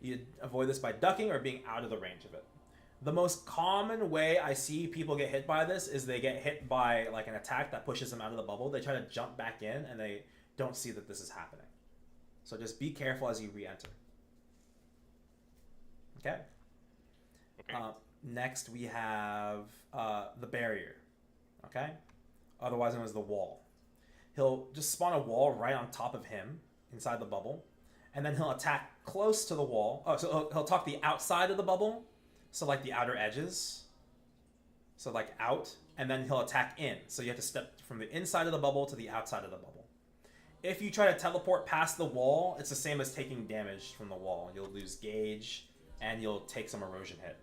You avoid this by ducking or being out of the range of it. The most common way I see people get hit by this is they get hit by like an attack that pushes them out of the bubble. They try to jump back in and they don't see that this is happening. So just be careful as you re-enter. Okay? Okay. Next we have the barrier. Okay? Otherwise known as the wall. He'll just spawn a wall right on top of him inside the bubble. And then he'll attack close to the wall. Oh, so he'll attack the outside of the bubble. So like the outer edges. So like out. And then he'll attack in. So you have to step from the inside of the bubble to the outside of the bubble. If you try to teleport past the wall, it's the same as taking damage from the wall. You'll lose gauge and you'll take some erosion hit.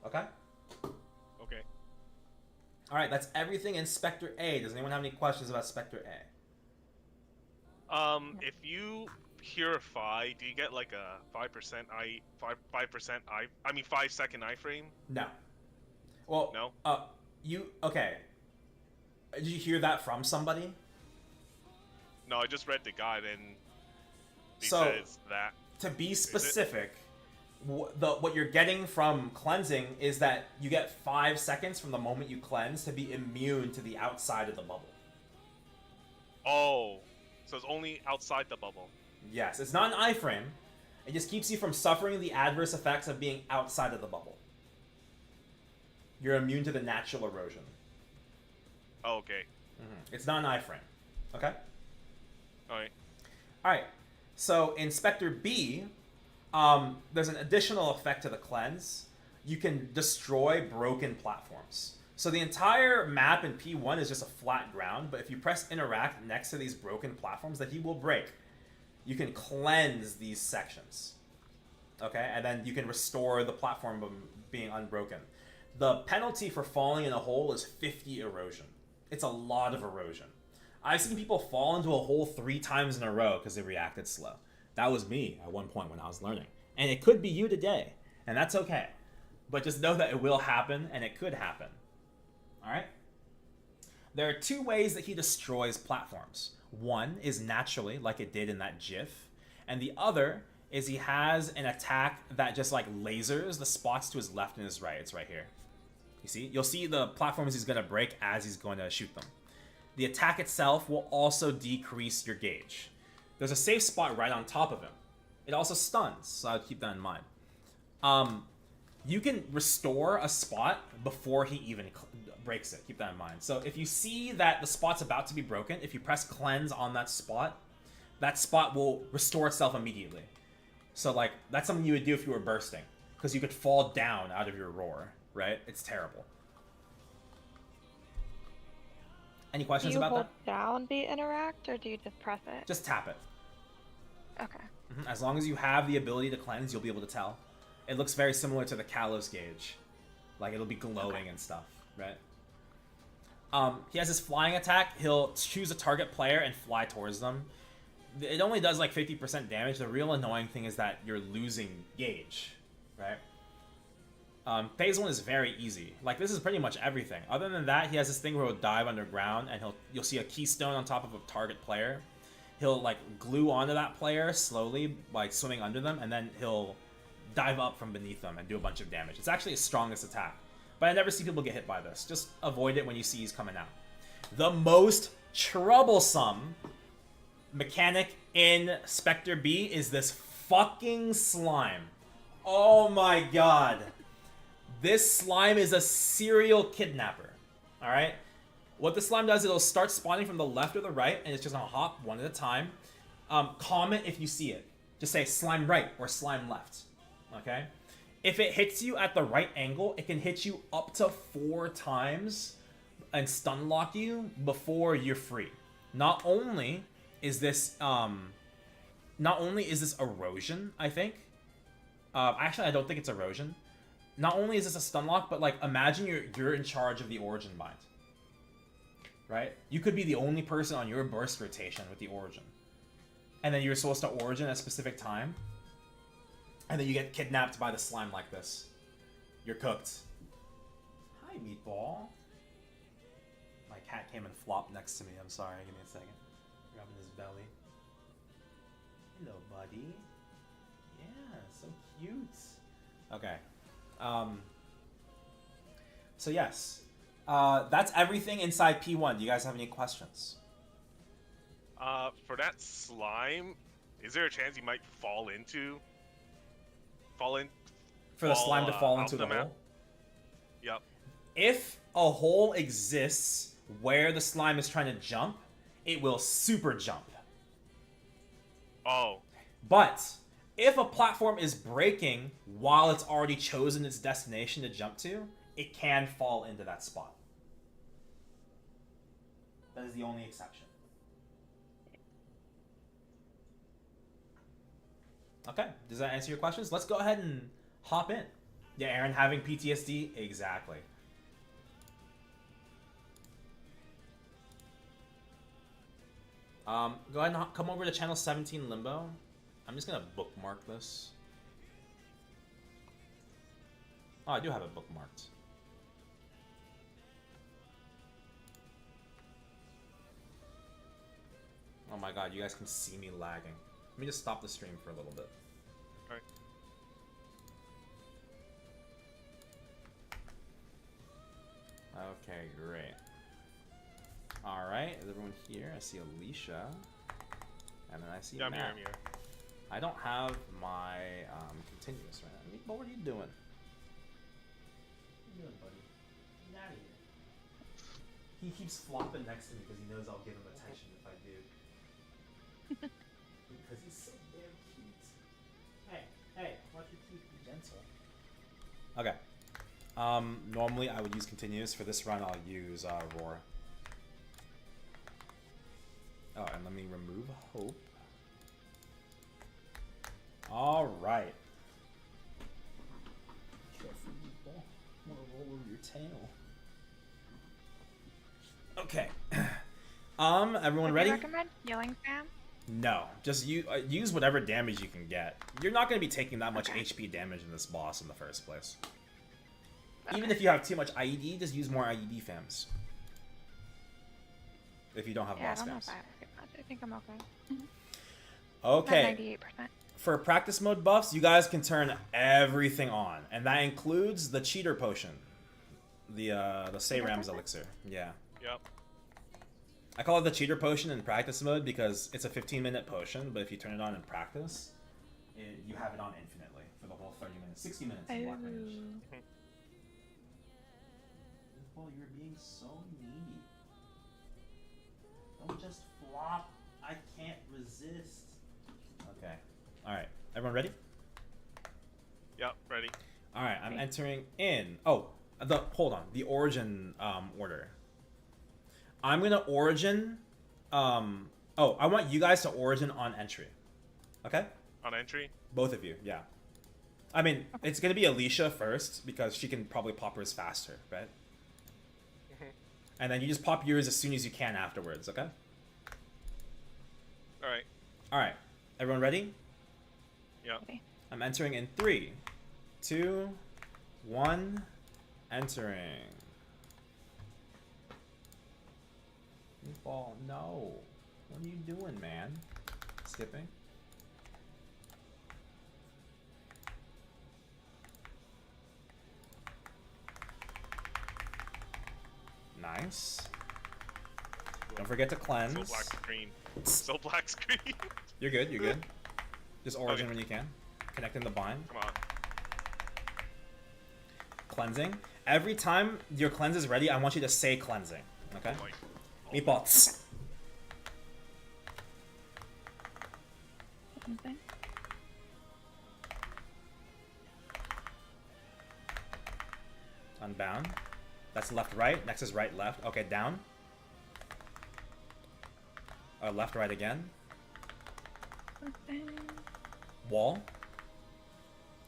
Okay? Okay. Alright, that's everything in Spectre A. Does anyone have any questions about Spectre A? If you purify, do you get like a 5% 5 second iframe? No. Well, No? okay. Did you hear that from somebody? No, I just read the guide and it So- says that. To be specific, what you're getting from cleansing is that you get 5 seconds from the moment you cleanse to be immune to the outside of the bubble. Oh, so it's only outside the bubble. Yes, it's not an iframe. It just keeps you from suffering the adverse effects of being outside of the bubble. You're immune to the natural erosion. Oh, okay. It's not an iframe. Okay? Alright. Alright. So in Spectre B, there's an additional effect to the cleanse. You can destroy broken platforms. So the entire map in P1 is just a flat ground, but if you press interact next to these broken platforms that he will break, you can cleanse these sections. Okay? And then you can restore the platform from being unbroken. The penalty for falling in a hole is 50 erosion. It's a lot of erosion. I've seen people fall into a hole 3 times in a row because they reacted slow. That was me at one point when I was learning. And it could be you today. And that's okay. But just know that it will happen and it could happen. Alright? There are 2 ways that he destroys platforms. One is naturally, like it did in that GIF. And the other is he has an attack that just like lasers the spots to his left and his right. It's right here. You see? You'll see the platforms he's going to break as he's going to shoot them. The attack itself will also decrease your gauge. There's a safe spot right on top of him. It also stuns, so I would keep that in mind. You can restore a spot before he even breaks it. Keep that in mind. So if you see that the spot's about to be broken, if you press cleanse on that spot will restore itself immediately. So like that's something you would do if you were bursting, because you could fall down out of your roar, right? It's terrible. Any questions about that? Do you hold down the interact, or do you just press it? Just tap it. Okay. As long as you have the ability to cleanse, you'll be able to tell. It looks very similar to the Kalos gauge. Like, it'll be glowing and stuff, right? He has his flying attack. He'll choose a target player and fly towards them. It only does like 50% damage. The real annoying thing is that you're losing gauge, right? Phase 1 is very easy. Like, this is pretty much everything. Other than that, he has this thing where he'll dive underground, and you'll see a keystone on top of a target player. He'll, like, glue onto that player slowly, like, swimming under them, and then he'll dive up from beneath them and do a bunch of damage. It's actually his strongest attack. But I never see people get hit by this. Just avoid it when you see he's coming out. The most troublesome mechanic in Spectre B is this fucking slime. Oh my god. This slime is a serial kidnapper. Alright? What the slime does is it'll start spawning from the left or the right, and it's just gonna hop one at a time. Comment if you see it. Just say slime right or slime left. Okay? If it hits you at the right angle, it can hit you up to 4 times and stun lock you before you're free. Not only is this erosion, I think. Actually, I don't think it's erosion. Not only is this a stun lock, but like imagine you're in charge of the origin bind. Right? You could be the only person on your burst rotation with the origin. And then you're supposed to origin at a specific time. And then you get kidnapped by the slime like this. You're cooked. Hi, Meatball. My cat came and flopped next to me. I'm sorry. Give me a second. Rubbing his belly. Hello, buddy. Yeah, so cute. Okay. So yes. That's everything inside P1. Do you guys have any questions? For that slime, is there a chance he might fall in? For the slime to fall out into the map? hole? Yep. If a hole exists where the slime is trying to jump, it will super jump. Oh. But if a platform is breaking while it's already chosen its destination to jump to, it can fall into that spot. That is the only exception. Okay, does that answer your questions? Let's go ahead and hop in. Yeah, Aaron, having PTSD? Exactly. Go ahead and come over to channel 17 Limbo. I'm just gonna bookmark this. Oh, I do have it bookmarked. Oh my god, you guys can see me lagging. Let me just stop the stream for a little bit. Alright. Okay, great. Alright, is everyone here? I see Alicia. And then I see Yeah, I'm Matt. here, I'm here. I don't have my continuous right now. What are you doing? What are you doing, buddy? Get out of here. He keeps flopping next to me because he knows I'll give him attention if I do. Because he's so damn cute. Hey, watch your teeth, be gentle. Okay. Normally I would use continuous. For this run, I'll use roar. Oh, and let me remove hope. All right. Careful, meatball. I'm gonna roll over your tail. Okay. Everyone Would ready? you recommend healing spam? No, just use whatever damage you can get. You're not going to be taking that much Okay. HP damage in this boss in the first place. Even if you have too much IED, just use more IED fams. If you don't have Yeah, I boss don't know fams. if I have it much. I think I'm okay. Okay. 98%. For practice mode buffs, you guys can turn everything on, and that includes the cheater potion, the Seren elixir. Yeah. Yep. I call it the cheater potion in practice mode because it's a 15-minute potion, but if you turn it on in practice, you have it on infinitely for the whole 30 minutes, 60 minutes in block range. Well, you're being so needy. Don't just flop. I can't resist. Okay. Alright. Everyone ready? Yep. Ready. Alright, I'm entering in. Oh, hold on. The origin order. I'm gonna origin. I want you guys to origin on entry. Okay? On entry. Both of you, yeah. I mean, it's gonna be Alicia first because she can probably pop hers faster, right? And then you just pop yours as soon as you can afterwards, okay? All right. Alright. Everyone ready? Yep. Okay. I'm entering in 3, 2, 1. Entering. Meatball, no. What are you doing, man? Skipping. Nice. Don't forget to cleanse. So black screen. So black screen. You're good, you're good. Just origin Okay. when you can. Connecting the bind. Come on. Cleansing. Every time your cleanse is ready, I want you to say cleansing. Okay? Like, Meatball. Something. Unbound. That's left, right. Next is right, left. Okay, down. Left, right again. Something. Wall.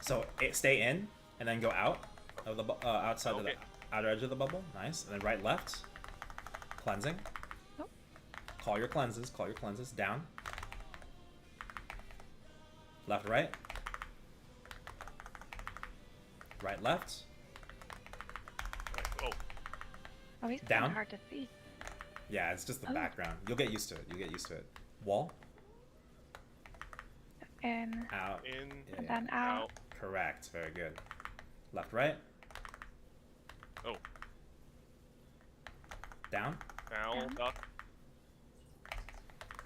So stay in and then go out of the outside of the Okay. outer edge of the bubble. Nice. And then right, left. Cleansing. Nope. Call your cleanses. Call your cleanses. Down. Left, right. Right, left. right. Oh. Oh, he's Down. kind of hard to see. Yeah, it's just the Oh. background. You'll get used to it. You'll get used to it. Wall. In. Out. In. Yeah, And yeah. then out. Out. Correct. Very good. Left, right. Oh. Down. Now. Down. Duck.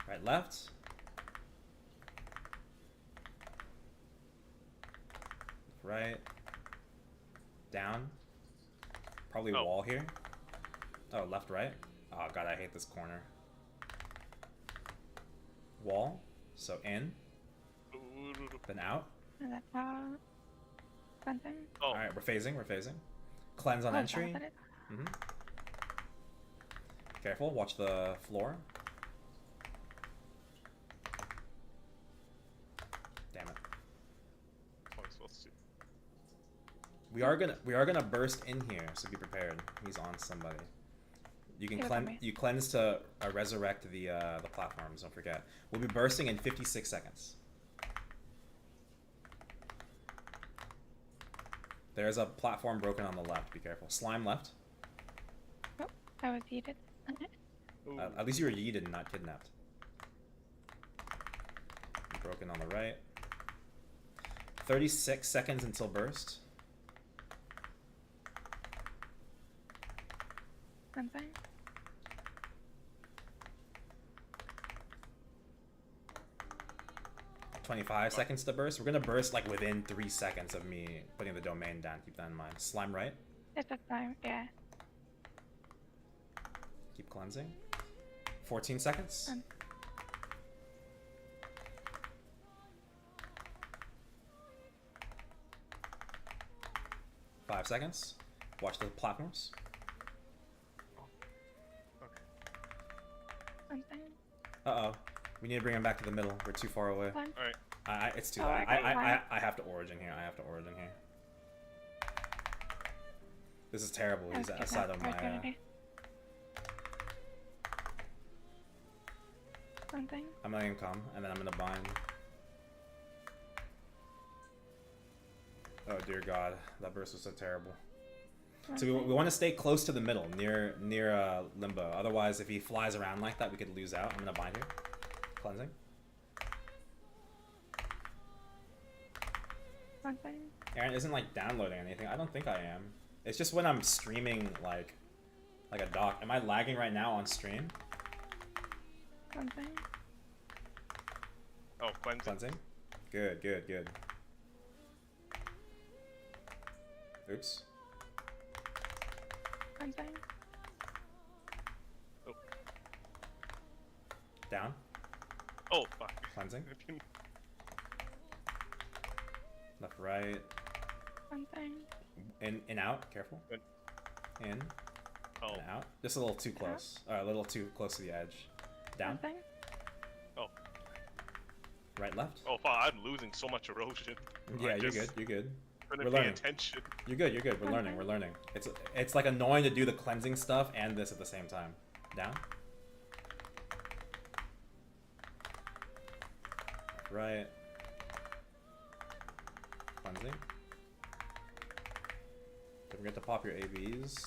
Right, left. Right. Down. Probably Oh. wall here. Oh, left, right. Oh, God, I hate this corner. Wall. So in, then out. And then out. Something. Oh. Alright, we're phasing, we're phasing. Cleanse on Oh, entry. that is- Mm-hmm. Careful, watch the floor. Damn it. What am I supposed to do? We are gonna burst in here, so be prepared. He's on somebody. You can He was on me. you cleanse to resurrect the platforms. Don't forget. We'll be bursting in 56 seconds. There's a platform broken on the left. Be careful. Slime left. Oh, I was yeeted. Ooh. At least you were yeeted and not kidnapped. Broken on the right. 36 seconds until burst. Something. 25 seconds to burst. We're gonna burst like within 3 seconds of me putting the domain down. Keep that in mind. Slime right. It's a time. Yeah. cleansing. 14 seconds. 5 seconds. Watch the platforms. Something. Uh-oh. We need to bring him back to the middle. We're too far away. One. Alright. It's too Oh, late. I got one. I have to origin here. I have to origin here. This is terrible. He's Okay, outside of my... okay. Something. I'm letting him come, and then I'm gonna bind. Oh dear God, that burst was so terrible. So we want to stay close to the middle, near Limbo. Otherwise, if he flies around like that, we could lose out. I'm gonna bind here. Cleansing. Something. Aaron isn't like downloading anything. I don't think I am. It's just when I'm streaming like a doc. Am I lagging right now on stream? Something. Oh, cleansing. Cleansing. Good, good, good. Oops. Something. Oh. Down. Oh, fuck. Cleansing. Left, right. Something. In, out. Careful. Good. In. Oh. And out. Just a little too close. A little too close to the edge. Down. Something. Oh. Right, left. Oh, fuck. I'm losing so much erosion. Yeah, I you're just good. You're good. couldn't We're pay learning. attention. You're good. You're good. We're learning. We're learning. It's like annoying to do the cleansing stuff and this at the same time. Down. Right. Cleansing. Don't forget to pop your ABs.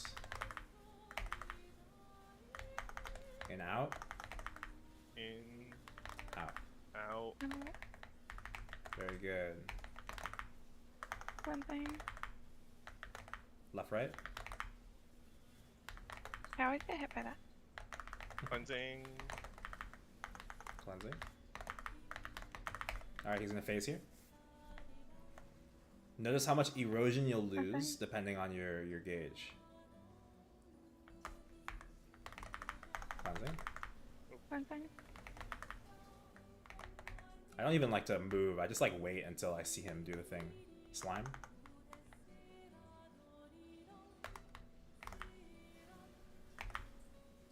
In, out. In, Out. out. Very good. Something. Left, right. I always get hit by that. Cleansing. Cleansing. Alright, he's gonna phase here. Notice how much erosion you'll lose depending on your gauge. Cleansing. Something. I don't even like to move. I just like wait until I see him do the thing. Slime.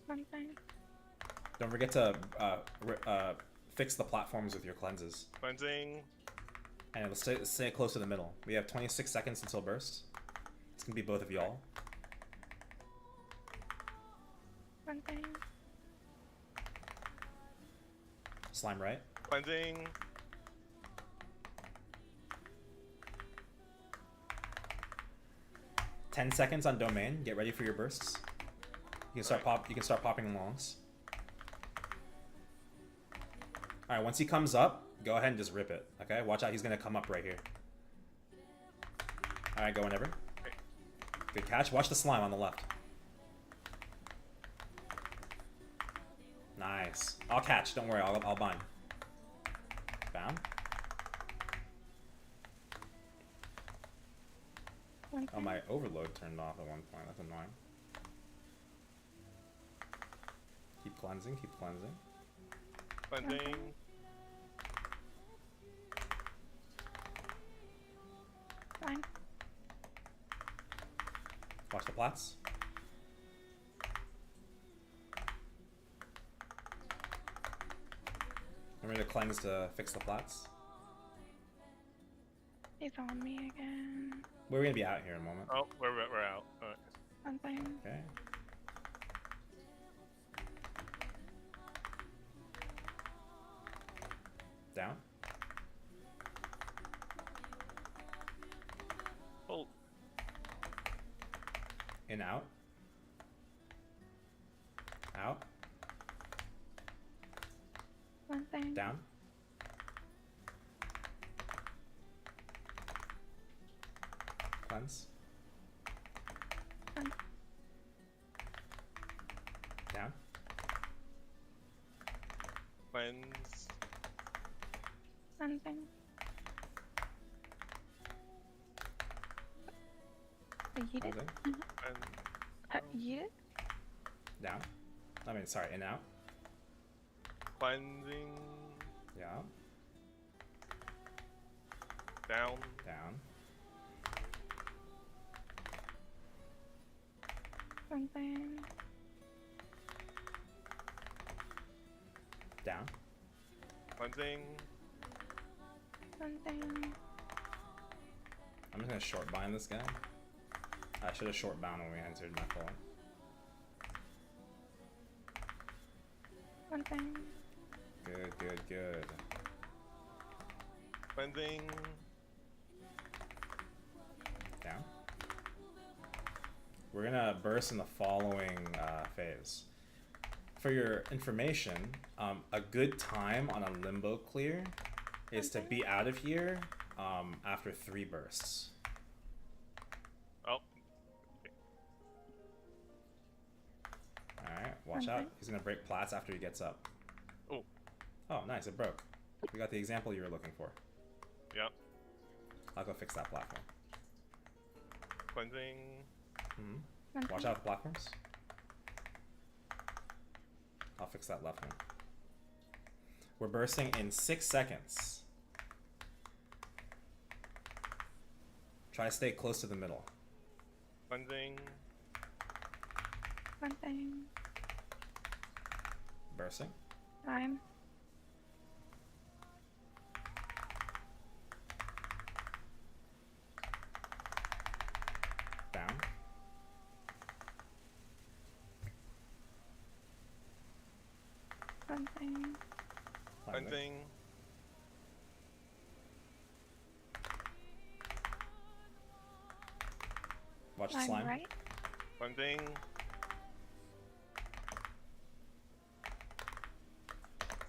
Something. Don't forget to fix the platforms with your cleanses. Cleansing. And let's stay close to the middle. We have 26 seconds until burst. It's gonna be both of y'all. Something. Slime right. Cleansing. Ten seconds on domain. Get ready for your bursts. You can start popping longs. All right, once he comes up, go ahead and just rip it. Okay, watch out. He's gonna come up right here. All right, go whenever. Good catch. Watch the slime on the left. Nice. I'll catch. Don't worry. I'll bind. Bound. Oh, my overload turned off at one point. That's annoying. Keep cleansing. Keep cleansing. Cleansing. Fine. Watch the plats. Remember to cleanse to fix the plats. He's on me again. We're gonna be out here in a moment. Oh, we're out. Alright. Something. Okay. Down. Hold. In, out. Out. Something. Down. Cleanse. Down. Cleanse. Something. Yeet it. Cleansing. And Yeet it. Down. I mean, sorry, in out. Cleansing. Yeah. Down. Down. Something. Down. Cleansing. Something. I'm just gonna short bind this guy. I should have short bound when we entered my full. Something. Good, good, good. Cleansing. Down. We're gonna burst in the following phase. For your information, a good time on a limbo clear is to be out of here after 3 bursts. Oh. Alright, watch out. He's gonna break plats after he gets up. Oh. Oh, nice, it broke. We got the example you were looking for. Yep. I'll go fix that platform. Cleansing. Watch out for platforms. I'll fix that left one. We're bursting in 6 seconds. Try to stay close to the middle. Cleansing. Something. Bursting. Time. Down. Something. Cleansing. Watch the I'm slime. right. Cleansing.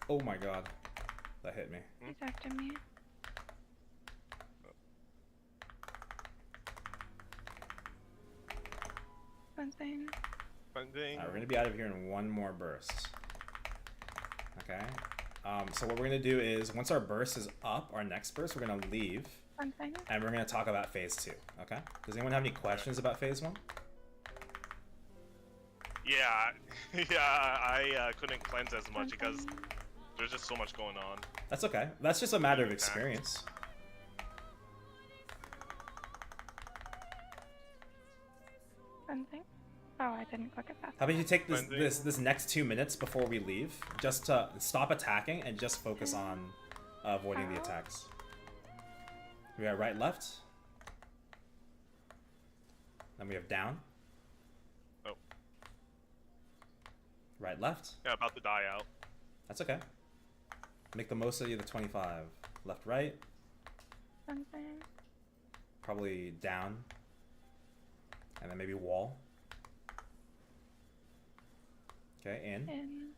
Oh my god. That hit me. He's after me. Something. Cleansing. We're gonna be out of here in 1 more burst. Okay. So what we're gonna do is once our burst is up, our next burst, we're gonna leave Something. and we're gonna talk about phase 2. Okay. Does anyone have any questions about phase 1? Yeah. Yeah, I couldn't cleanse as much because there's just so much going on. That's okay. That's just a matter of experience. Something. Oh, I didn't click it fast. How about you take this Cleansing. this next 2 minutes before we leave, just to stop attacking and just focus on avoiding the attacks. We got right, left. Then we have down. Oh. Right, left. Yeah, about to die out. That's okay. Make the most of the 25. Left, right. Something. Probably down. And then maybe wall. Okay, in. In.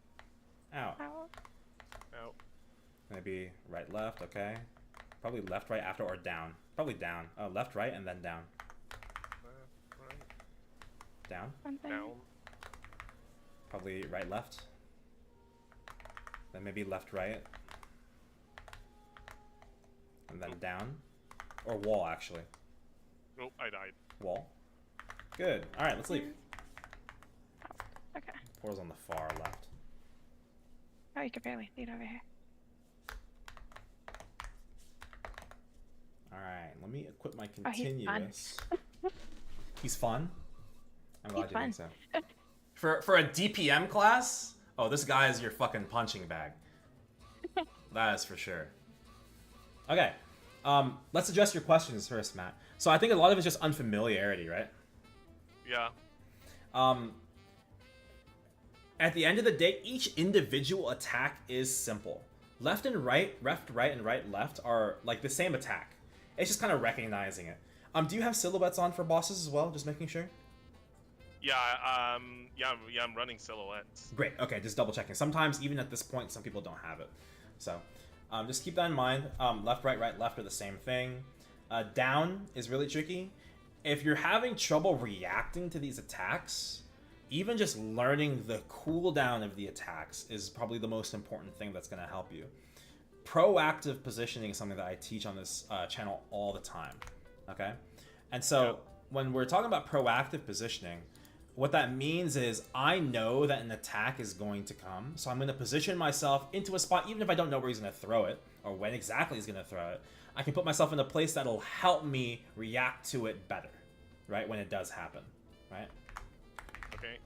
Out. Out. Out. Maybe right, left, okay. Probably left, right after or down. Probably down. Oh, left, right, and then down. Right. Down. Something. Down. Probably right, left. Then maybe left, right. And then down. Or wall, actually. Oh, I died. Wall. Good. Alright, let's leave. Okay. Portal's on the far left. Oh, you could barely see it over here. Alright, let me equip my Oh, he's fun. continuous. He's fun? I'm glad He's you think fun. so. For a DPM class? Oh, this guy is your fucking punching bag. That is for sure. Okay. Let's address your questions first, Matt. So I think a lot of it's just unfamiliarity, right? Yeah. At the end of the day, each individual attack is simple. Left and right, and right, left are like the same attack. It's just kind of recognizing it. Do you have silhouettes on for bosses as well? Just making sure. Yeah. Yeah. I'm running silhouettes. Great. Okay, just double checking. Sometimes even at this point, some people don't have it. So just keep that in mind. Left, right, left are the same thing. Down is really tricky. If you're having trouble reacting to these attacks, even just learning the cooldown of the attacks is probably the most important thing that's going to help you. Proactive positioning is something that I teach on this channel all the time. Okay? And so when we're talking about proactive positioning, what that means is I know that an attack is going to come, so I'm going to position myself into a spot, even if I don't know where he's going to throw it, or when exactly he's going to throw it. I can put myself in a place that'll help me react to it better, right, when it does happen, right? Okay.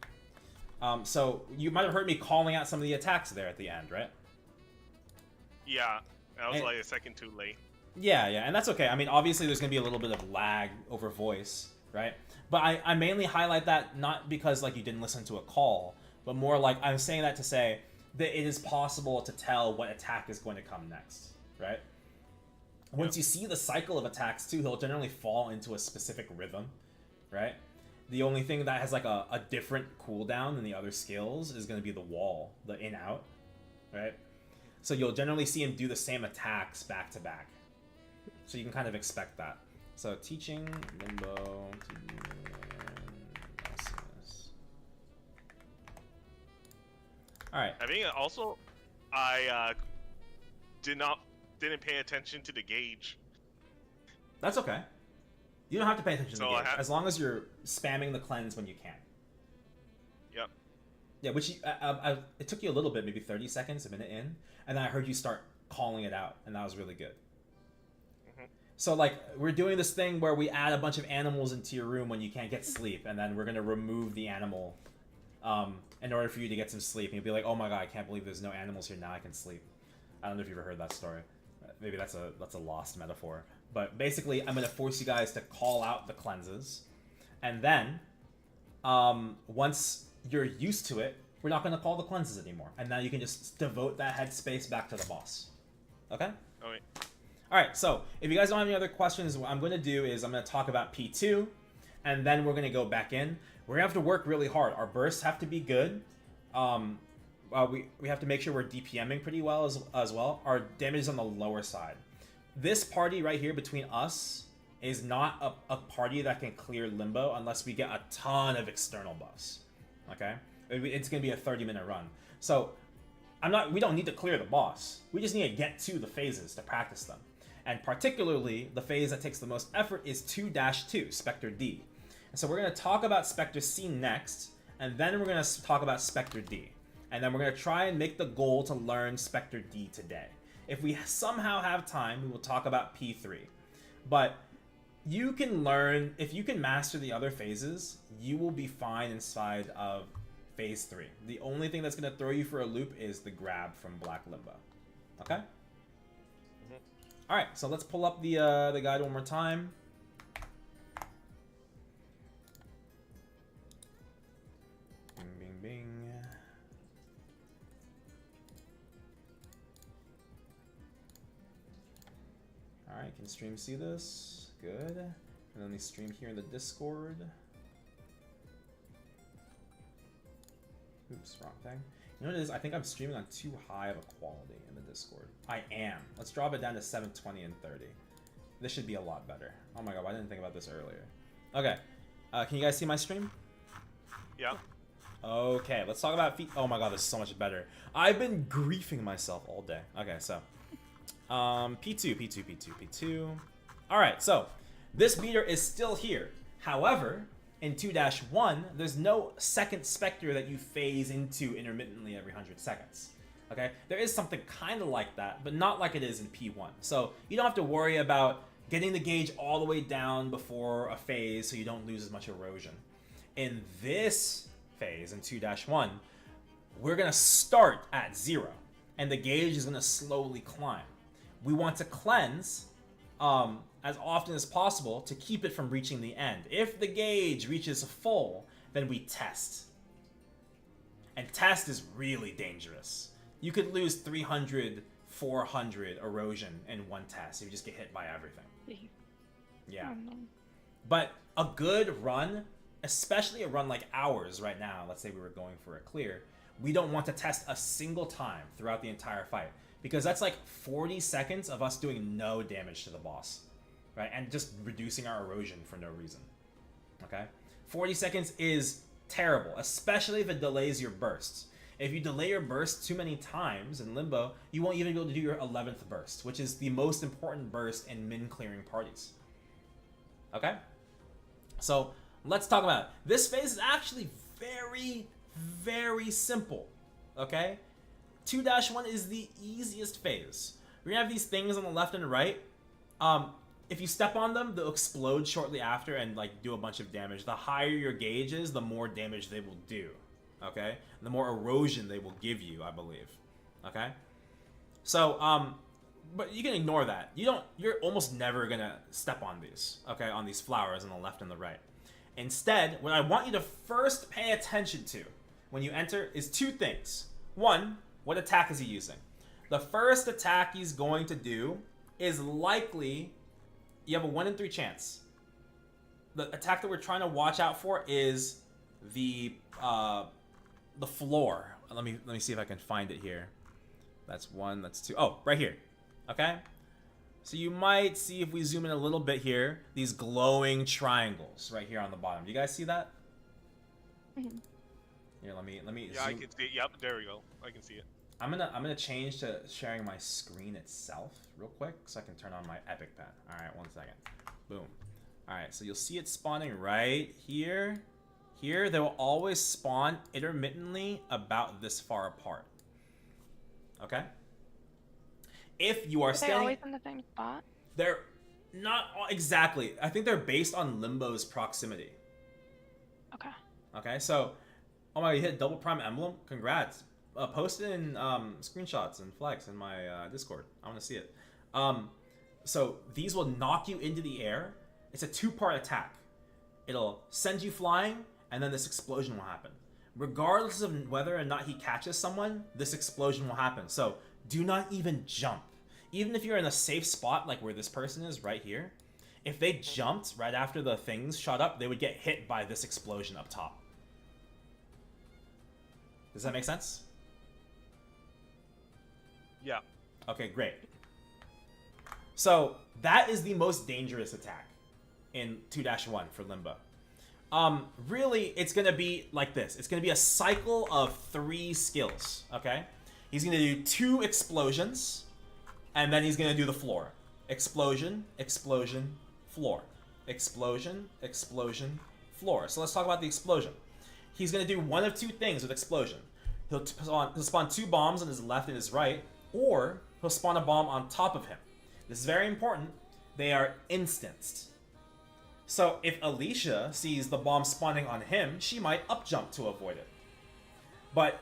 So you might have heard me calling out some of the attacks there at the end, right? Yeah, I was And- like a second too late. Yeah, and that's okay. I mean, obviously there's going to be a little bit of lag over voice, right? But I mainly highlight that not because, like, you didn't listen to a call, but more like I'm saying that to say that it is possible to tell what attack is going to come next, right? Once you see the cycle of attacks, too, he'll generally fall into a specific rhythm, right? The only thing that has, like, a different cooldown than the other skills is going to be the wall, the in-out, right? So you'll generally see him do the same attacks back to back. So you can kind of expect that. So teaching, Limbo, Alright. I think also, I didn't pay attention to the gauge. That's okay. You don't have to pay attention to So the I gauge, as long as you're spamming the cleanse when you can. Yep. Yeah, which it took you a little bit, maybe 30 seconds, a minute in, and then I heard you start calling it out, and that was really good. So, like, we're doing this thing where we add a bunch of animals into your room when you can't get sleep, and then we're going to remove the animal in order for you to get some sleep. And you'll be like, oh my god, I can't believe there's no animals here, now I can sleep. I don't know if you've ever heard that story. Maybe that's a lost metaphor. But basically, I'm going to force you guys to call out the cleanses. And then, once you're used to it, we're not going to call the cleanses anymore. And now you can just devote that headspace back to the boss. Okay? Oh, wait. Alright, so if you guys don't have any other questions, what I'm going to do is I'm going to talk about P2, and then we're going to go back in. We're going to have to work really hard. Our bursts have to be good. We have to make sure we're DPMing pretty well as well. Our damage is on the lower side. This party right here between us is not a party that can clear Limbo unless we get a ton of external buffs. Okay? It's going to be a 30-minute run. So we don't need to clear the boss. We just need to get to the phases to practice them. And particularly, the phase that takes the most effort is 2-2, Spectre D. And so we're going to talk about Spectre C next, and then we're going to talk about Spectre D. And then we're going to try and make the goal to learn Spectre D today. If we somehow have time, we will talk about P3. But you can learn, if you can master the other phases, you will be fine inside of Phase 3. The only thing that's going to throw you for a loop is the grab from Black Limbo. Okay? Alright, so let's pull up the guide one more time. Bing, bing, bing. Alright, can stream see this? Good. And then we stream here in the Discord. Oops, wrong thing. You know what it is? I think I'm streaming on too high of a quality in the Discord. I am. Let's drop it down to 720 and 30. This should be a lot better. Oh my god, why didn't I think about this earlier? Okay. Can you guys see my stream? Yeah. Okay, let's talk about feet. Oh my god, this is so much better. I've been griefing myself all day. Okay, so. P2. Alright, so. This meter is still here. However, in 2-1, there's no second Spectre that you phase into intermittently every 100 seconds. Okay? There is something kind of like that, but not like it is in P1. So you don't have to worry about getting the gauge all the way down before a phase so you don't lose as much erosion. In this phase, in 2-1, we're going to start at 0, and the gauge is going to slowly climb. We want to cleanse as often as possible to keep it from reaching the end. If the gauge reaches full, then we test. And test is really dangerous. You could lose 300, 400 erosion in one test if you just get hit by everything. Yeah. But a good run, especially a run like ours right now, let's say we were going for a clear, we don't want to test a single time throughout the entire fight. Because that's like 40 seconds of us doing no damage to the boss. Right? And just reducing our erosion for no reason. Okay? 40 seconds is terrible, especially if it delays your bursts. If you delay your burst too many times in Limbo, you won't even be able to do your 11th burst, which is the most important burst in min clearing parties. Okay? So let's talk about it. This phase is actually very, very simple. Okay? 2-1 is the easiest phase. We're gonna have these things on the left and right. If you step on them, they'll explode shortly after and like do a bunch of damage. The higher your gauge is, the more damage they will do. Okay? The more erosion they will give you, I believe. Okay? So, but you can ignore that. You're almost never gonna step on these, okay, on these flowers on the left and the right. Instead, what I want you to first pay attention to when you enter is two things. One, what attack is he using? The first attack he's going to do is likely, you have a 1 in 3 chance. The attack that we're trying to watch out for is the floor. Let me see if I can find it here. That's 1, that's 2. Oh, right here. Okay? So you might see, if we zoom in a little bit here, these glowing triangles right here on the bottom. Do you guys see that? Mhm. Here, let me Yeah, I zoom. can see it. Yep, there we go. I can see it. I'm gonna change to sharing my screen itself real quick so I can turn on my epic pen. Alright, 1 second. Boom. Alright, so you'll see it spawning right here. Here, they will always spawn intermittently about this far apart. Okay? If you are Are they standing, always in the same spot? they're not exactly. I think they're based on Limbo's proximity. Okay. Okay, so, oh my, you hit double prime emblem. Congrats. Post it in screenshots and flex in my Discord. I want to see it. So these will knock you into the air. It's a 2-part attack. It'll send you flying, and then this explosion will happen. Regardless of whether or not he catches someone, this explosion will happen. So do not even jump. Even if you're in a safe spot, like where this person is right here, if they jumped right after the things shot up, they would get hit by this explosion up top. Does that make sense? Yeah. Okay, great. So that is the most dangerous attack in 2-1 for Limbo. Really, it's gonna be like this. It's gonna be a cycle of 3 skills. Okay, he's gonna do 2 explosions, and then he's gonna do the floor. Explosion, explosion, floor. Explosion, explosion, floor. So let's talk about the explosion. He's gonna do one of 2 things with explosion. He'll spawn 2 bombs on his left and his right, or he'll spawn a bomb on top of him. This is very important. They are instanced. So if Alicia sees the bomb spawning on him, she might up jump to avoid it. But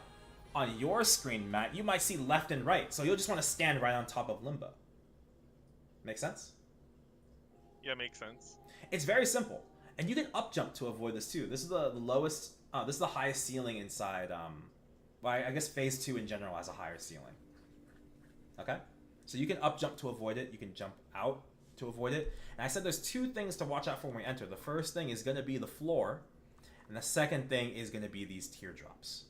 on your screen, Matt, you might see left and right, so you'll just want to stand right on top of Limbo. Make sense? Yeah, makes sense. It's very simple. And you can up jump to avoid this too. This is the lowest, this is the highest ceiling inside, well, I guess phase 2 in general has a higher ceiling. Okay? So you can up jump to avoid it, you can jump out to avoid it. And I said there's 2 things to watch out for when we enter. The first thing is going to be the floor, and the second thing is going to be these teardrops.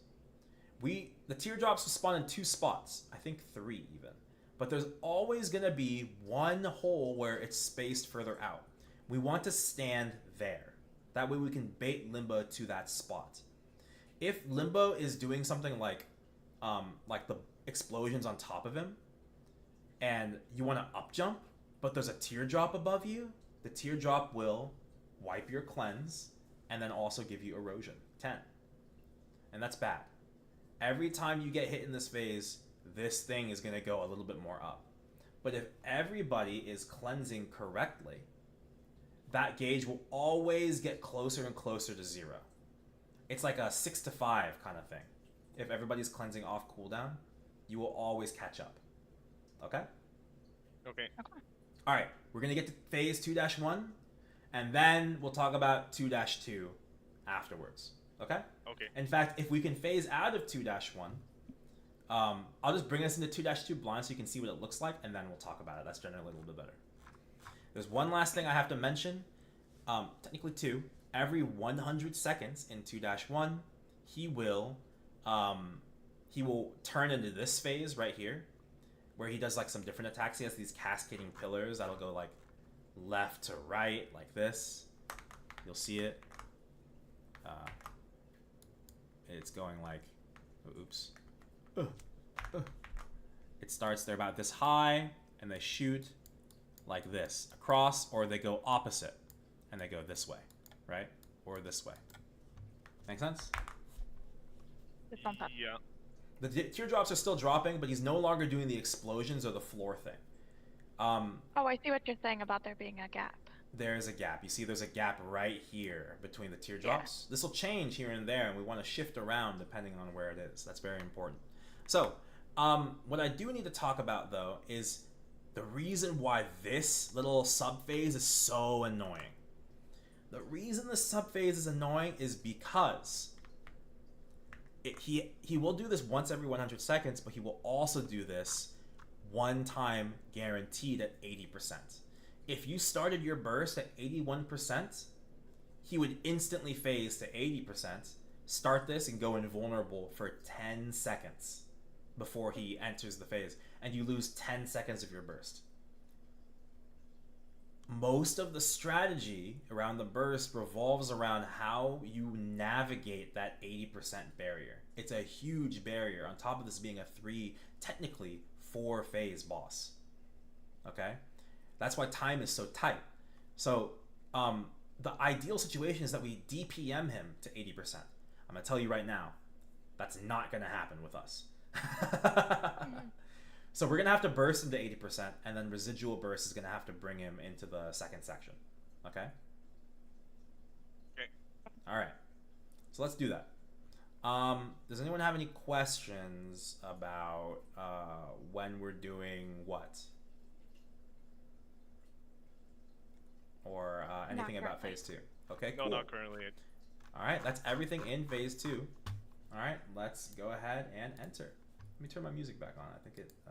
The teardrops will spawn in 2 spots, I think 3 even. But there's always going to be one hole where it's spaced further out. We want to stand there. That way we can bait Limbo to that spot. If Limbo is doing something like the explosions on top of him, and you want to up jump, but there's a teardrop above you, the teardrop will wipe your cleanse and then also give you erosion. 10. And that's bad. Every time you get hit in this phase, this thing is going to go a little bit more up. But if everybody is cleansing correctly, that gauge will always get closer and closer to 0. It's like a 6 to 5 kind of thing. If everybody's cleansing off cooldown, you will always catch up. Okay? Okay. Alright, we're going to get to phase 2-1, and then we'll talk about 2-2 afterwards. Okay? Okay. In fact, if we can phase out of 2-1, I'll just bring us into 2-2 blind so you can see what it looks like, and then we'll talk about it. That's generally a little bit better. There's one last thing I have to mention. Technically 2. Every 100 seconds in 2-1, he will turn into this phase right here, where he does like some different attacks. He has these cascading pillars that'll go like left to right, like this. You'll see it. It's going like, oops. It starts, they're about this high, and they shoot like this across, or they go opposite, and they go this way, right? or this way. Make sense? This one's up. Yeah. The teardrops are still dropping, but he's no longer doing the explosions or the floor thing. Oh, I see what you're saying about there being a gap. There's a gap. You see there's a gap right here between the teardrops. This will change here and there, and we want to shift around depending on where it is. That's very important. So, what I do need to talk about, though, is the reason why this little subphase is so annoying. The reason the subphase is annoying is because he will do this once every 100 seconds, but he will also do this one time guaranteed at 80%. If you started your burst at 81%, he would instantly phase to 80%, start this, and go invulnerable for 10 seconds before he enters the phase, and you lose 10 seconds of your burst. Most of the strategy around the burst revolves around how you navigate that 80% barrier. It's a huge barrier, on top of this being a technically 4 phase boss. Okay? That's why time is so tight. So, the ideal situation is that we DPM him to 80%. I'm gonna tell you right now, that's not gonna happen with us. So we're gonna have to burst him to 80%, and then residual burst is gonna have to bring him into the second section. Okay? Okay. Alright. So let's do that. Does anyone have any questions about when we're doing what? Or anything about phase 2? Okay, cool. No, not currently. Alright, that's everything in phase 2. Alright, let's go ahead and enter. Let me turn my music back on. I think it, I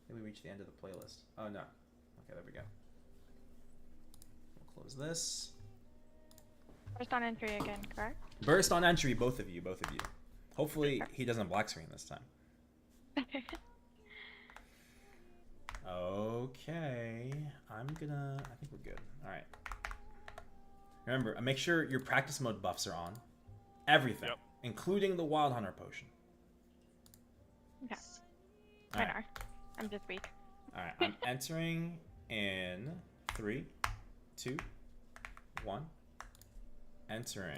think we reached the end of the playlist. Oh no. Okay, there we go. We'll close this. First on entry again, correct? Burst on entry, both of you. Hopefully he doesn't black screen this time. Okay, I think we're good. All right. Remember, make sure your practice mode buffs are on. Everything, including the Wild Hunter potion. Okay. All right. Mine are. I'm just weak. All right, I'm entering in 3, 2, 1. Entering.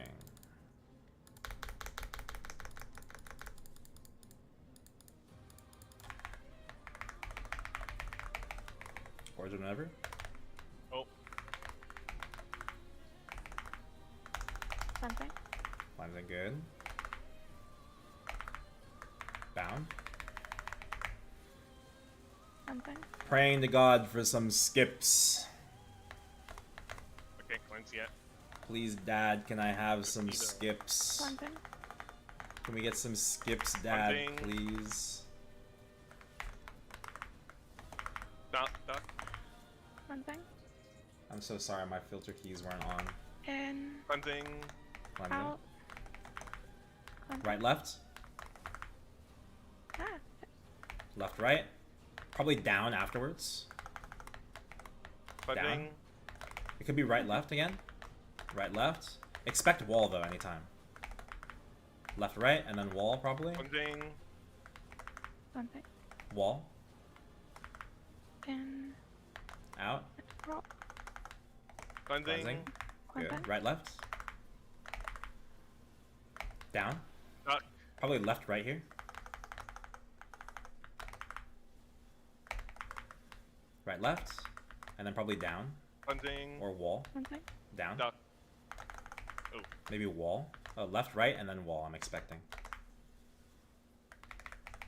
Orders whenever. Oh. Something. Climbs in good. Bound. Something. Praying to God for some skips. Okay, cleanse yet. Please, Dad, can I have some skips? Something. Can we get some skips, Dad, Something. please? Dot. Something. I'm so sorry, my filter keys weren't on. In. Cleansing. Cleansing. Out. Cleansing. Right, left. Ah. Left, right. Probably down afterwards. Cleansing. Down. It could be right, left again. Right, left. Expect wall, though, anytime. Left, right, and then wall, probably. Cleansing. Something. Wall. In. Out. Roll. Cleansing. Cleansing. Good. Cleansing. Right, left. Down. Dot. Probably left, right here. Right, left. And then probably down. Cleansing. Or wall. Something. Down. Dot. Oh. Maybe wall. Oh, left, right, and then wall, I'm expecting.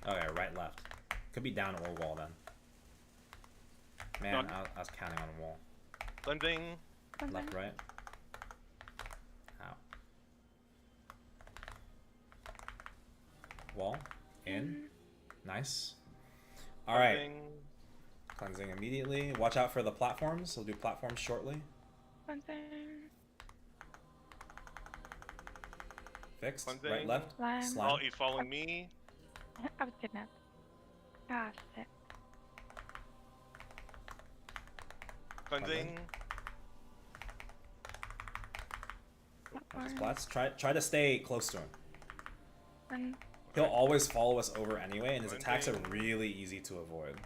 Okay, right, left. Could be down or wall then. Man, I was counting on wall. Cleansing. Something. Left, right. Out. Wall. In. Nice. Alright. Cleansing. Cleansing immediately. Watch out for the platforms. We'll do platforms shortly. Something. Fixed. Cleansing. Right, left. Slime. Slime. Oh, he's following me. I was kidnapped. Ah, shit. Cleansing. Just plats. Try to stay close to him. And He'll always follow us over anyway, and his attacks are Cleansing. really easy to avoid.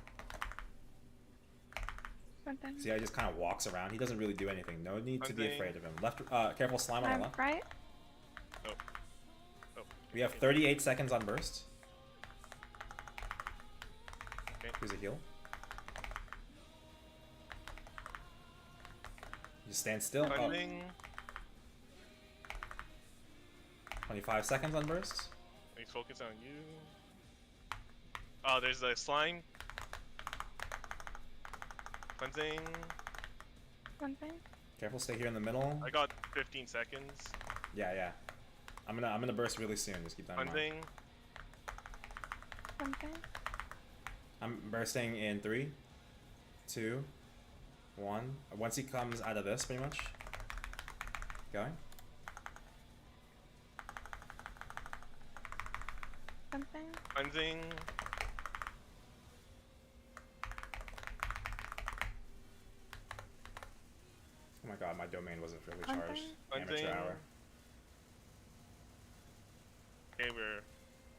Cleansing. See how he just kind of walks around? He doesn't really do anything. No need to be Cleansing. afraid of him. Left, careful slime on the I'm left. right. Oh. Oh. We have 38 seconds on burst. Okay. Here's a heal. Just stand still. Oh, Cleansing. 25 seconds on burst. He's focused on you. Oh, there's the slime. Cleansing. Cleansing. Careful, stay here in the middle. I got 15 seconds. Yeah, yeah. I'm gonna burst really soon. Just keep that in mind. Cleansing. Cleansing. I'm bursting in 3, 2, 1. Once he comes out of this, pretty much. Going. Cleansing. Cleansing. Oh my god, my domain wasn't fully Cleansing. charged. Cleansing. Amateur hour. Okay, we're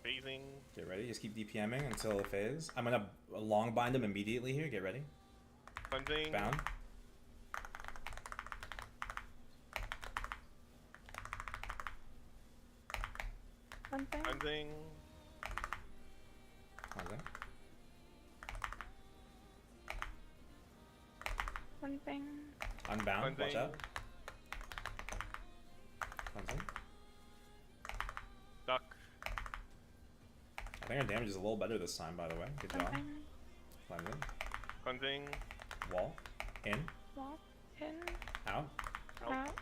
phasing. Get ready. Just keep DPMing until phase. I'm gonna long bind him immediately here. Get ready. Cleansing. Bound. Cleansing. Cleansing. Cleansing. Cleansing. Unbound. Watch Cleansing. out. Cleansing. Duck. I think our damage is a little better this time, by the way. Good job. Cleansing. Cleansing. Cleansing. Wall. In. Wall. In. Out. Out. Out.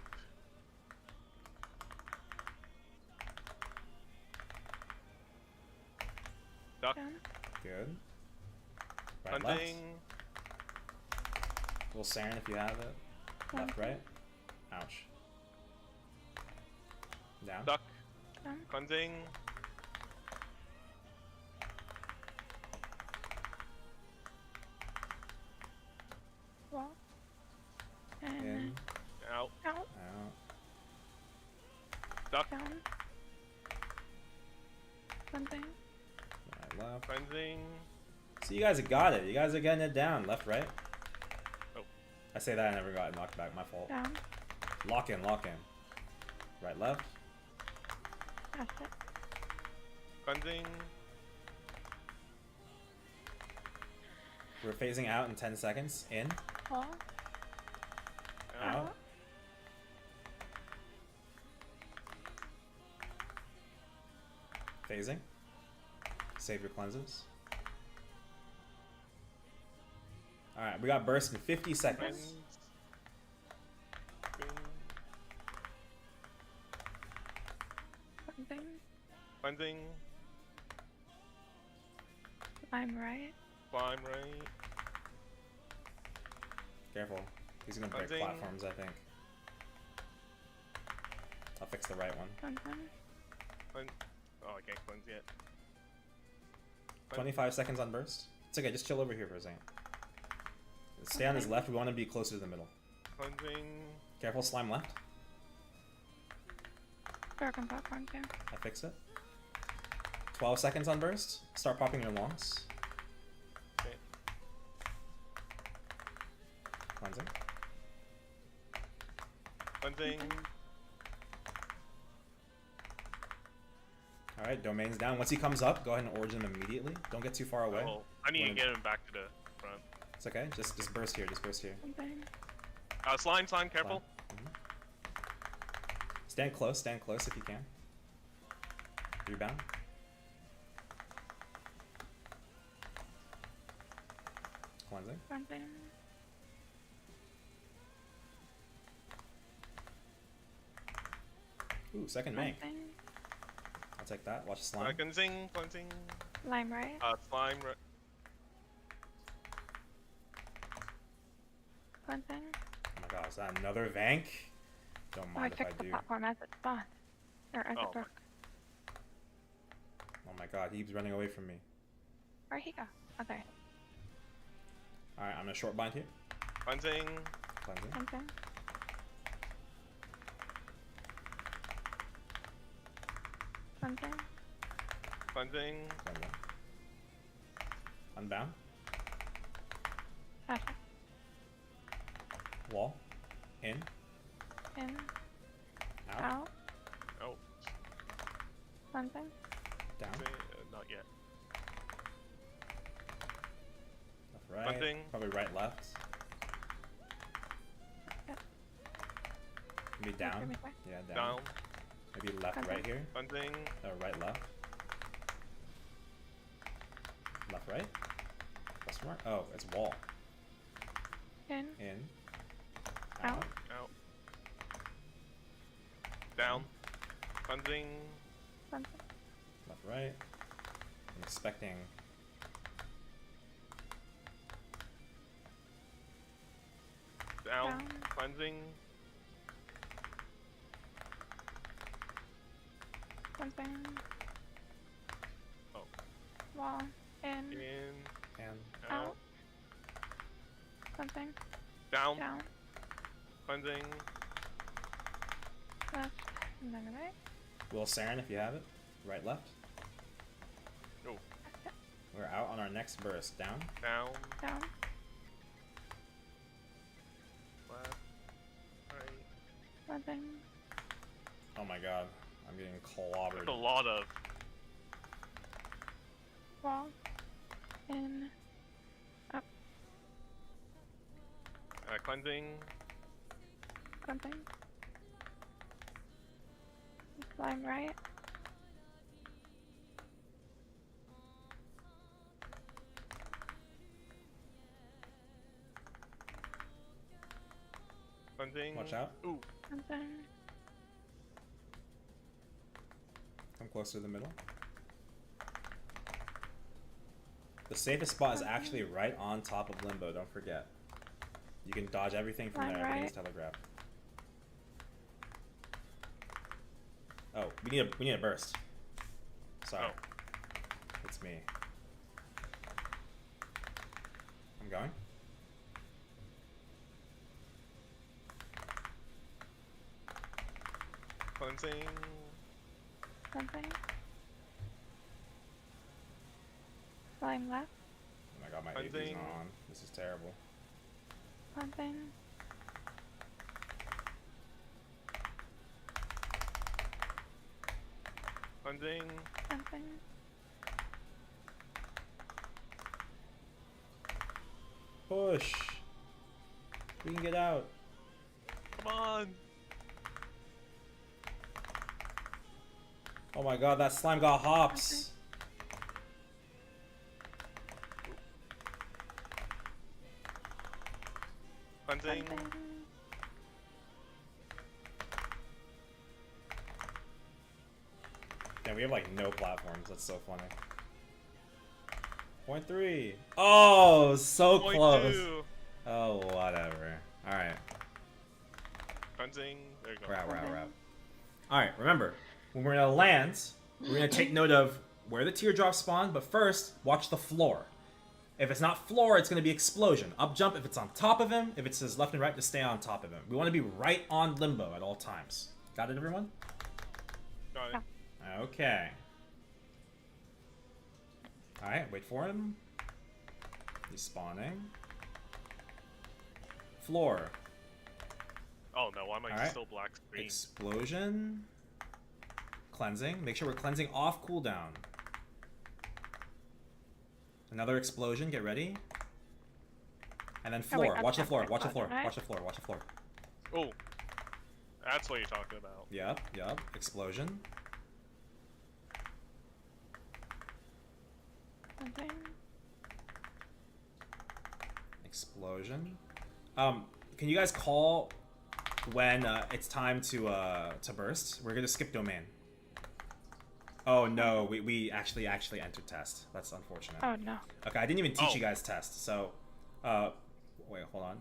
Duck. Down. Good. Right, left. Cleansing. Little Seren if you have it. Left, Cleansing. right. Ouch. Down. Duck. Down. Cleansing. Wall. And In. Out. out. Out. Duck. Down. Cleansing. Right, left. Cleansing. So you guys have got it. You guys are getting it down. Left, right. Oh. I say that I never got knocked back. My fault. Down. Lock in, lock in. Right, left. That's it. Cleansing. We're phasing out in 10 seconds. In. Wall. Out. Phasing. Save your cleanses. Alright, we got burst in 50 seconds. Cleansing. Cleansing. I'm right. Climb right. Careful. He's gonna break Cleansing. platforms, I think. I'll fix the right one. Cleansing. Oh, I can't cleanse yet. 25 seconds on burst. It's okay, just chill over here for a second. Stay on his left, we want to be closer to the middle. Cleansing. Careful, slime left. Broken platform too. I fix it. 12 seconds on burst. Start popping your longs. Okay. Cleansing. Cleansing. Alright, domain's down. Once he comes up, go ahead and origin him immediately. Don't get too far away. Oh, I need to Wanna- get him back to the front. It's okay. Just burst here. Just burst here. Cleansing. Slime, careful. Stand close if you can. Rebound. Cleansing. Cleansing. Ooh, second mank. Cleansing. I'll take that. Watch the slime. Cleansing. Cleansing. Lime right. Slime right. Cleansing. Oh my god, is that another Vank? Don't Oh, I mind if I fixed the do. platform as it spawned. Or as Oh, it broke. Oh my god, he keeps running away from me. Where'd he go? Oh, there. Alright, I'm gonna short bind here. Cleansing. Cleansing. Cleansing. Cleansing. Cleansing. Cleansing. Unbound. That's it. Wall. In. In. Out. Out. Oh, Cleansing. Down. not yet. Left, right. Cleansing. Probably right, left. Yep. Maybe down. Give me back. Yeah, down. Down. Maybe left, Okay. right here. Cleansing. Right, left. Left, right. Question mark? Oh, it's wall. In. In. Out. Out. Down. Cleansing. Cleansing. Left, right. I'm expecting. Down. Down. Cleansing. Cleansing. Oh. Wall. In. In. And Out. Out. Cleansing. Down. Down. Cleansing. Left. And then right. will Seren if you have it. Right, left. Oh. We're out on our next burst. Down. Down. Down. Left. Right. Cleansing. Oh my god. I'm getting clobbered. That's a lot of. Wall. In. Cleansing. Cleansing. Slime right. Cleansing. Watch out. Ooh. Cleansing. Come closer to the middle. The safest spot is actually right on top of Limbo, don't forget. You can dodge everything from Line there, everything's right. telegraphed. Oh, we need a burst. Sorry. Oh. It's me. I'm going. Cleansing. Cleansing. Slime left. Oh my god, my AP's Cleansing. not on. This is terrible. Cleansing. Cleansing. Cleansing. Push! We can get out. Come on. Oh my god, that slime got hops. Cleansing. Cleansing. Yeah, we have like no platforms. That's so funny. 0.3. Oh, so Point close. 2. Oh, whatever. Alright. Cleansing. There you go. We're out, we're out, we're out. Alright, remember, when we're gonna land, we're gonna take note of where the teardrops spawn, but first, watch the floor. If it's not floor, it's gonna be explosion. Up jump if it's on top of him. If it says left and right, just stay on top of him. We wanna be right on Limbo at all times. Got it, everyone? Got it. Okay. Alright, wait for him. He's spawning. Floor. Oh no, why am I Alright. still black screen? Explosion. Cleansing. Make sure we're cleansing off cooldown. Another explosion, get ready. And then Oh, wait, floor. up Watch the top, floor, up watch the top, floor, right? watch the floor, watch the floor. Oh. That's what you're talking about. Yep, yep. Explosion. Cleansing. Explosion. Can you guys call when it's time to burst? We're gonna skip domain. Oh no, we actually entered test. That's unfortunate. Oh no. Okay, I didn't even teach Oh. you guys test. So, wait, hold on.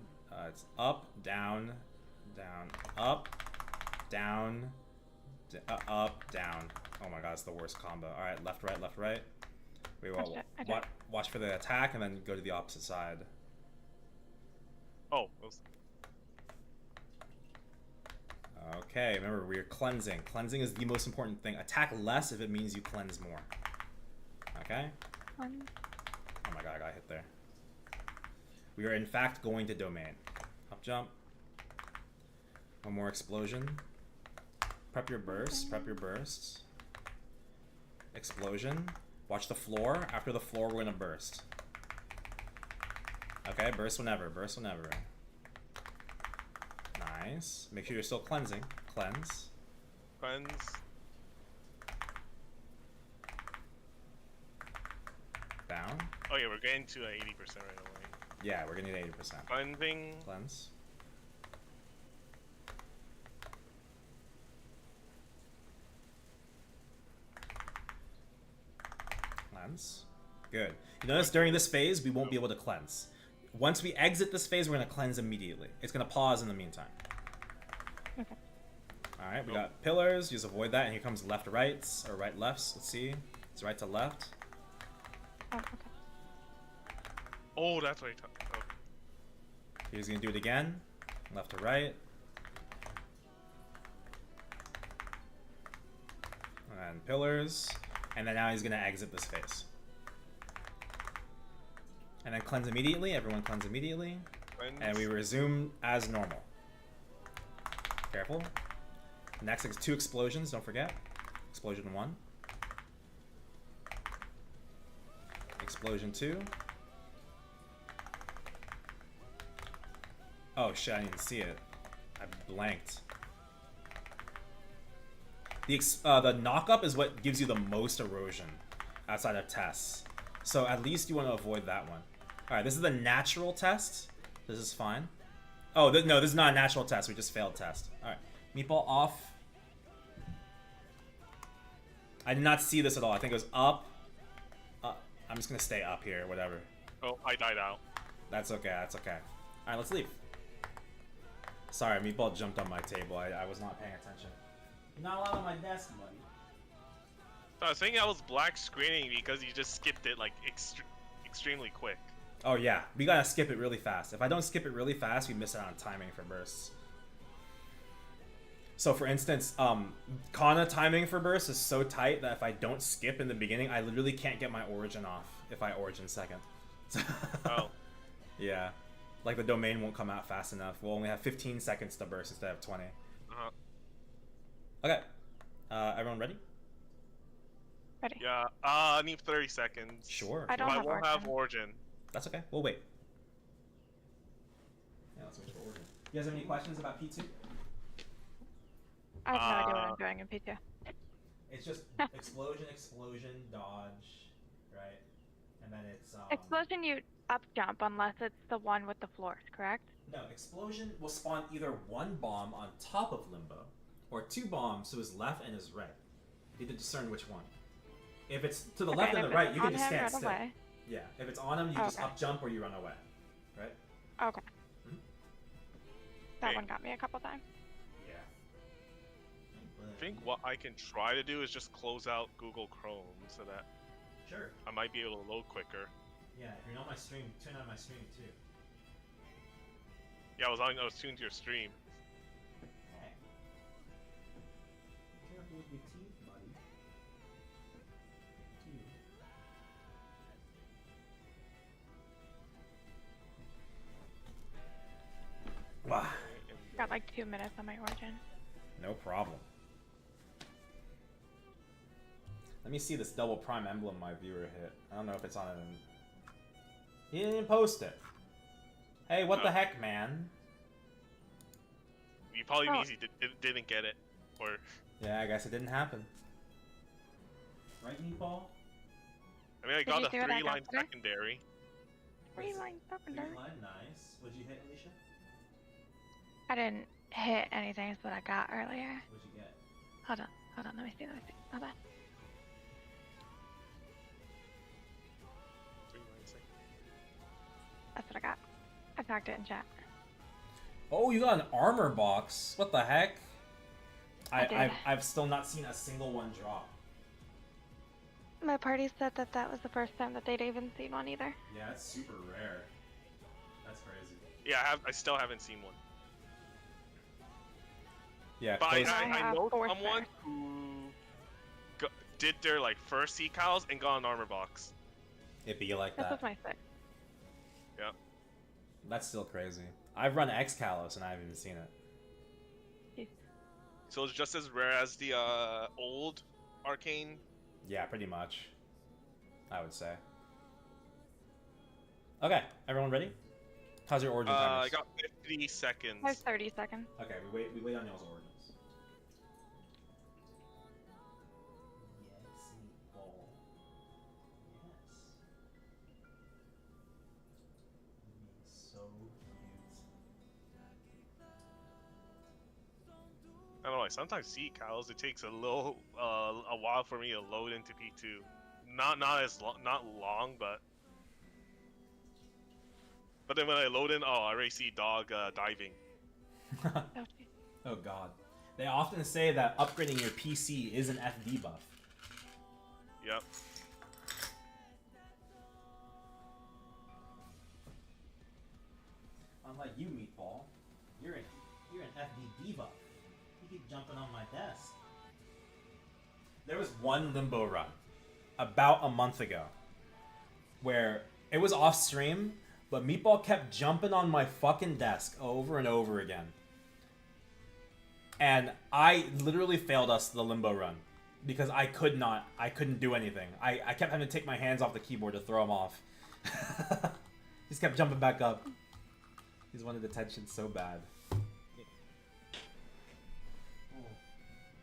It's up, down, down, up, down, up, down. Oh my god, it's the worst combo. All right, left, right, left, right. Wait, I did. watch for the attack and then go to the opposite side. Oh. Those... Okay, remember we're cleansing. Cleansing is the most important thing. Attack less if it means you cleanse more. Okay? One. Oh my god, I got hit there. We are in fact going to domain. Up jump. One more explosion. Prep your burst. Prep your burst. Explosion. Watch the floor. After the floor, we're gonna burst. Okay, burst whenever. Burst whenever. Nice. Make sure you're still cleansing. Cleanse. Cleanse. Down. Oh yeah, we're getting to 80% right away. Yeah, we're gonna need 80%. Cleansing. Cleanse. Cleanse. Good. You notice during this phase, we won't be able to cleanse. Once we exit this phase, we're gonna cleanse immediately. It's gonna pause in the meantime. Okay. Alright, we got pillars. Just avoid that. And here comes left rights, or right lefts. Let's see. It's right to left. Oh, okay. Oh, that's what oh. He's gonna do it again. Left to right. And pillars. And then now he's gonna exit this phase. And then cleanse immediately. Everyone cleanse immediately. Cleanse. And we resume as normal. Careful. Next is 2 explosions, don't forget. Explosion 1. Explosion 2. Oh shit, I didn't even see it. I blanked. The knock-up is what gives you the most erosion outside of tests. So at least you want to avoid that one. Alright, this is the natural test. This is fine. Oh, no, this is not a natural test. We just failed test. Alright. Meatball off. I did not see this at all. I think it was up. I'm just going to stay up here, whatever. Oh, I died out. That's okay, that's okay. Alright, let's leave. Sorry, Meatball jumped on my table. I was not paying attention. You're not allowed on my desk, buddy. I was thinking I was black screening because you just skipped it like extremely quick. Oh yeah, we gotta skip it really fast. If I don't skip it really fast, we miss out on timing for bursts. So for instance, Kanna timing for bursts is so tight that if I don't skip in the beginning, I literally can't get my origin off if I origin second. Oh. Yeah. Like the domain won't come out fast enough. We'll only have 15 seconds to burst instead of 20. Uh-huh. Okay. Everyone ready? Ready. Yeah, I need 30 seconds. Sure. I don't I have won't have origin. That's okay. We'll wait. Yeah, let's wait for origin. You guys have any questions about P2? I have no idea what I'm doing in P2. It's just explosion, explosion, dodge, right? And then it's Explosion, you up jump unless it's the one with the floors, correct? No, explosion will spawn either 1 bomb on top of Limbo, or 2 bombs to his left and his right. You need to discern which one. If it's to the left and the right, you can just stand still. Away. Yeah, if it's on him, you just up jump or you run away, right? Okay. Mhm. That Okay. one got me a couple times. Yeah. I think what I can try to do is just close out Google Chrome so that Sure. I might be able to load quicker. Yeah, if you're on my stream, turn on my stream too. Yeah, I was tuned to your stream. Okay. Careful with your teeth, buddy. Wow. Got like 2 minutes on my origin. No problem. Let me see this double prime emblem my viewer hit. I don't know if it's on it. He didn't post it. Hey, what the heck, man? You probably means he didn't get it, or Yeah, I guess it didn't happen. Right, Meatball? I mean, I Did got you a see what I got 3-line today? secondary. Reline secondary. Green line, nice. What'd you hit, Alicia? I didn't hit anything, is what I got earlier. What'd you get? Hold on, let me see. Hold on. 3-line secondary. That's what I got. I tagged it in chat. Oh, you got an armor box. What the heck? I did. I've still not seen a single one drop. My party said that that was the first time that they'd even seen one either. Yeah, it's super rare. That's crazy. Yeah, I still haven't seen one. Yeah, But close. I I have know 4 someone stars. who did their like first decals and got an armor box. It'd be like This that. was my 6th. Yeah. That's still crazy. I've run X-Kalos and I haven't even seen it. So it's just as rare as the old arcane. Yeah, pretty much. I would say. Okay, everyone ready? How's your origin timers? I got 50 seconds. I have 30 seconds. Okay, we wait on y'all's origins. Yes, meatball. Yes. He's so cute. I don't know. I sometimes see cows. It takes a while for me to load into P2. Not long, but then when I load in, I already see dog diving. Okay. Oh god. They often say that upgrading your PC is an FD buff. Yep. Unlike you, Meatball. You're an FD debuff. You keep jumping on my desk. There was one Limbo run about a month ago where it was off stream, but Meatball kept jumping on my fucking desk over and over again. And I literally failed us the Limbo run because I couldn't do anything. I kept having to take my hands off the keyboard to throw him off. He just kept jumping back up. He's wanted attention so bad.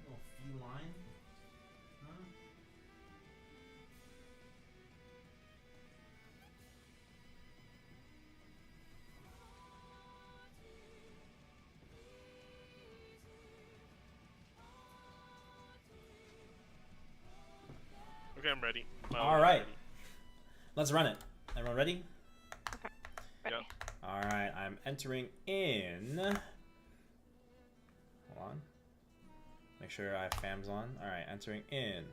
Little feline? Huh? Okay, I'm ready. All right. Let's run it. Everyone ready? Ready. Yep. All right, I'm entering in. Hold on. Make sure I have FAMs on. All right, entering in.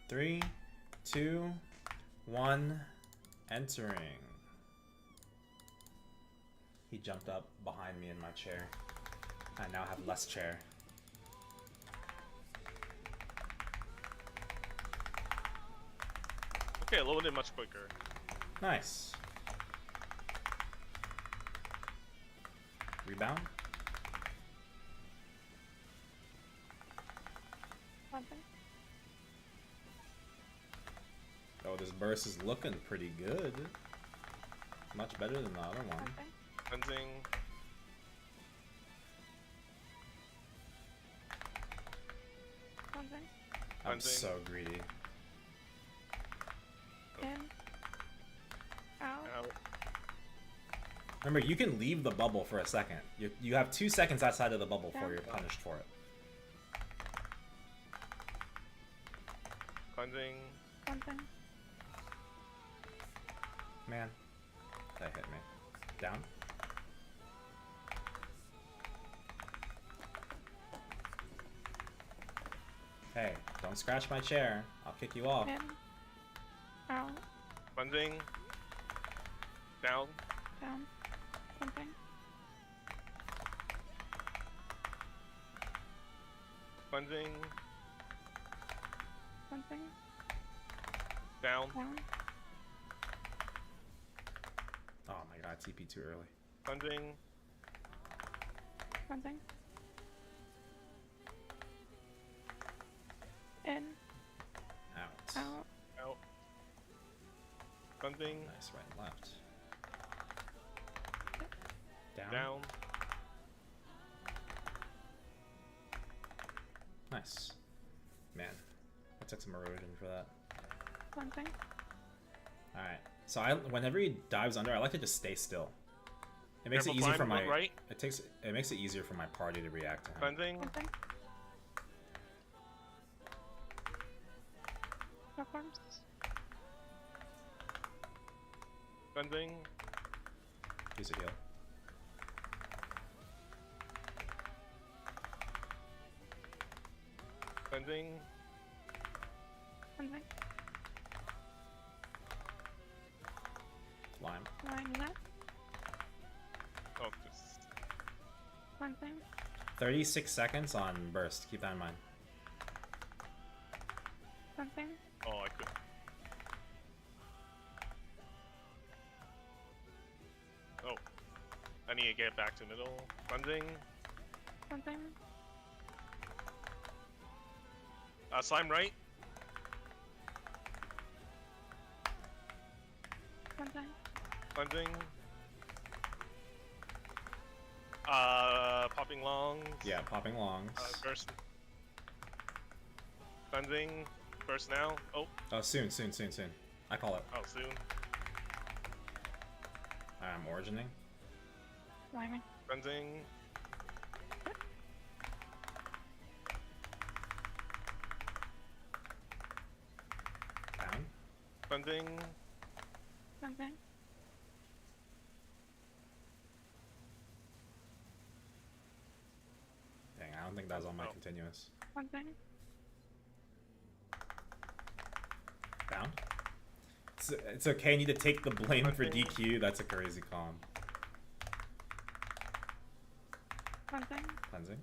3, 2, 1. Entering. He jumped up behind me in my chair. I now have less chair. Okay, I loaded in much quicker. Nice. Rebound. Something. Oh, this burst is looking pretty good. Much better than the other one. Something. Cleansing. Something. I'm Cleansing. so greedy. In. Out. Out. Remember, you can leave the bubble for a second. You have 2 seconds outside of the bubble before you're punished for it. Cleansing. Something. Man, that hit me. Down. Hey, don't scratch my chair. I'll kick you off. In. Out. Cleansing. Down. Down. Something. Cleansing. Something. Down. Down. Oh my god, TP too early. Cleansing. Something. In. Out. Out. Out. Cleansing. Nice, right and left. Down. Down. Nice. Man, I took some erosion for that. Something. Alright, so whenever he dives under, I like to just stay still. It makes it Careful easier for climb, my right. it makes it easier for my party to react to him. Cleansing. Something. Platforms. Cleansing. Use a heal. Cleansing. Something. Lime. Line left. Oh, just. Something. 36 seconds on burst. Keep that in mind. Something. Oh, I could. Oh. I need to get back to middle. Cleansing. Something. Slime right. Cleansing. Cleansing. Popping longs. Yeah, popping longs. Burst. Cleansing. Burst now. Oh. Oh, soon. I call it. Oh, soon. I'm origining. Wyvern. Cleansing. Down. Cleansing. Cleansing. Dang, I don't think that was on my Oh. continuous. Cleansing. Down. It's okay, I need to take the blame for DQ. That's a crazy calm. Cleansing. Cleansing.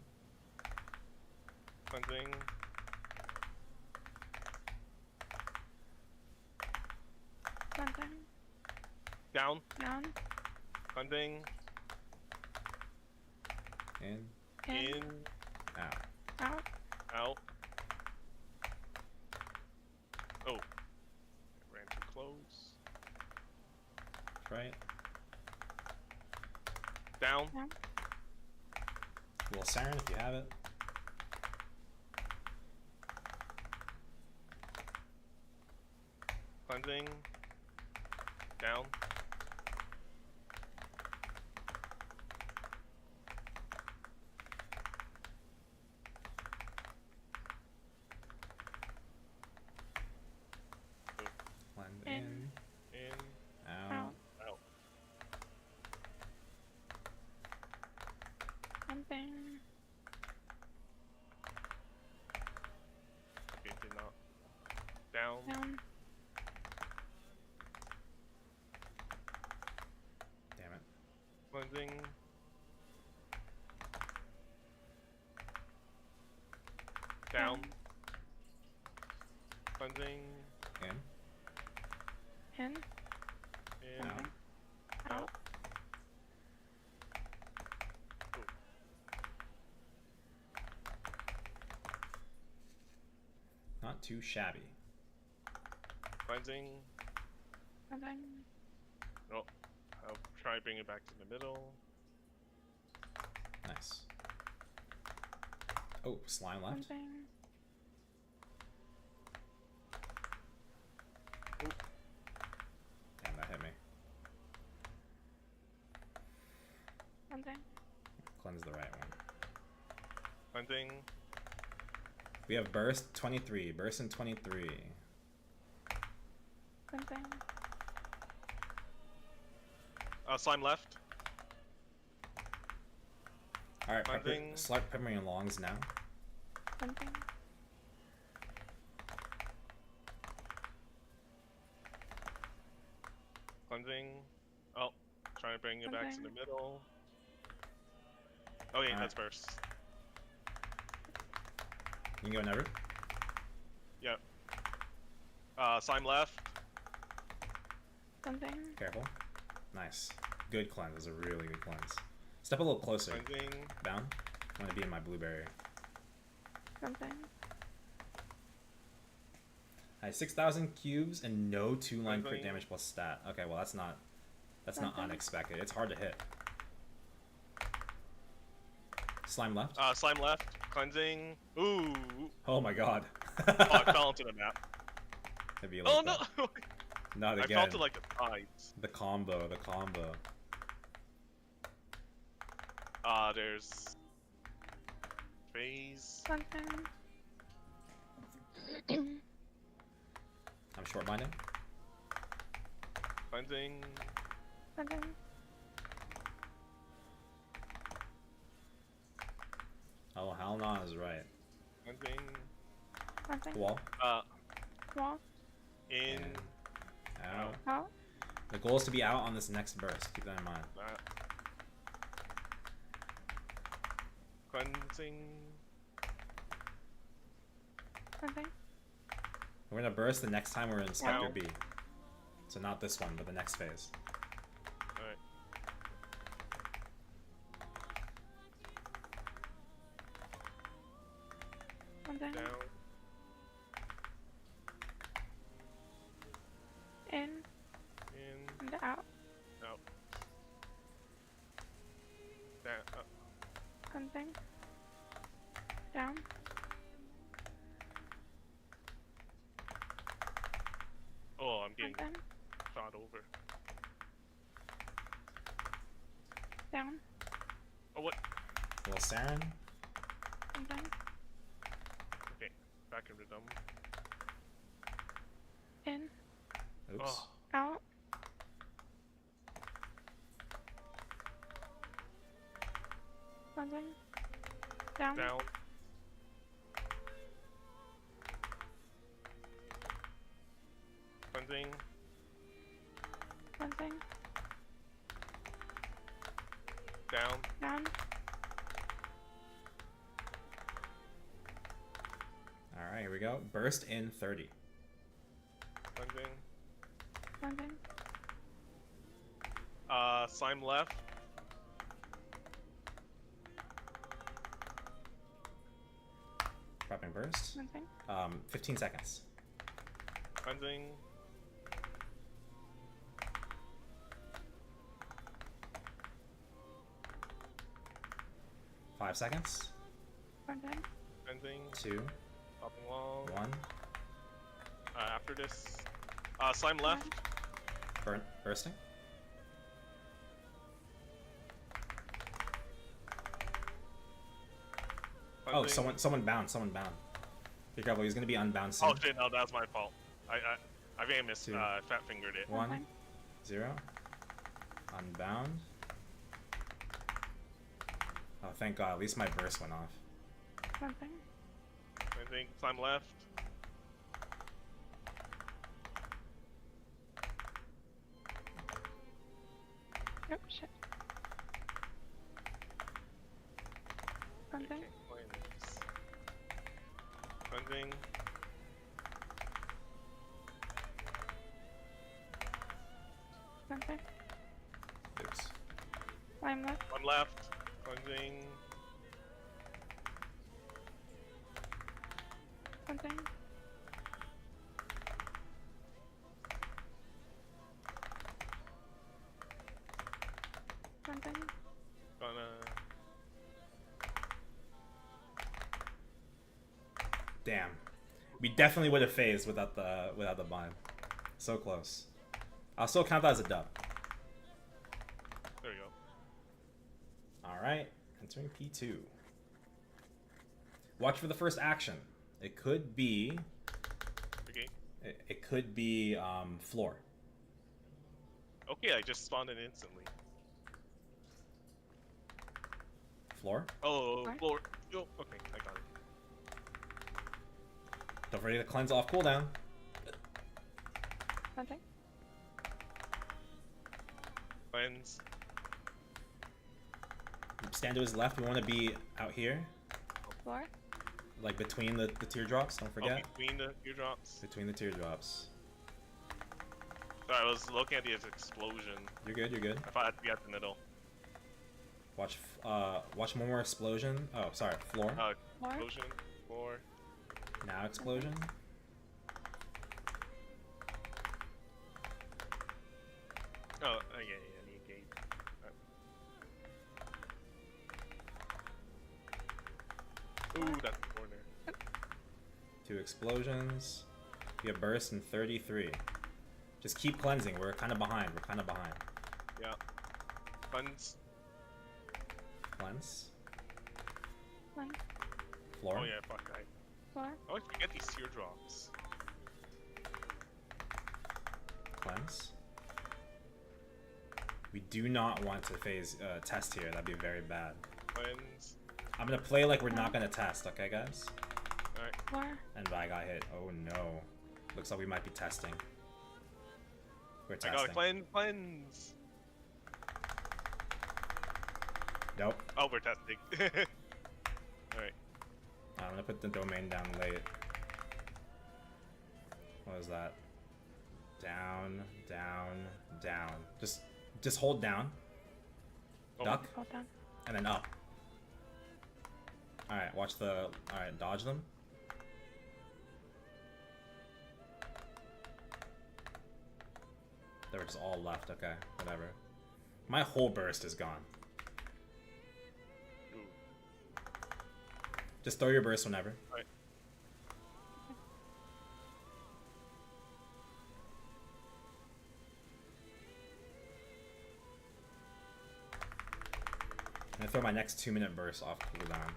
Cleansing. Cleansing. Down. Down. Cleansing. In. In. Out. Out. Out. Oh. Ran too close. Try it. Down. Down. Little Seren if you have it. Cleansing. Down. Cleanse In. In. Out. Out. Out. Cleansing. Okay, did not. Down. Down. Damn it. Cleansing. Down. Cleansing. In. In. In. Out. Out. Not too shabby. Cleansing. Cleansing. Oh. I'll try to bring it back to the middle. Nice. Oh, slime left. Cleansing. Damn, that hit me. Cleansing. Cleanse the right one. Cleansing. We have burst 23. Burst in 23. Cleansing. Slime left. Alright, pepper, Cleansing. start peppering in longs now. Cleansing. Cleansing. Oh. Trying to bring it back to the Cleansing. middle. Okay, Alright. that's burst. You can go never. Yep. Slime left. Cleansing. Careful. Nice. Good cleanse. That's a really good cleanse. Step a little closer. Cleansing. Down. I want to be in my blueberry. Cleansing. I had 6,000 cubes and no 2-line crit Cleansing. damage plus stat. Okay, well that's not Cleansing. unexpected. It's hard to hit. Slime left. Slime left. Cleansing. Ooh. Oh my god. Oh, I fell into the map. It'd be like Oh that. no! Not I again. fell to like the sides. The combo. There's phase. Cleansing. I'm short minded. Cleansing. Cleansing. Oh, hell no is right. Cleansing. Cleansing. Wall. Wall. In. And out. Out. The goal is to be out on this next burst. Keep that in mind. That. Cleansing. Cleansing. We're gonna burst the next time we're in Inspector Ow. B. So not this one, but the next phase. Alright. Cleansing. Down. Something. Down. Oh, I'm getting Something. shot over. Down. Oh, what? Little Seren. Something. Okay, back into them. In. Oops. Oh, Out. Something. Down. down. Cleansing. Something. Down. Down. Alright, here we go. Burst in 30. Cleansing. Something. Slime left. Prepping burst. Something. 15 seconds. Cleansing. Five seconds. Something. Cleansing. 2, Popping long. 1. After this. Slime left. Bursting. Oh, Cleansing. someone bound. Someone bound. Be careful. He's gonna be unbound soon. Oh shit! No, that's my fault. I think I missed. 2, Fat fingered it. 1, Something. 0. Unbound. Oh, thank God. At least my burst went off. Something. Cleansing. Slime left. Oh shit. Something. Okay, cleanse. Cleansing. Something. Oops. Slime left. One left. Cleansing. Something. Something. Gonna. Damn. We definitely would have phased without the bind. So close. I'll still count that as a dub. There you go. Alright. Entering P2. Watch for the first action. It could be... Okay. It could be floor. Okay, I just spawned it instantly. Floor. Oh, What? floor. Oh, okay, I got it. Don't forget to cleanse off cooldown. Something. Cleanse. Stand to his left. We want to be out here. Floor. Like between the teardrops. Don't forget. Oh, between the teardrops. Between the teardrops. Sorry, I was looking at the explosion. You're good, you're good. I thought I'd be at the middle. Watch one more explosion. Oh, sorry. Floor. Floor. Explosion. Floor. Now explosion. Oh, yeah, need gate. Ooh, that's the corner. 2 explosions. You get burst in 33. Just keep cleansing. We're kind of behind. Yeah. Cleanse. Cleanse. One. Floor. Oh yeah, fuck that. Floor. I always forget these teardrops. Cleanse. We do not want to phase test here. That'd be very bad. Cleanse. I'm gonna play like we're not gonna test, okay, guys? Alright. Floor. And I got hit. Oh no. Looks like we might be testing. We're I testing. gotta cleanse. Nope. Oh, we're testing. Alright. I'm gonna put the domain down late. What is that? Down, down, down. Just hold down. Oh. Duck, Hold down. and then up. Alright, watch the... Alright, dodge them. They were just all left, okay, whatever. My whole burst is gone. Ooh. Just throw your burst whenever. Right. I'm gonna throw my next 2-minute burst off cooldown.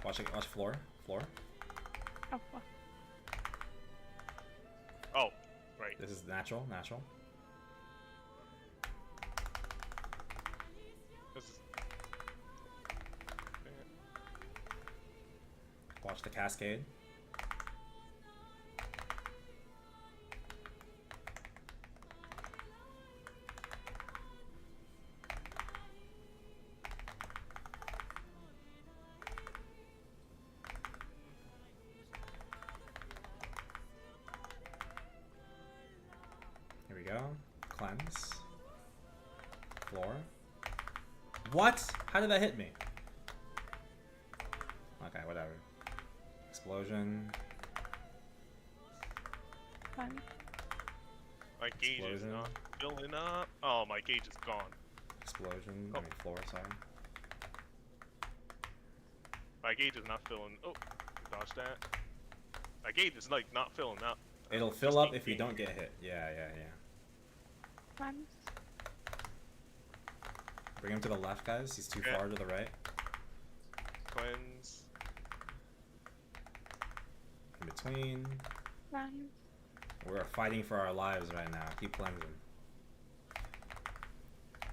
Watch it. Watch floor. Floor. Oh, fuck. Oh, right. This is natural. Natural. This is... Watch the cascade. Here we go. Cleanse. Floor. What? How did that hit me? Okay, whatever. Explosion. Fun. My gauge is Explosion. not filling up. Oh, my gauge is gone. Explosion. I mean, floor, sorry. My gauge is not filling. Oh, dodge that. My gauge is like not filling up. It'll fill up if you don't get hit. Yeah. Fun. Bring him to the left, guys. He's too Yeah. far to the right. Cleanse. In between. Fun. We're fighting for our lives right now. Keep cleansing.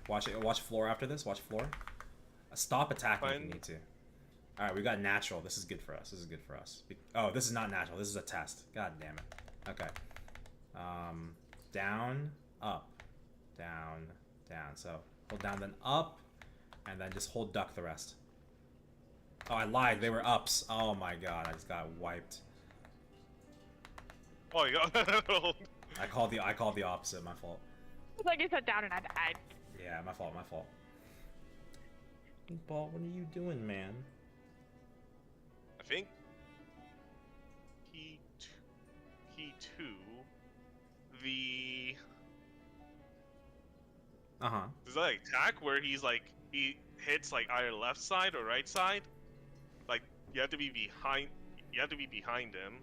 Watch it. Watch floor after this. Watch floor. Stop attacking if you need to. All right, we got natural. This is good for us. This is good for us. Oh, this is not natural. This is a test. God damn it. Okay. Down, up, down, down. So hold down, then up, and then just hold duck the rest. Oh, I lied. They were ups. Oh my god, I just got wiped. Oh, you got. I called the opposite. My fault. It's like you sat down and I died. Yeah, my fault. My fault. Ball, what are you doing, man? I think key two, the there's like attack where he's like he hits like either left side or right side. Like you have to be behind. You have to be behind him.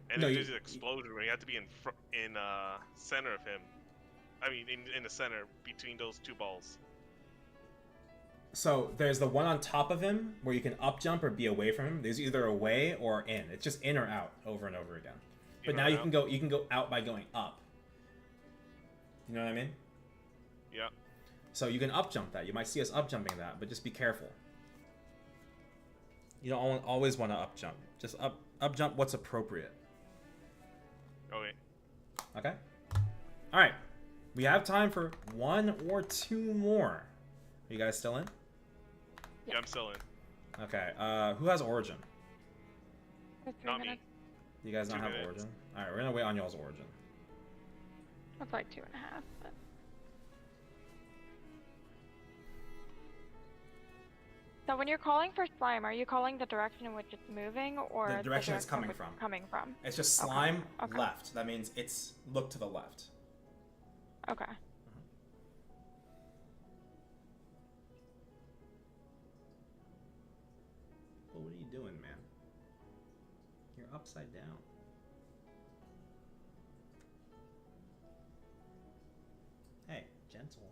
And No, then you- there's an explosion where you have to be in center of him. I mean, in the center between those two balls. So there's the one on top of him where you can up jump or be away from him. There's either away or in. It's just in or out over and over again. But In now or you out? can go out by going up. You know what I mean? Yeah. So you can up jump that. You might see us up jumping that, but just be careful. You don't always want to up jump. Just up jump what's appropriate. Okay. Okay? All right. We have time for 1 or 2 more. Are you guys still in? Yeah, I'm still in. Okay. Who has origin? For 3 Not me. minutes. You guys don't 2 have minutes. origin? All right, we're gonna wait on y'all's origin. It's like 2.5, but so when you're calling for slime, are you calling the direction in which it's moving, or The direction it's coming which from. it's coming from? It's just Okay, slime okay. left. That means it's look to the left. Okay. But what are you doing, man? You're upside down. Hey, gentle.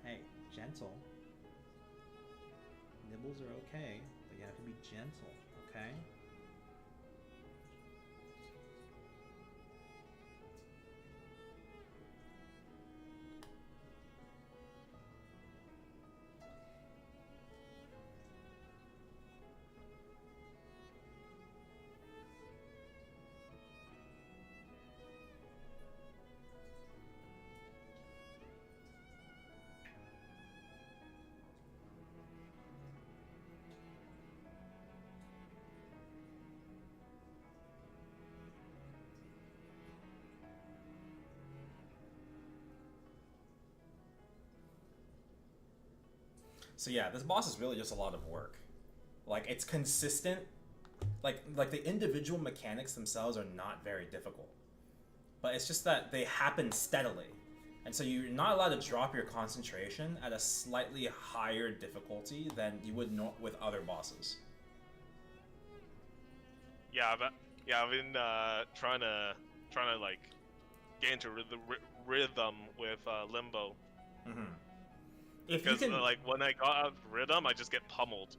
Hey, gentle. Nibbles are okay, but you have to be gentle, okay? So yeah, this boss is really just a lot of work. Like, it's consistent like the individual mechanics themselves are not very difficult, but it's just that they happen steadily, and so you're not allowed to drop your concentration at a slightly higher difficulty than you would know with other bosses. Yeah, but yeah, I've been trying to like get into the rhythm with Limbo. Mm-hmm. If you Because can, like when I got out of rhythm, I just get pummeled.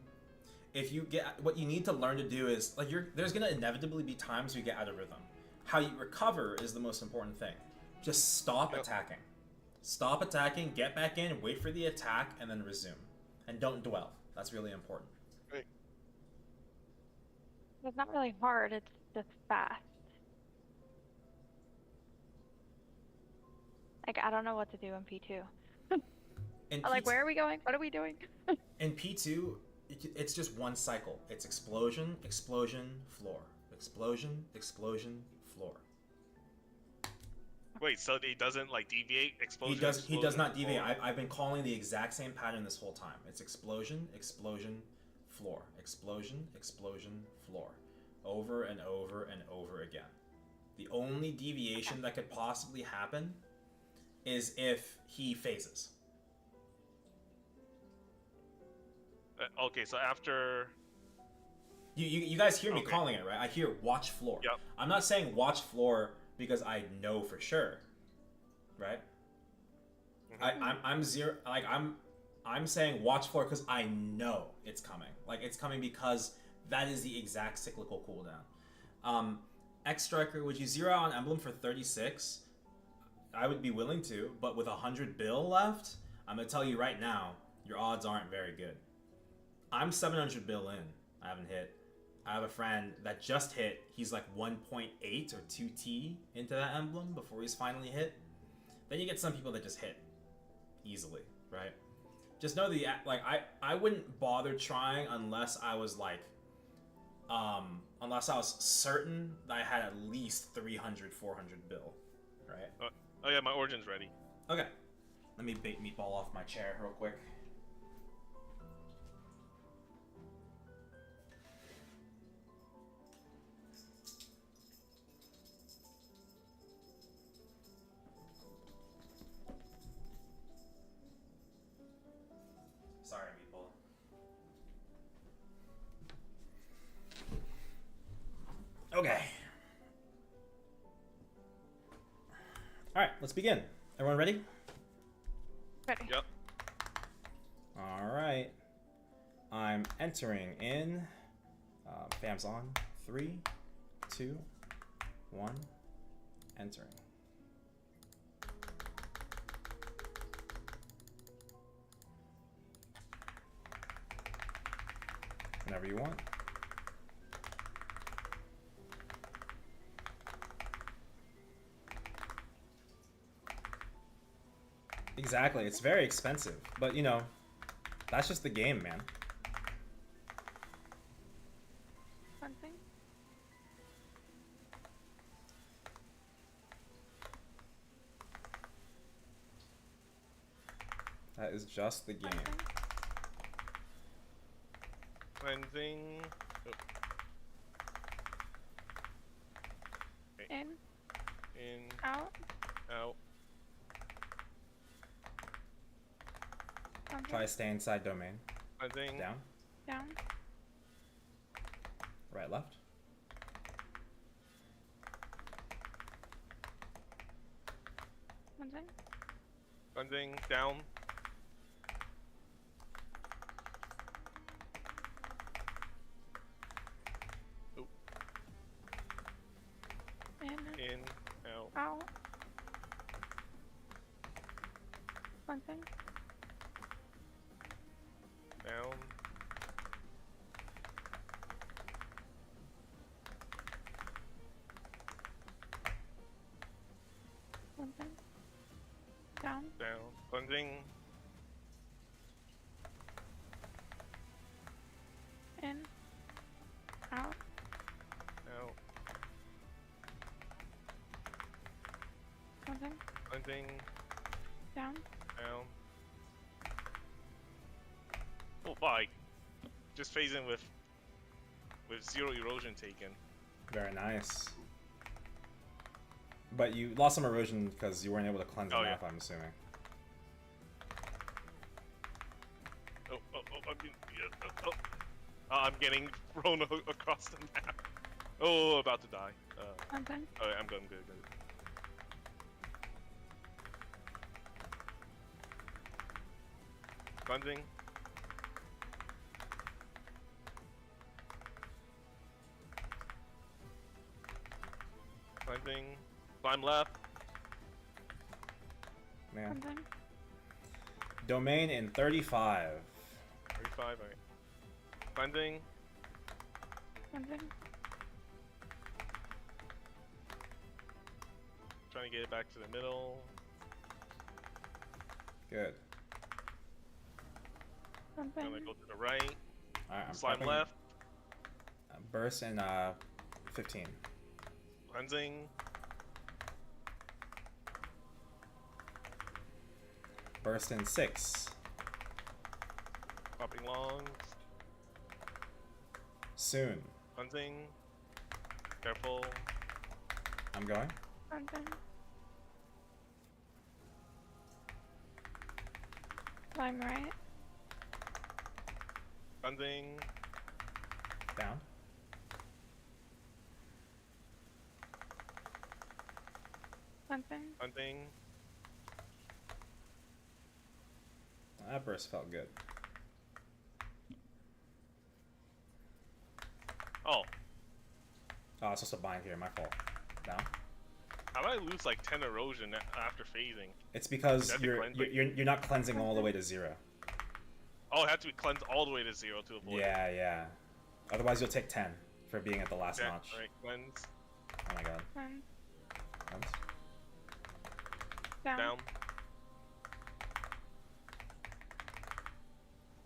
if you get, what you need to learn to do is like there's gonna inevitably be times you get out of rhythm. How you recover is the most important thing. Just stop attacking. Stop attacking, get back in, wait for the attack, and then resume. And don't dwell. That's really important. Right. It's not really hard, it's just fast. Like, I don't know what to do in P2. In Like, where are we going? What are we doing? In P2, it's just one cycle. It's explosion, explosion, floor. Explosion, explosion, floor. Wait, so he doesn't like deviate? Explosion. He does. He does explosion, not deviate. floor. I've been calling the exact same pattern this whole time. It's explosion, explosion, floor. Explosion, explosion, floor. Over and over and over again. The only deviation that could possibly happen is if he phases. Okay, so after. You guys hear me Okay. calling it, right? I hear watch floor. Yep. I'm not saying watch floor because I know for sure, right? I'm zero. Like I'm saying watch floor because I know it's coming. Like it's coming because that is the exact cyclical cooldown. X Striker, would you zero out an emblem for 36? I would be willing to, but with 100 bill left, I'm gonna tell you right now, your odds aren't very good. I'm 700 bill in. I haven't hit. I have a friend that just hit. He's like 1.8 or 2T into that emblem before he's finally hit. Then you get some people that just hit easily, right? Just know that I wouldn't bother trying unless I was like unless I was certain that I had at least 300, 400 bill, right? Oh yeah, my origin's ready. Okay. Let me bait meatball off my chair real quick. Sorry, meatball. Okay. Alright, let's begin. Everyone ready? Ready. Yep. Alright. I'm entering in. Fam's on. 3, 2, 1. Entering. Whenever you want. Exactly, it's very expensive, but you know, that's just the game, man. One thing. That is just the game. One thing. Cleansing. Oh, In. in, Out. out. One Try to stay inside domain. Cleansing. Down, Down. right, left. One thing. Cleansing. Down. In. In, out. Out. One thing. Down. One thing. Down. Down. Cleansing. In. Out. Out. One thing. Cleansing. Down. Down. Oh, bye. Just phasing with with 0 erosion taken. Very nice. But you lost some erosion because you weren't able to cleanse Oh, enough, yeah. I'm assuming. I'm getting thrown across the map. Oh, about to die. I'm done. Alright, I'm good. Cleansing. Cleansing. Climb left. Man. I'm done. Domain in 35. 35, alright. Cleansing. I'm done. Trying to get it back to the middle. Good. I'm Gonna done. go to the right. Alright, I'm Slime prepping. left. Burst in 15. Cleansing. Burst in 6. Popping longs. Soon. Cleansing. Careful. I'm going. I'm done. Climb right. Cleansing. Down. Cleansing. Cleansing. That burst felt good. Oh, Oh, I was supposed to bind here, my fault. Down. how did I lose like 10 erosion after phasing? It's because That'd be cleansing. you're not cleansing all the way to 0. Oh, it had to be cleansed all the way to 0 to avoid it. Yeah. Otherwise you'll take 10 for being at the last Okay, notch. alright, cleanse. Oh my god. Cleanse. Cleanse. Down. Down.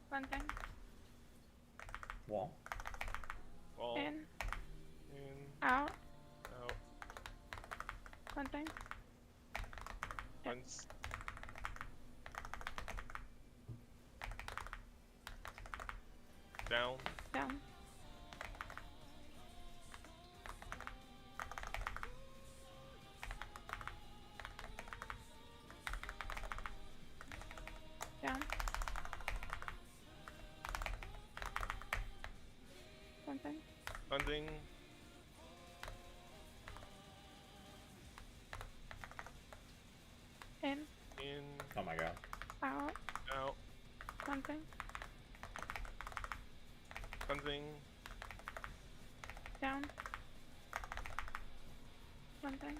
Cleansing. Wall. Wall. In. In. Out. Out. Cleansing. Cleanse. Down. Down. Down. Cleansing. Cleansing. In. In. Oh my god. Out. Out. Cleansing. Cleansing. Down. Cleansing.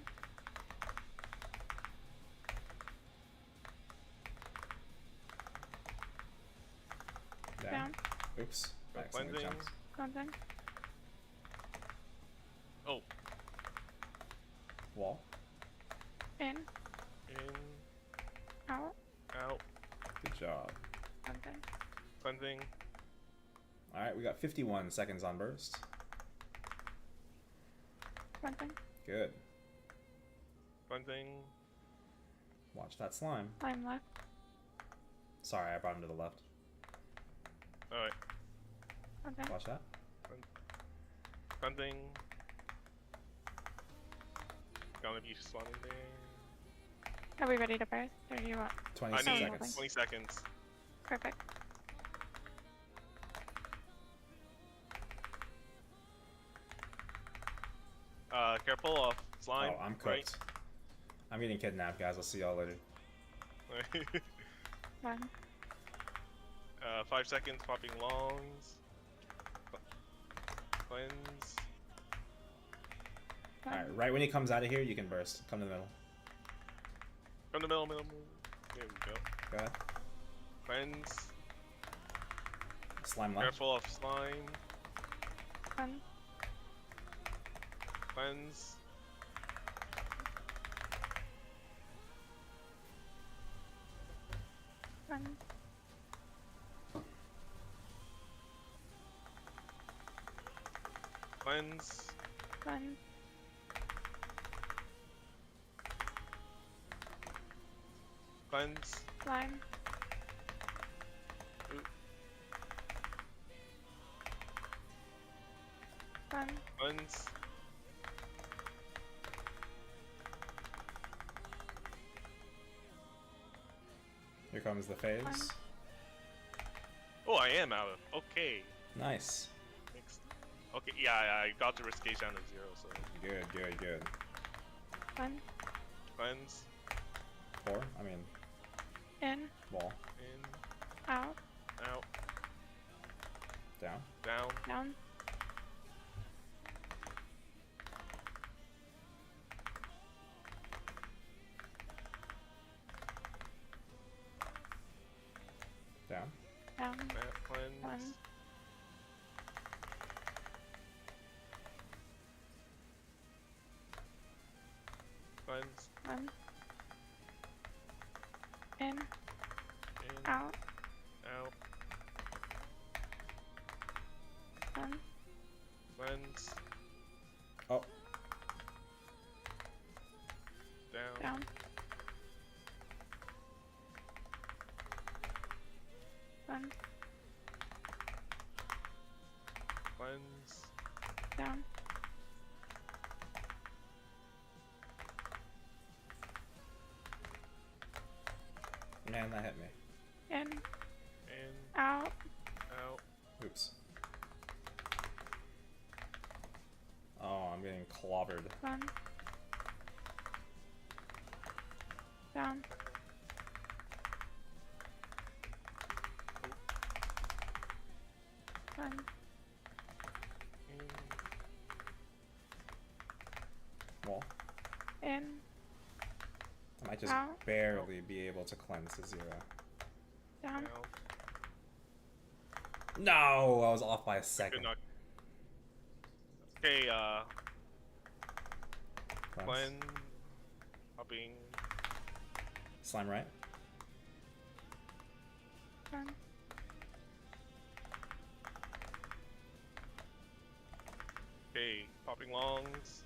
Down. Down. Oops. I accidentally Cleansing. jumped. Cleansing. Oh. Wall. In. In. Out. Out. Good job. Cleansing. Cleansing. Alright, we got 51 seconds on burst. Cleansing. Good. Cleansing. Watch that slime. Climb left. Sorry, I brought him to the left. Alright. Cleansing. Watch that. Cleansing. Gonna be slamming there. Are we ready to burst? Or do you want? 26 I need seconds. 20 seconds. Perfect. Careful of slime. Oh, I'm cooked. Right. I'm getting kidnapped, guys. I'll see y'all later. 1. 5 seconds, popping longs. Cleanse. Alright, right when he comes out of here, you can burst. Come to the middle. From the middle. There we go. Go ahead. Cleanse. Slime left. Careful of slime. 1. Cleanse. One. Cleanse. 1. Cleanse. Slime. One. Cleanse. Here comes the phase. Oh, I am out of. Okay. Nice. Mixed. Okay, yeah, I got the risk gauge down to 0, so. Good, good, good. One. Cleanse. 4? I mean, In. wall. In. Out. Out. Down. Down. Down. Down. Down. Cleanse. One. Cleanse. One. In. In. Out. Out. One. Cleanse. Oh. Down. Down. One. Cleanse. Down. Man, that hit me. In. In. Out. Out. Oops. Oh, I'm getting clobbered. One. Down. One. In. Wall. In. I might just Out. barely be able to cleanse to 0. Down. Out. No, I was off by a Good second. knock. Okay, Cleanse. cleanse. Hopping. Slime right. One. Okay, popping longs.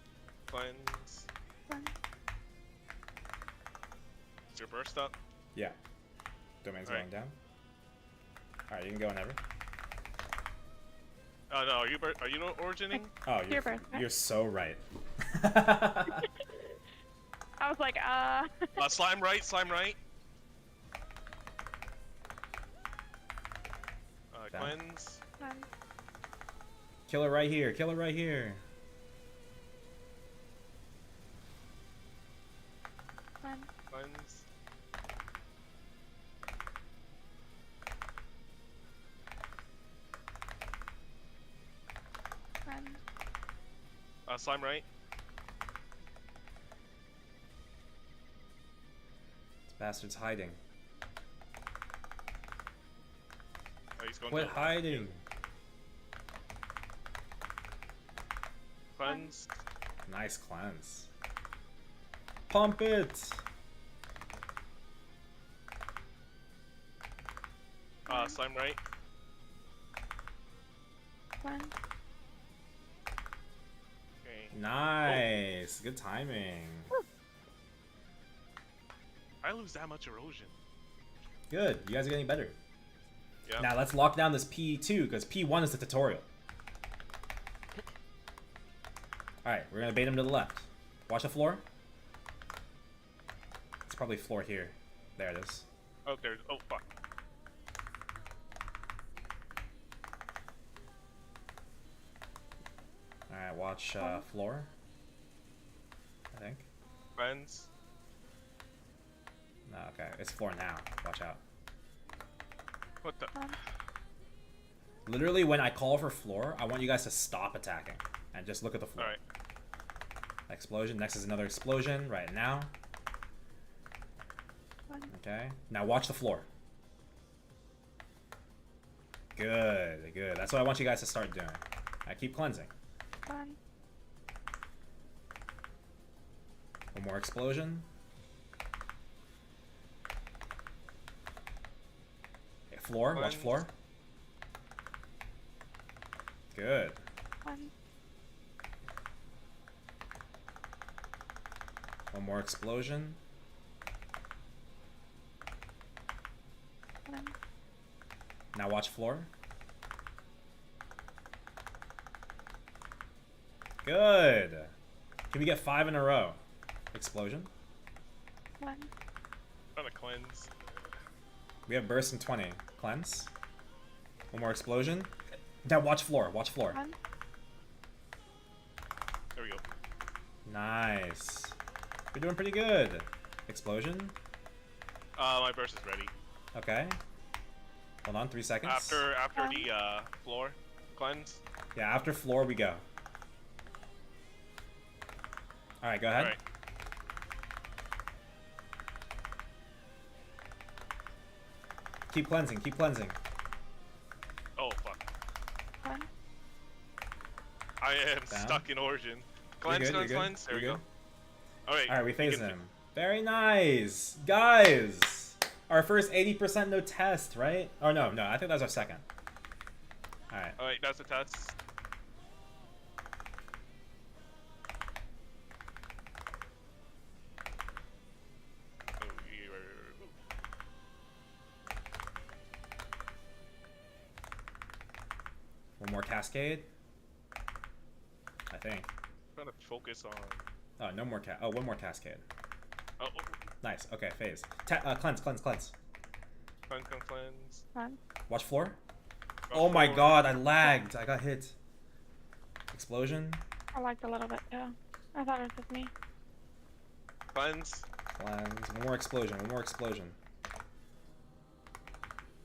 Cleanse. One. Is your burst up? Yeah. Domain's Alright. going down. Alright, you can go whenever. Oh no, are you not origining? Oh, Your birthday. you're so right. I was like, Slime right, slime right. Down. Cleanse. One. Kill it right here. Kill it right here. One. Cleanse. One. Slime right. This bastard's hiding. Oh, he's going Quit down. hiding. Cleanse. Nice cleanse. Pump it. Slime right. One. Okay. Nice. Good timing. I lose that much erosion. Good. You guys are getting better. Yeah. Now let's lock down this P2 because P1 is the tutorial. Alright, we're gonna bait him to the left. Watch the floor. It's probably floor here. There it is. Oh, there's. Oh, fuck. Alright, watch floor. I think. Cleanse. No, okay. It's floor now. Watch out. What the? One. Literally, when I call for floor, I want you guys to stop attacking and just look at the floor. Alright. Explosion. Next is another explosion right now. One. Okay. Now watch the floor. Good, good. That's what I want you guys to start doing. I keep cleansing. One. One more explosion. Okay, floor. Watch Cleanse. floor. Good. One. One more explosion. One. Now watch floor. Good. Can we get 5 in a row? Explosion. 1. Trying to cleanse. We have burst in 20. Cleanse. One more explosion. Now watch floor. Watch floor. 1. There we go. Nice. You're doing pretty good. Explosion. My burst is ready. Okay. Hold on, 3 seconds. After the floor cleanse. Yeah, after floor we go. Alright, go ahead. Alright. Keep cleansing, keep cleansing. Oh fuck. 1. I am Down. stuck in origin. Cleanse, You're cleanse, good, cleanse. There we you're go. good. Alright. Alright, we phase can- him. Very nice. Guys! Our first 80% no test, right? Oh no, I think that was our second. Alright. Alright, that's the test. Oh, One more cascade. I think. trying to focus on. Oh, no more one more cascade. Oh, Nice. Okay, phase. Cleanse, cleanse, cleanse. cleanse. 1. Watch floor. Rush Oh my forward. god, I lagged. I got hit. Explosion. I liked a little bit too. I thought it was just me. Cleanse. Cleanse. One more explosion. One more explosion.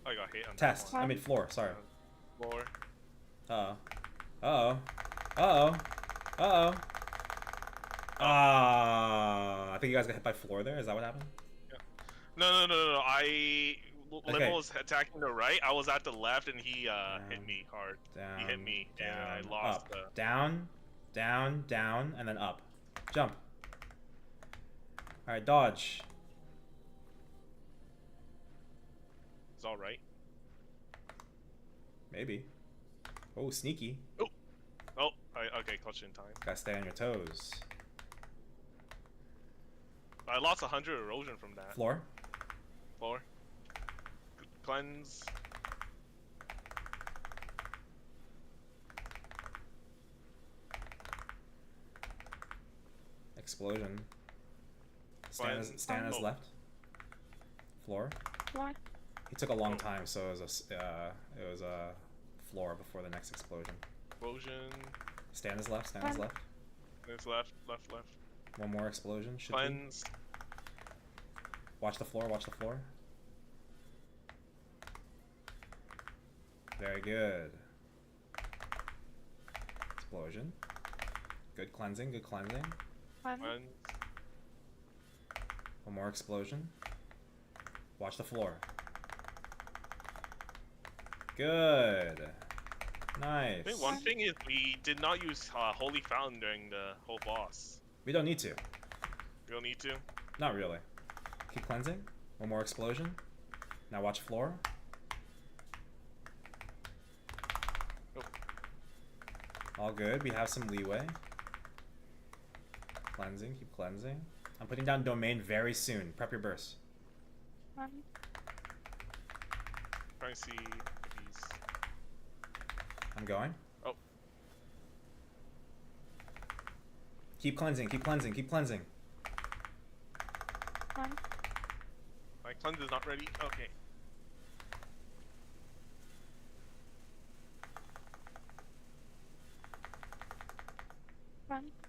I got hit on Test. that I mean floor. Sorry. one. Floor. Uh-oh. Uh-oh. Uh-oh. Uh-oh. I think you guys got hit by floor there. Is that what happened? No. Limbo Okay. was attacking the right. I was at the left, and he hit me hard. Down. He hit me, and I down, lost up. the. Down. Down. Down. And then up. Jump. Alright, dodge. It's all right. Maybe. Oh, sneaky. Oh, okay, clutch in time. Gotta stay on your toes. I lost 100 erosion from that. Floor. Floor. Cleanse. Explosion. Cleanse. Stan is Oh. left. Floor. What? He took a long time, so it was a floor before the next explosion. Explosion. Stan is left. Stan is left. It's left. One more explosion. Should be. Cleanse. Watch the floor. Watch the floor. Very good. Explosion. Good cleansing. Good cleansing. 1. Cleanse. One more explosion. Watch the floor. Good. Nice. I think one thing is we did not use Holy Fountain during the whole boss. We don't need to. We don't need to. Not really. Keep cleansing. One more explosion. Now watch floor. Nope. All good. We have some leeway. Cleansing. Keep cleansing. I'm putting down domain very soon. Prep your burst. 1. Trying to see these. I'm going. Oh. Keep cleansing. Keep cleansing. Keep cleansing. 1. My cleanse is not ready. Okay.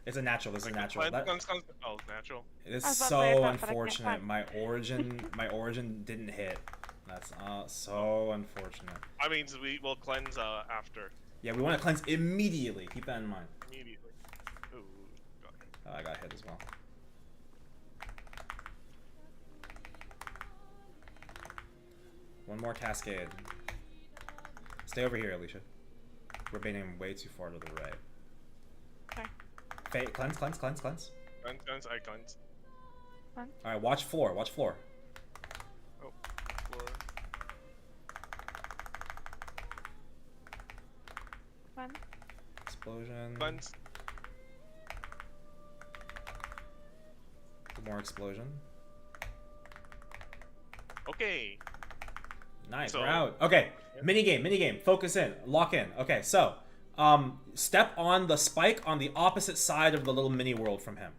It's a natural. This is a natural. Cleanse. Oh, it's natural. It is I was about to say so that, but I can't unfortunate. find- My origin didn't hit. That's so unfortunate. I mean, we will cleanse after. Yeah, we want to cleanse immediately. Keep that in mind. Immediately. Ooh, got it. Oh, I got hit as well. One more cascade. Stay over here, Alicia. We're baiting way too far to the right. Okay. Cleanse. Cleanse, I cleanse. Alright, watch floor. Watch floor. Oh, floor. 1. Explosion. Cleanse. One more explosion. Okay. Nice, So- we're out. Okay, minigame. Focus in. Lock in. Okay, so Step on the spike on the opposite side of the little mini world from him.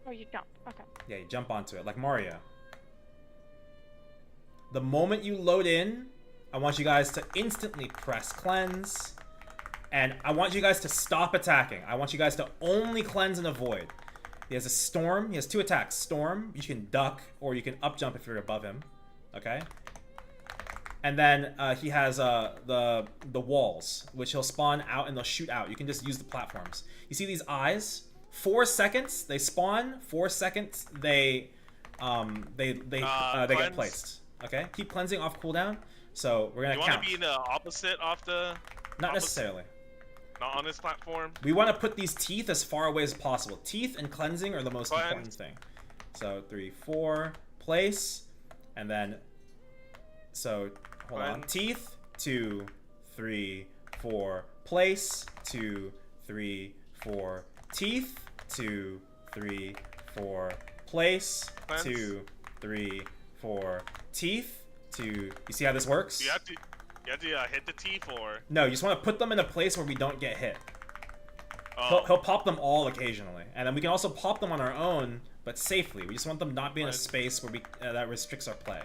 Oh, you jump. Okay. Yeah, you jump onto it, like Mario. The moment you load in, I want you guys to instantly press cleanse. And I want you guys to stop attacking. I want you guys to only cleanse and avoid. He has a storm. He has 2 attacks. Storm, you can duck, or you can up jump if you're above him. Okay? And then he has the walls, which he'll spawn out and they'll shoot out. You can just use the platforms. You see these eyes? 4 seconds, they spawn. 4 seconds, they get placed. Okay? Keep cleansing off cooldown. So we're gonna count. You want to be in the opposite of the... Not necessarily. Not on this platform? We want to put these teeth as far away as possible. Teeth and cleansing are the most important thing. So 3, 4, place, and then... So, hold on. Teeth, 2, 3, 4, place, 2, 3, 4, teeth, 2, 3, 4, place, Cleanse. 2, 3, 4, teeth, 2. You see how this works? You have to hit the teeth, or... No, you just want to put them in a place where we don't get hit. Oh. He'll pop them all occasionally. And then we can also pop them on our own, but safely. We just want them not be in a space where we that restricts our play.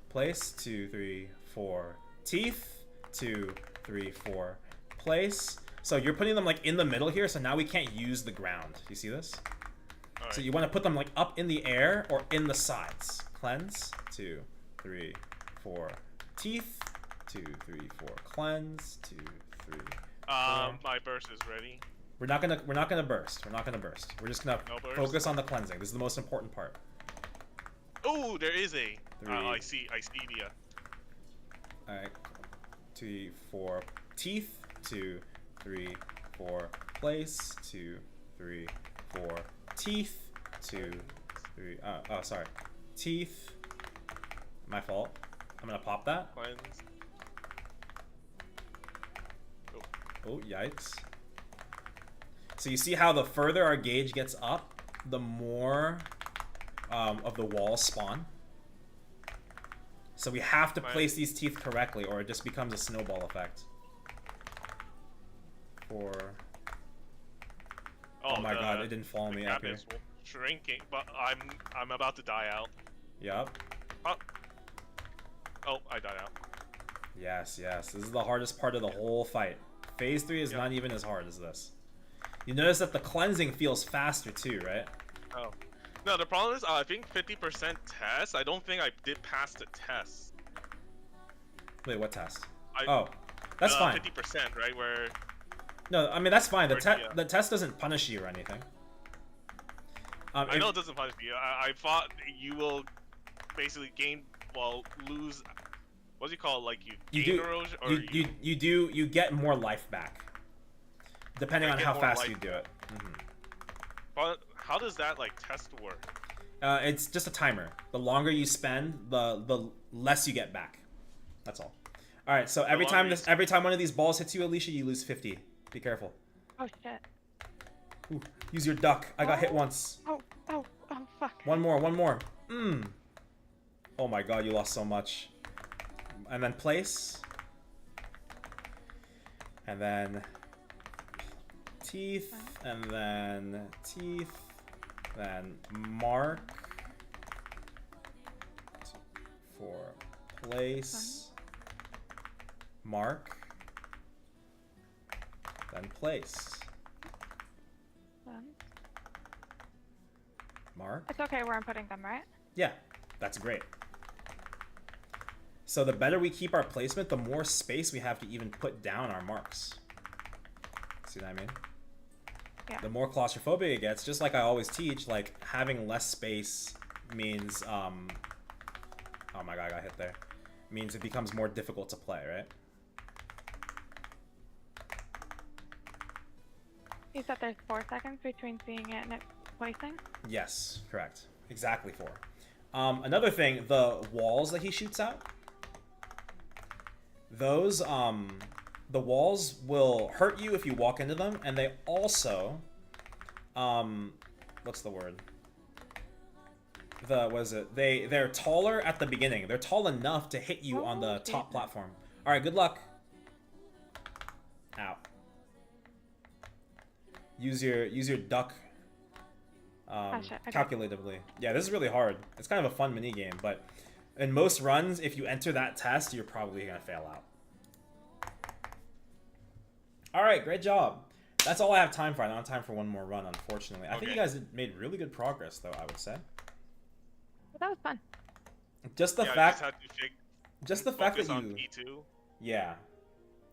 Place, 2, 3, 4. Teeth, 2, 3, 4. Place. So you're putting them like in the middle here, so now we can't use the ground. You see this? All right. So you want to put them like up in the air or in the sides. Cleanse, 2, 3, 4. Teeth, 2, 3, 4. Cleanse, 2, 3, 4. My burst is ready. We're not gonna burst. We're not gonna burst. We're just gonna focus on the cleansing. This is the most important part. Oh, there is a... 3. I see the... Alright. 2, 4. Teeth. 2, 3, 4. Place. 2, 3, 4. Teeth. 2, 3. Oh, sorry. Teeth. My fault. I'm gonna pop that. Cleanse. Oh, yikes. So you see how the further our gauge gets up, the more of the walls spawn. So we have to place these teeth correctly, or it just becomes a snowball effect. 4. Oh my god, it didn't follow me up here. Shrinking, but I'm about to die out. Yup. Oh, I died out. Yes, yes. This is the hardest part of the whole fight. Phase 3 is not even as hard as this. You notice that the cleansing feels faster too, right? Oh. No, the problem is I think 50% test. I don't think I did pass the test. Wait, what test? Oh, that's fine. 50%, right? Where... No, I mean, that's fine. The test doesn't punish you or anything. I know it doesn't punish you. I thought you will basically lose... What do you call it? Like you gain erosion? Or you get more life back. Depending on how fast you do it. But how does that test work? It's just a timer. The longer you spend, the less you get back. That's all. All right. So every time one of these balls hits you, Alicia, you lose 50. Be careful. Oh shit. Ooh, use your duck. I got hit once. Oh fuck. One more. Oh my god, you lost so much. And then place. And then teeth. And then teeth. Then mark. For place. Mark. Then place. Mark. It's okay where I'm putting them, right? Yeah, that's great. So the better we keep our placement, the more space we have to even put down our marks. See what I mean? Yeah. The more claustrophobic it gets, just like I always teach, like having less space means, oh my god, I got hit there. Means it becomes more difficult to play, right? You said there's 4 seconds between seeing it and it placing? Yes, correct. Exactly 4. Another thing, the walls that he shoots out, those, the walls will hurt you if you walk into them, and they also, what's the word? They're taller at the beginning. They're tall enough to hit you on the top platform. All right, good luck. Out. Use your duck Gotcha, okay. calculatively. Yeah, this is really hard. It's kind of a fun mini game, but in most runs, if you enter that test, you're probably gonna fail out. All right, great job. That's all I have time for. I don't have time for one more run, unfortunately. I think you guys made really good progress, though. I would say. Well, that was fun. Just the Yeah, fact, just the fact that on you, P2. yeah,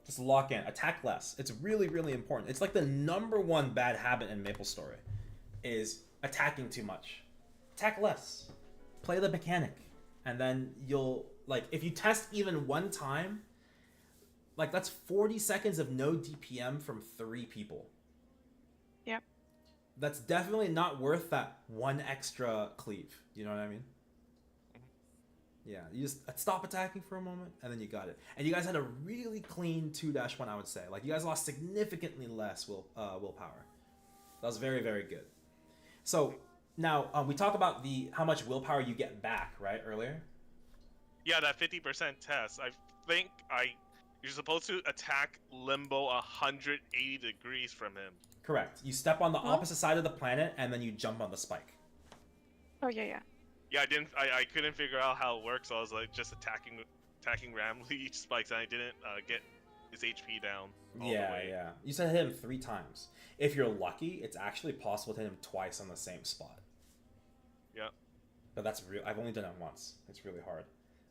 just lock in, attack less. It's really, really important. It's like the #1 bad habit in MapleStory, is attacking too much. Attack less. Play the mechanic, and then you'll like if you test even one time. Like, that's 40 seconds of no DPM from 3 people. Yep. That's definitely not worth that one extra cleave. You know what I mean? Yeah, you just stop attacking for a moment, and then you got it. And you guys had a really clean 2-1, I would say. Like, you guys lost significantly less willpower. That was very, very good. So, now, we talk about how much willpower you get back, right, earlier? Yeah, that 50% test. I think you're supposed to attack Limbo 180 degrees from him. Correct. You step on the opposite side of the planet, and then you jump on the spike. Oh yeah. Yeah, I couldn't figure out how it works, so I was like just attacking randomly each spikes, and I didn't get his HP down all the way. Yeah. You said hit him 3 times. If you're lucky, it's actually possible to hit him twice on the same spot. Yeah. But that's real. I've only done it once. It's really hard.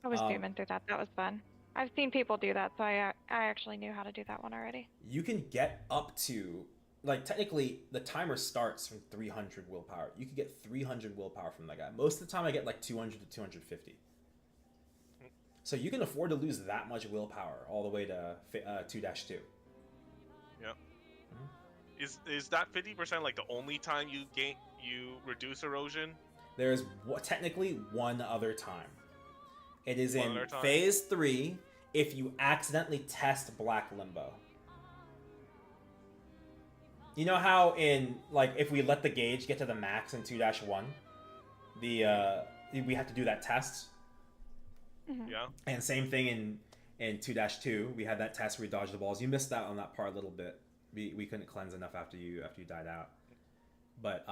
I was zooming through that. That was fun. I've seen people do that, so I actually knew how to do that one already. You can get up to, like, technically, the timer starts from 300 willpower. You can get 300 willpower from that guy. Most of the time, I get like 200 to 250. So you can afford to lose that much willpower all the way to 2-2. Yeah. Is that 50% like the only time you reduce erosion? There's technically one other time. It is One in other time? phase 3 if you accidentally test Black Limbo. You know how in, like, if we let the gauge get to the max in 2-1, we have to do that test? Yeah. And same thing in 2-2, we had that test where we dodged the balls. You missed out on that part a little bit. We couldn't cleanse enough after you died out. But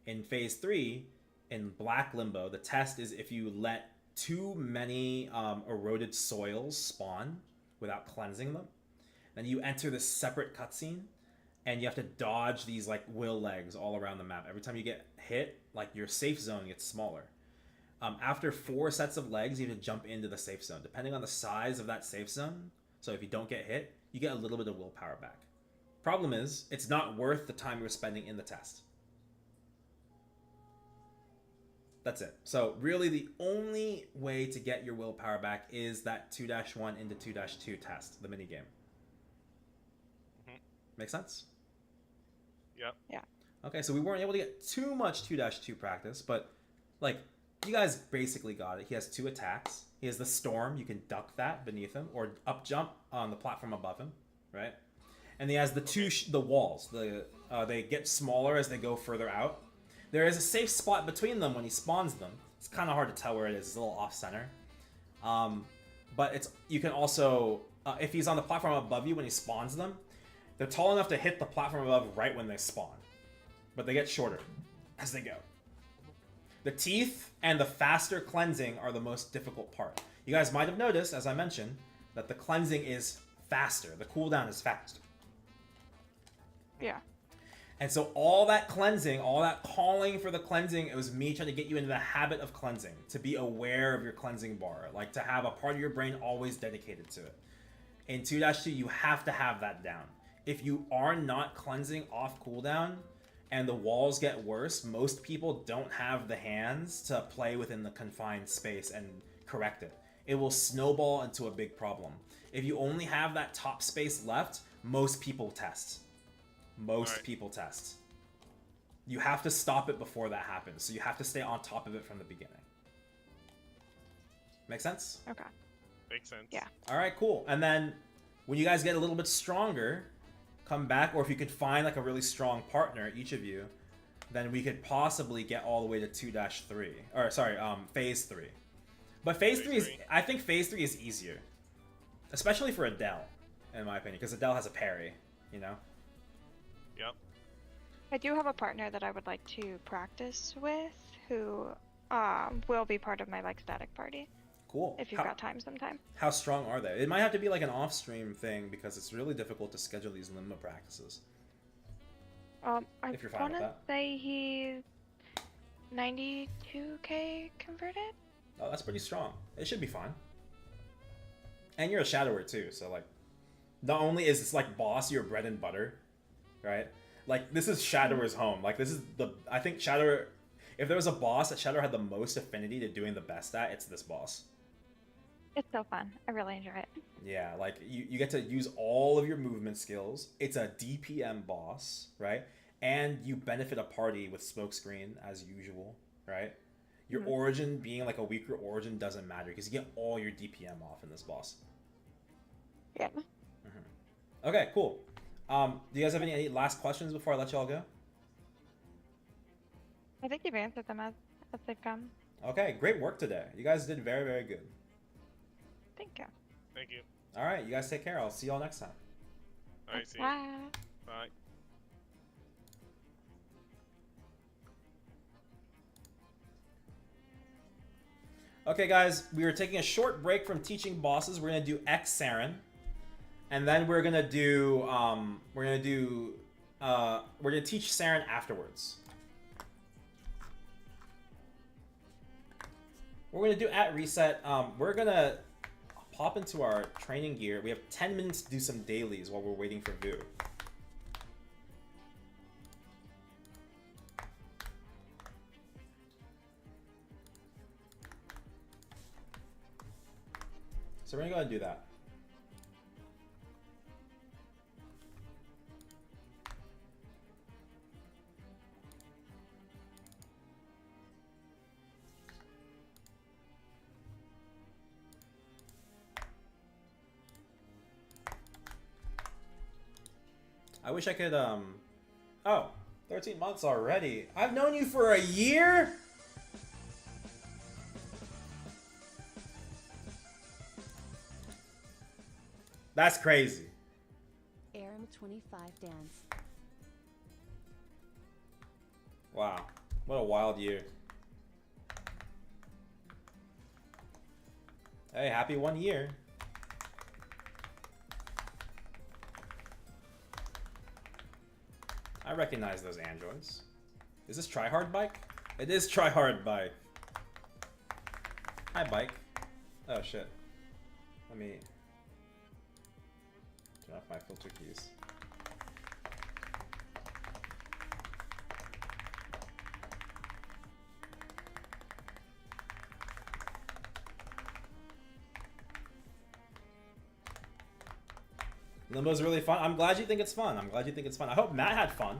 in phase 3, in Black Limbo, the test is if you let too many eroded soils spawn without cleansing them, then you enter this separate cutscene, and you have to dodge these like will legs all around the map. Every time you get hit, like your safe zone gets smaller. After 4 sets of legs, you have to jump into the safe zone. Depending on the size of that safe zone, so if you don't get hit, you get a little bit of willpower back. Problem is, it's not worth the time you're spending in the test. That's it. So really the only way to get your willpower back is that 2-1 into 2-2 test, the minigame. Make sense? Yeah. Yeah. Okay, so we weren't able to get too much 2-2 practice, but like you guys basically got it. He has 2 attacks. He has the storm, you can duck that beneath him, or up jump on the platform above him, right? And he has the the walls. They get smaller as they go further out. There is a safe spot between them when he spawns them. It's kind of hard to tell where it is. It's a little off-center. But you can also, if he's on the platform above you when he spawns them, they're tall enough to hit the platform above right when they spawn. But they get shorter as they go. The teeth and the faster cleansing are the most difficult part. You guys might have noticed, as I mentioned, that the cleansing is faster. The cooldown is faster. Yeah. And so all that cleansing, all that calling for the cleansing, it was me trying to get you into the habit of cleansing, to be aware of your cleansing bar, like to have a part of your brain always dedicated to it. In 2-2, you have to have that down. If you are not cleansing off cooldown and the walls get worse, most people don't have the hands to play within the confined space and correct it. It will snowball into a big problem. If you only have that top space left, most people test. Most people test. You have to stop it before that happens, so you have to stay on top of it from the beginning. Make sense? Okay. Makes sense. Yeah. Alright, cool. And then, when you guys get a little bit stronger, come back, or if you could find like a really strong partner, each of you, then we could possibly get all the way to 2-3. Or, sorry, phase 3. But phase 3 is, I think phase 3 is easier. Especially for Adele. in my opinion, because Adele has a parry, you know? Yep. I do have a partner that I would like to practice with who will be part of my like static party Cool. if you've got time sometime. How strong are they? It might have to be like an off-stream thing because it's really difficult to schedule these Limbo practices. I If you're fine with wanna that. say he's 92k converted. Oh, that's pretty strong. It should be fine. And you're a Shadower too, so like, not only is this like boss your bread and butter, right? Like this is Shadower's home. Like this is I think Shadower, if there was a boss that Shadower had the most affinity to doing the best at, it's this boss. It's so fun. I really enjoy it. Yeah, like you get to use all of your movement skills. It's a DPM boss, right? And you benefit a party with Smokescreen as usual, right? Your origin being like a weaker origin doesn't matter because you get all your DPM off in this boss. Yeah. Okay, cool. Do you guys have any last questions before I let y'all go? I think you've answered them as they've come. Okay, great work today. You guys did very, very good. Thank you. Thank you. All right, you guys take care. I'll see y'all next time. All right, see you. Bye. Bye. Okay, guys, we are taking a short break from teaching bosses. We're gonna do X Seren, and then we're gonna do we're gonna teach Seren afterwards. We're gonna do at reset. We're gonna pop into our training gear. We have 10 minutes to do some dailies while we're waiting for Vu. So we're gonna go ahead and do that. I wish I could, oh, 13 months already. I've known you for a year? That's crazy. Aram 25 dance. Wow. What a wild year. Hey, happy 1 year. I recognize those androids. Is this Tryhard Bike? It is Tryhard Bike. Hi, Bike. Oh, shit. Let me turn off my filter keys. Limbo's really fun. I'm glad you think it's fun. I'm glad you think it's fun. I hope Matt had fun.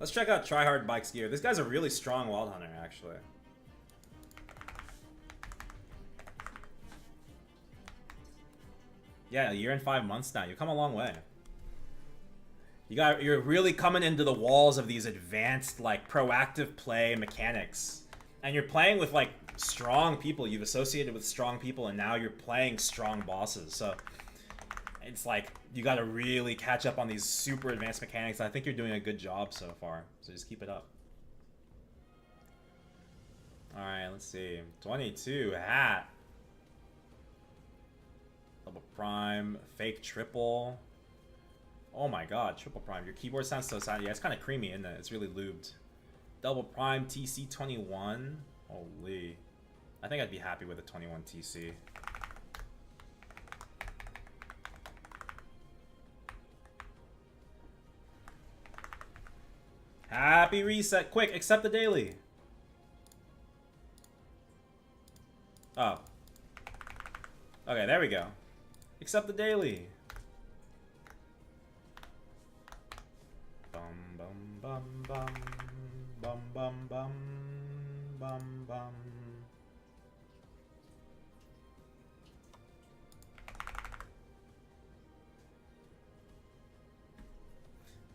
Let's check out Tryhard Bike's gear. This guy's a really strong Wild Hunter, actually. Yeah, a year and 5 months now. You've come a long way. You're really coming into the walls of these advanced, like, proactive play mechanics. And you're playing with, like, strong people. You've associated with strong people, and now you're playing strong bosses. So, it's like, you gotta really catch up on these super advanced mechanics. I think you're doing a good job so far. So just keep it up. Alright, let's see. 22, hat. Double prime, fake triple. Oh my god, triple prime. Your keyboard sounds so sad. Yeah, it's kind of creamy, isn't it? It's really lubed. Double prime TC21. Holy. I think I'd be happy with a 21 TC. Happy reset. Quick, accept the daily. Oh. Okay, there we go. Accept the daily. Bum bum bum bum bum bum bum bum.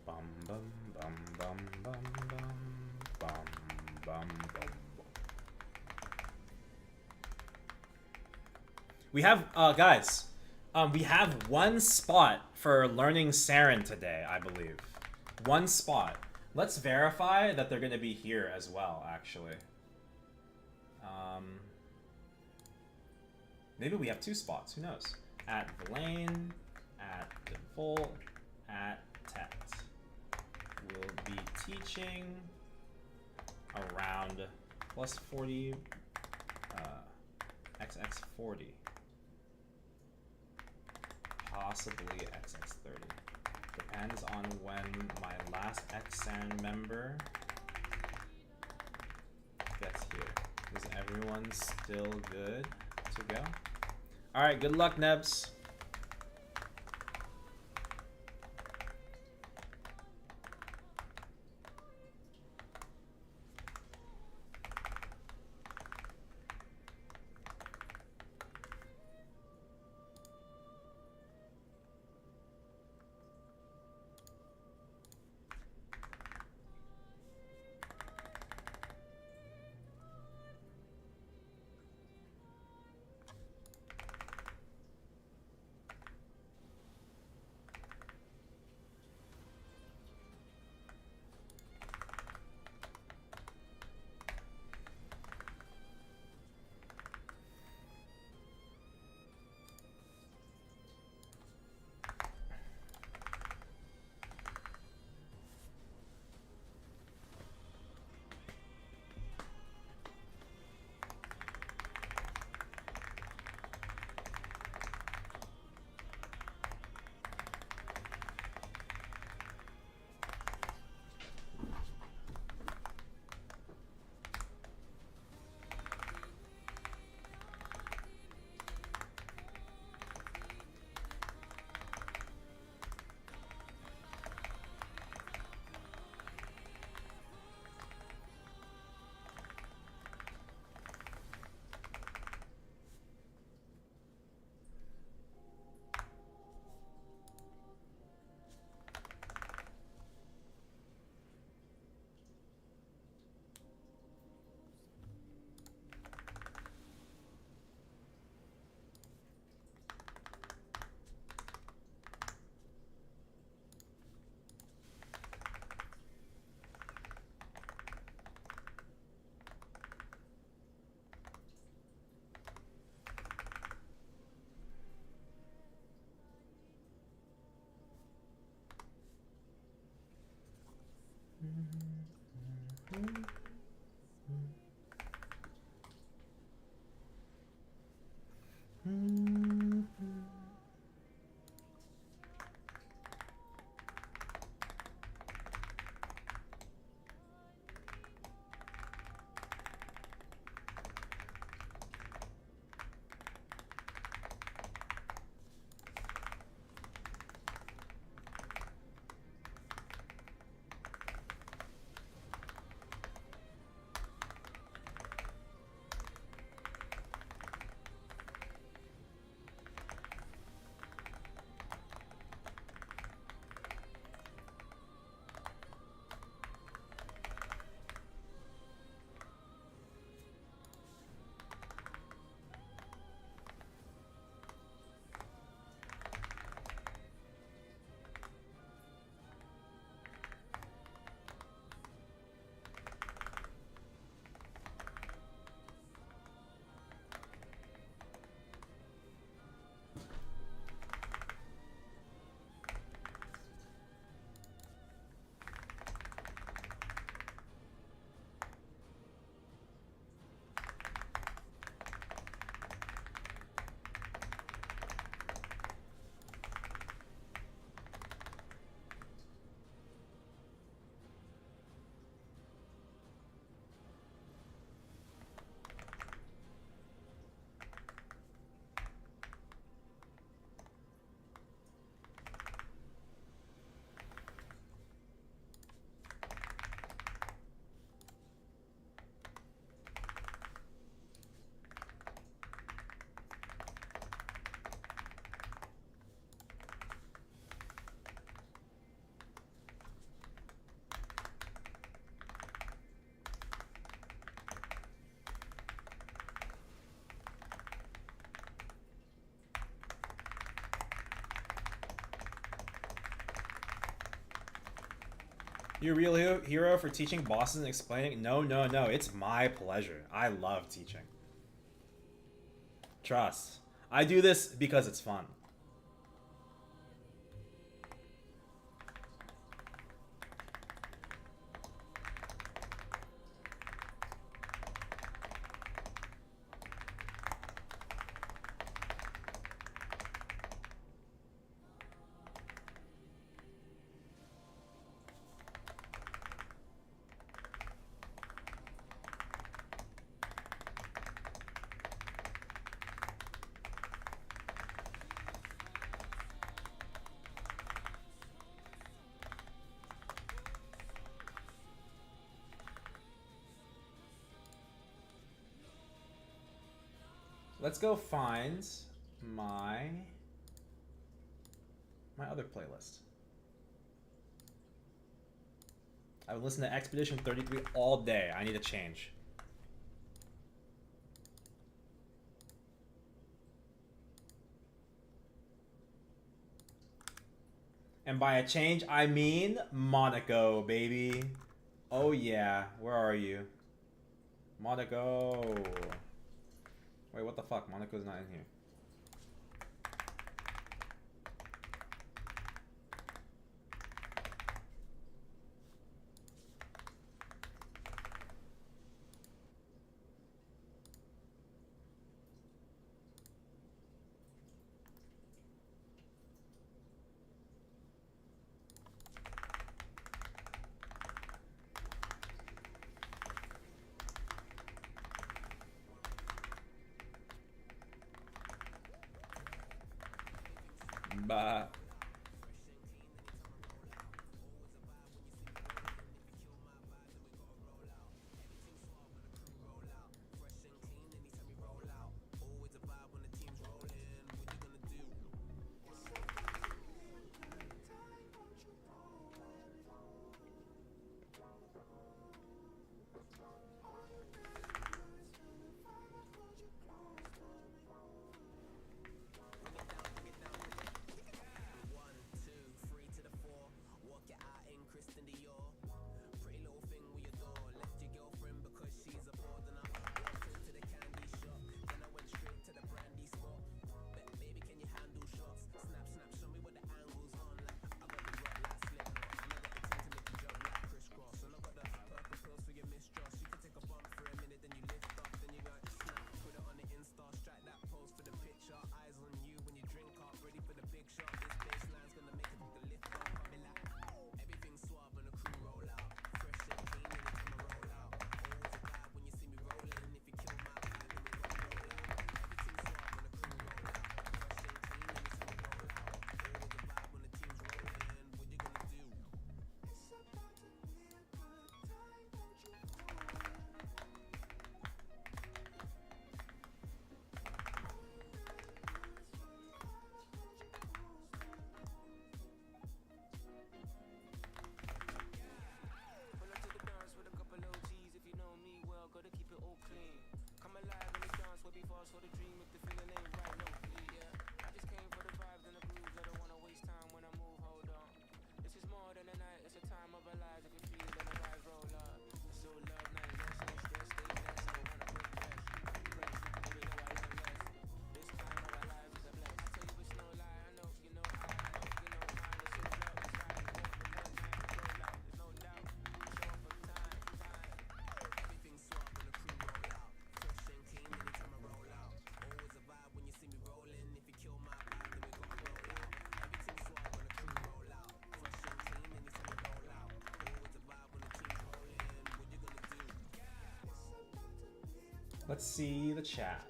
Bum bum bum bum bum bum bum, bum. We have, guys, we have one spot for learning Seren today, I believe. One spot. Let's verify that they're going to be here as well, actually. Maybe we have 2 spots, who knows? At Villain, at Default, at Tet. We'll be teaching around plus 40, XX40. Possibly XX30. Depends on when my last XSAN member gets here. Is everyone still good to go? Alright, good luck, Nebs. You're a real hero for teaching bosses and explaining. No, no, no. It's my pleasure. I love teaching. Trust. I do this because it's fun. Let's go find my other playlist. I've been listening to Expedition 33 all day. I need a change. And by a change, I mean Monaco, baby. Oh yeah, where are you? Monaco. Wait, what the fuck? Monaco's not in here. Bah. Let's see the chat.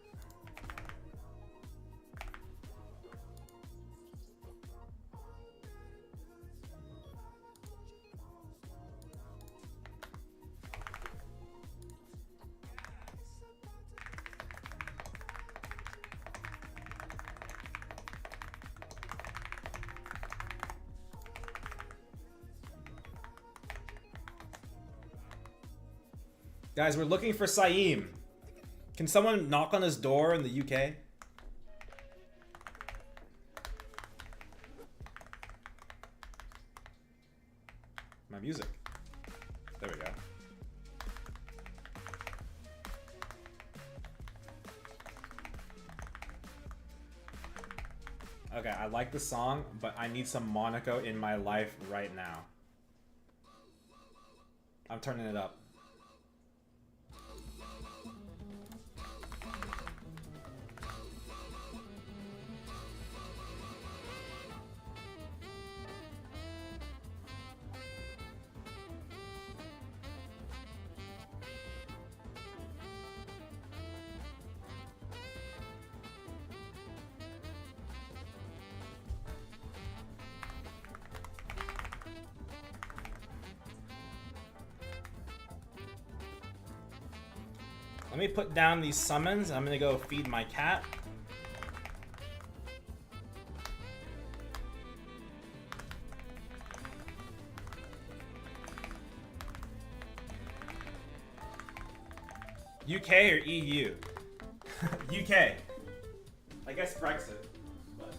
Guys, we're looking for Saeem. Can someone knock on his door in the UK? My music. There we go. Okay, I like the song, but I need some Monaco in my life right now. I'm turning it up. Let me put down these summons. I'm gonna go feed my cat. UK or EU? UK. I guess Brexit. But...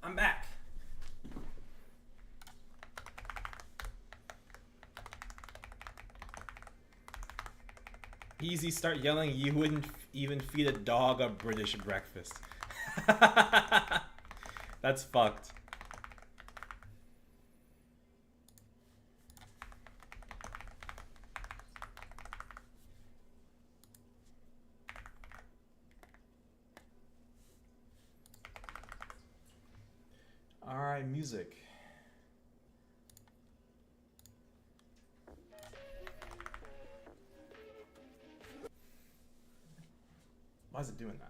I'm back. Easy, start yelling, you wouldn't even feed a dog a British breakfast. That's fucked. Alright, music. Why is it doing that?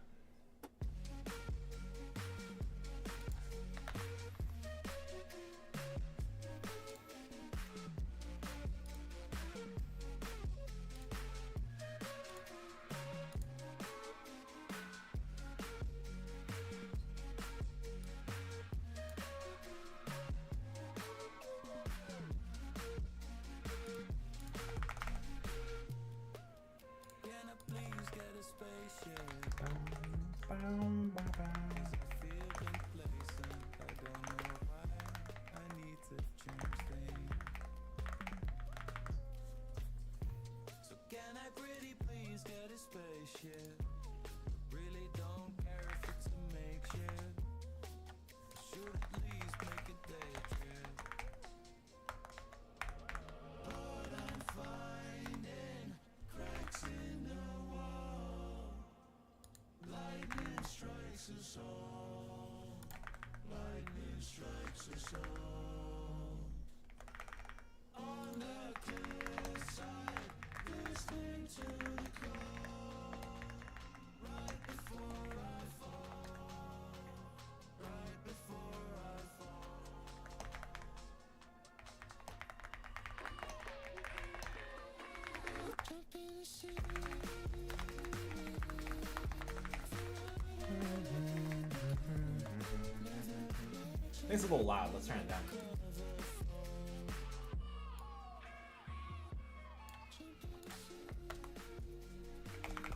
I think it's a little loud. Let's turn it down.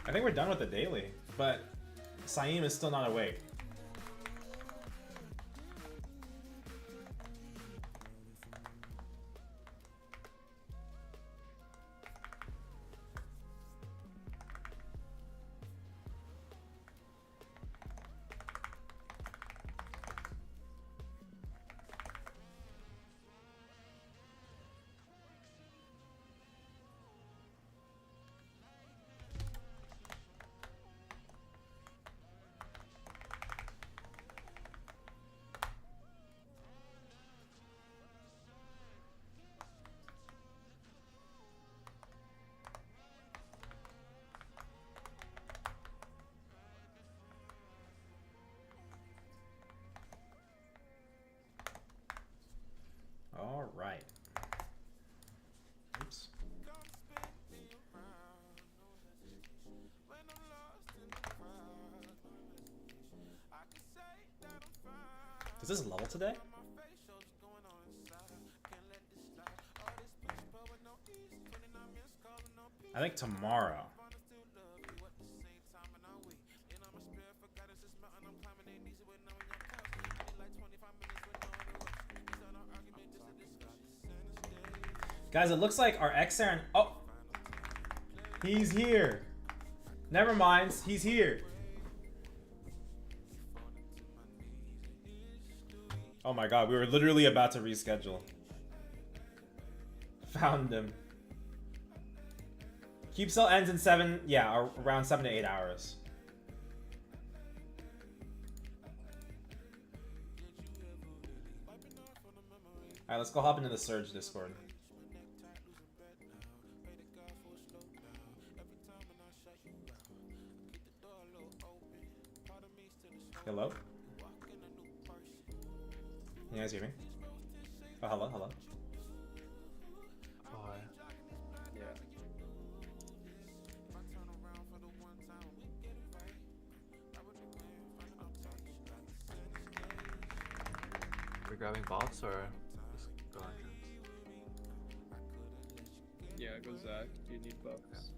I think we're done with the daily, but Saeem is still not awake. All right. Oops. Does this level today? I think tomorrow. Guys, it looks like our ex-Seren... Oh! He's here! Never mind, he's here! Oh my god, we were literally about to reschedule. Found him. Cube cell ends in 7... Yeah, around 7 to 8 hours. Alright, let's go hop into the Surge Discord. Hello? Can you guys hear me? Oh, hello, hello. Hi. Yeah. We're grabbing bots or just go entrance? Yeah, go Zach. You need buffs.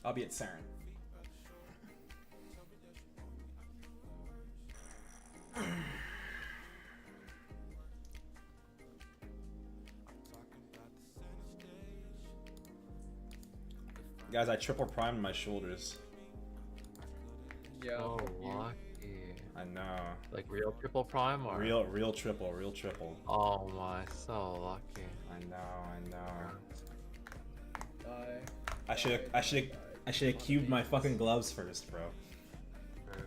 I'll be at Seren. Guys, I triple primed my shoulders. Yeah. Oh, you- lucky. I know. Like real triple prime or? Real triple, real triple. Oh my, so lucky. I know. Die. I should have cubed my fucking gloves first, bro. True.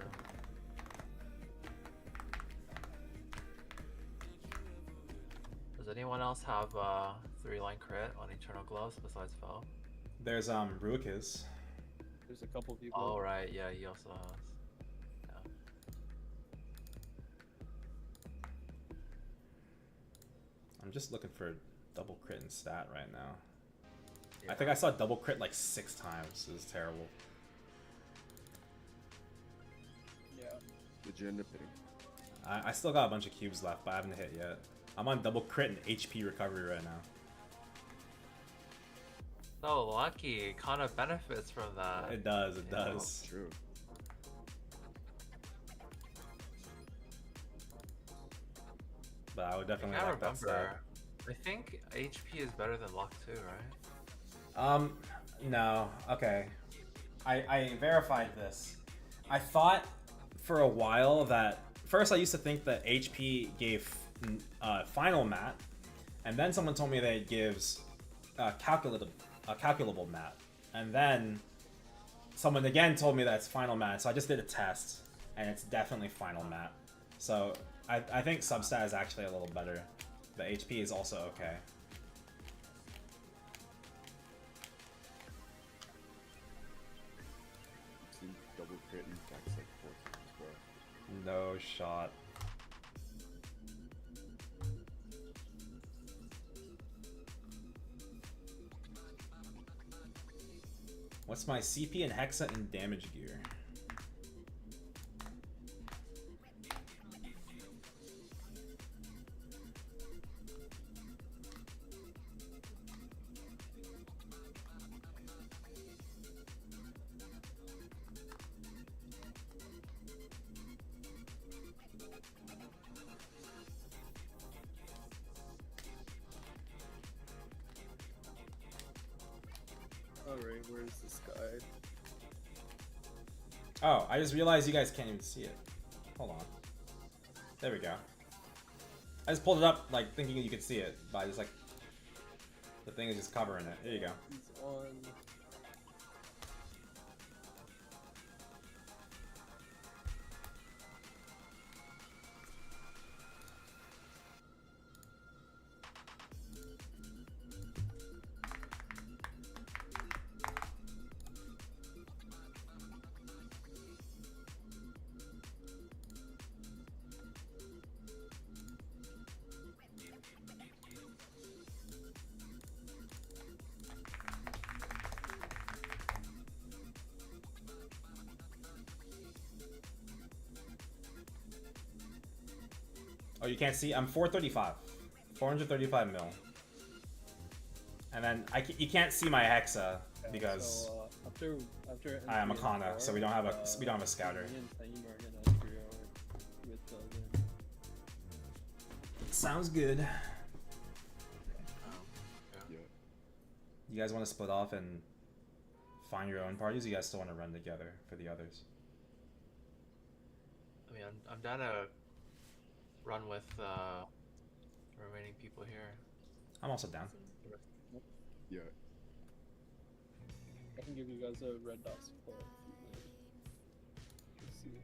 Does anyone else have 3-line crit on Eternal Gloves besides Foe? There's Ruik's. There's a couple people. Oh right, yeah, he also has. Yeah. I'm just looking for a double crit and stat right now. Yeah. I think I saw double crit like 6 times. It was terrible. Yeah. Did you end up hitting? I still got a bunch of cubes left, but I haven't hit yet. I'm on double crit and HP recovery right now. So lucky, it kind of benefits from that. It does, it Yeah. does. True. But I would I definitely can't like that stat. remember. I think HP is better than luck too, right? No. Okay. I verified this. I thought for a while that... First, I used to think that HP gave final mat, And then someone told me that it gives a calculable mat. And then someone again told me that it's final mat. So I just did a test, and it's definitely final mat. So I think substat is actually a little better. The HP is also okay. Seen double crit and attacks like 4 times, bro. No shot. What's my CP and Hexa and damage gear? Alright, where's this guy? Oh, I just realized you guys can't even see it. Hold on. There we go. I just pulled it up, like, thinking you could see it, but I just, like... The thing is just covering it. There you go. He's on. Oh, you can't see? I'm 435. 435 mil. And then you can't see my Hexa because So, after I am a entry Kanna, and so we don't have a scouter. Me and Taim are gonna enter with the win. Sounds good. Yeah. You guys want to split off and find your own parties? Or you guys still want to run together for the others? I mean, I'm down to run with the remaining people here. I'm also down. Yeah. I can give you guys a red dot support. Let's see.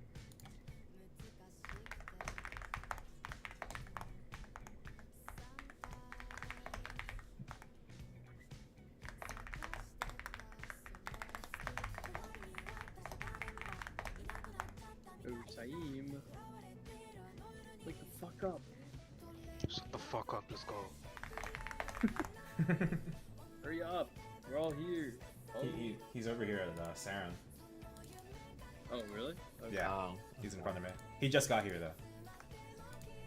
Oh, Taim. Wake the fuck up. Shut the fuck up, let's go. Hurry up. We're all here. Oh, He's over here at Seren. oh really? Okay. Yeah, Oh. he's in front of me. He just got here though.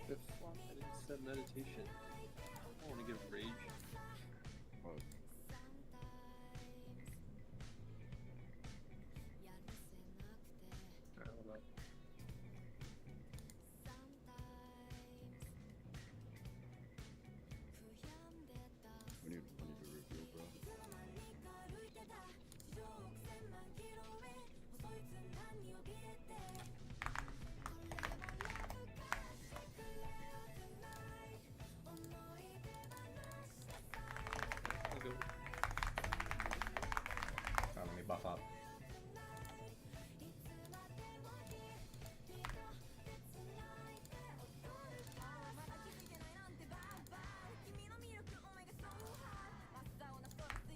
The fuck? I didn't set meditation. I don't want to get rage. Oh, Alright, hold on. we need to review, bro. I'll go. Oh, let me buff up.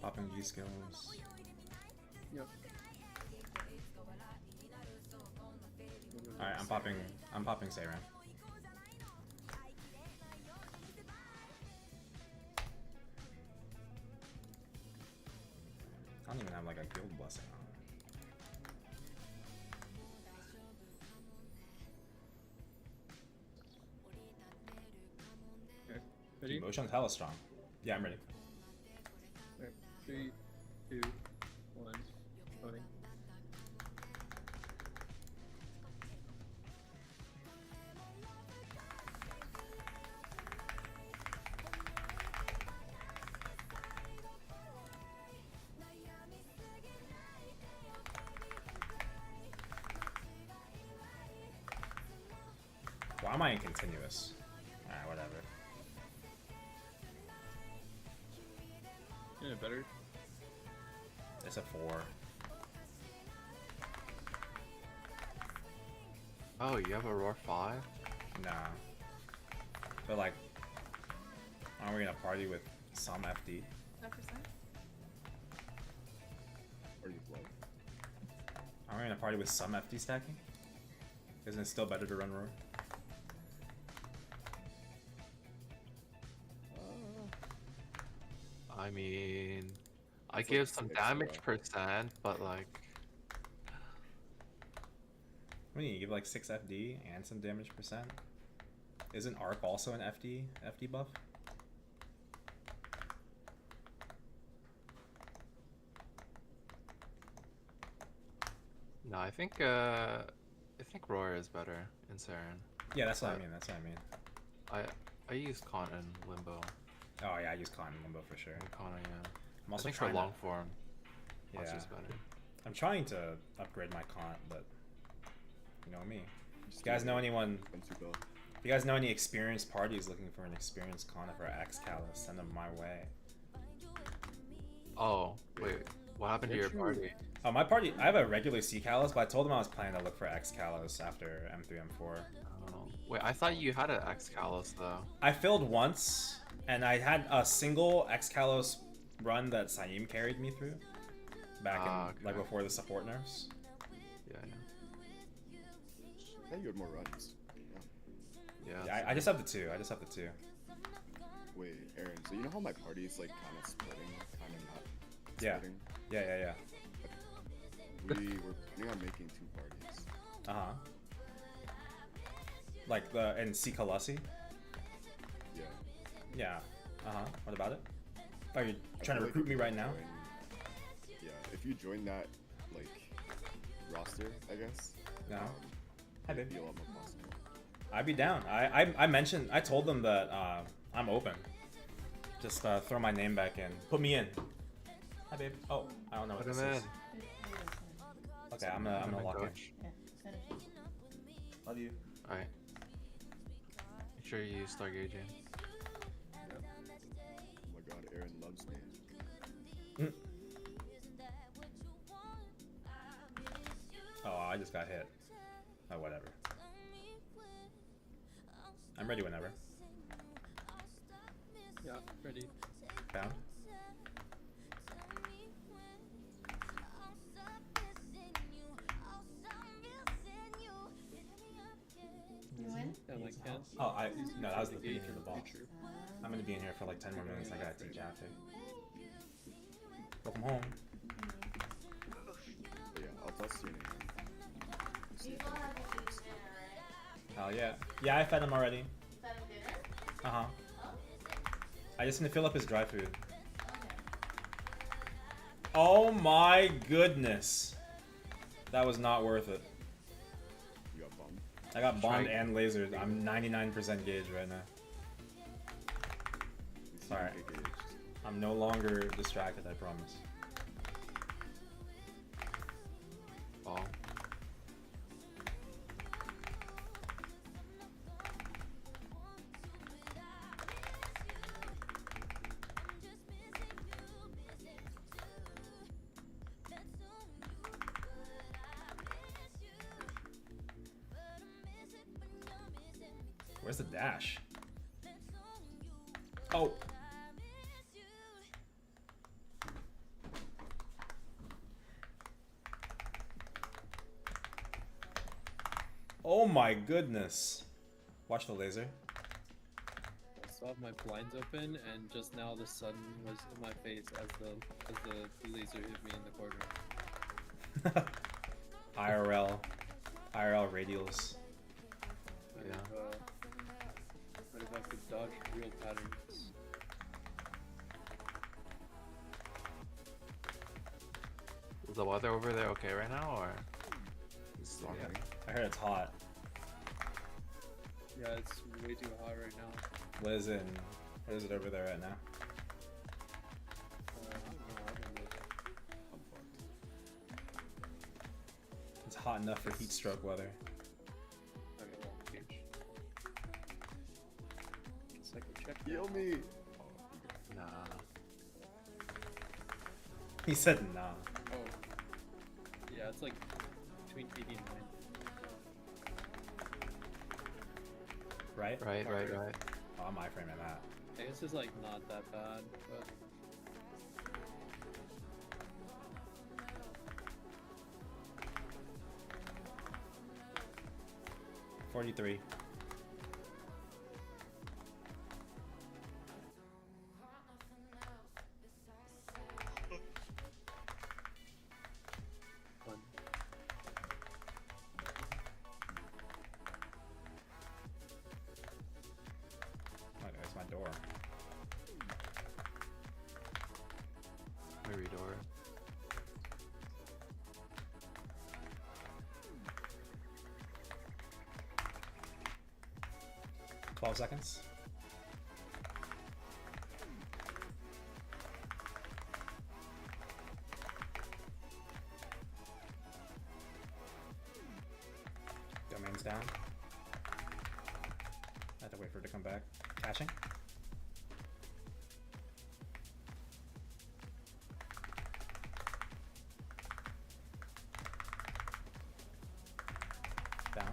Popping G skills. Yep. Alright, I'm popping Seren. I don't even have like a guild blessing on. Ready? Emotion's hella strong. Yeah, I'm ready. Alright. 3, 2, 1. Voting. Why am I in continuous? Alright, whatever. better? It's a 4. Oh, you have a Roar 5? Nah. But like, aren't we gonna party with some FD? 5%? Or you blow. Aren't we gonna party with some FD stacking? Isn't it still better to run Roar? I mean, I It's give like some 6 damage though. percent, but like, What do you give like 6 FD and some damage percent? Isn't Arc also an FD buff? no, I think Roar is better in Seren. Yeah, that's what I But mean. That's what I mean. I use Kanna and Limbo. Oh yeah, I use Con and Limbo for sure. And Kanna, yeah. I'm I also think for trying long to, form, yeah, Monster's better. I'm trying to upgrade my Con, but you know me. If Just you guys do know it. anyone? Once you go. If you guys know any experienced parties looking for an experienced Con for X Callus, send them my way. Oh, wait, what happened to your Can't you- party? Oh, my party. I have a regular C Callus, but I told them I was planning to look for X Callus after M3, M4. Oh, wait, I thought you had an X Callus though. I filled once, and I had a single X Callus run that Saeem carried me through back in like okay. before the support nerfs. Yeah, I think you had more runs. Yeah. yeah. Yeah, I just have the 2. I just have the 2. Wait, Aaron, so you know how my party is like kind of splitting? Kind of not Yeah. splitting? Yeah. We were planning on making 2 parties. Uh huh. Like the in C Colossi? Yeah. Yeah. Uh huh. What about it? Oh, you're I trying to feel like recruit if me you right now? join- Yeah, if you join that, like, roster, I guess. No. Hi, It'd babe. be a lot more possible. I'd be down. I told them that I'm open. Just throw my name back in. Put me in. Hi, babe. Oh, I don't know what Put this him in. is. Okay, I'm gonna lock in. Coach. Love you. Alright. Make sure you start gauging. Oh my god, Aaron loves me. Oh, I just got hit. Oh, whatever. I'm ready whenever. Yeah, ready. Down. You win? And like can't. Oh, no, that was the beginning Engage of the in boss. future. I'm gonna be in here for like 10 more minutes. I gotta teach after. Welcome home. But yeah, I'll toss your name. See if anything happens. Hell yeah. Yeah, I fed him already. Uh huh. I just need to fill up his dry food. Oh my goodness. That was not worth it. You got bombed. I got bombed Try- and lasered. I'm 99% gauge right now. You see Sorry. him get gauged. I'm no longer distracted, I promise. Ball. Where's the dash? Oh. Oh my goodness. Watch the laser. I still have my blinds open, and just now the sun was in my face as the laser hit me in the corner. IRL radials. Yeah. What if I could dodge real patterns? Is the weather over there okay right now, or? It's stormy? Yeah. I heard it's hot. Yeah, it's way too hot right now. What is it over there right now? I don't know, I don't know. I'm fucked. It's hot enough for heat stroke weather. Okay, well, huge. It's like a check. Heal me! Nah. He said nah. Oh. Yeah, it's like between 80 and 90. Right? Right. Oh, I'm iframing that. I guess it's like not that bad, but 43. fun. Oh, there's my door. Every door. $12 seconds. Domain's down. I have to wait for it to come back. Caching. Down.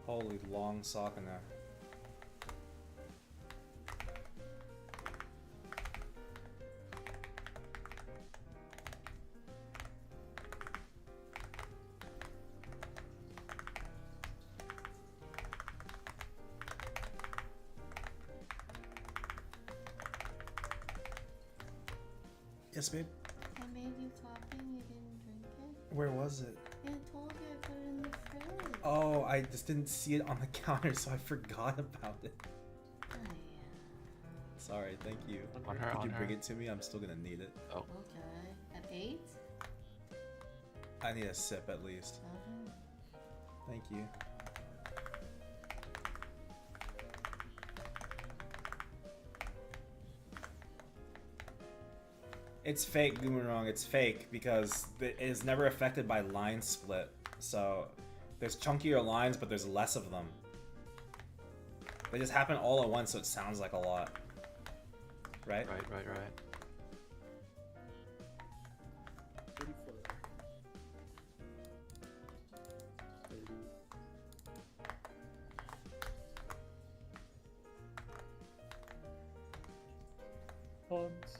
Holy long sock in there. Yes, babe. I made you coffee and you didn't drink it? Where was it? I told you I put it in the fridge. Oh, I just didn't see it on the counter, so I forgot about it. Oh, yeah. Sorry, thank you. On her, Could you on bring her. it to me? I'm still gonna need it. Oh. Okay. At 8? I need a sip at least. Okay. Thank you. It's fake, Goomerong. It's fake because it is never affected by line split. So there's chunkier lines, but there's less of them. They just happen all at once, so it sounds like a lot. Right? Right. 34. 30. Pumps.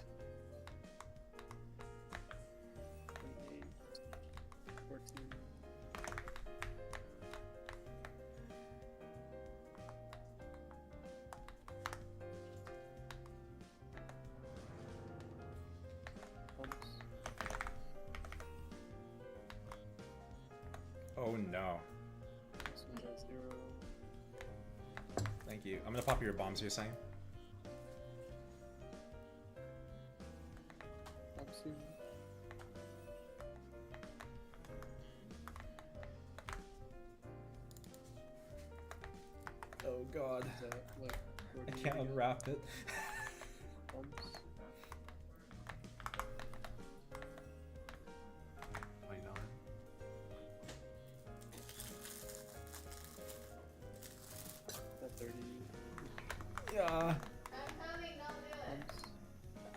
28. 14. Pumps. Oh no. This one's at 0. Thank you. I'm gonna pop your bombs, you're saying? Pump soon. Oh god. Is that like I 48 can't again? unwrap it. Pumps. 29. At 30. Yeah. I'm coming, I'll do it. Pumps.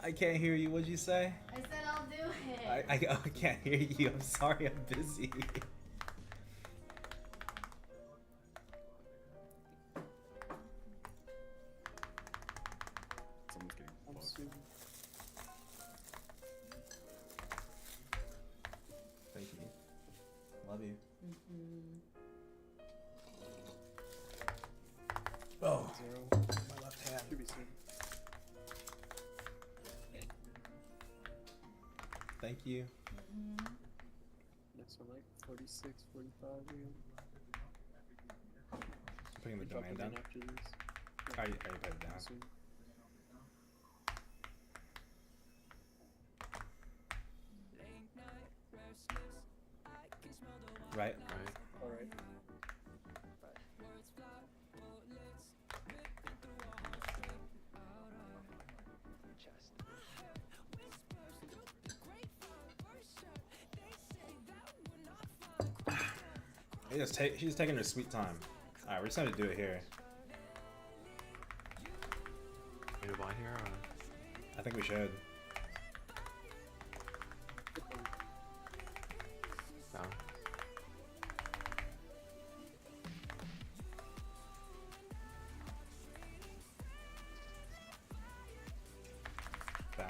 I can't hear you. What'd you say? I said I'll do it. I can't hear you. I'm sorry. I'm busy. Someone's getting Pumps fucked. soon. Thank you. Love you. Oh, 0. my left hand. Should be soon. Thank you. Next one like 46, 45 again. Putting the Drop domain it down. in after this. I already put it down. Soon. Right? Alright. She's taking her sweet time. Alright, we're just gonna do it here. Need to buy here? Or... I think we should. Down. Down.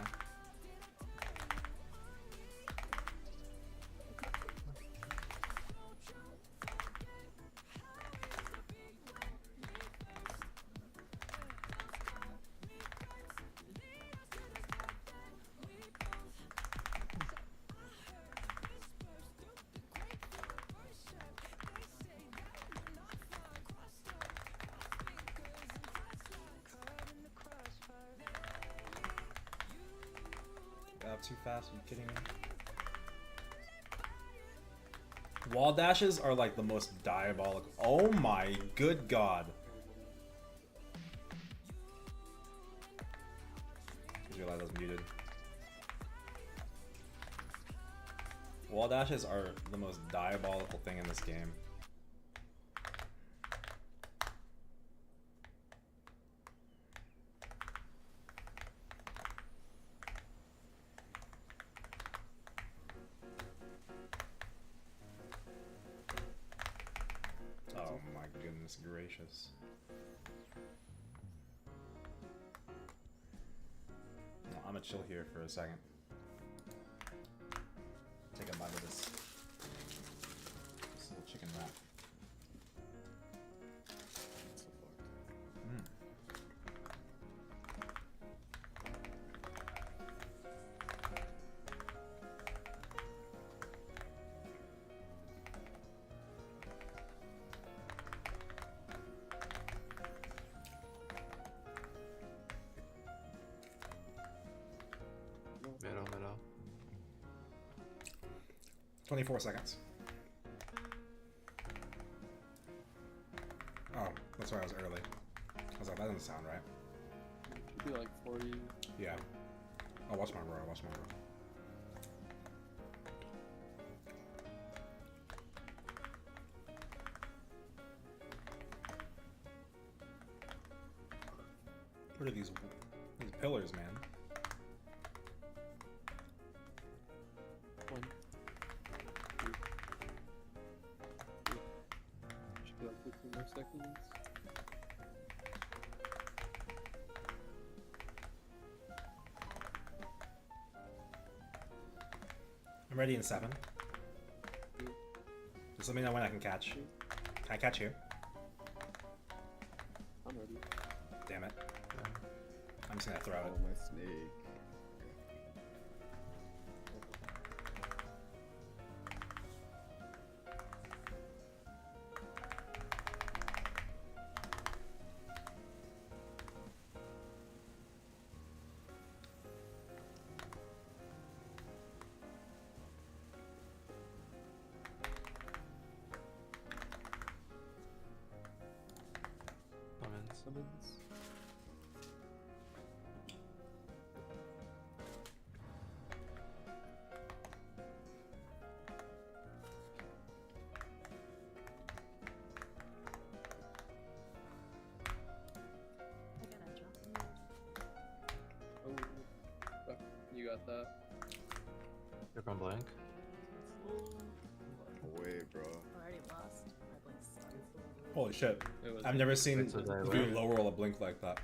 Too fast, are you kidding me? Wall dashes are like the most diabolical. Oh my good god. Just realized I was muted. Wall dashes are the most diabolical thing in this game. Gracious. No, I'm gonna chill here for a second. Take a bite of this little chicken wrap. Middle. 24 seconds. Oh, that's why I was early. I was like, that doesn't sound right. Should be like 40. Yeah. I'll watch my roll. What are these pillars, man? One. Two. Should be like 15 more seconds. I'm ready in 7. Just let me know when I can catch. Can I catch you? I'm ready. Damn it. I'm just gonna throw it. Oh, my snake. Summons. Oh, fuck. You got that. You're going blank. No way, bro. Already lost. My blink sucks. Holy shit. It was I've never seen Wait, so that do way? low roll a blink like that.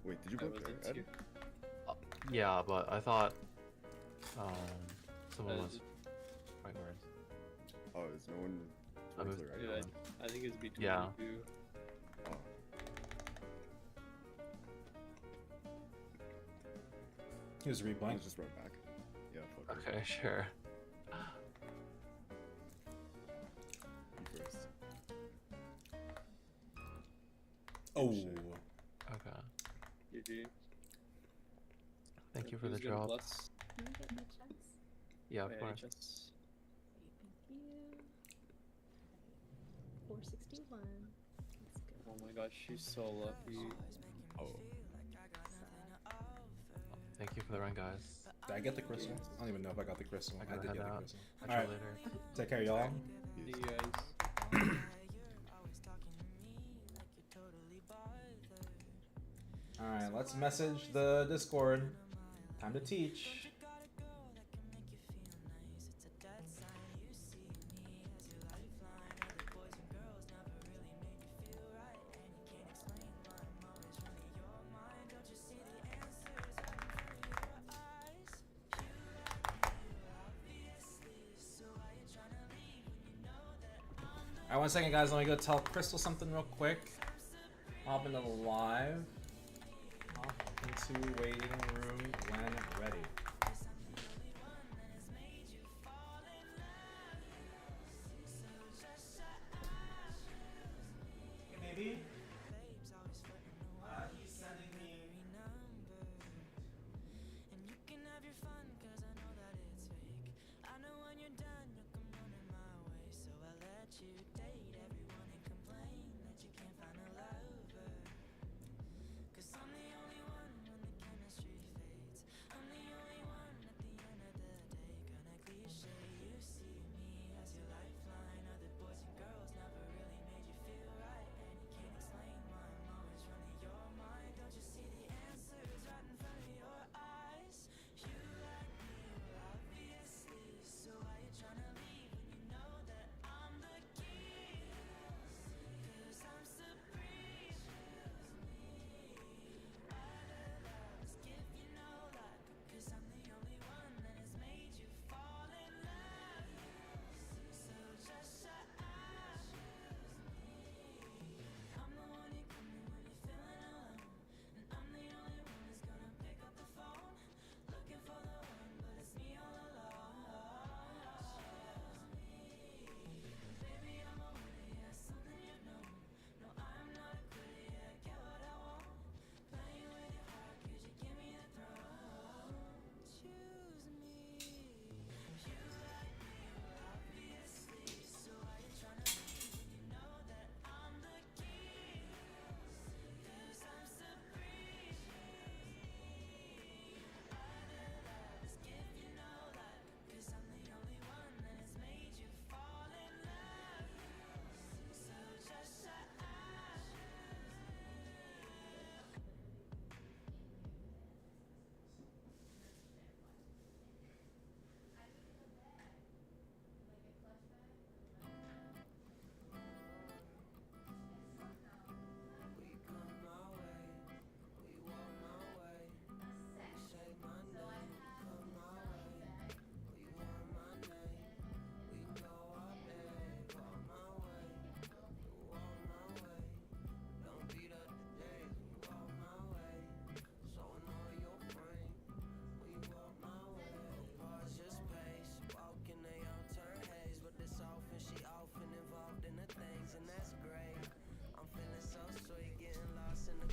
Wait, did you I book was there, into Ed? Yeah, but I thought someone Uh, was right where it's. Oh, is no one I towards moved- the right Yeah, one? I think it's between Yeah. you two. Oh. He was reblank. Let's just run back. Yeah, fuck it. Okay, sure. You first. Oh. Okay. GG. Thank you for the Who's gonna drop. bless? Can I get my checks? Yeah, of Okay, course. just- Thank you. 461. Let's go. Oh my gosh, she's so lucky. Oh. Thank you for the run, guys. Did I get the crystal? I don't even know if I got the crystal. I I gotta did head get the out. crystal. Catch Alright. you later. Take care, y'all. See you guys. Alright, let's message the Discord. Time to teach. Alright, 1 second, guys. Let me go tell Crystal something real quick. Hop into the live. Hop into waiting room when ready. Hey, baby. He's sending me.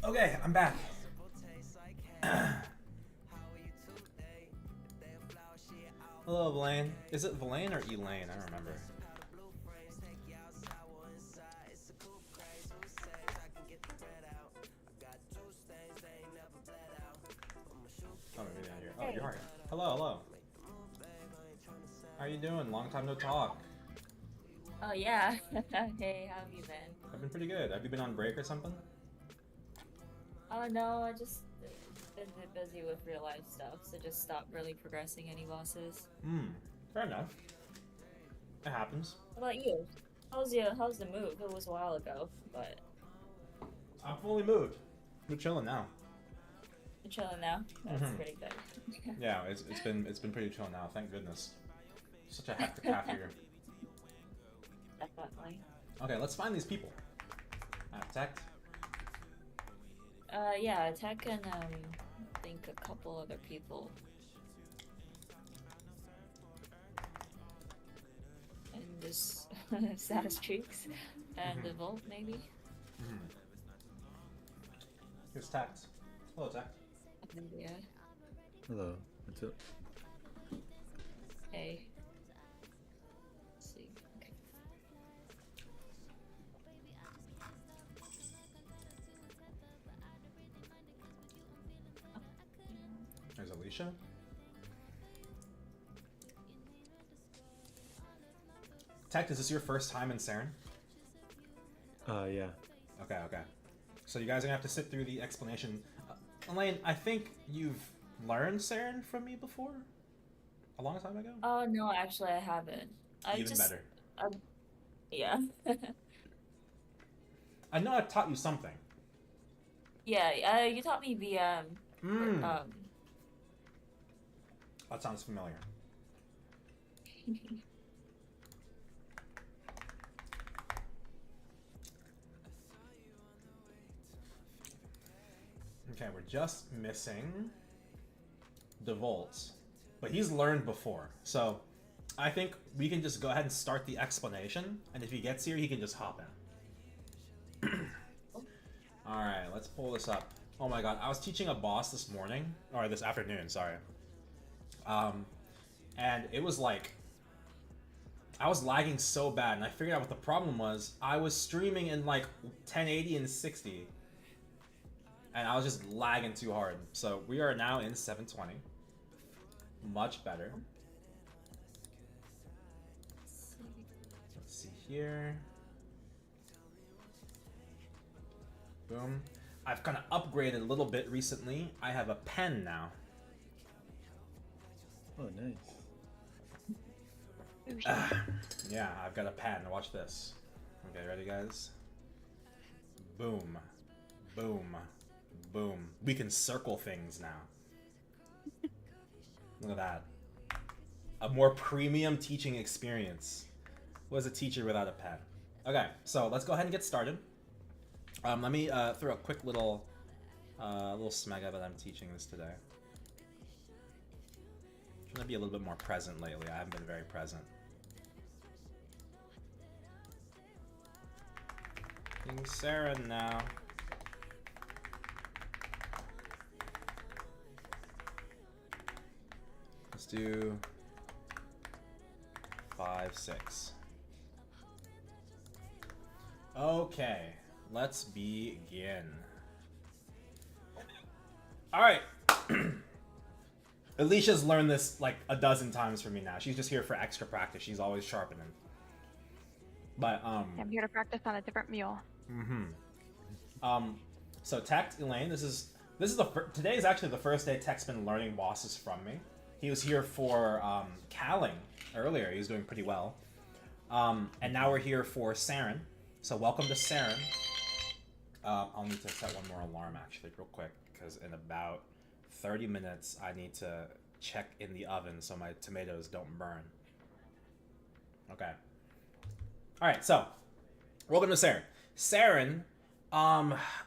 Okay, I'm back. Hello, Blaine. Is it Blaine or Elaine? I don't remember. Oh, maybe not here. Oh, you're here. Hello, hello. How are you doing? Long time no talk. Oh yeah. Hey, how have you been? I've been pretty good. Have you been on break or something? Oh no, I just been busy with real life stuff, so just stopped really progressing any bosses. Fair enough. It happens. What about you? How's the move? It was a while ago, but I'm fully moved. We're chilling now. you're chilling now. That's pretty good. Yeah, it's been pretty chill now. Thank goodness. Such a hectic half year. Definitely. Okay, let's find these people. Tech. Yeah, Tech and I think a couple other people. And this Satis Streaks and the Volt maybe. Here's Tact. Hello, Tact. Yeah. Hello. What's up? Hey. Let's see. Okay. There's Alicia. Tact, is this your first time in Seren? Yeah. Okay. So you guys are gonna have to sit through the explanation. Elaine, I think you've learned Seren from me before? A long time ago? Oh no, actually I haven't. I Even just better. yeah. I know I taught you something. Yeah, you taught me VM. That sounds familiar. Okay, we're just missing DeVolt. But he's learned before. So I think we can just go ahead and start the explanation. And if he gets here, he can just hop in. Alright, let's pull this up. Oh my god, I was teaching a boss this morning. Or this afternoon, sorry. And it was like... I was lagging so bad, and I figured out what the problem was. I was streaming in like 1080 and 60. And I was just lagging too hard. So we are now in 720. Much better. Let's see here. Boom. I've kind of upgraded a little bit recently. I have a pen now. Oh, nice. Yeah, I've got a pen. Watch this. Okay, ready, guys? Boom. Boom. Boom. We can circle things now. Look at that. A more premium teaching experience. What is a teacher without a pen? Okay, so let's go ahead and get started. Let me throw a quick little smega that I'm teaching this today. I'm trying to be a little bit more present lately. I haven't been very present. King Seren now. Let's do 5, 6. Okay, let's begin. Alright. Alicia's learned this like a dozen times from me now. She's just here for extra practice. She's always sharpening. But I'm here to practice on a different mule. So Tech, Elaine, this is today is actually the first day Tech's been learning bosses from me. He was here for Kaling earlier. He was doing pretty well. And now we're here for Seren. So welcome to Seren. I'll need to set one more alarm actually real quick, because in about 30 minutes I need to check in the oven so my tomatoes don't burn. Okay. Alright, so welcome to Seren. Seren,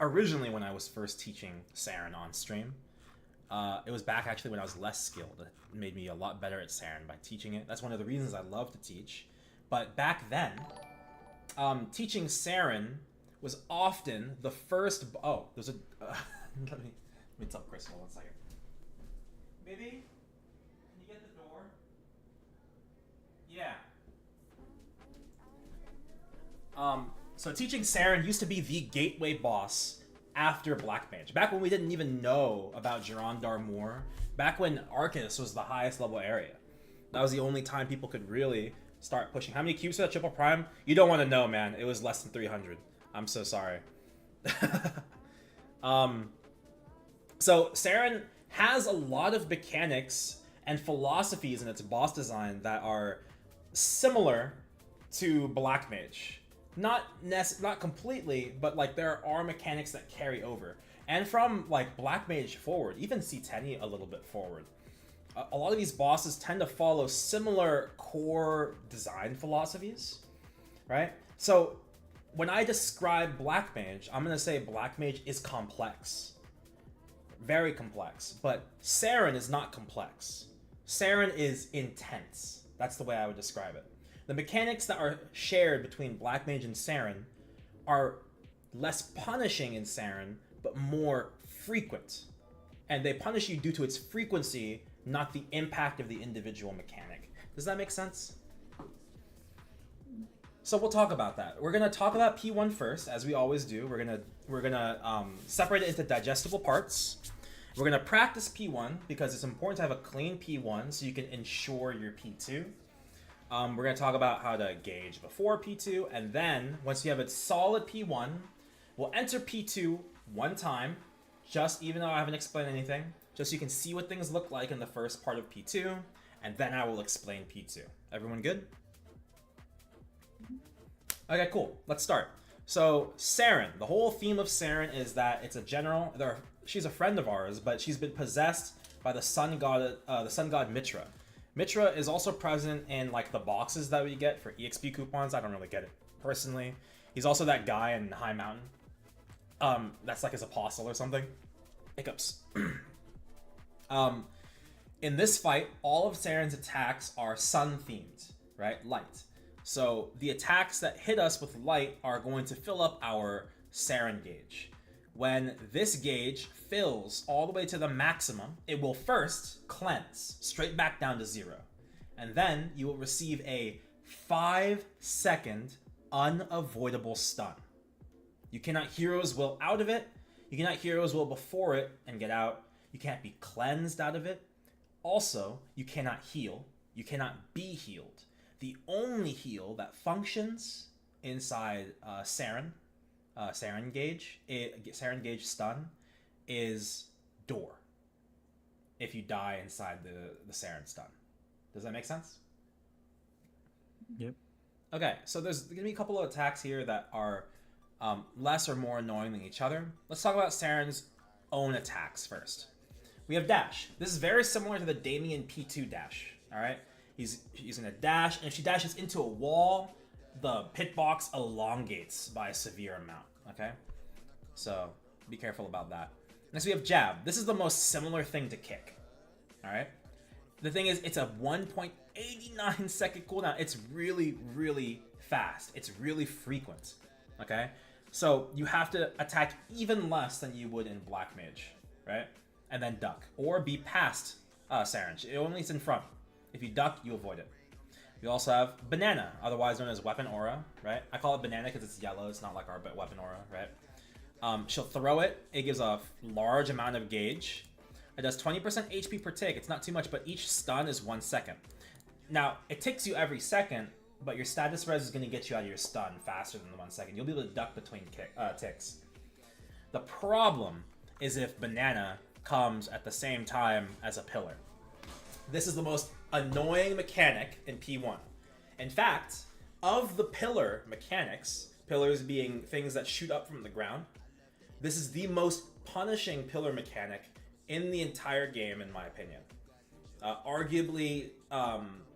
originally when I was first teaching Seren on stream, it was back actually when I was less skilled. It made me a lot better at Seren by teaching it. That's one of the reasons I love to teach. But back then, teaching Seren was often the first... Oh, there's a... let me tell Crystal 1 second. Baby, can you get the door? Yeah. So teaching Seren used to be the gateway boss after Black Mage. Back when we didn't even know about Girondar Moor. Back when Arcus was the highest level area. That was the only time people could really start pushing. How many cubes for that triple prime? You don't want to know, man. It was less than 300. I'm so sorry. So Seren has a lot of mechanics and philosophies in its boss design that are similar to Black Mage. Not completely, but like there are mechanics that carry over. And from like Black Mage forward, even C10 a little bit forward, a lot of these bosses tend to follow similar core design philosophies, right? So when I describe Black Mage, I'm gonna say Black Mage is complex. Very complex. But Seren is not complex. Seren is intense. That's the way I would describe it. The mechanics that are shared between Black Mage and Seren are less punishing in Seren, but more frequent. And they punish you due to its frequency, not the impact of the individual mechanic. Does that make sense? So we'll talk about that. We're gonna talk about P1 first, as we always do. We're gonna separate it into digestible parts. We're gonna practice P1 because it's important to have a clean P1 so you can ensure your P2. We're gonna talk about how to gauge before P2, and then once you have a solid P1, we'll enter P2 one time, just even though I haven't explained anything, just so you can see what things look like in the first part of P2, and then I will explain P2. Everyone good? Okay, cool. Let's start. So Seren, the whole theme of Seren is that it's a general. She's a friend of ours, but she's been possessed by the sun god Mitra. Mitra is also present in like the boxes that we get for EXP coupons. I don't really get it personally. He's also that guy in High Mountain. That's like his apostle or something. Hiccups. In this fight, all of Seren's attacks are sun themed, right? Light. So the attacks that hit us with light are going to fill up our Seren gauge. When this gauge fills all the way to the maximum, it will first cleanse straight back down to 0. And then you will receive a 5-second unavoidable stun. You cannot Hero's Will out of it. You cannot Hero's Will before it and get out. You can't be cleansed out of it. Also, you cannot heal. You cannot be healed. The only heal that functions inside Seren gauge, Seren gauge stun, is Door. If you die inside the Seren stun. Does that make sense? Yep. Okay, so there's going to be a couple of attacks here that are less or more annoying than each other. Let's talk about Seren's own attacks first. We have Dash. This is very similar to the Damien P2 Dash, alright? He's using a dash, and if she dashes into a wall, the hitbox elongates by a severe amount, okay? So, be careful about that. Next we have Jab. This is the most similar thing to Kick, alright? The thing is, it's a 1.89 second cooldown. It's really, really fast. It's really frequent, okay? So, you have to attack even less than you would in Black Mage, right? And then duck, or be past Seren. It only is in front. If you duck, you avoid it. We also have Banana, otherwise known as Weapon Aura, right? I call it Banana because it's yellow. It's not like our Weapon Aura, right? She'll throw it. It gives a large amount of gauge. It does 20% HP per tick. It's not too much, but each stun is 1 second. Now, it ticks you every second, but your status res is going to get you out of your stun faster than the 1 second. You'll be able to duck between ticks. The problem is if Banana comes at the same time as a pillar. This is the most annoying mechanic in P1. In fact, of the pillar mechanics, pillars being things that shoot up from the ground, this is the most punishing pillar mechanic in the entire game, in my opinion. Arguably,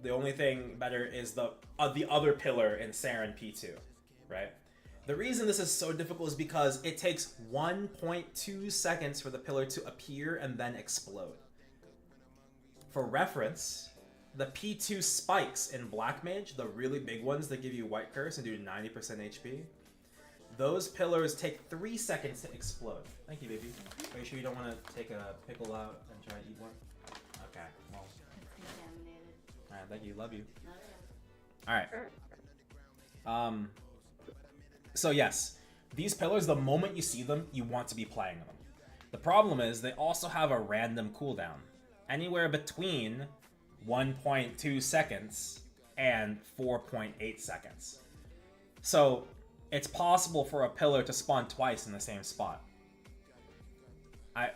the only thing better is the other pillar in Seren P2, right? The reason this is so difficult is because it takes 1.2 seconds for the pillar to appear and then explode. For reference, the P2 spikes in Black Mage, the really big ones that give you White Curse and do 90% HP, those pillars take 3 seconds to explode. Thank you, baby. Are you sure you don't want to take a pickle out and try to eat one? Okay, well. Alright, thank you. Love you. Alright. So yes, these pillars, the moment you see them, you want to be playing them. The problem is they also have a random cooldown. Anywhere between 1.2 seconds and 4.8 seconds. So it's possible for a pillar to spawn twice in the same spot.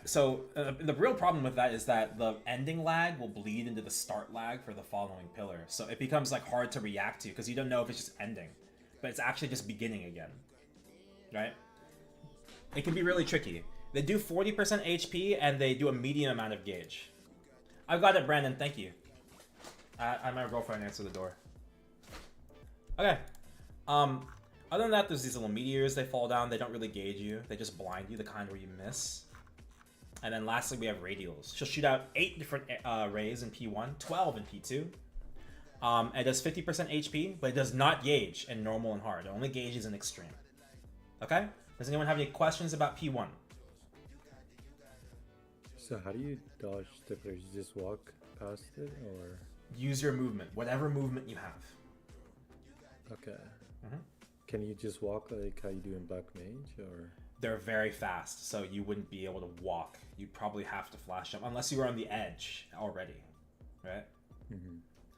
The real problem with that is that the ending lag will bleed into the start lag for the following pillar. So it becomes like hard to react to because you don't know if it's just ending, but it's actually just beginning again, right? It can be really tricky. They do 40% HP and they do a medium amount of gauge. I've got it, Brandon. Thank you. I my girlfriend answer the door. Okay. Other than that, there's these little meteors. They fall down. They don't really gauge you. They just blind you, the kind where you miss. And then lastly, we have radials. She'll shoot out 8 different rays in P1, 12 in P2. It does 50% HP, but it does not gauge in normal and hard. It only gauges in extreme. Okay? Does anyone have any questions about P1? So how do you dodge the players? You just walk past it, or use your movement, whatever movement you have. Okay. Can you just walk like how you do in Black Mage, or? They're very fast, so you wouldn't be able to walk. You'd probably have to flash jump, unless you were on the edge already, right?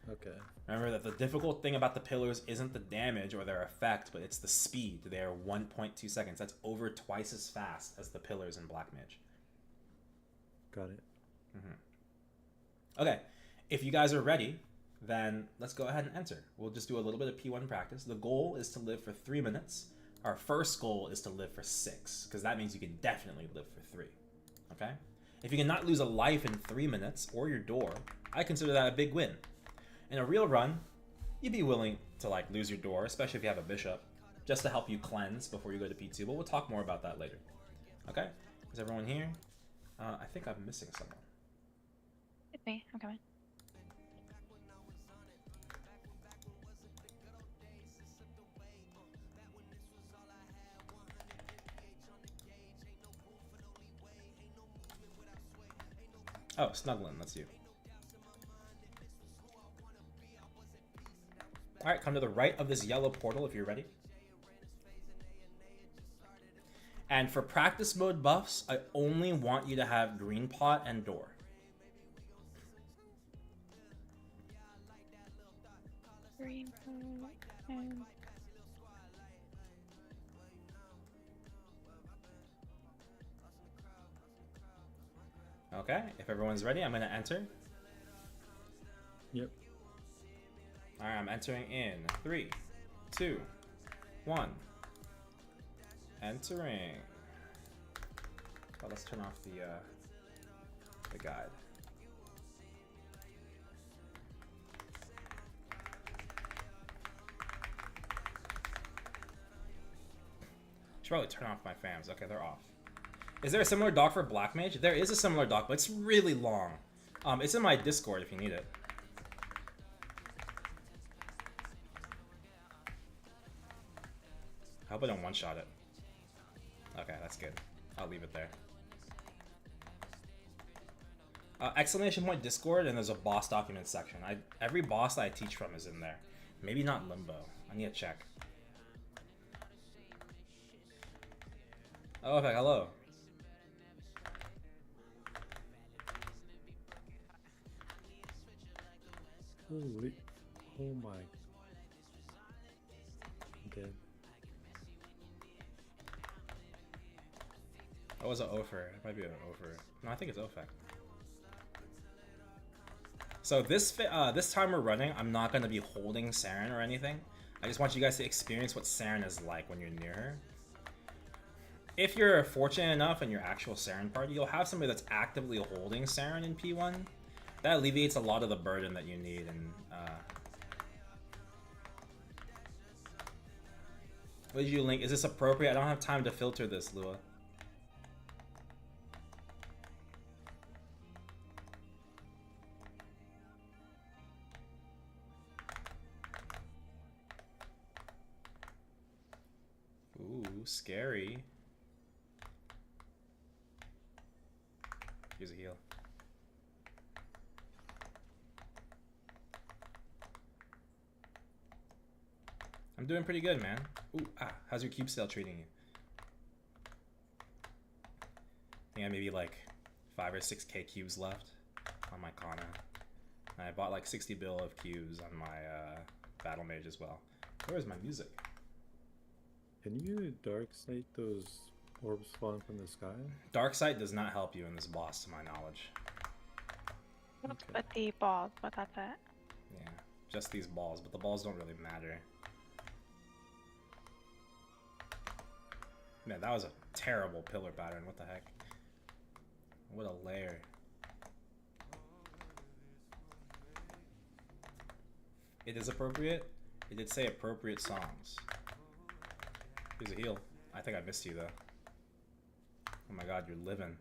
Okay. Remember that the difficult thing about the pillars isn't the damage or their effect, but it's the speed. They are 1.2 seconds. That's over twice as fast as the pillars in Black Mage. Got it. Okay, if you guys are ready, then let's go ahead and enter. We'll just do a little bit of P1 practice. The goal is to live for 3 minutes. Our first goal is to live for 6, because that means you can definitely live for 3. Okay? If you cannot lose a life in 3 minutes, or your door, I consider that a big win. In a real run, you'd be willing to like lose your door, especially if you have a bishop, just to help you cleanse before you go to P2, but we'll talk more about that later. Okay? Is everyone here? I think I'm missing someone. It's me. I'm coming. Oh, Snuggling, that's you. Alright, come to the right of this yellow portal if you're ready. And for practice mode buffs, I only want you to have green pot and door. Green and Okay, if everyone's ready, I'm going to enter. Yep. Alright, I'm entering in 3, 2, 1. Entering. Oh, let's turn off the guide. Should probably turn off my fams. Okay, they're off. Is there a similar doc for Black Mage? There is a similar doc, but it's really long. It's in my Discord if you need it. I hope I don't one-shot it. Okay, that's good. I'll leave it there. Exclamation point Discord, and there's a boss document section. Every boss that I teach from is in there. Maybe not Limbo. I need to check. Oh, okay, hello. Holy, oh my. I'm dead. That was an Ofer. It might be an Ofer. No, I think it's Ofek. So this time we're running, I'm not going to be holding Seren or anything. I just want you guys to experience what Seren is like when you're near her. If you're fortunate enough in your actual Seren party, you'll have somebody that's actively holding Seren in P1. That alleviates a lot of the burden that you need. And what did you link? Is this appropriate? I don't have time to filter this, Lua. Ooh, scary. Here's a heal. I'm doing pretty good, man. Ooh, how's your cube sale treating you? I think I maybe like 5 or 6k cubes left on my Kanna. And I bought like 60 bill of cubes on my battle mage as well. Where is my music? Can you dark sight those orbs falling from the sky? Dark sight does not help you in this boss, to my knowledge. But the balls, but that's it. Yeah, just these balls, but the balls don't really matter. Man, that was a terrible pillar pattern. What the heck? What a layer. It is appropriate? It did say appropriate songs. Here's a heal. I think I missed you though. Oh my god, you're living.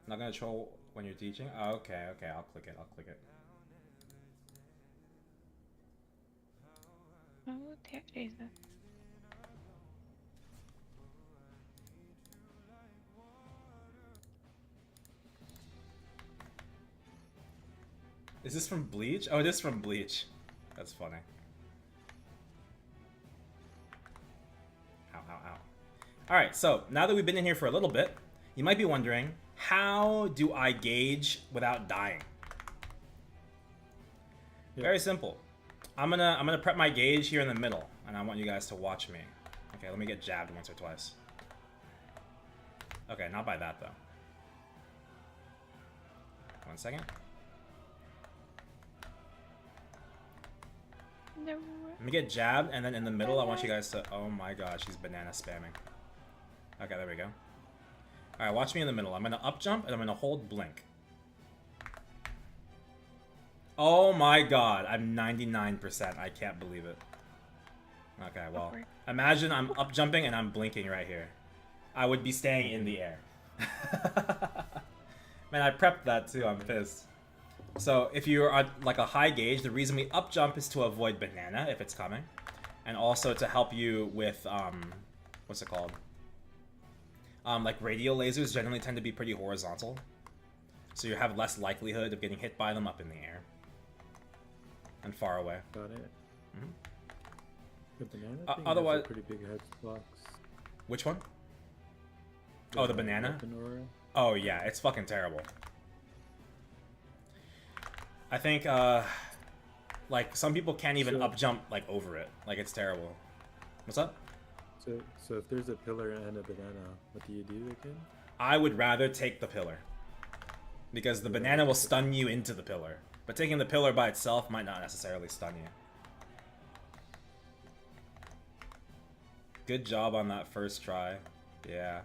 Not gonna troll when you're teaching? Oh, okay, I'll click it, Oh, dear Jesus. Is this from Bleach? Oh, it is from Bleach. That's funny. Ow, ow, ow. Alright, so now that we've been in here for a little bit, you might be wondering, how do I gauge without dying? Yeah. Very simple. I'm gonna prep my gauge here in the middle, and I want you guys to watch me. Okay, let me get jabbed once or twice. Okay, not by that though. 1 second. No. Let me get jabbed, and then in the middle, I want you guys to... Oh my god, she's banana spamming. Okay, there we go. Alright, watch me in the middle. I'm gonna up jump, and I'm gonna hold blink. Oh my god, I'm 99%. I can't believe it. Okay, well, imagine I'm up jumping and I'm blinking right here. I would be staying in the air. Man, I prepped that too. I'm pissed. So if you're at like a high gauge, the reason we up jump is to avoid banana if it's coming, and also to help you with what's it called? Like radial lasers generally tend to be pretty horizontal, so you have less likelihood of getting hit by them up in the air and far away. Got it. Mm-hmm. The banana thing otherwise, has a pretty big hitbox. Which one? Oh, the banana? Oh yeah, it's fucking terrible. I think, like, some people can't even up jump, like, over it. Like, it's terrible. What's up? So if there's a pillar and a banana, what do you do again? I would rather take the pillar. Because the banana will stun you into the pillar. But taking the pillar by itself might not necessarily stun you. Good job on that first try. Yeah.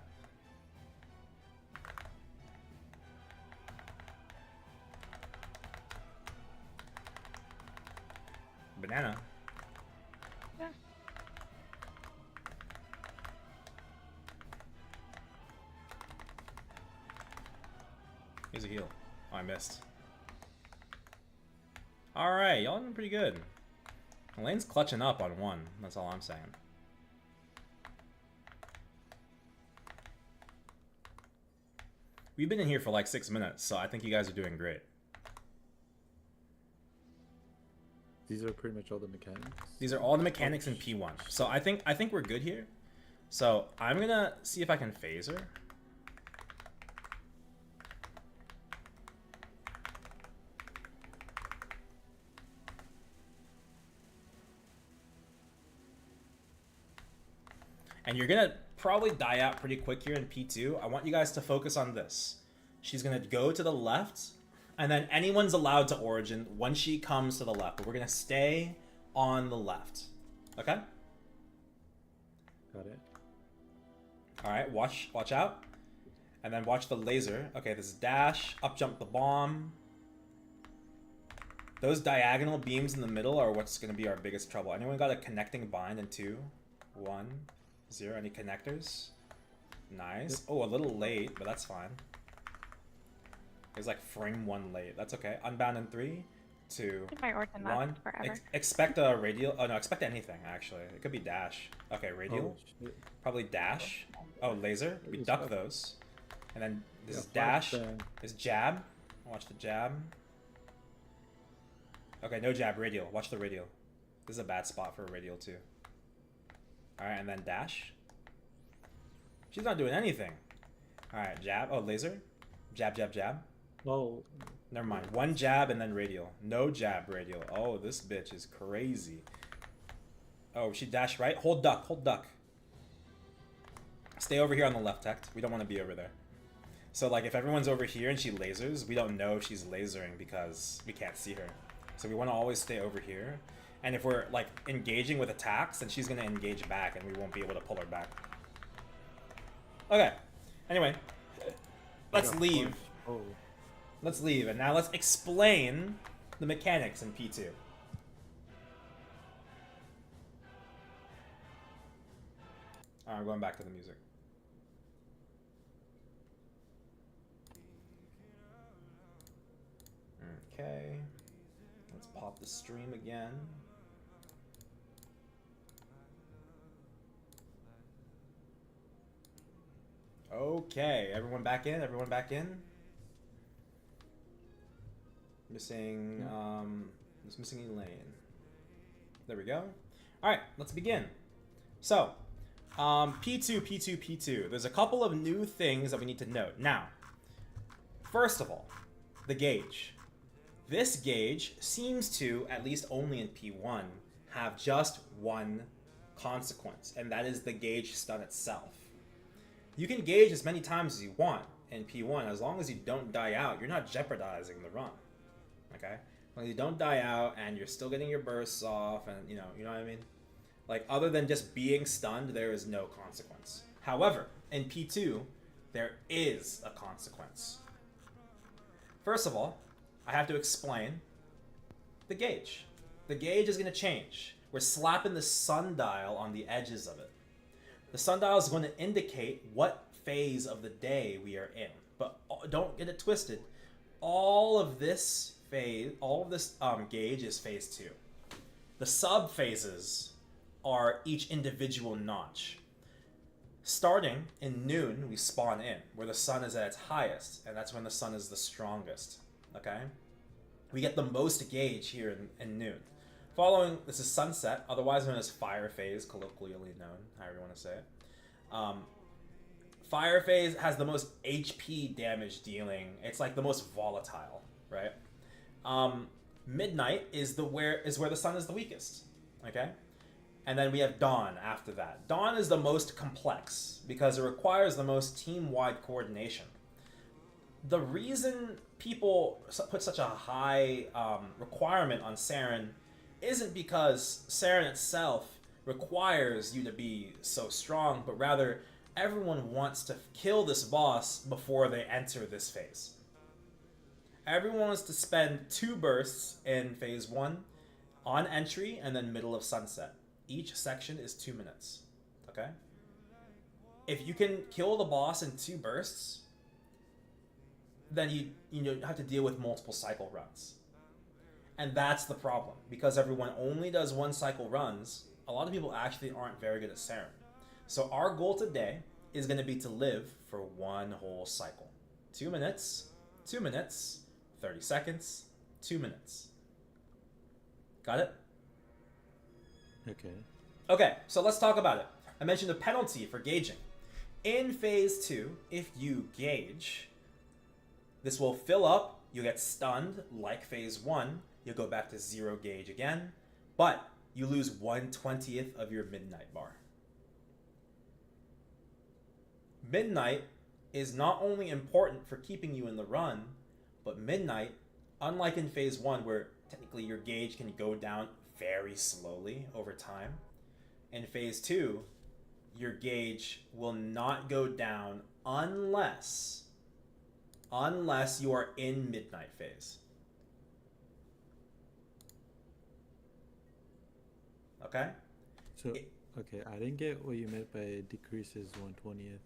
Banana. Yeah. Here's a heal. Oh, I missed. Alright, y'all doing pretty good. Elaine's clutching up on one. That's all I'm saying. We've been in here for like 6 minutes, so I think you guys are doing great. These are pretty much all the mechanics? These are all the mechanics in P1. So I think we're good here. So I'm gonna see if I can phase her. And you're gonna probably die out pretty quick here in P2. I want you guys to focus on this. She's gonna go to the left, and then anyone's allowed to origin once she comes to the left. But we're gonna stay on the left. Okay? Got it. Alright, watch out. And then watch the laser. Okay, this is dash, up jump the bomb. Those diagonal beams in the middle are what's gonna be our biggest trouble. Anyone got a connecting bind in 2, 1, 0? Any connectors? Nice. Oh, a little late, but that's fine. It's like frame 1 late. That's okay. Unbound in 3, 2, 1. Expect a radial. Oh no, expect anything actually. It could be dash. Okay, radial. Oh, probably dash. Oh, laser. We duck those. And then this is dash. This jab. Watch the jab. Okay, no jab. Radial. Watch the radial. This is a bad spot for a radial too. Alright, and then dash. She's not doing anything. Alright, jab. Oh, laser. Jab, jab, jab. Oh. Never mind. 1 jab and then radial. No jab, radial. Oh, this bitch is crazy. Oh, she dashed right. Hold duck. Hold duck. Stay over here on the left, Tect. We don't want to be over there. So, like, if everyone's over here and she lasers, we don't know if she's lasering because we can't see her. So we want to always stay over here. And if we're, like, engaging with attacks, then she's going to engage back and we won't be able to pull her back. Okay. Anyway. Let's leave. Oh. Let's leave, and now let's explain the mechanics in P2. Alright, I'm going back to the music. Okay. Let's pop the stream again. Okay, everyone back in? Everyone back in? Missing, just missing Elaine. There we go. Alright, let's begin. So, P2. There's a couple of new things that we need to note. Now, first of all, the gauge. This gauge seems to, at least only in P1, have just one consequence, and that is the gauge stun itself. You can gauge as many times as you want, in P1, as long as you don't die out, you're not jeopardizing the run. Okay? When you don't die out and you're still getting your bursts off, and you know what I mean? Like, other than just being stunned, there is no consequence. However, in P2, there is a consequence. First of all, I have to explain the gauge. The gauge is going to change. We're slapping the sundial on the edges of it. The sundial is going to indicate what phase of the day we are in. But don't get it twisted. All of this phase, gauge is phase 2. The sub-phases are each individual notch. Starting in noon, we spawn in, where the sun is at its highest, and that's when the sun is the strongest, okay? We get the most gauge here in noon. Following, this is sunset, otherwise known as fire phase, colloquially known, however you want to say it. Fire phase has the most HP damage dealing. It's like the most volatile, right? Midnight is where the sun is the weakest, okay? And then we have dawn after that. Dawn is the most complex because it requires the most team-wide coordination. The reason people put such a high requirement on Seren isn't because Seren itself requires you to be so strong, but rather everyone wants to kill this boss before they enter this phase. Everyone wants to spend 2 bursts in phase 1 on entry and then middle of sunset. Each section is 2 minutes, okay? If you can kill the boss in 2 bursts, then you have to deal with multiple cycle runs. And that's the problem. Because everyone only does 1 cycle runs, a lot of people actually aren't very good at Seren. So our goal today is going to be to live for 1 whole cycle. 2 minutes, 2 minutes, 30 seconds, 2 minutes. Got it? Okay. Okay, so let's talk about it. I mentioned a penalty for gauging. In phase 2, if you gauge, this will fill up, you get stunned like phase 1, you'll go back to 0 gauge again, but you lose 1/20th of your midnight bar. Midnight is not only important for keeping you in the run, but midnight, unlike in phase 1 where technically your gauge can go down very slowly over time, in phase 2, your gauge will not go down unless you are in midnight phase. Okay? So, okay, I didn't get what you meant by decreases 1/20th.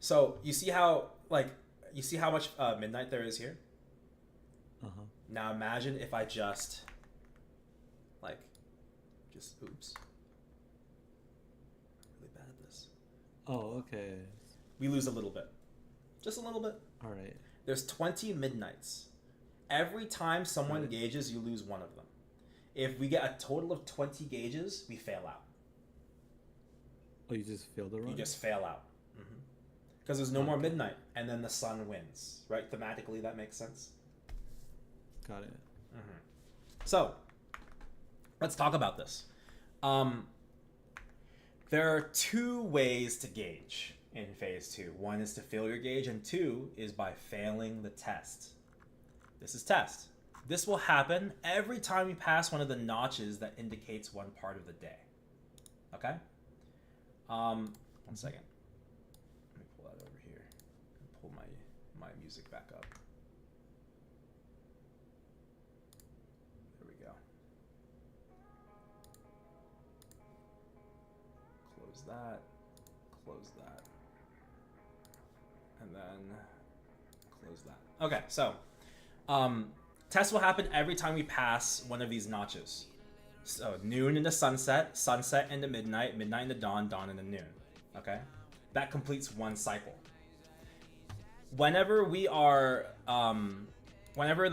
So, you see how much midnight there is here? Uh-huh. Now imagine if I just oops. Really bad at this. Oh, okay. We lose a little bit. Just a little bit. Alright. There's 20 midnights. Every time someone gauges, you lose 1 of them. If we get a total of 20 gauges, we fail out. Oh, you just fail the run? You just fail out. Because there's no more midnight, and then the sun wins. Right? Thematically, that makes sense? Got it. So, let's talk about this. There are 2 ways to gauge in phase 2. 1 is to fail your gauge, and 2 is by failing the test. This is test. This will happen every time you pass one of the notches that indicates one part of the day. Okay? 1 second. Let me pull that over here. Pull my music back up. There we go. Close that, and then close that. Okay, so tests will happen every time we pass one of these notches. So noon into sunset, sunset into midnight, midnight into dawn, dawn into noon. Okay, that completes 1 cycle. Whenever we are, whenever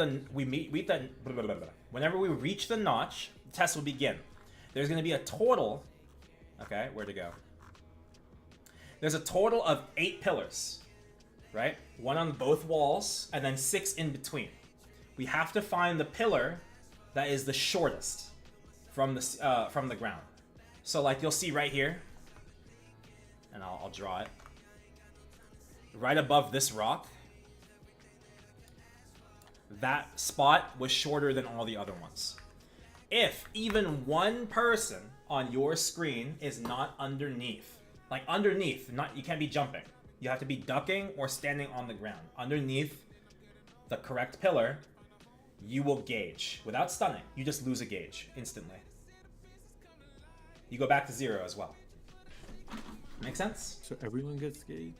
we reach the notch, the test will begin. There's going to be a total. Okay, where to go? There's a total of 8 pillars, right? 1 on both walls, and then 6 in between. We have to find the pillar that is the shortest from the ground. So, like you'll see right here, and I'll draw it. right above this rock, that spot was shorter than all the other ones. If even one person on your screen is not underneath, like underneath, not you can't be jumping. You have to be ducking or standing on the ground. Underneath the correct pillar, you will gauge. Without stunning, you just lose a gauge instantly. You go back to 0 as well. Make sense? So everyone gets gauged?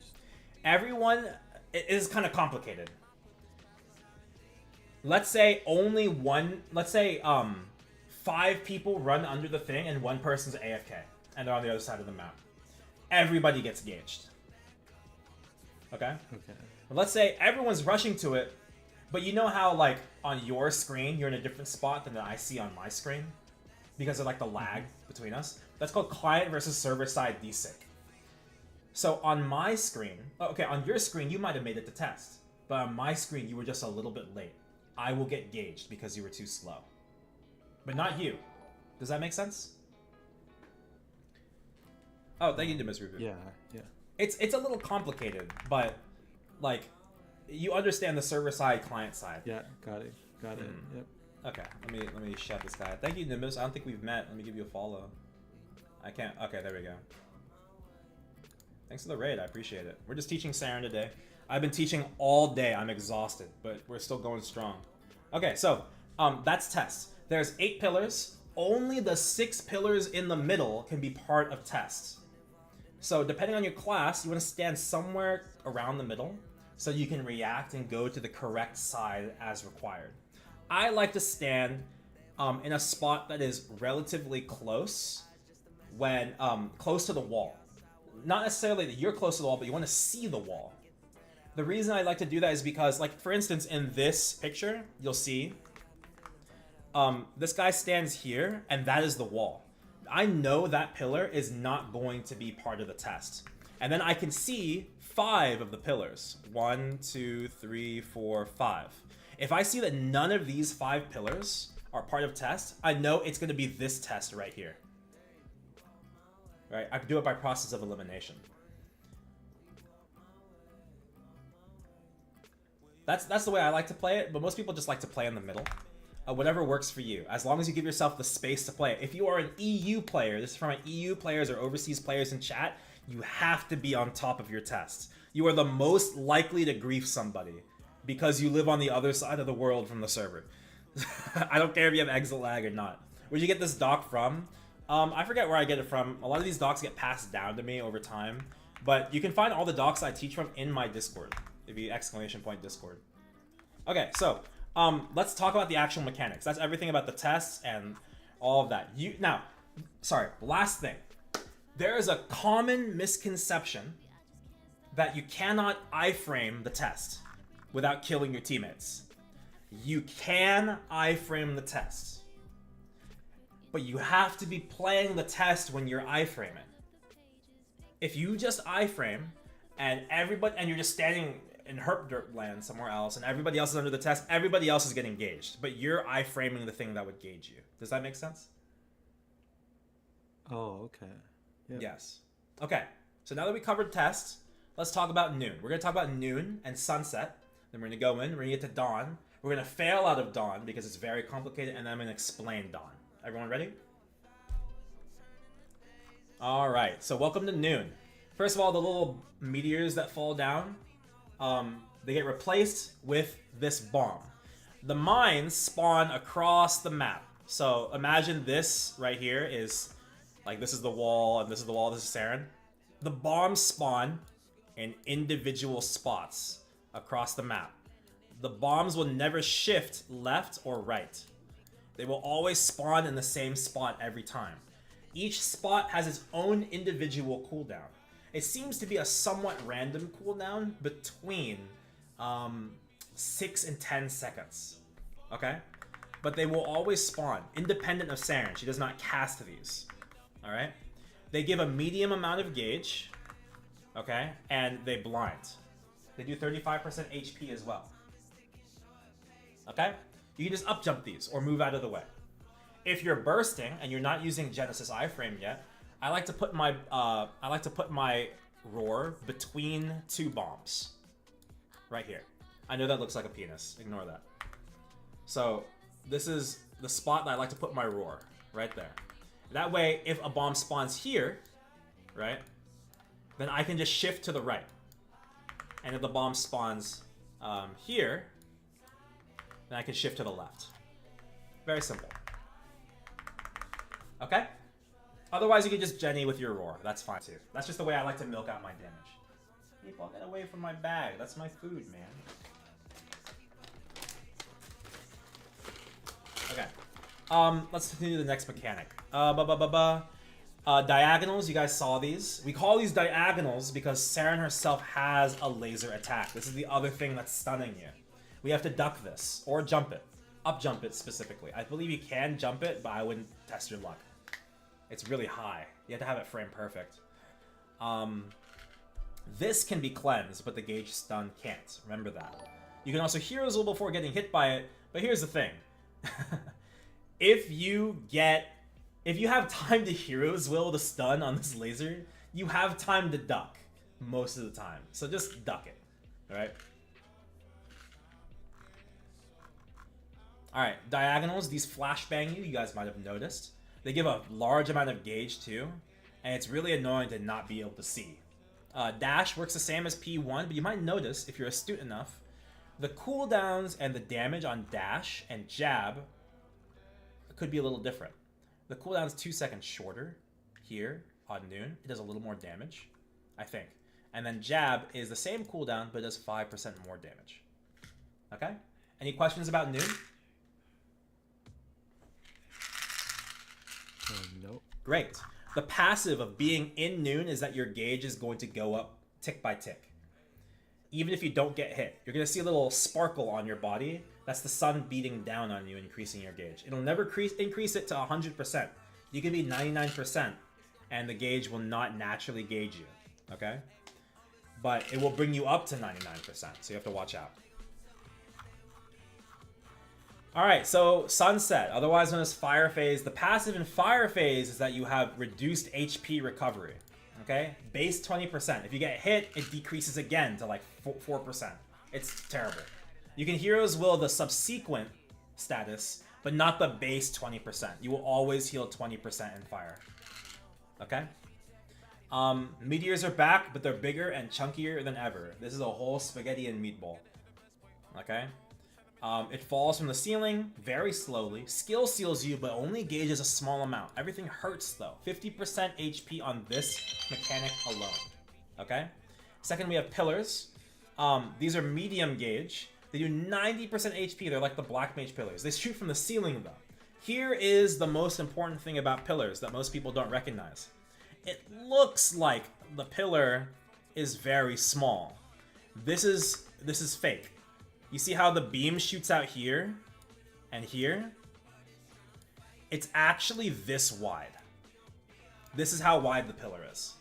Everyone, it is kind of complicated. Let's say only one, let's say 5 people run under the thing and one person's AFK and they're on the other side of the map. Everybody gets gauged. Okay? Okay. But let's say everyone's rushing to it, but you know how like on your screen you're in a different spot than I see on my screen? Because of like the lag between us. That's called client versus server side desync. So on my screen, okay, on your screen you might have made it to test, but on my screen you were just a little bit late. I will get gauged because you were too slow. But not you. Does that make sense? Oh, thank you, Demis Review. Yeah, yeah. It's a little complicated, but like you understand the server side, client side. Yeah, got it. Got it. Yep. Okay, let me shut this guy. Thank you, Nimbus. I don't think we've met. Let me give you a follow. I can't. Okay, there we go. Thanks for the raid. I appreciate it. We're just teaching Seren today. I've been teaching all day. I'm exhausted, but we're still going strong. Okay, so that's test. There's 8 pillars. Only the 6 pillars in the middle can be part of test. So depending on your class, you want to stand somewhere around the middle so you can react and go to the correct side as required. I like to stand in a spot that is relatively close when close to the wall. Not necessarily that you're close to the wall, but you want to see the wall. The reason I like to do that is because, like, for instance, in this picture, you'll see this guy stands here, and that is the wall. I know that pillar is not going to be part of the test. And then I can see 5 of the pillars. 1, 2, 3, 4, 5. If I see that none of these 5 pillars are part of test, I know it's going to be this test right here. Right? I can do it by process of elimination. That's the way I like to play it, but most people just like to play in the middle. Whatever works for you, as long as you give yourself the space to play it. If you are an EU player, this is for my EU players or overseas players in chat, you have to be on top of your tests. You are the most likely to grief somebody because you live on the other side of the world from the server. I don't care if you have exit lag or not. Where'd you get this doc from? I forget where I get it from. A lot of these docs get passed down to me over time, but you can find all the docs I teach from in my Discord. If you ! Discord. Okay, so let's talk about the actual mechanics. That's everything about the tests and all of that. Last thing. There is a common misconception that you cannot iframe the test without killing your teammates. You can iframe the test, but you have to be playing the test when you're iframing. If you just iframe and you're just standing in herp dirt land somewhere else and everybody else is under the test, everybody else is getting gauged, but you're iframing the thing that would gauge you. Does that make sense? Oh, okay. Yep. Yes. Okay, so now that we covered tests, let's talk about noon. We're going to talk about noon and sunset. Then we're going to go in, we're going to get to dawn. We're going to fail out of dawn because it's very complicated, and then I'm going to explain dawn. Everyone ready? Alright, so welcome to noon. First of all, the little meteors that fall down, they get replaced with this bomb. The mines spawn across the map. So imagine this right here is, like, this is the wall, and this is the wall, this is Seren. The bombs spawn in individual spots across the map. The bombs will never shift left or right. They will always spawn in the same spot every time. Each spot has its own individual cooldown. It seems to be a somewhat random cooldown between 6 and 10 seconds. Okay? But they will always spawn, independent of Seren. She does not cast these. Alright? They give a medium amount of gauge. Okay? And they blind. They do 35% HP as well. Okay? You can just up jump these or move out of the way. If you're bursting and you're not using Genesis iframe yet, I like to put my roar between two bombs. Right here. I know that looks like a penis. Ignore that. So this is the spot that I like to put my roar. Right there. That way, if a bomb spawns here, right, then I can just shift to the right. And if the bomb spawns here, then I can shift to the left. Very simple. Okay? Otherwise, you can just Jenny with your roar. That's fine too. That's just the way I like to milk out my damage. People, get away from my bag. That's my food, man. Okay. Let's continue to the next mechanic. Diagonals, you guys saw these. We call these diagonals because Seren herself has a laser attack. This is the other thing that's stunning you. We have to duck this, or jump it. Up jump it specifically. I believe you can jump it, but I wouldn't test your luck. It's really high. You have to have it frame perfect. This can be cleansed, but the gauge stun can't. Remember that. You can also Hero's Will before getting hit by it, but here's the thing. If you have time to Hero's Will the stun on this laser, you have time to duck most of the time. So just duck it. Alright? Alright, diagonals, these flashbang you guys might have noticed. They give a large amount of gauge too, and it's really annoying to not be able to see. Dash works the same as P1, but you might notice, if you're astute enough, the cooldowns and the damage on dash and jab could be a little different. The cooldown is 2 seconds shorter here on noon. It does a little more damage, I think. And then jab is the same cooldown, but it does 5% more damage. Okay? Any questions about noon? Nope. Great. The passive of being in noon is that your gauge is going to go up tick by tick. Even if you don't get hit. You're going to see a little sparkle on your body. That's the sun beating down on you, increasing your gauge. It'll never increase it to 100%. You can be 99%, and the gauge will not naturally gauge you. Okay? But it will bring you up to 99%, so you have to watch out. Alright, so Sunset, otherwise known as Fire Phase. The passive in Fire Phase is that you have reduced HP recovery. Okay? Base 20%. If you get hit, it decreases again to like 4%. It's terrible. You can Hero's Will the subsequent status, but not the base 20%. You will always heal 20% in Fire. Okay? Meteors are back, but they're bigger and chunkier than ever. This is a whole spaghetti and meatball. Okay? It falls from the ceiling very slowly. Skill seals you, but only gauges a small amount. Everything hurts though. 50% HP on this mechanic alone. Okay? Second, we have pillars. These are medium gauge. They do 90% HP. They're like the Black Mage pillars. They shoot from the ceiling though. Here is the most important thing about pillars that most people don't recognize. It looks like the pillar is very small. This is fake. You see how the beam shoots out here and here? It's actually this wide. This is how wide the pillar is.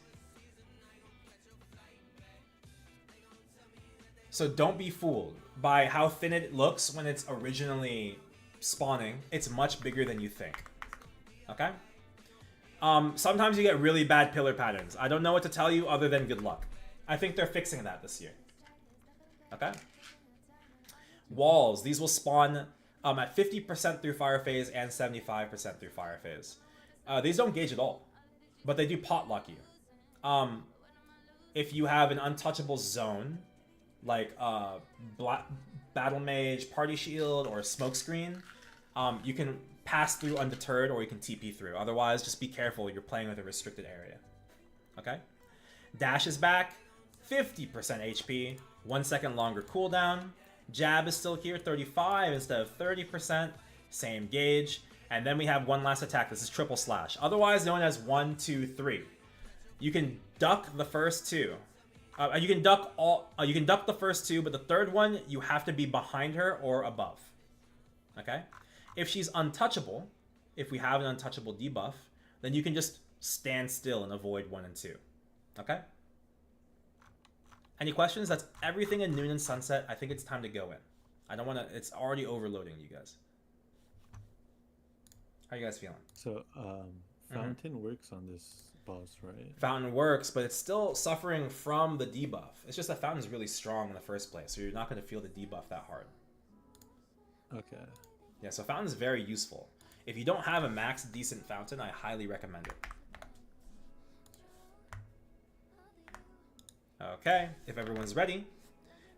So don't be fooled by how thin it looks when it's originally spawning. It's much bigger than you think. Okay? Sometimes you get really bad pillar patterns. I don't know what to tell you other than good luck. I think they're fixing that this year. Okay? Walls. These will spawn at 50% through Fire Phase and 75% through Fire Phase. These don't gauge at all, but they do potluck you. If you have an untouchable zone, like Battle Mage, Party Shield, or Smokescreen, you can pass through undeterred or you can TP through. Otherwise, just be careful. You're playing with a restricted area. Okay? Dash is back. 50% HP. 1 second longer cooldown. Jab is still here, 35 instead of 30%. Same gauge. And then we have one last attack. This is Triple Slash, otherwise known as 1, 2, 3. You can duck the first two. You can duck the first two, but the third one you have to be behind her or above. Okay? If she's untouchable, if we have an untouchable debuff, then you can just stand still and avoid 1 and 2. Okay? Any questions? That's everything in Noon and Sunset. I think it's time to go in. I don't want to... It's already overloading you guys. How are you guys feeling? So, Fountain works on this boss, right? Fountain works, but it's still suffering from the debuff. It's just that Fountain's really strong in the first place, so you're not going to feel the debuff that hard. Okay. Yeah, so Fountain's very useful. If you don't have a max decent Fountain, I highly recommend it. Okay, if everyone's ready,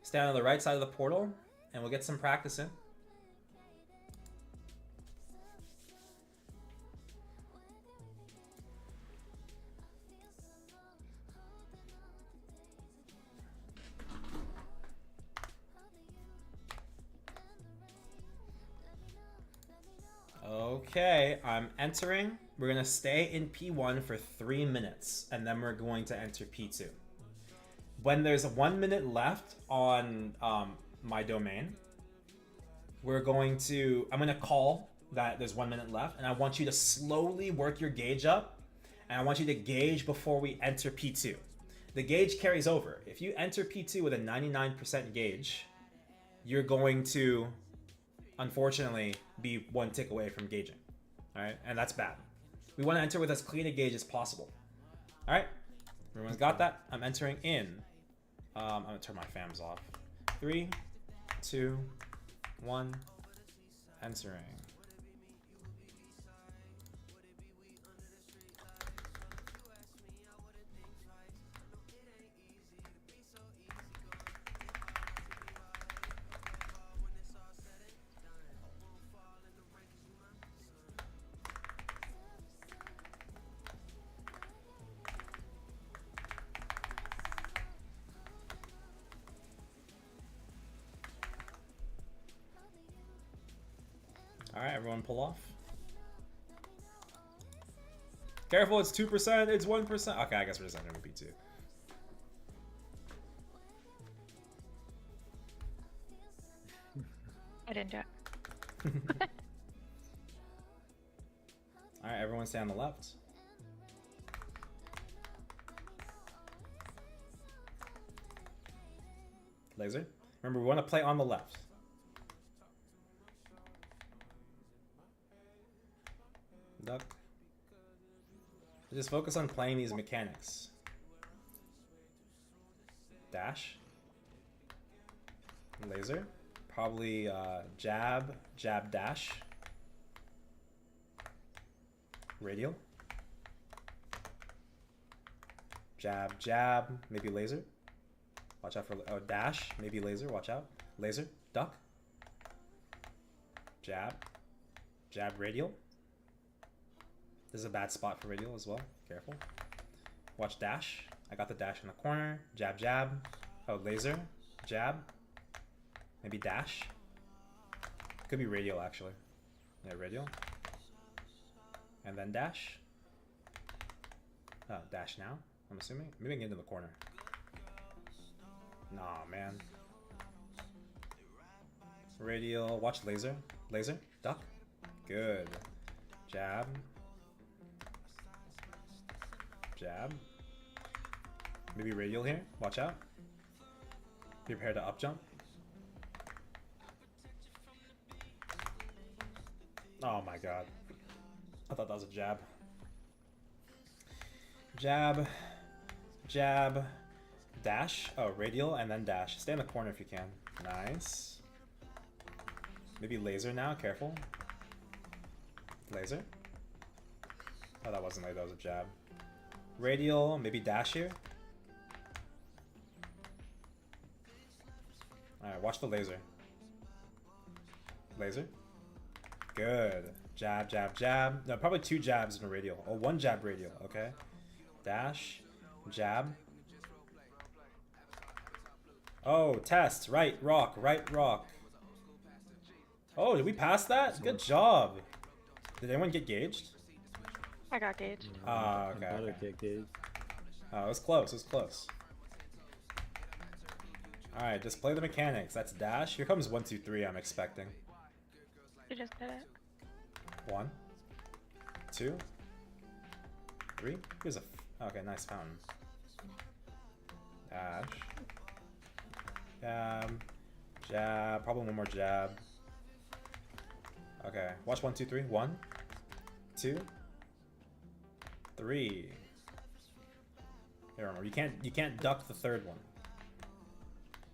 stand on the right side of the portal, and we'll get some practice in. Okay, I'm entering. We're going to stay in P1 for 3 minutes, and then we're going to enter P2. When there's 1 minute left on my domain, I'm going to call that there's 1 minute left, and I want you to slowly work your gauge up, and I want you to gauge before we enter P2. The gauge carries over. If you enter P2 with a 99% gauge, you're going to, unfortunately, be 1 tick away from gauging. Alright? And that's bad. We want to enter with as clean a gauge as possible. Alright? Everyone's got that? I'm entering in. I'm going to turn my fams off. 3, 2, 1. Entering. Alright, everyone pull off. Careful, it's 2%, it's 1%. Okay, I guess we're just entering P2. I didn't do it. Alright, everyone stay on the left. Laser. Remember, we want to play on the left. Duck. Just focus on playing these mechanics. Dash. Laser. Probably jab, jab, dash. Radial. Jab, jab, maybe laser. Watch out for dash, maybe laser, watch out. Laser, duck. Jab. Jab, radial. This is a bad spot for radial as well. Careful. Watch dash. I got the dash in the corner. Jab, jab. Oh, laser. Jab. Maybe dash. Could be radial, actually. Yeah, radial. And then dash. Oh, dash now, I'm assuming. Maybe I can get into the corner. Nah, man. Radial. Watch laser. Laser. Duck. Good. Jab. Jab. Maybe radial here. Watch out. Be prepared to up jump. Oh my god. I thought that was a jab. Jab. Jab. Dash. Oh, radial and then dash. Stay in the corner if you can. Nice. Maybe laser now. Careful. Laser. Oh, that wasn't laser. That was a jab. Radial, maybe dash here. Alright, watch the laser. Laser. Good. Jab, jab, jab. No, probably 2 jabs in a radial. Oh, 1 jab radial. Okay. Dash. Jab. Oh, test. Right rock. Right rock. Oh, did we pass that? Good job. Did anyone get gauged? I got gauged. Ah, okay. Okay. Oh, it was close. It was close. All right, just play the mechanics. That's dash. Here comes 1, 2, 3. I'm expecting. You just did it. 1, 2, 3. Here's a. Okay, nice fountain. Dash. Jab. Jab. Probably 1 more jab. Okay. Watch 1, 2, 3. 1, 2, 3. Here, remember, you can't duck the third one.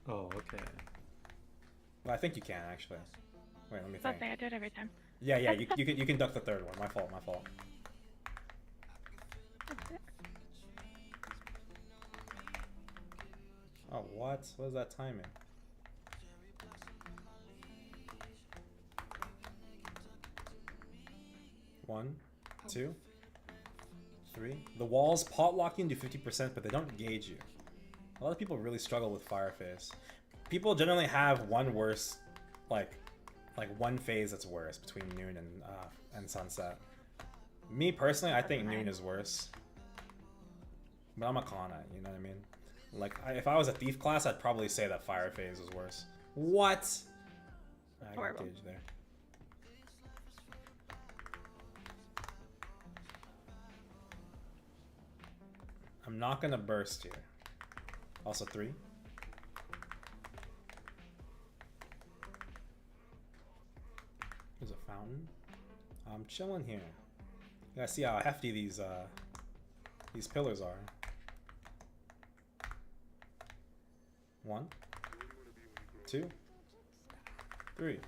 Oh, okay. Well, I think you can actually. Wait, let me think. Something I do it every time. Yeah, you can duck the third one. My fault, my fault. Oh, what? What is that timing? One, two, three. The walls pot lock you and do 50%, but they don't gauge you. A lot of people really struggle with fire phase. People generally have one worse, like one phase that's worse between noon and sunset. Me personally, I think noon is worse. But I'm a Kanna, you know what I mean? Like, if I was a thief class, I'd probably say that fire phase was worse. What? I got gauge there. I'm not gonna burst here. Also 3. There's a fountain. I'm chilling here. You gotta see how hefty these pillars are. 1, 2, 3.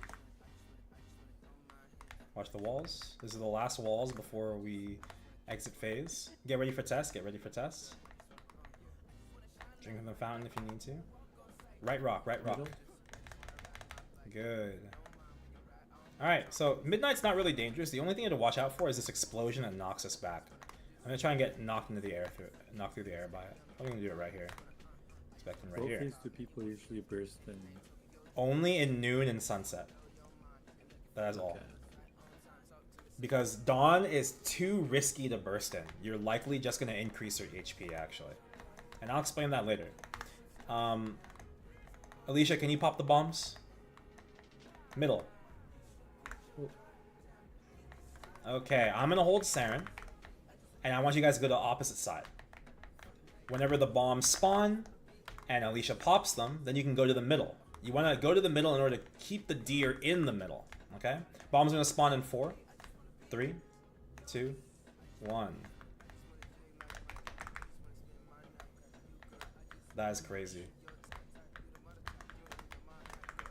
Watch the walls. This is the last walls before we exit phase. Get ready for test. Get ready for test. Drink from the fountain if you need to. Right rock. Right rock. Good. Alright, so Midnight's not really dangerous. The only thing you have to watch out for is this explosion that knocks us back. I'm gonna try and get knocked into the air knocked through the air by it. I'm gonna do it right here. Expecting right here. What phase do people usually burst in? Only in noon and sunset. That is all. Because dawn is too risky to burst in. You're likely just gonna increase your HP actually. And I'll explain that later. Alicia, can you pop the bombs? Middle. Okay, I'm gonna hold Seren. And I want you guys to go to the opposite side. Whenever the bombs spawn and Alicia pops them, then you can go to the middle. You want to go to the middle in order to keep the deer in the middle. Okay? Bombs are going to spawn in 4, 3, 2, 1. That is crazy.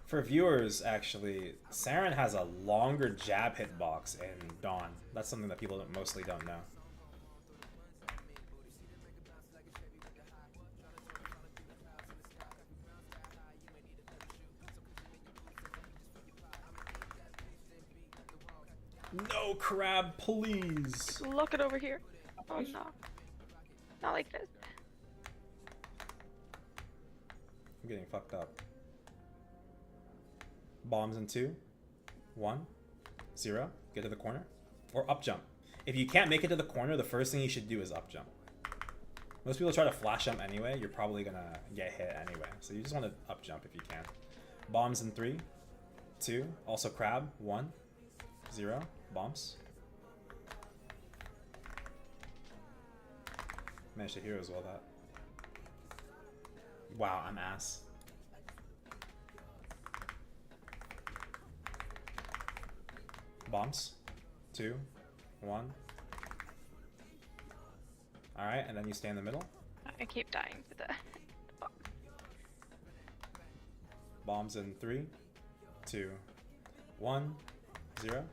For viewers, actually, Seren has a longer jab hitbox in Dawn. That's something that people mostly don't know. No crab, please. Look it over here. Oh no. Not like this. I'm getting fucked up. Bombs in 2, 1, 0. Get to the corner. Or up jump. If you can't make it to the corner, the first thing you should do is up jump. Most people try to flash jump anyway. You're probably gonna get hit anyway. So you just want to up jump if you can. Bombs in 3, 2. Also crab. 1, 0. Bombs. Managed to hear as well that. Wow, I'm ass. Bombs. 2, 1. Alright, and then you stay in the middle. I keep dying to the Bombs in 3, 2, 1, 0.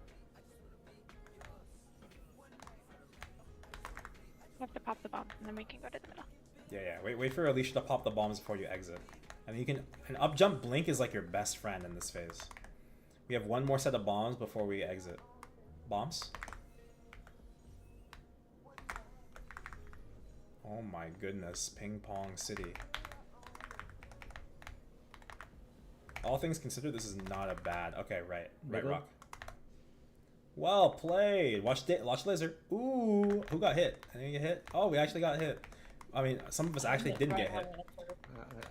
You have to pop the bombs and then we can go to the middle. Yeah. Wait for Alicia to pop the bombs before you exit. And you can... An up jump blink is like your best friend in this phase. We have one more set of bombs before we exit. Bombs? Oh my goodness. Ping Pong City. All things considered, this is not a bad... Okay, right. Right rock. Well played. Watch laser. Ooh, who got hit? Anyone get hit? Oh, we actually got hit. I mean, some of us actually didn't get hit.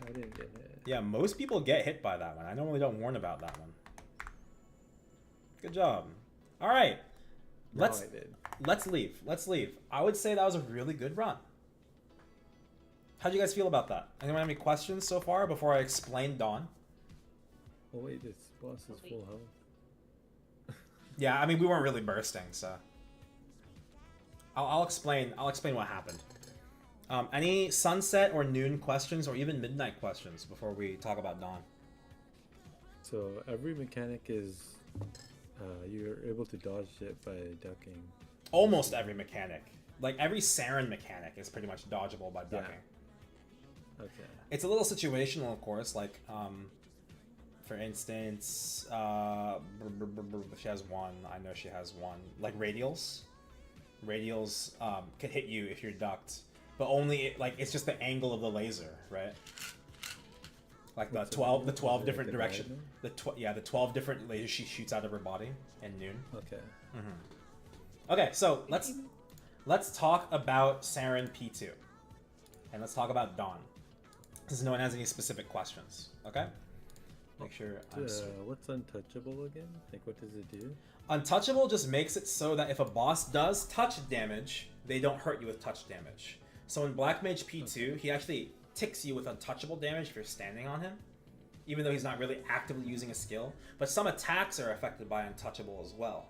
I didn't get hit. Yeah, most people get hit by that one. I normally don't warn about that one. Good job. All right, let's leave. Let's leave. I would say that was a really good run. How'd you guys feel about that? Anyone have any questions so far before I explain Dawn? Oh wait, this boss is full health. Yeah, I mean, we weren't really bursting, so I'll explain what happened. Any sunset or noon questions or even midnight questions before we talk about dawn? So every mechanic is you're able to dodge it by ducking. Almost every mechanic. Like every Seren mechanic is pretty much dodgeable by ducking. Yeah. Okay. It's a little situational, of course. Like, for instance, she has one. I know she has one. Like radials. Radials can hit you if you're ducked, but only it's just the angle of the laser, right? Like the 12 different directions. The 12 different lasers she shoots out of her body in noon. Okay. Okay, so let's talk about Seren P2, and let's talk about Dawn. Since no one has any specific questions, okay? Make sure. What's untouchable again? Like, what does it do? Untouchable just makes it so that if a boss does touch damage, they don't hurt you with touch damage. So in Black Mage P2, he actually ticks you with untouchable damage if you're standing on him, even though he's not really actively using a skill. But some attacks are affected by untouchable as well.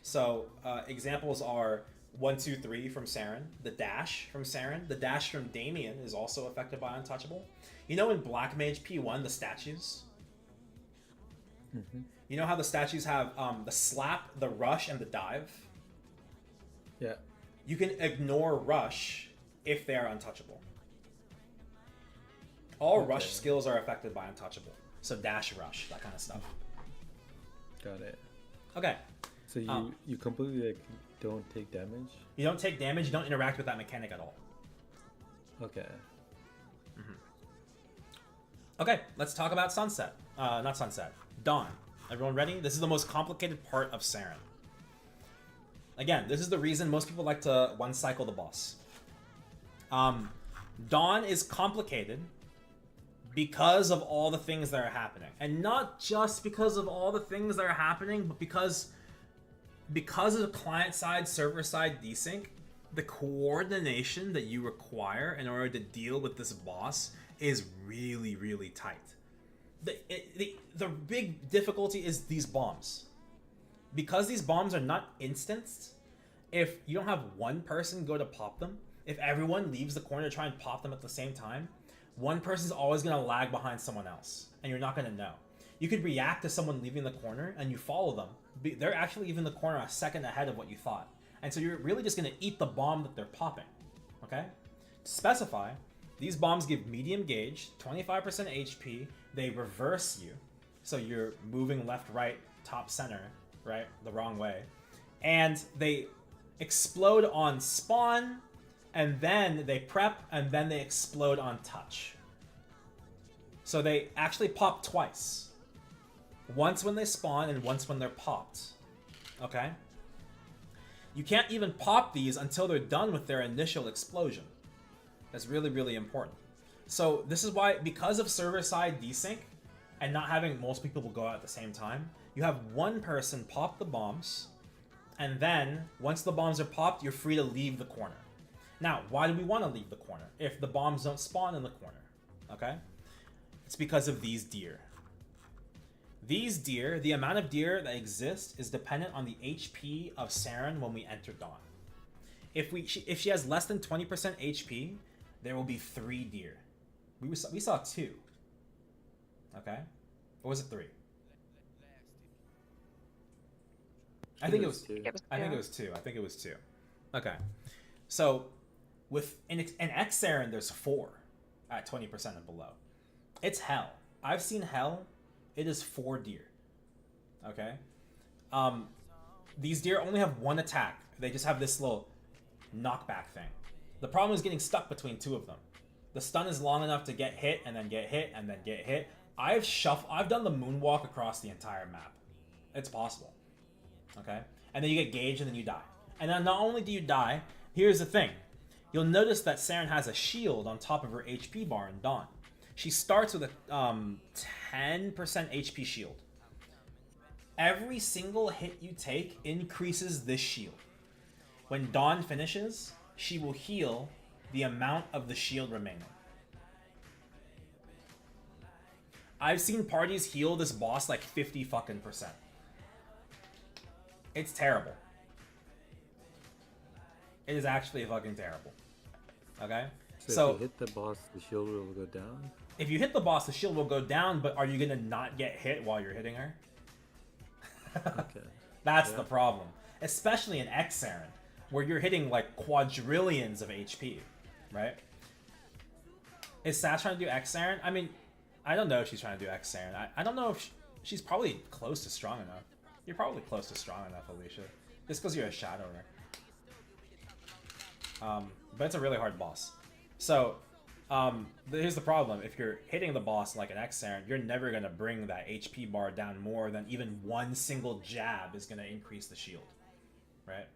So examples are 1, 2, 3 from Seren, the dash from Seren, the dash from Damien is also affected by untouchable. You know in Black Mage P1, the statues? You know how the statues have the slap, the rush, and the dive? Yeah. You can ignore rush if they are untouchable. All rush skills are affected by untouchable. So dash, rush, that kind of stuff. Got it. Okay. So you completely don't take damage? You don't take damage, you don't interact with that mechanic at all. Okay. Okay, let's talk about Sunset. Not Sunset. Dawn. Everyone ready? This is the most complicated part of Seren. Again, this is the reason most people like to one-cycle the boss. Dawn is complicated because of all the things that are happening. And not just because of all the things that are happening, but because of client-side, server-side desync, the coordination that you require in order to deal with this boss is really, really tight. The big difficulty is these bombs. Because these bombs are not instanced, if you don't have one person go to pop them, if everyone leaves the corner to try and pop them at the same time, one person's always going to lag behind someone else, and you're not going to know. You could react to someone leaving the corner, and you follow them. They're actually leaving the corner a second ahead of what you thought. And so you're really just going to eat the bomb that they're popping. Okay? To specify, these bombs give medium gauge, 25% HP, they reverse you, so you're moving left, right, top, center, right, the wrong way. And they explode on spawn, and then they prep, and then they explode on touch. So they actually pop twice. Once when they spawn, and once when they're popped. Okay? You can't even pop these until they're done with their initial explosion. That's really, really important. So this is why, because of server-side desync, and not having most people go out at the same time, you have one person pop the bombs, and then, once the bombs are popped, you're free to leave the corner. Now, why do we want to leave the corner if the bombs don't spawn in the corner? Okay? It's because of these deer. These deer, the amount of deer that exist is dependent on the HP of Seren when we enter Dawn. If she has less than 20% HP, there will be 3 deer. We saw 2. Okay? Or was it 3? I think it was 2. I think it was 2. Okay. So, with an X Seren, there's 4 at 20% and below. It's hell. I've seen hell. It is 4 deer. Okay? These deer only have 1 attack. They just have this little knockback thing. The problem is getting stuck between 2 of them. The stun is long enough to get hit, and then get hit, and then get hit. I've done the moonwalk across the entire map. It's possible. Okay? And then you get gauged, and then you die. And then not only do you die, here's the thing. You'll notice that Seren has a shield on top of her HP bar in Dawn. She starts with a 10% HP shield. Every single hit you take increases this shield. When Dawn finishes, she will heal the amount of the shield remaining. I've seen parties heal this boss like 50 fucking %. It's terrible. It is actually fucking terrible. Okay? So if you hit the boss, the shield will go down? if you hit the boss, the shield will go down, but are you gonna not get hit while you're hitting her? Okay. That's Yeah. the problem. Especially in X Seren, where you're hitting like quadrillions of HP, right? Is Sash trying to do X Seren? I mean, I don't know if she's trying to do X Seren. I don't know if she's probably close to strong enough. You're probably close to strong enough, Alicia. Just because you're a Shadower. But it's a really hard boss. So, here's the problem. If you're hitting the boss like an X Seren, you're never going to bring that HP bar down more than even one single jab is going to increase the shield. Right?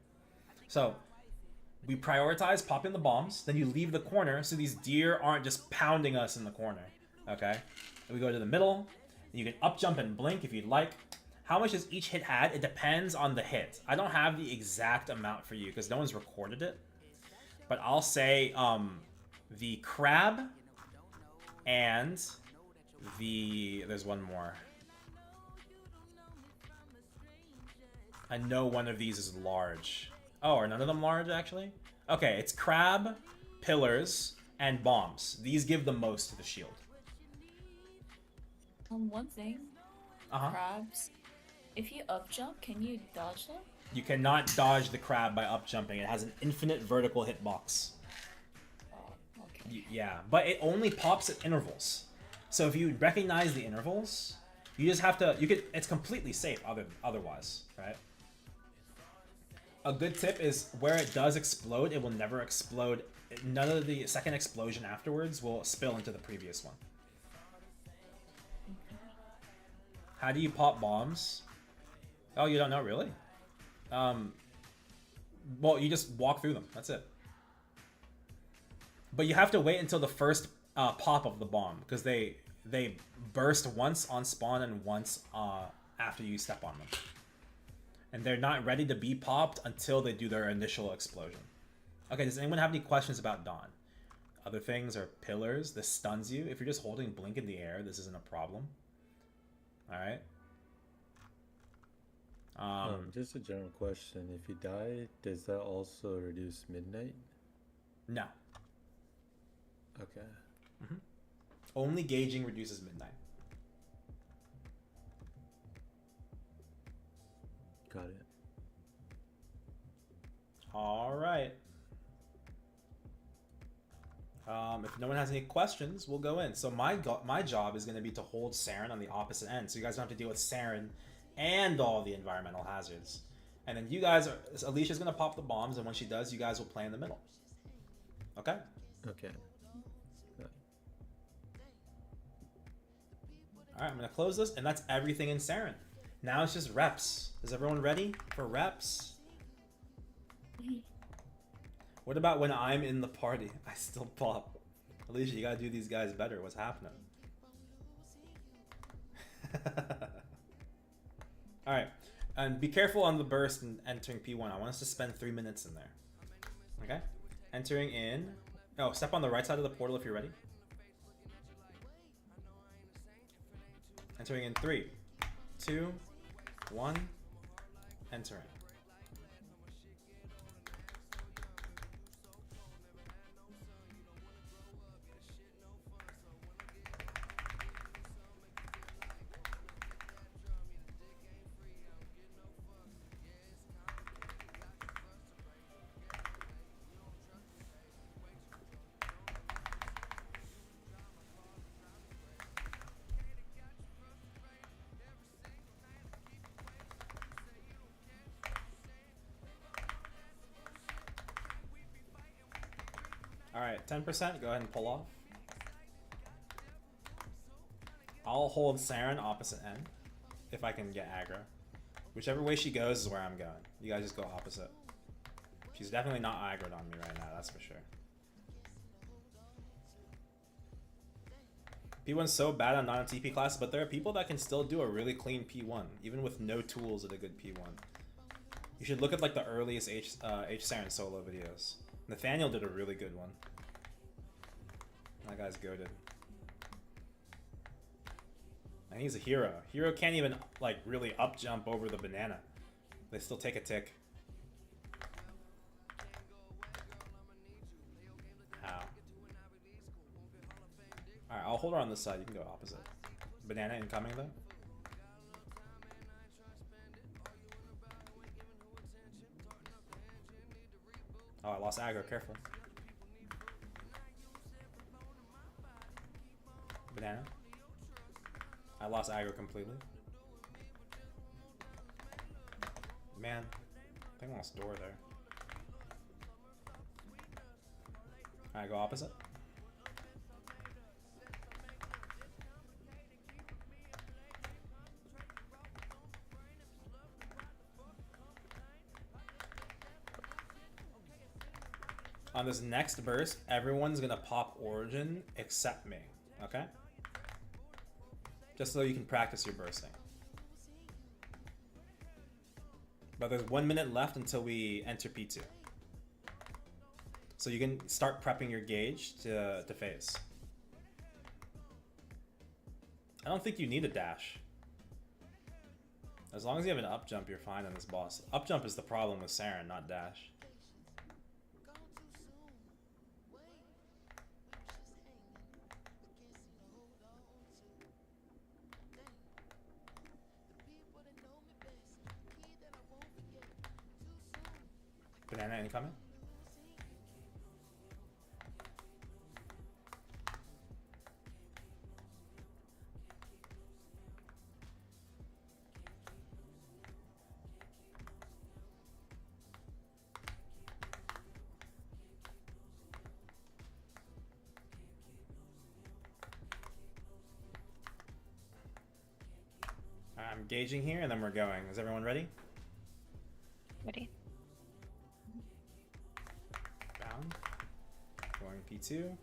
So, we prioritize popping the bombs, then you leave the corner so these deer aren't just pounding us in the corner. Okay? And we go to the middle, and you can up jump and blink if you'd like. How much does each hit add? It depends on the hit. I don't have the exact amount for you because no one's recorded it. But I'll say the crab and there's one more. I know one of these is large. Oh, are none of them large actually? Okay, it's crab, pillars, and bombs. These give the most to the shield. One thing. Uh-huh. Crabs. If you up jump, can you dodge them? You cannot dodge the crab by up jumping. It has an infinite vertical hitbox. Oh, okay. Yeah, but it only pops at intervals. So if you recognize the intervals, you just have to. It's completely safe. Otherwise, right? A good tip is where it does explode, it will never explode. None of the second explosion afterwards will spill into the previous one. How do you pop bombs? Oh, you don't know, really? Well, you just walk through them. That's it. But you have to wait until the first pop of the bomb, because they burst once on spawn and once after you step on them. And they're not ready to be popped until they do their initial explosion. Okay, does anyone have any questions about Dawn? Other things are pillars. This stuns you. If you're just holding blink in the air, this isn't a problem. Alright. Just a general question. If you die, does that also reduce midnight? No. Okay. Only gauging reduces midnight. Got it. Alright. If no one has any questions, we'll go in. So my job is going to be to hold Seren on the opposite end, so you guys don't have to deal with Seren and all the environmental hazards. And then you guys Alicia's going to pop the bombs, and when she does, you guys will play in the middle. Okay? Okay. Alright, I'm going to close this, and that's everything in Seren. Now it's just reps. Is everyone ready for reps? What about when I'm in the party? I still pop. Alicia, you gotta do these guys better. What's happening? Alright. And be careful on the burst and entering P1. I want us to spend 3 minutes in there. Okay? Entering in... Oh, step on the right side of the portal if you're ready. Entering in 3, 2, 1. Entering. Alright, 10%, go ahead and pull off. I'll hold Seren opposite end, if I can get aggro. Whichever way she goes is where I'm going. You guys just go opposite. She's definitely not aggroed on me right now, that's for sure. P1's so bad on non-TP classes, but there are people that can still do a really clean P1, even with no tools at a good P1. You should look at like the earliest H Seren solo videos. Nathaniel did a really good one. That guy's goated. And he's a hero. Hero can't even like really up jump over the banana. They still take a tick. How? I'll hold her on this side. You can go opposite. Banana incoming though. Oh, I lost aggro. Careful. Banana. I lost aggro completely. Man, I think I lost door there. Alright, go opposite. On this next burst, everyone's gonna pop Origin except me, okay? Just so you can practice your bursting. But there's 1 minute left until we enter P2. So you can start prepping your gauge to phase. I don't think you need a dash. As long as you have an up jump, you're fine on this boss. Up jump is the problem with Seren, not dash. Banana incoming. I'm gauging here and then we're going. Is everyone ready? Ready. Bound. Going P2.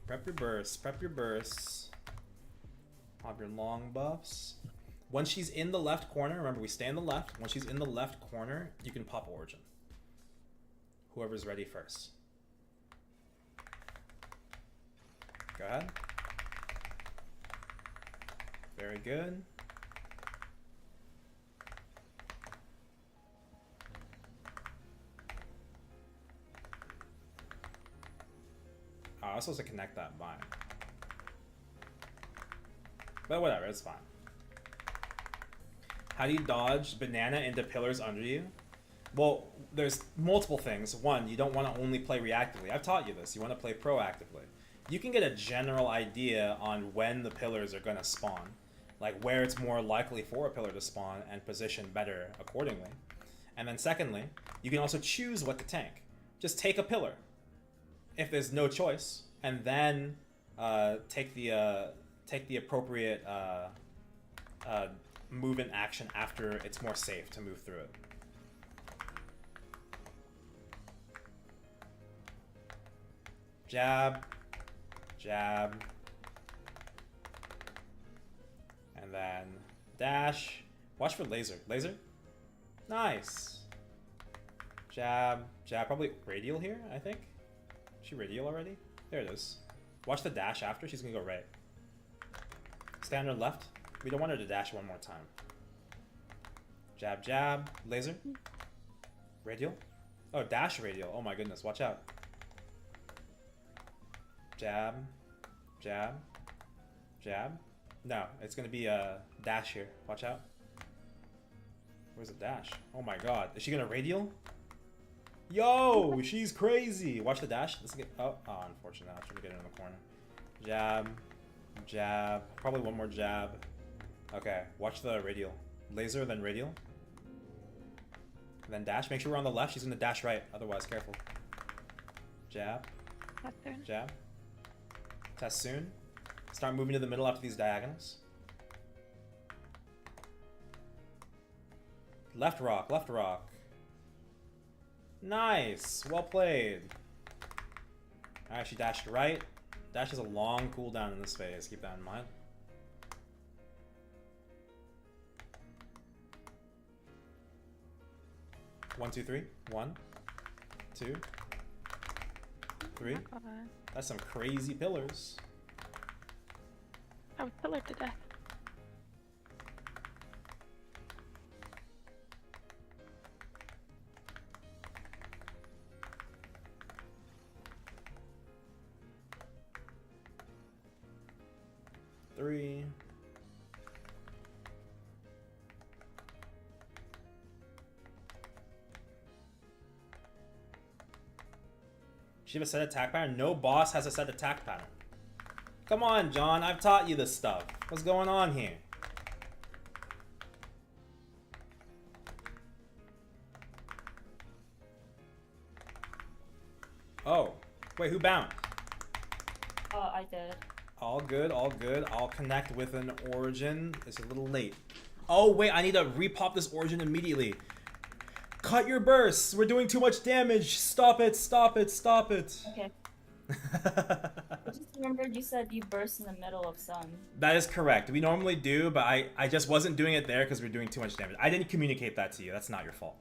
Prep your bursts. Prep your bursts. Pop your long buffs. Once she's in the left corner, remember we stay in the left. Once she's in the left corner, you can pop Origin. Whoever's ready first. Go ahead. Very good. Oh, I was supposed to connect that bind. But whatever, it's fine. How do you dodge banana into pillars under you? Well, there's multiple things. One, you don't want to only play reactively. I've taught you this. You want to play proactively. You can get a general idea on when the pillars are going to spawn. Like where it's more likely for a pillar to spawn and position better accordingly. And then secondly, you can also choose what to tank. Just take a pillar if there's no choice, and then take the appropriate movement action after it's more safe to move through it. Jab, jab, and then dash. Watch for laser. Laser? Nice. Jab, jab. Probably radial here, I think. Is she radial already? There it is. Watch the dash after. She's gonna go right. Stand on her left. We don't want her to dash one more time. Jab, jab. Laser. Radial. Oh, dash radial. Oh my goodness. Watch out. Jab, jab, jab. No, it's gonna be a dash here. Watch out. Where's the dash? Oh my god. Is she gonna radial? Yo, she's crazy. Watch the dash. Let's get. Oh, unfortunate. I'm trying to get it in the corner. Jab, jab. Probably one more jab. Okay, watch the radial. Laser, then radial. Then dash. Make sure we're on the left. She's gonna dash right. Otherwise, careful. Jab. Jab. Test soon. Start moving to the middle after these diagonals. Left rock, left rock. Nice! Well played. Alright, she dashed right. Dash has a long cooldown in this phase. Keep that in mind. One, two, three. 1, 2, 3. That's some crazy pillars. I was pillared to death. 3. She have a set attack pattern? No boss has a set attack pattern. Come on, John. I've taught you this stuff. What's going on here? Oh. Wait, who bound? I did. All good, all good. I'll connect with an origin. It's a little late. Oh, wait. I need to repop this origin immediately. Cut your bursts. We're doing too much damage. Stop it, stop it, stop it. Okay. I just remembered you said you burst in the middle of sun. That is correct. We normally do, but I just wasn't doing it there because we're doing too much damage. I didn't communicate that to you. That's not your fault.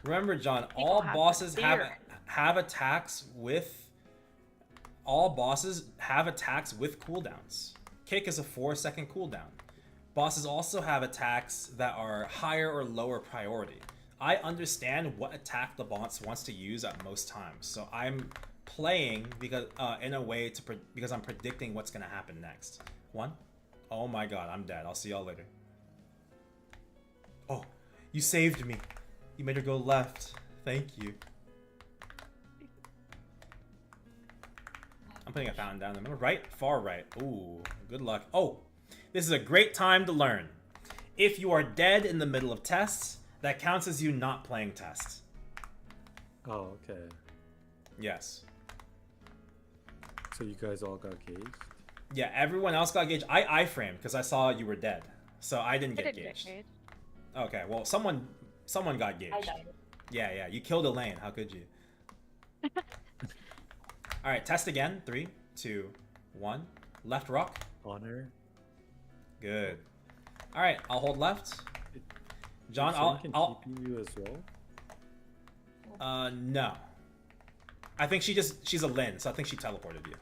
Remember, John, all bosses have attacks with... All bosses have attacks with cooldowns. Kick is a 4-second cooldown. Bosses also have attacks that are higher or lower priority. I understand what attack the boss wants to use at most times, so I'm playing because in a way because I'm predicting what's gonna happen next. 1. Oh my god, I'm dead. I'll see y'all later. Oh, you saved me. You made her go left. Thank you. I'm putting a fountain down in the middle. Right? Far right. Ooh, good luck. Oh, this is a great time to learn. If you are dead in the middle of tests, that counts as you not playing tests. Oh, okay. Yes. So you guys all got gauged? Yeah, everyone else got gauged. I framed because I saw you were dead. So I didn't get gauged. Okay, well, someone got gauged. I died. Yeah, you killed Elaine. How could you? All right, test again. 3, 2, 1. Left rock. Honor. Good. All right, I'll hold left. John, can I'll TP you as well? No. I think she's a Lin, so I think she teleported you.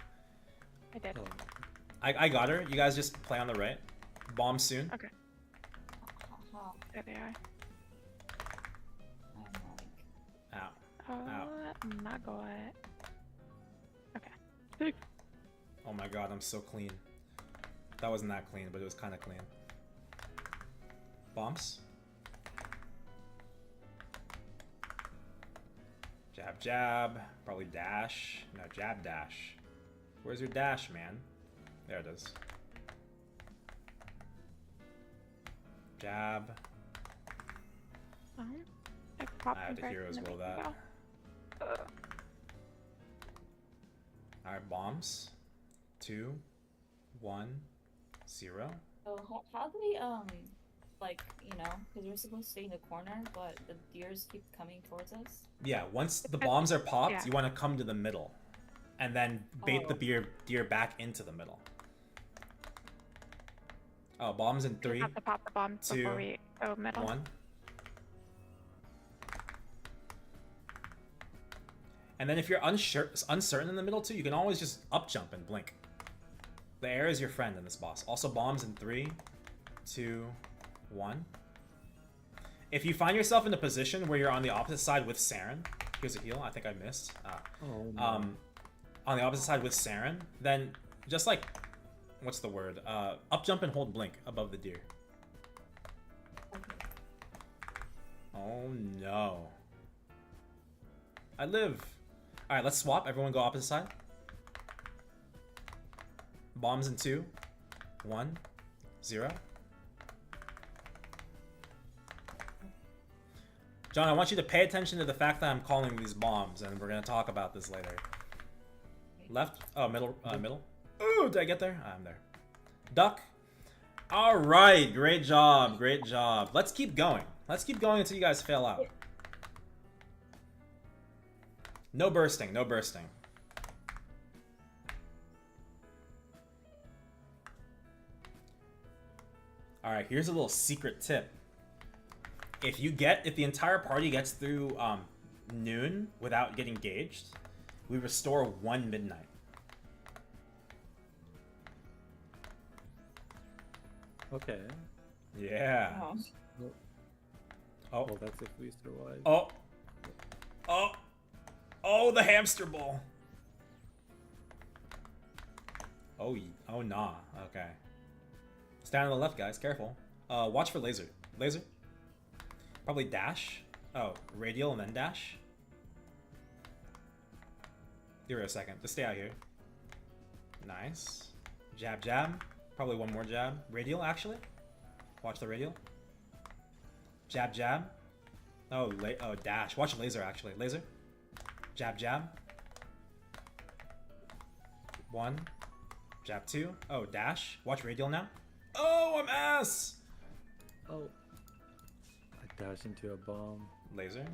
I did. Oh. I got her. You guys just play on the right. Bomb soon. Okay. There they are. Ow. Oh, Ow. not good. Oh my god, I'm so clean. That wasn't that clean, but it was kind of clean. Bombs. Jab, jab. Probably dash. No, jab, dash. Where's your dash, man? There it is. Jab. I have to hero as well that. Alright, bombs. 2, 1, 0. Oh, how do we, like, you know, because we're supposed to stay in the corner, but the deers keep coming towards us? Yeah, once the bombs are popped, you want to come to the middle. And then bait the deer back into the middle. Oh, bombs in 3, have to pop the bomb 2, before we go middle. 1. And then if you're uncertain in the middle too, you can always just up jump and blink. The air is your friend in this boss. Also bombs in 3, 2, 1. If you find yourself in a position where you're on the opposite side with Seren, here's a heal, I think I missed. On the opposite side with Seren, then just like, what's the word? Up jump and hold blink above the deer. Oh no. I live. Alright, let's swap. Everyone go opposite side. Bombs in 2, 1, 0. John, I want you to pay attention to the fact that I'm calling these bombs, and we're going to talk about this later. Left? Oh, middle. Middle. Ooh, did I get there? I'm there. Duck. Alright, great job, great job. Let's keep going. Let's keep going until you guys fail out. No bursting, no bursting. Alright, here's a little secret tip. If the entire party gets through noon without getting gauged, we restore 1 midnight. Okay. Yeah. Oh. Well, that's if we survive. Oh. Oh, the hamster ball. Oh, oh nah. Okay. Stand on the left, guys. Careful. Watch for laser. Laser. Probably dash. Oh, radial and then dash. Give her a second. Just stay out here. Nice. Jab, jab. Probably one more jab. Radial, actually. Watch the radial. Jab, jab. Oh, oh, dash. Watch laser, actually. Laser. Jab, jab. 1. Jab 2. Oh, dash. Watch radial now. Oh, I'm ass! Oh. I dash into a bomb. Laser.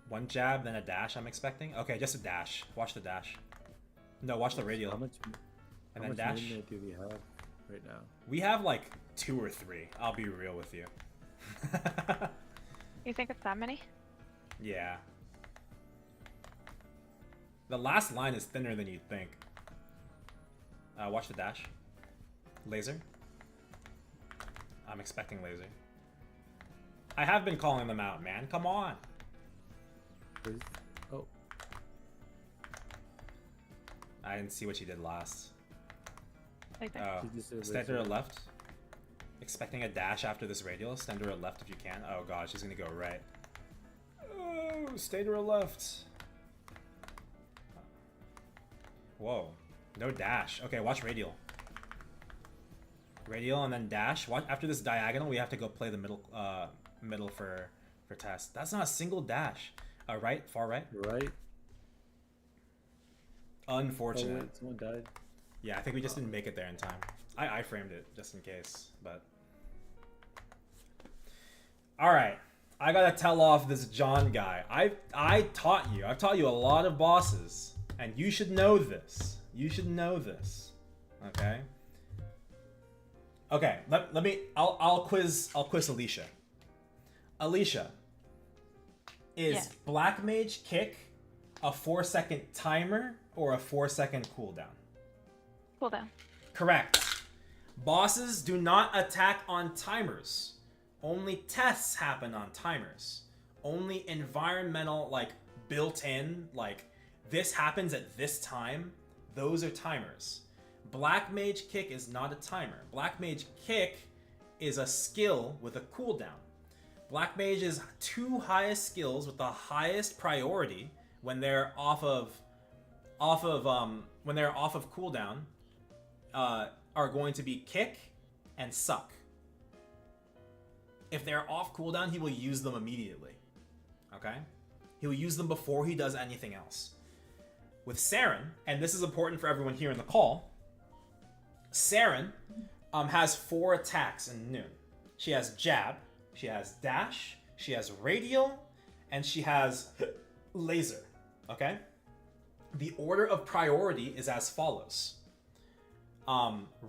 1 jab, then a dash, I'm expecting. Okay, just a dash. Watch the dash. No, watch the radial. How much dash. movement do we have right now? We have like 2 or 3. I'll be real with you. You think it's that many? Yeah. The last line is thinner than you'd think. Watch the dash. Laser. I'm expecting laser. I have been calling them out, man. Come on. Oh. I didn't see what she did last. Like that. Stand to her left. Expecting a dash after this radial. Stand to her left if you can. Oh god, she's gonna go right. Oh, stay to her left. Whoa. No dash. Okay, watch radial. Radial and then dash. Watch after this diagonal, we have to go play the middle for test. That's not a single dash. Right, far right. Right. Unfortunate. Oh, wait, someone died. Yeah, I think we just didn't make it there in time. I framed it just in case, but. All right, I gotta tell off this John guy. I've taught you a lot of bosses, and you should know this. You should know this. Okay. Okay. Let me. I'll quiz Alicia. Alicia. Is Black Mage Kick a 4-second timer or a 4-second cooldown? Cooldown. Correct. Bosses do not attack on timers. Only tests happen on timers. Only environmental, like built-in, like this happens at this time, those are timers. Black Mage Kick is not a timer. Black Mage Kick is a skill with a cooldown. Black Mage's 2 highest skills with the highest priority when they're off of cooldown are going to be Kick and Suck. If they're off cooldown, he will use them immediately. Okay? He will use them before he does anything else. With Seren, and this is important for everyone here in the call, Seren has 4 attacks in Noon. She has Jab, she has Dash, she has Radial, and she has Laser. Okay? The order of priority is as follows.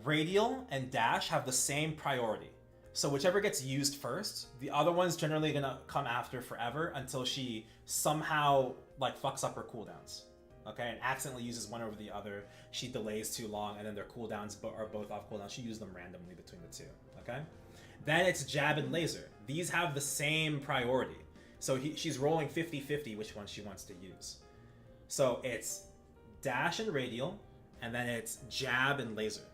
Radial and Dash have the same priority. So whichever gets used first, the other one's generally gonna come after forever until she somehow like fucks up her cooldowns. Okay, and accidentally uses one over the other. She delays too long, and then their cooldowns are both off cooldown. She uses them randomly between the 2. Okay, then it's Jab and Laser. These have the same priority. So she's rolling 50-50 which one she wants to use. So it's Dash and Radial, and then it's Jab and Laser.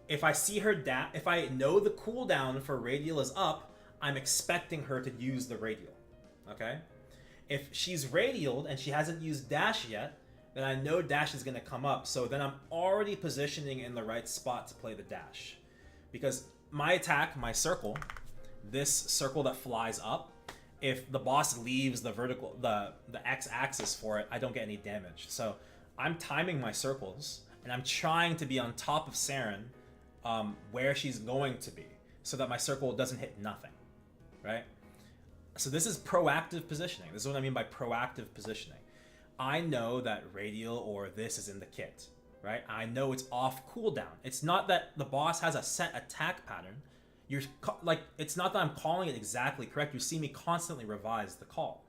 If I see her if I know the cooldown for Radial is up, I'm expecting her to use the Radial. Okay? If she's Radialed and she hasn't used Dash yet, then I know Dash is going to come up. So then I'm already positioning in the right spot to play the Dash. Because my attack, my circle, this circle that flies up, if the boss leaves the vertical, the X-axis for it, I don't get any damage. So I'm timing my circles, and I'm trying to be on top of Seren where she's going to be, so that my circle doesn't hit nothing, right? So this is proactive positioning. This is what I mean by proactive positioning. I know that Radial or this is in the kit, right? I know it's off cooldown. It's not that the boss has a set attack pattern. It's not that I'm calling it exactly correct. You see me constantly revise the call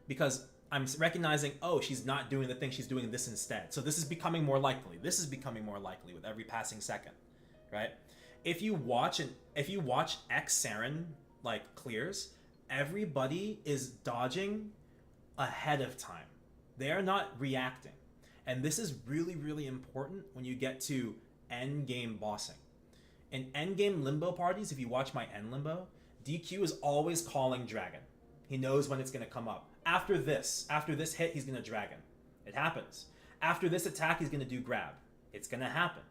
because I'm recognizing, oh, she's not doing the thing, she's doing this instead. So this is becoming more likely. This is becoming more likely with every passing second, right? If you watch X Seren like clears, everybody is dodging ahead of time. They are not reacting. And this is really, really important when you get to end game bossing. In end game limbo parties, if you watch my end limbo, DQ is always calling dragon. He knows when it's going to come up. After this hit, he's going to dragon. It happens. After this attack, he's going to do grab. It's going to happen.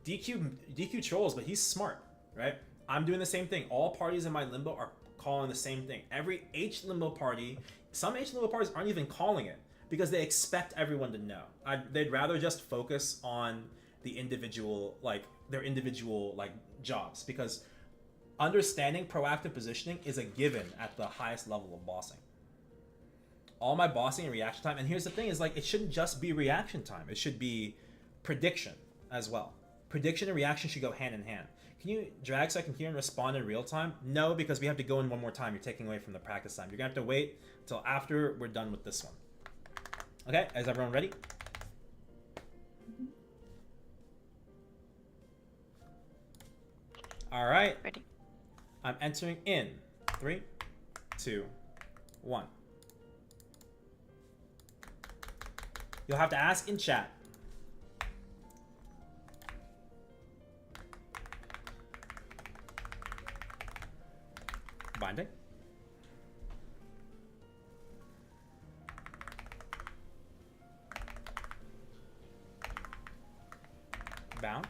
DQ trolls, but he's smart, right? I'm doing the same thing. All parties in my limbo are calling the same thing. Every H limbo party, some H limbo parties aren't even calling it because they expect everyone to know. They'd rather just focus on the individual, like their individual like jobs, because understanding proactive positioning is a given at the highest level of bossing. All my bossing and reaction time, and here's the thing, is like it shouldn't just be reaction time. It should be prediction as well. Prediction and reaction should go hand in hand. Can you drag so I can hear and respond in real time? No, because we have to go in one more time. You're taking away from the practice time. You're gonna have to wait until after we're done with this one. Okay, is everyone ready? All right. Ready. I'm entering in 3, 2, 1. You'll have to ask in chat. Binding. Bound.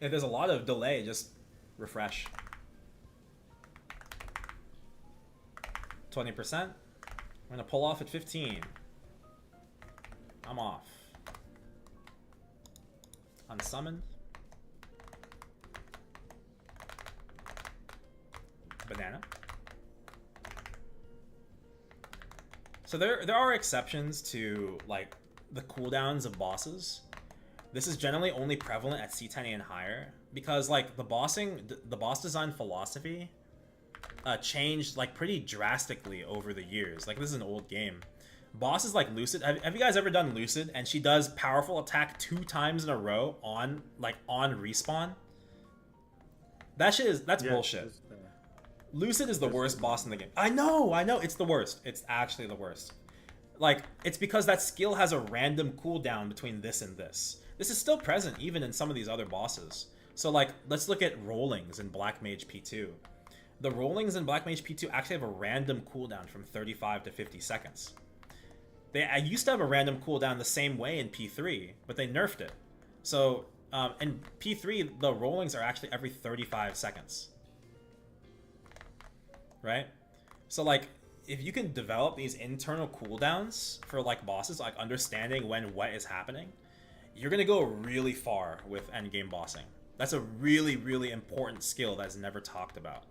If there's a lot of delay, just refresh. 20%. I'm gonna pull off at 15. I'm off. Unsummoned. Banana. So there are exceptions to like the cooldowns of bosses. This is generally only prevalent at C10A and higher because like the boss design philosophy changed like pretty drastically over the years. Like this is an old game. Bosses like Lucid, have you guys ever done Lucid and she does powerful attack 2 times in a row on respawn? That shit is, that's bullshit. Lucid is the worst boss in the game. I know, it's the worst. It's actually the worst. Like, it's because that skill has a random cooldown between this and this. This is still present even in some of these other bosses. So like, let's look at Rollings in Black Mage P2. The Rollings in Black Mage P2 actually have a random cooldown from 35 to 50 seconds. I used to have a random cooldown the same way in P3, but they nerfed it. So, in P3, the Rollings are actually every 35 seconds. Right? So like, if you can develop these internal cooldowns for like bosses, like understanding when what is happening, you're gonna go really far with endgame bossing. That's a really, really important skill that's never talked about.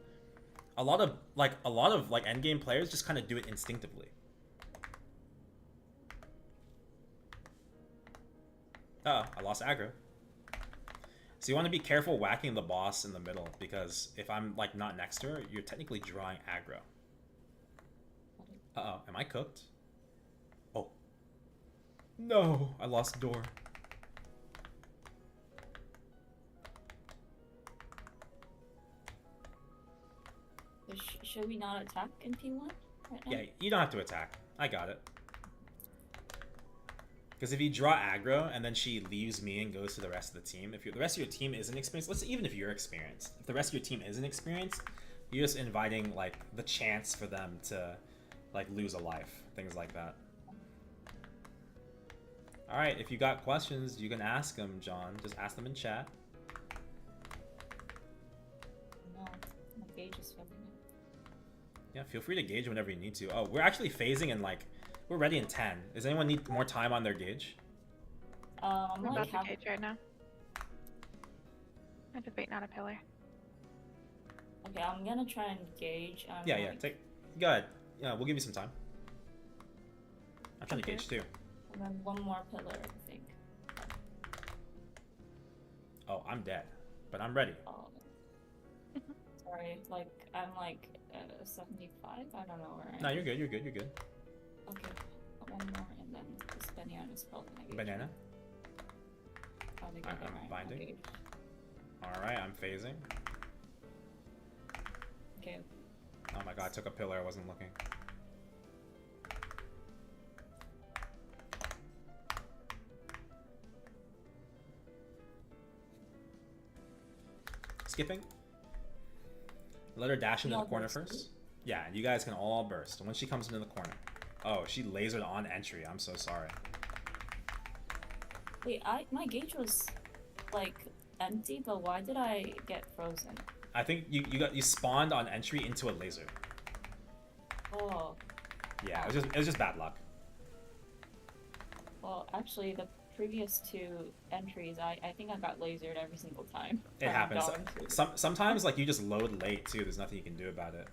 A lot of endgame players just kind of do it instinctively. I lost aggro. So you want to be careful whacking the boss in the middle, because if I'm like not next to her, you're technically drawing aggro. Uh-oh, am I cooked? Oh. No, I lost door. Should we not attack in P1 right now? Yeah, you don't have to attack. I got it. Because if you draw aggro and then she leaves me and goes to the rest of the team, if the rest of your team isn't experienced, let's say even if you're experienced, if the rest of your team isn't experienced, you're just inviting like the chance for them to like lose a life, things like that. All right, if you got questions, you can ask them, John. Just ask them in chat. No, my gauge is filling it. Yeah, feel free to gauge whenever you need to. Oh, we're actually phasing in like, we're ready in 10. Does anyone need more time on their gauge? I'm about to gauge right now. I'm just waiting on a pillar. Okay, I'm gonna try and gauge. Yeah, go ahead. Yeah, we'll give you some time. I'm trying to gauge too. And then one more pillar, I think. Oh, I'm dead, but I'm ready. Oh. Sorry, like I'm like 75. I don't know where I am. No, you're good. You're good. You're good. Okay, one more, and then this banana is probably gonna gauge. Banana. Probably I'm gonna get binding. gauge. All right, I'm phasing. Okay. Oh my god, I took a pillar. I wasn't looking. skipping. Let her dash into We the all corner burst, first. Yeah, you guys can all burst. When she comes into the corner. Oh, she lasered on entry. I'm so sorry. Wait, my gauge was like empty, but why did I get frozen? I think you spawned on entry into a laser. Oh, Yeah, it was just bad luck. well, actually, the previous 2 entries, I think I got lasered every single time. It from happens. dawn to- Sometimes like you just load late too. There's nothing you can do about it.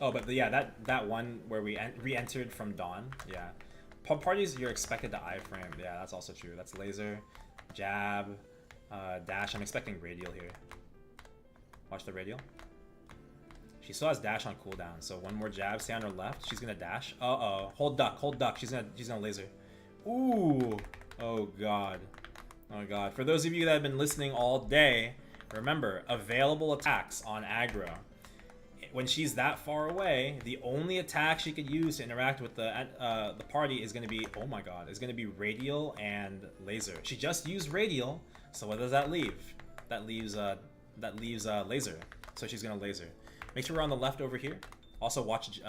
Oh, but yeah, that one where we re-entered from dawn. Yeah, parties you're expected to iframe. Yeah, that's also true. That's laser, jab, dash. I'm expecting radial here. Watch the radial. She still has dash on cooldown, so one more jab, stay on her left. She's gonna dash. Uh-oh. Hold duck. She's gonna laser. Ooh. Oh god. Oh god. For those of you that have been listening all day, remember, available attacks on aggro. When she's that far away, the only attack she could use to interact with the party is gonna be, oh my god, is gonna be radial and laser. She just used radial, so what does that leave? That leaves laser. So she's gonna laser. Make sure we're on the left over here. Also watch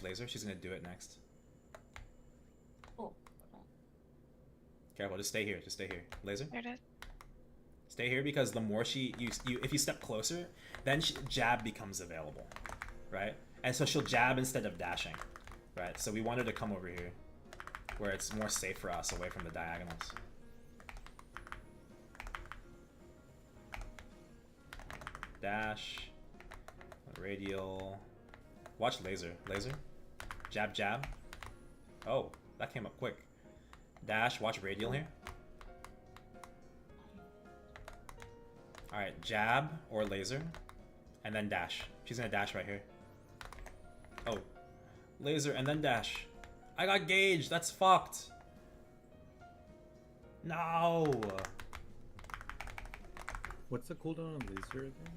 laser. She's gonna do it next. Oh. Careful. Just stay here. Just stay here. Laser. There it is. Stay here because the more if you step closer, then jab becomes available, right? And so she'll jab instead of dashing, right? So we want her to come over here, where it's more safe for us, away from the diagonals. Dash. Radial. Watch laser. Laser. Jab, jab. Oh, that came up quick. Dash. Watch radial here. Alright, jab or laser. And then dash. She's gonna dash right here. Oh. Laser and then dash. I got gauge. That's fucked. No. What's the cooldown on laser again?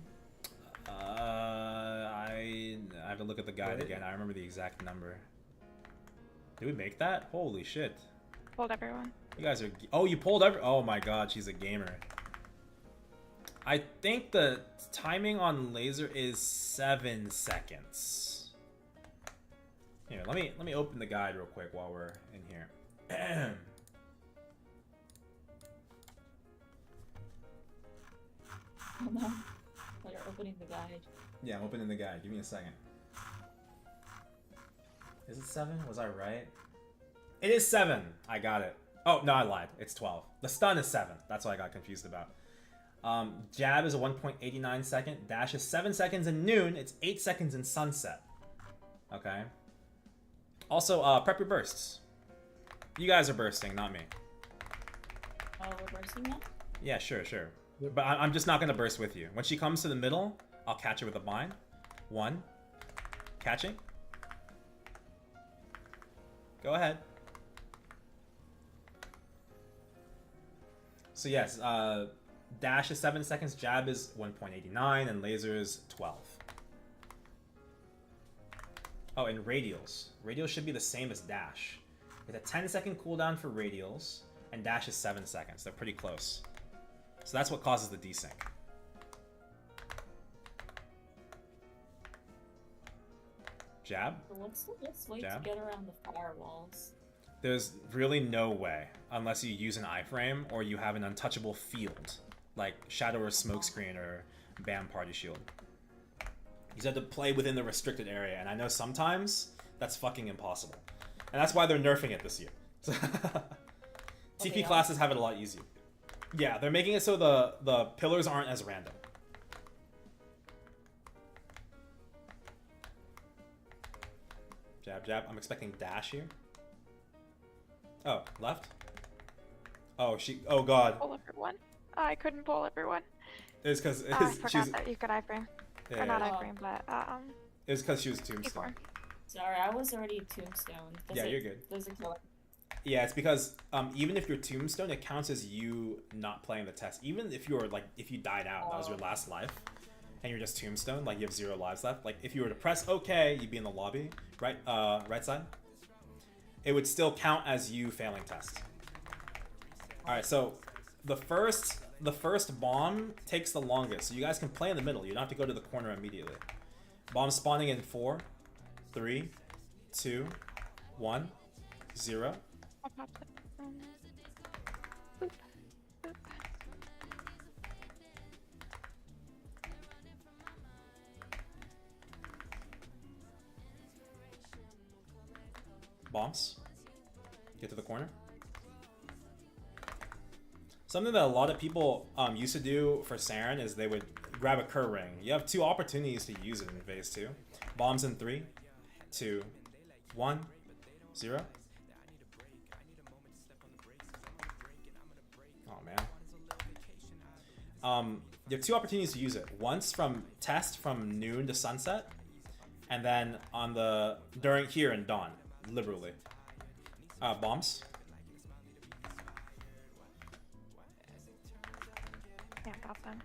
I have to look at the guide again. I remember the exact number. Did we make that? Holy shit. Hold everyone. You guys are... Oh, you pulled every... Oh my god, she's a gamer. I think the timing on laser is 7 seconds. Here, let me open the guide real quick while we're in here. Oh no. You're opening the guide. Yeah, I'm opening the guide. Give me a second. Is it 7? Was I right? It is 7. I got it. Oh, no, I lied. It's 12. The stun is 7. That's what I got confused about. Jab is a 1.89 second. Dash is 7 seconds in noon. It's 8 seconds in sunset. Okay. Also, prep your bursts. You guys are bursting, not me. Oh, we're bursting now? Yeah, sure. But I'm just not going to burst with you. When she comes to the middle, I'll catch her with a bind. 1. Catching. Go ahead. So yes, dash is 7 seconds, jab is 1.89, and laser is 12. Oh, and radials. Radials should be the same as dash. It's a 10-second cooldown for radials, and dash is 7 seconds. They're pretty close. So that's what causes the desync. Jab. So what's the best way Jab. to get around the firewalls? There's really no way, unless you use an iframe or you have an untouchable field, like Shadow or Smokescreen or Bam Party Shield. You just have to play within the restricted area, and I know sometimes that's fucking impossible. And that's why they're nerfing it this year. TP classes have it a lot easier. Yeah, they're making it so the pillars aren't as random. Jab, jab. I'm expecting dash here. Oh, left? Oh, oh god. Pull everyone. I couldn't pull everyone. It's because I forgot that you could iframe. Yeah, Or not yeah. iframe, but It's because she was tombstone. Sorry, I was already tombstoned. Yeah, you're good. Does it kill? Yeah, it's because even if you're tombstone, it counts as you not playing the test. Even if you're like, if you died out, that was your last life, and you're just tombstone, like you have 0 lives left. Like if you were to press OK, you'd be in the lobby, right? Right side. It would still count as you failing test. All right, so the first the first bomb takes the longest, so you guys can play in the middle. You don't have to go to the corner immediately. Bomb spawning in 4, 3, 2, 1, 0. I'll pop it. Boop. Boop. Bombs. Get to the corner. Something that a lot of people used to do for Seren is they would grab a Kerr ring. You have 2 opportunities to use it in phase 2. Bombs in 3, 2, 1, 0. Oh man. You have 2 opportunities to use it. Once from test from noon to sunset, and then on the during here and dawn, liberally. Bombs. Yeah, pop them.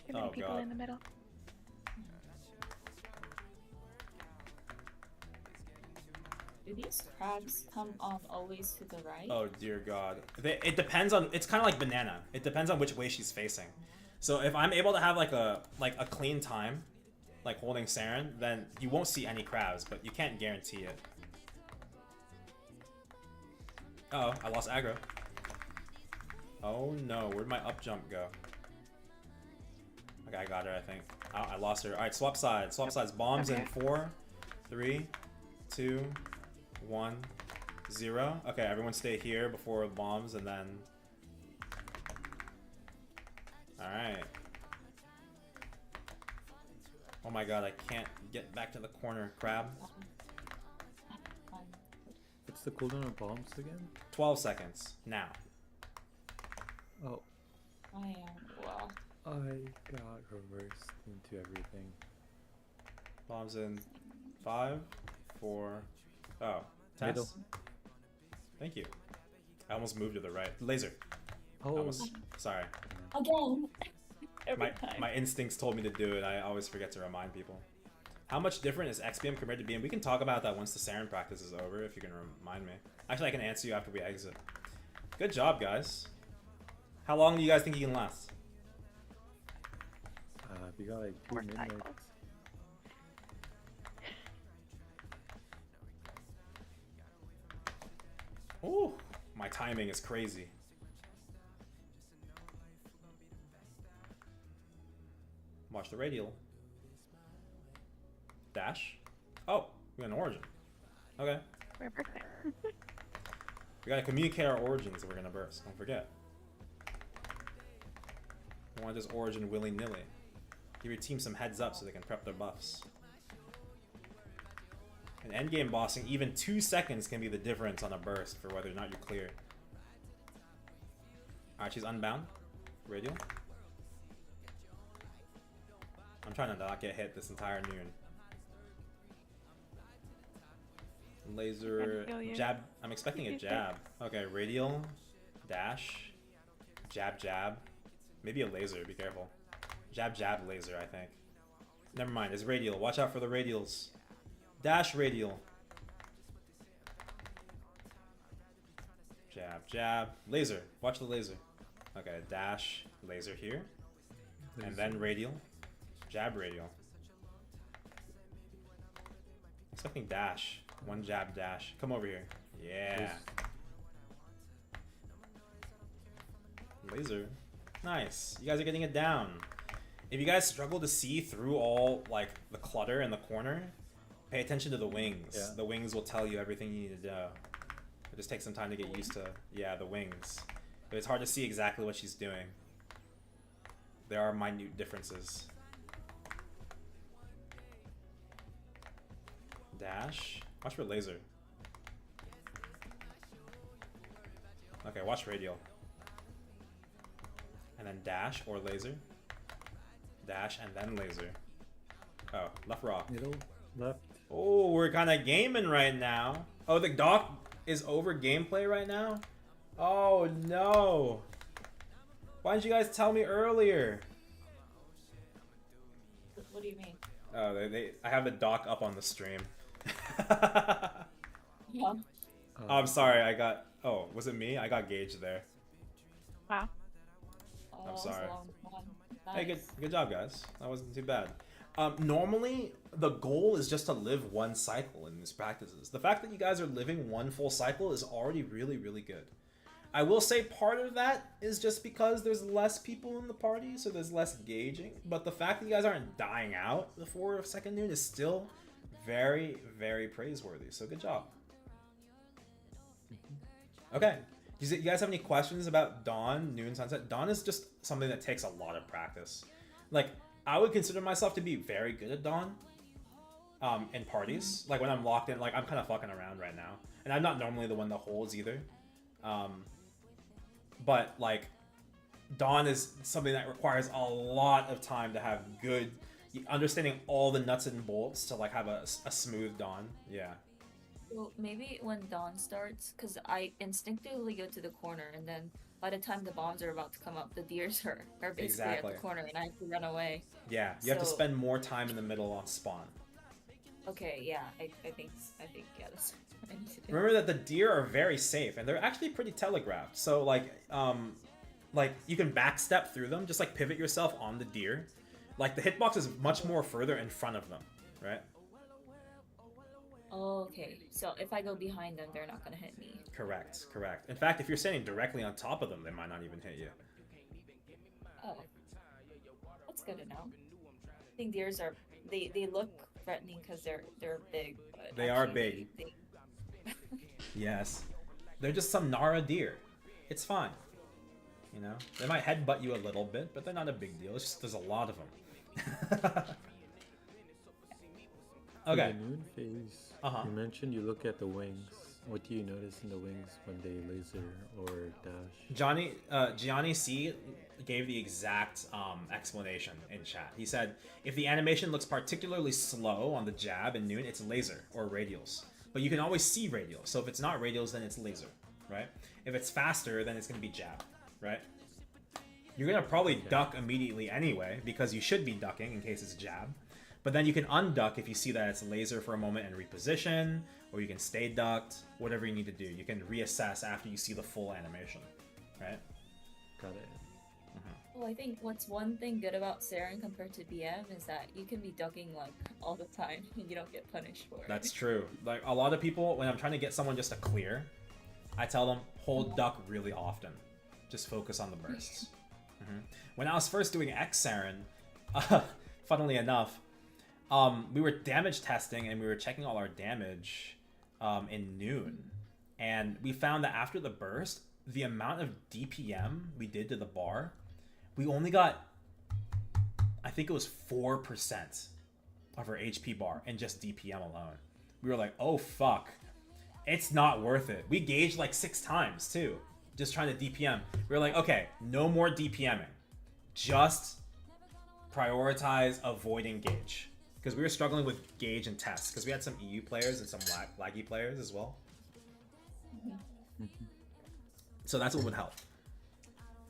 Too Oh, many people God. in the middle. Do these crabs come on always to the right? Oh dear God. It depends on. It's kind of like banana. It depends on which way she's facing. So if I'm able to have like a clean time, like holding Seren, then you won't see any crabs, but you can't guarantee it. Uh oh, I lost aggro. Oh no, where'd my up jump go? Okay, I got her, I think. Oh, I lost her. Alright, swap sides. Swap sides. Bombs in 4, 3, 2, 1, 0. Okay, everyone stay here before bombs and then... Alright. Oh my god, I can't get back to the corner. Crab. What's the cooldown of bombs again? 12 seconds. Now. Oh, I am well. I got reversed into everything. Bombs in 5, 4... Oh, Tess? Middle. Thank you. I almost moved to the right. Laser. Oh. Almost, sorry. Again. Every time. My instincts told me to do it. I always forget to remind people. How much different is XBM compared to BM? We can talk about that once the Seren practice is over, if you can remind me. Actually, I can answer you after we exit. Good job, guys. How long do you guys think you can last? We got like 2 minutes. Ooh, my timing is crazy. Watch the radial. Dash. Oh, we got an origin. Okay. We're perfect. We gotta communicate our origins if we're gonna burst. Don't forget. We want this origin willy-nilly. Give your team some heads up so they can prep their buffs. In endgame bossing, even 2 seconds can be the difference on a burst for whether or not you're clear. Alright, she's unbound. Radial. I'm trying to not get hit this entire noon. Laser, jab. I'm expecting a jab. Okay, radial, dash, jab, jab. Maybe a laser, be careful. Jab, jab, laser, I think. Never mind, it's radial. Watch out for the radials. Dash, radial. Jab, jab. Laser. Watch the laser. Okay, dash, laser here. And then radial. Jab, radial. Expecting dash. 1 jab, dash. Come over here. Yeah. Laser. Nice. You guys are getting it down. If you guys struggle to see through all like the clutter in the corner, pay attention to the wings. Yeah. The wings will tell you everything you need to know. It just takes some time to get used to, yeah, the wings. But it's hard to see exactly what she's doing. There are minute differences. Dash. Watch for laser. Okay, watch radial. And then dash or laser. Dash and then laser. Oh, left rock. Middle, left. Oh, we're kind of gaming right now. Oh, the doc is over gameplay right now? Oh, no. Why didn't you guys tell me earlier? What do you mean? Oh, I have the doc up on the stream. Yeah. Oh, I'm sorry, I got... Oh, was it me? I got gauged there. Wow. was sorry. a long one. Hey, Nice. good job, guys. That wasn't too bad. Normally, the goal is just to live one cycle in these practices. The fact that you guys are living one full cycle is already really, really good. I will say part of that is just because there's less people in the party, so there's less engaging. But the fact that you guys aren't dying out before second noon is still very, very praiseworthy. So good job. Okay. Do you guys have any questions about dawn, noon, sunset? Dawn is just something that takes a lot of practice. Like, I would consider myself to be very good at dawn in parties. Like, when I'm locked in, like, I'm kind of fucking around right now. And I'm not normally the one that holds either. But, like, dawn is something that requires a lot of time to have good... Understanding all the nuts and bolts to, like, have a smooth dawn. Yeah. Well, maybe when dawn starts, because I instinctively go to the corner, and then by the time the bombs are about to come up, the deers are basically Exactly. at the corner, and I have to run away. Yeah, you have to So- spend more time in the middle on spawn. Okay, yeah, I think yeah, that's what I need to do. Remember that the deer are very safe, and they're actually pretty telegraphed. So, like you can backstep through them, just, like, pivot yourself on the deer. Like, the hitbox is much more further in front of them, right? Oh, okay. So if I go behind them, they're not gonna hit me. Correct. In fact, if you're standing directly on top of them, they might not even hit you. Oh, that's good to know. I think deers are they look threatening because they're big. But They are actually big. Yes. They're just some Nara deer. It's fine. You know? They might headbutt you a little bit, but they're not a big deal. It's just there's a lot of them. Okay. In the noon phase, Uh-huh. you mentioned you look at the wings. What do you notice in the wings when they laser or dash? Gianni C gave the exact explanation in chat. He said, if the animation looks particularly slow on the jab in noon, it's laser or radials. But you can always see radials. So if it's not radials, then it's laser, right? If it's faster, then it's going to be jab, right? You're going to probably duck immediately anyway, because you should be ducking in case it's jab. But then you can unduck if you see that it's laser for a moment and reposition, or you can stay ducked, whatever you need to do. You can reassess after you see the full animation, right? Got it. Well, I think what's one thing good about Seren compared to BM is that you can be ducking like all the time and you don't get punished for it. That's true. Like, a lot of people, when I'm trying to get someone just to clear, I tell them, hold duck really often. Just focus on the bursts. When I was first doing X Seren, funnily enough, we were damage testing and we were checking all our damage in noon. And we found that after the burst, the amount of DPM we did to the bar, we only got, I think it was 4% of our HP bar in just DPM alone. We were like, oh fuck, it's not worth it. We gauged like 6 times too, just trying to DPM. We were like, okay, no more DPMing. Just prioritize avoiding gauge. Because we were struggling with gauge and test, because we had some EU players and some laggy players as well. So that's what would help.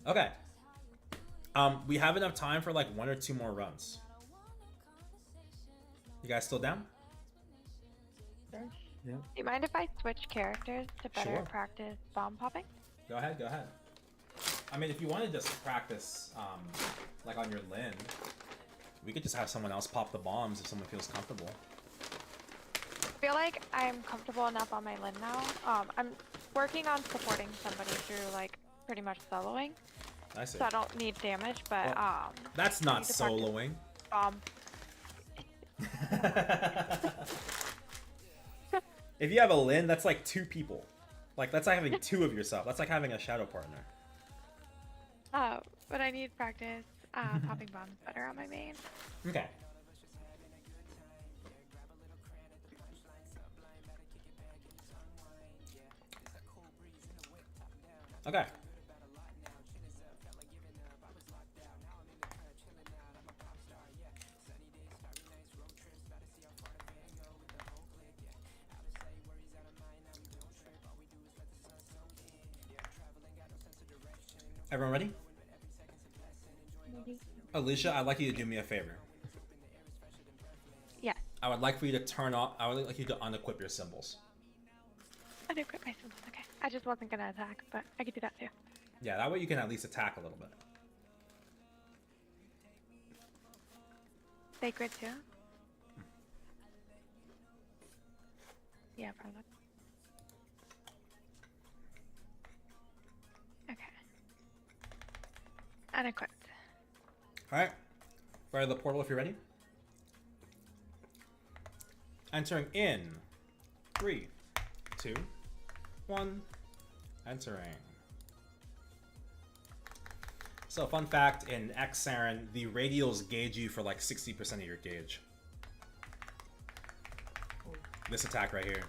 Okay. We have enough time for like 1 or 2 more runs. You guys still down? Sure. Yeah. Do you mind if I switch characters to better Sure. practice bomb popping? Go ahead, go ahead. I mean, if you wanted to just practice, like on your Lin, we could just have someone else pop the bombs if someone feels comfortable. I feel like I'm comfortable enough on my Lin now. I'm working on supporting somebody through like pretty much soloing. I see. So I don't need damage, but Well, that's I not need to practice soloing. bomb. If you have a Lin, that's like 2 people. Like, that's like having 2 of yourself. That's like having a shadow partner. But I need practice popping bombs better on my main. Okay. Okay. Everyone ready? Alicia, I'd like you to do me a favor. Yeah. I would like for you to turn off. I would like you to unequip your symbols. Unequip my symbols. Okay. I just wasn't gonna attack, but I could do that too. Yeah, that way you can at least attack a little bit. Sacred too? Yeah, probably. Okay. Unequipped. Alright. Fire the portal if you're ready. Entering in 3, 2, 1. Entering. So, fun fact, in X Seren, the radials gauge you for like 60% of your gauge. This attack right here.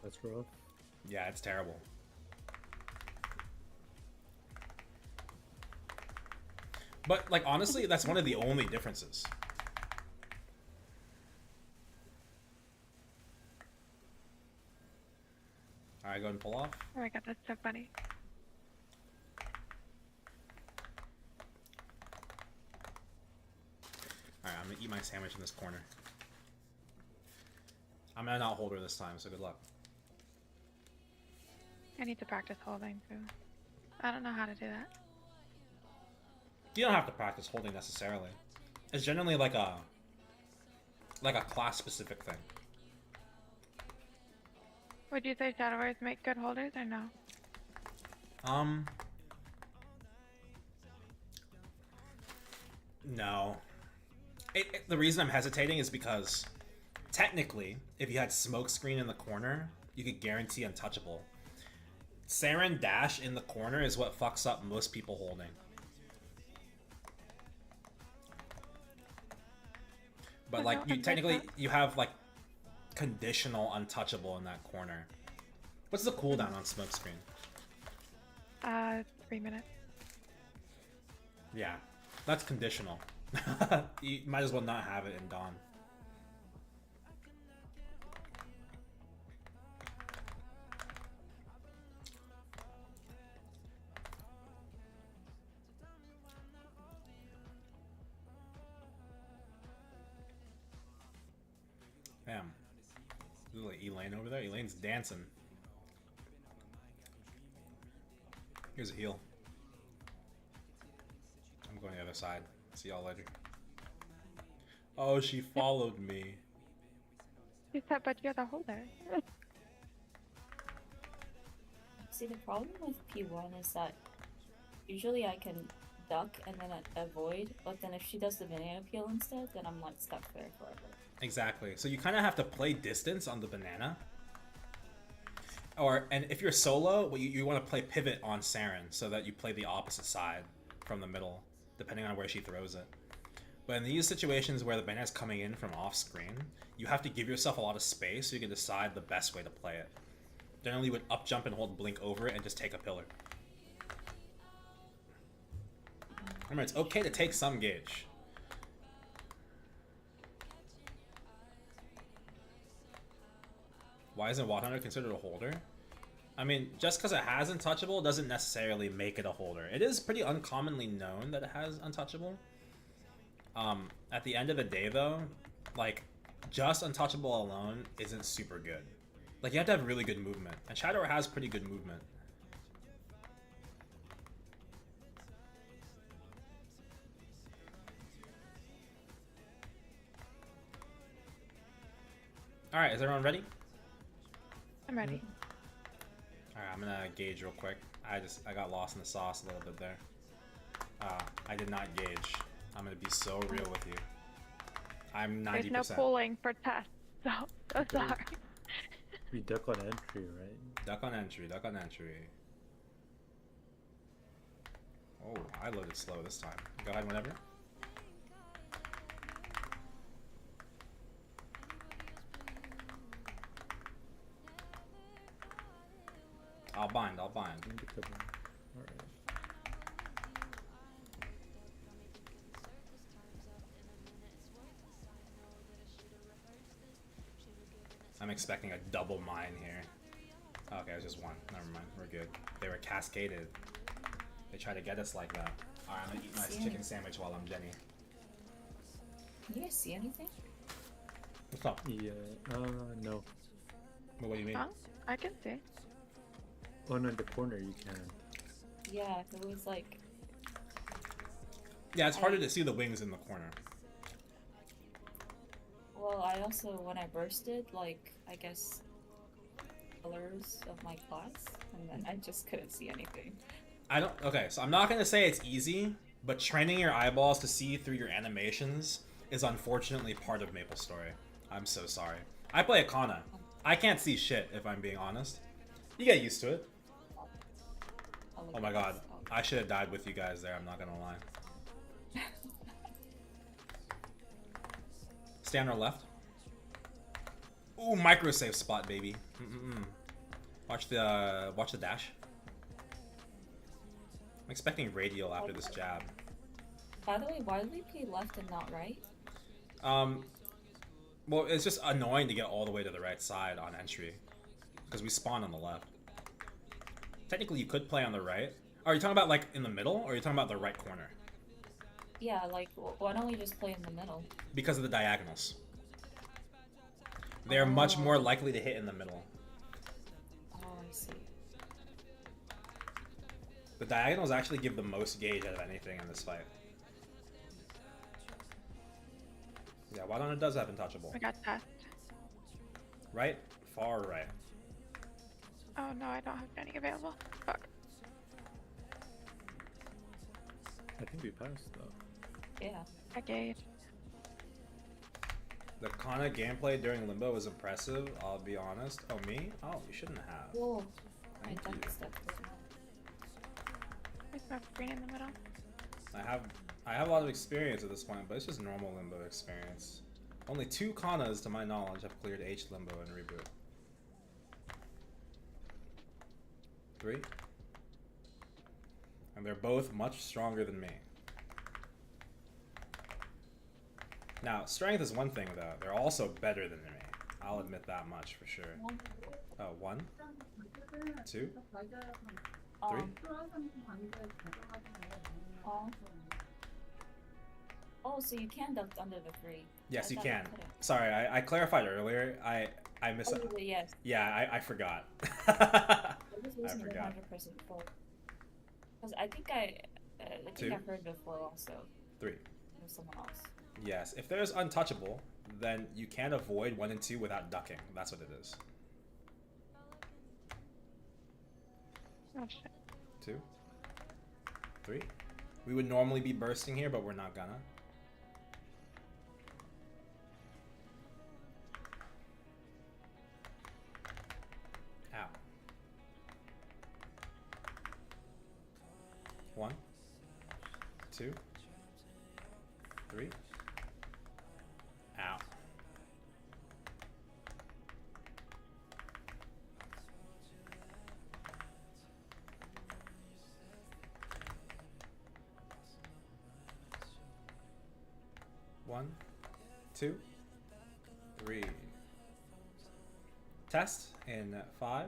That's rough. Yeah, it's terrible. But, like, honestly, that's one of the only differences. Alright, go ahead and pull off. Oh my god, that's so funny. Alright, I'm gonna eat my sandwich in this corner. I'm gonna not hold her this time, so good luck. I need to practice holding too. I don't know how to do that. You don't have to practice holding necessarily. It's generally like a class-specific thing. Would you say Shadow Warriors make good holders or no? No. The reason I'm hesitating is because technically, if you had smokescreen in the corner, you could guarantee untouchable. Seren dash in the corner is what fucks up most people holding. But like, you technically, you have like conditional untouchable in that corner. What's the cooldown on smokescreen? 3 minutes. Yeah, that's conditional. You might as well not have it in Dawn. Damn. There's like Elaine over there. Elaine's dancing. Here's a heal. I'm going the other side. See y'all later. Oh, she followed me. You said, but you're the holder. See, the problem with P1 is that usually I can duck and then avoid, but then if she does the banana peel instead, then I'm like stuck there forever. Exactly. So you kind of have to play distance on the banana. And if you're solo, well, you want to play pivot on Seren so that you play the opposite side from the middle, depending on where she throws it. But in these situations where the banana's coming in from off screen, you have to give yourself a lot of space so you can decide the best way to play it. Generally, you would up jump and hold blink over it and just take a pillar. Remember, it's okay to take some gauge. Why isn't Wathunder considered a holder? I mean, just because it has untouchable doesn't necessarily make it a holder. It is pretty uncommonly known that it has untouchable. At the end of the day, though, like, just untouchable alone isn't super good. Like, you have to have really good movement, and Shadow has pretty good movement. Alright, is everyone ready? I'm ready. Alright, I'm gonna gauge real quick. I got lost in the sauce a little bit there. I did not gauge. I'm gonna be so real with you. I'm 90%. There's no pulling for tests, so sorry. We duck on entry, right? Duck on entry, duck on entry. Oh, I loaded slow this time. Go ahead whenever. I'll bind, I'll bind. Alright. I'm expecting a double mine here. Okay, it was just one. Never mind, we're good. They were cascaded. They try to get us like that. Alright, I'm gonna eat my chicken sandwich while I'm Jenny. Can you guys see anything? What's up? Yeah, no. What do you mean? Huh? I can see. Oh, no, in the corner you can. Yeah, it was like... Yeah, it's harder to see the wings in the corner. Well, I also, when I bursted, like, I guess, colors of my class, and then I just couldn't see anything. Okay, so I'm not gonna say it's easy, but training your eyeballs to see through your animations is unfortunately part of MapleStory. I'm so sorry. I play a Kanna. I can't see shit if I'm being honest. You get used to it. Oh my god, I should have died with you guys there, I'm not gonna lie. Stay on our left. Ooh, micro save spot, baby. Watch the dash. I'm expecting radial after this jab. By the way, why did we play left and not right? Well, it's just annoying to get all the way to the right side on entry, because we spawn on the left. Technically, you could play on the right. Are you talking about like in the middle, or are you talking about the right corner? Yeah, like, why don't we just play in the middle? Because of the diagonals. They're much more likely to hit in the middle. Oh, I see. The diagonals actually give the most gauge out of anything in this fight. Yeah, Wadonna does have untouchable. I got that. Right? Far right. Oh no, I don't have any available. Fuck. I think we passed though. Yeah. I gauge. The Kanna gameplay during Limbo was impressive, I'll be honest. Oh, me? Oh, you shouldn't have. Whoa. Thank I you. There's my green in the middle. I have a lot of experience at this point, but it's just normal Limbo experience. Only 2 Kannas, to my knowledge, have cleared H Limbo and reboot. 3. And they're both much stronger than me. Now, strength is one thing, though. They're also better than me. I'll admit that much for sure. Oh, 1, 2, 3. Oh, so you can duck under the 3. Yes, you can. Sorry, I clarified earlier. I missed it. Yes. Yeah, I forgot. I I forgot. 100% full. Because I think I 2, I've heard before also. 3. There's someone else. Yes, if there's untouchable, then you can avoid 1 and 2 without ducking. That's what it is. Oh shit. 2, 3. We would normally be bursting here, but we're not gonna. Ow. 1, 2, 3. Ow. One, 2, 3. Test in 5.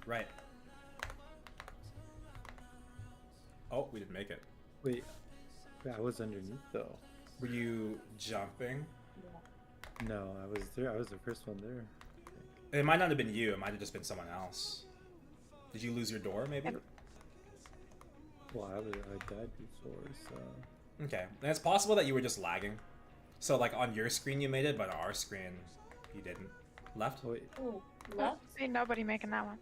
Right. Oh, we didn't make it. Wait, I was underneath though. Were you jumping? No, I was there. I was the first one there. It might not have been you. It might have just been someone else. Did you lose your door, maybe? Well, I died before, so... Okay, and it's possible that you were just lagging. So, like, on your screen you made it, but on our screen you didn't. Left? Wait. Oh, left? Ain't nobody making that one.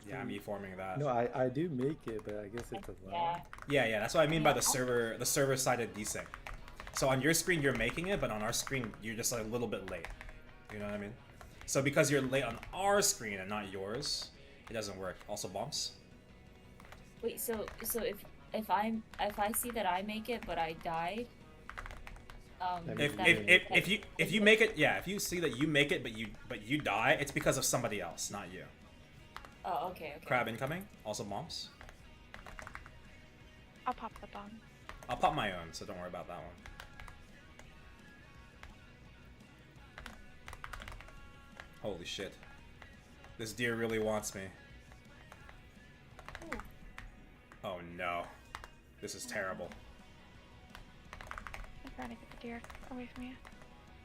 Yeah, I'm e-forming that. No, I do make it, but I guess it's a lag. Yeah, that's what I mean by the server-sided desync. So on your screen you're making it, but on our screen you're just like a little bit late. You know what I mean? So because you're late on our screen and not yours, it doesn't work. Also bumps. Wait, so if I see that I make it but I died, if you make it, yeah, if you see that you make it but you die, it's because of somebody else, not you. Oh, okay. Crab incoming. Also bombs. I'll pop the bomb. I'll pop my own, so don't worry about that one. Holy shit. This deer really wants me. Ooh. Oh no. This is terrible. I'm trying to get the deer away from you.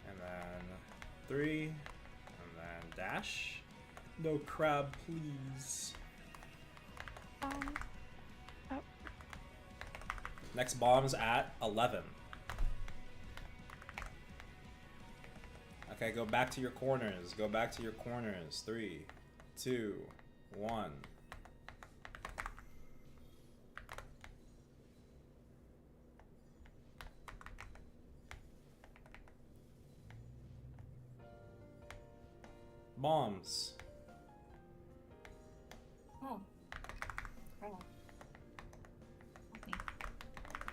And then 3. And then dash. No crab, please. Oh. Next bomb's at 11. Okay, go back to your corners. Go back to your corners. 3, 2, 1. Bombs. Oh. Oh. Okay.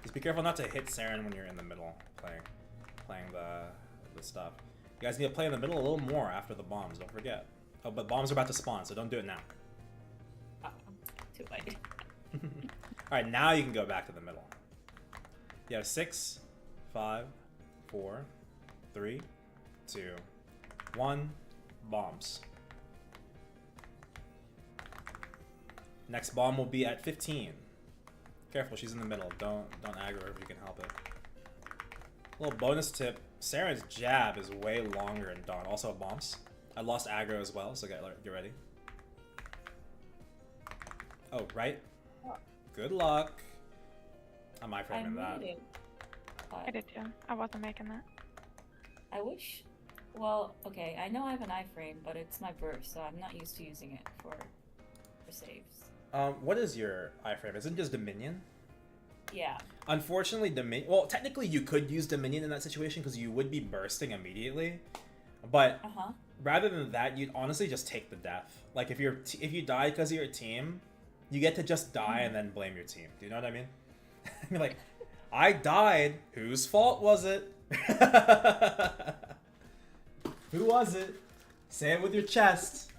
Just be careful not to hit Seren when you're in the middle playing the stuff. You guys need to play in the middle a little more after the bombs, don't forget. Oh, but bombs are about to spawn, so don't do it now. Too late. Alright, now you can go back to the middle. You have 6, 5, 4, 3, 2, 1. Bombs. Next bomb will be at 15. Careful, she's in the middle. Don't aggro her if you can help it. Little bonus tip: Seren's jab is way longer in Dawn. Also bombs. I lost aggro as well, so get ready. Oh, right. Good luck. I'm iframing that. I did too. I wasn't making that. I wish. Well, okay, I know I have an iframe, but it's my burst, so I'm not used to using it for saves. What is your iframe? Isn't it just Dominion? Yeah. Unfortunately, Dominion. Well, technically, you could use Dominion in that situation because you would be bursting immediately. But rather than that, you'd honestly just take the death. Like if you die because of your team, you get to just die and then blame your team. Do you know what I mean? You're like, I died. Whose fault was it? Who was it? Say it with your chest.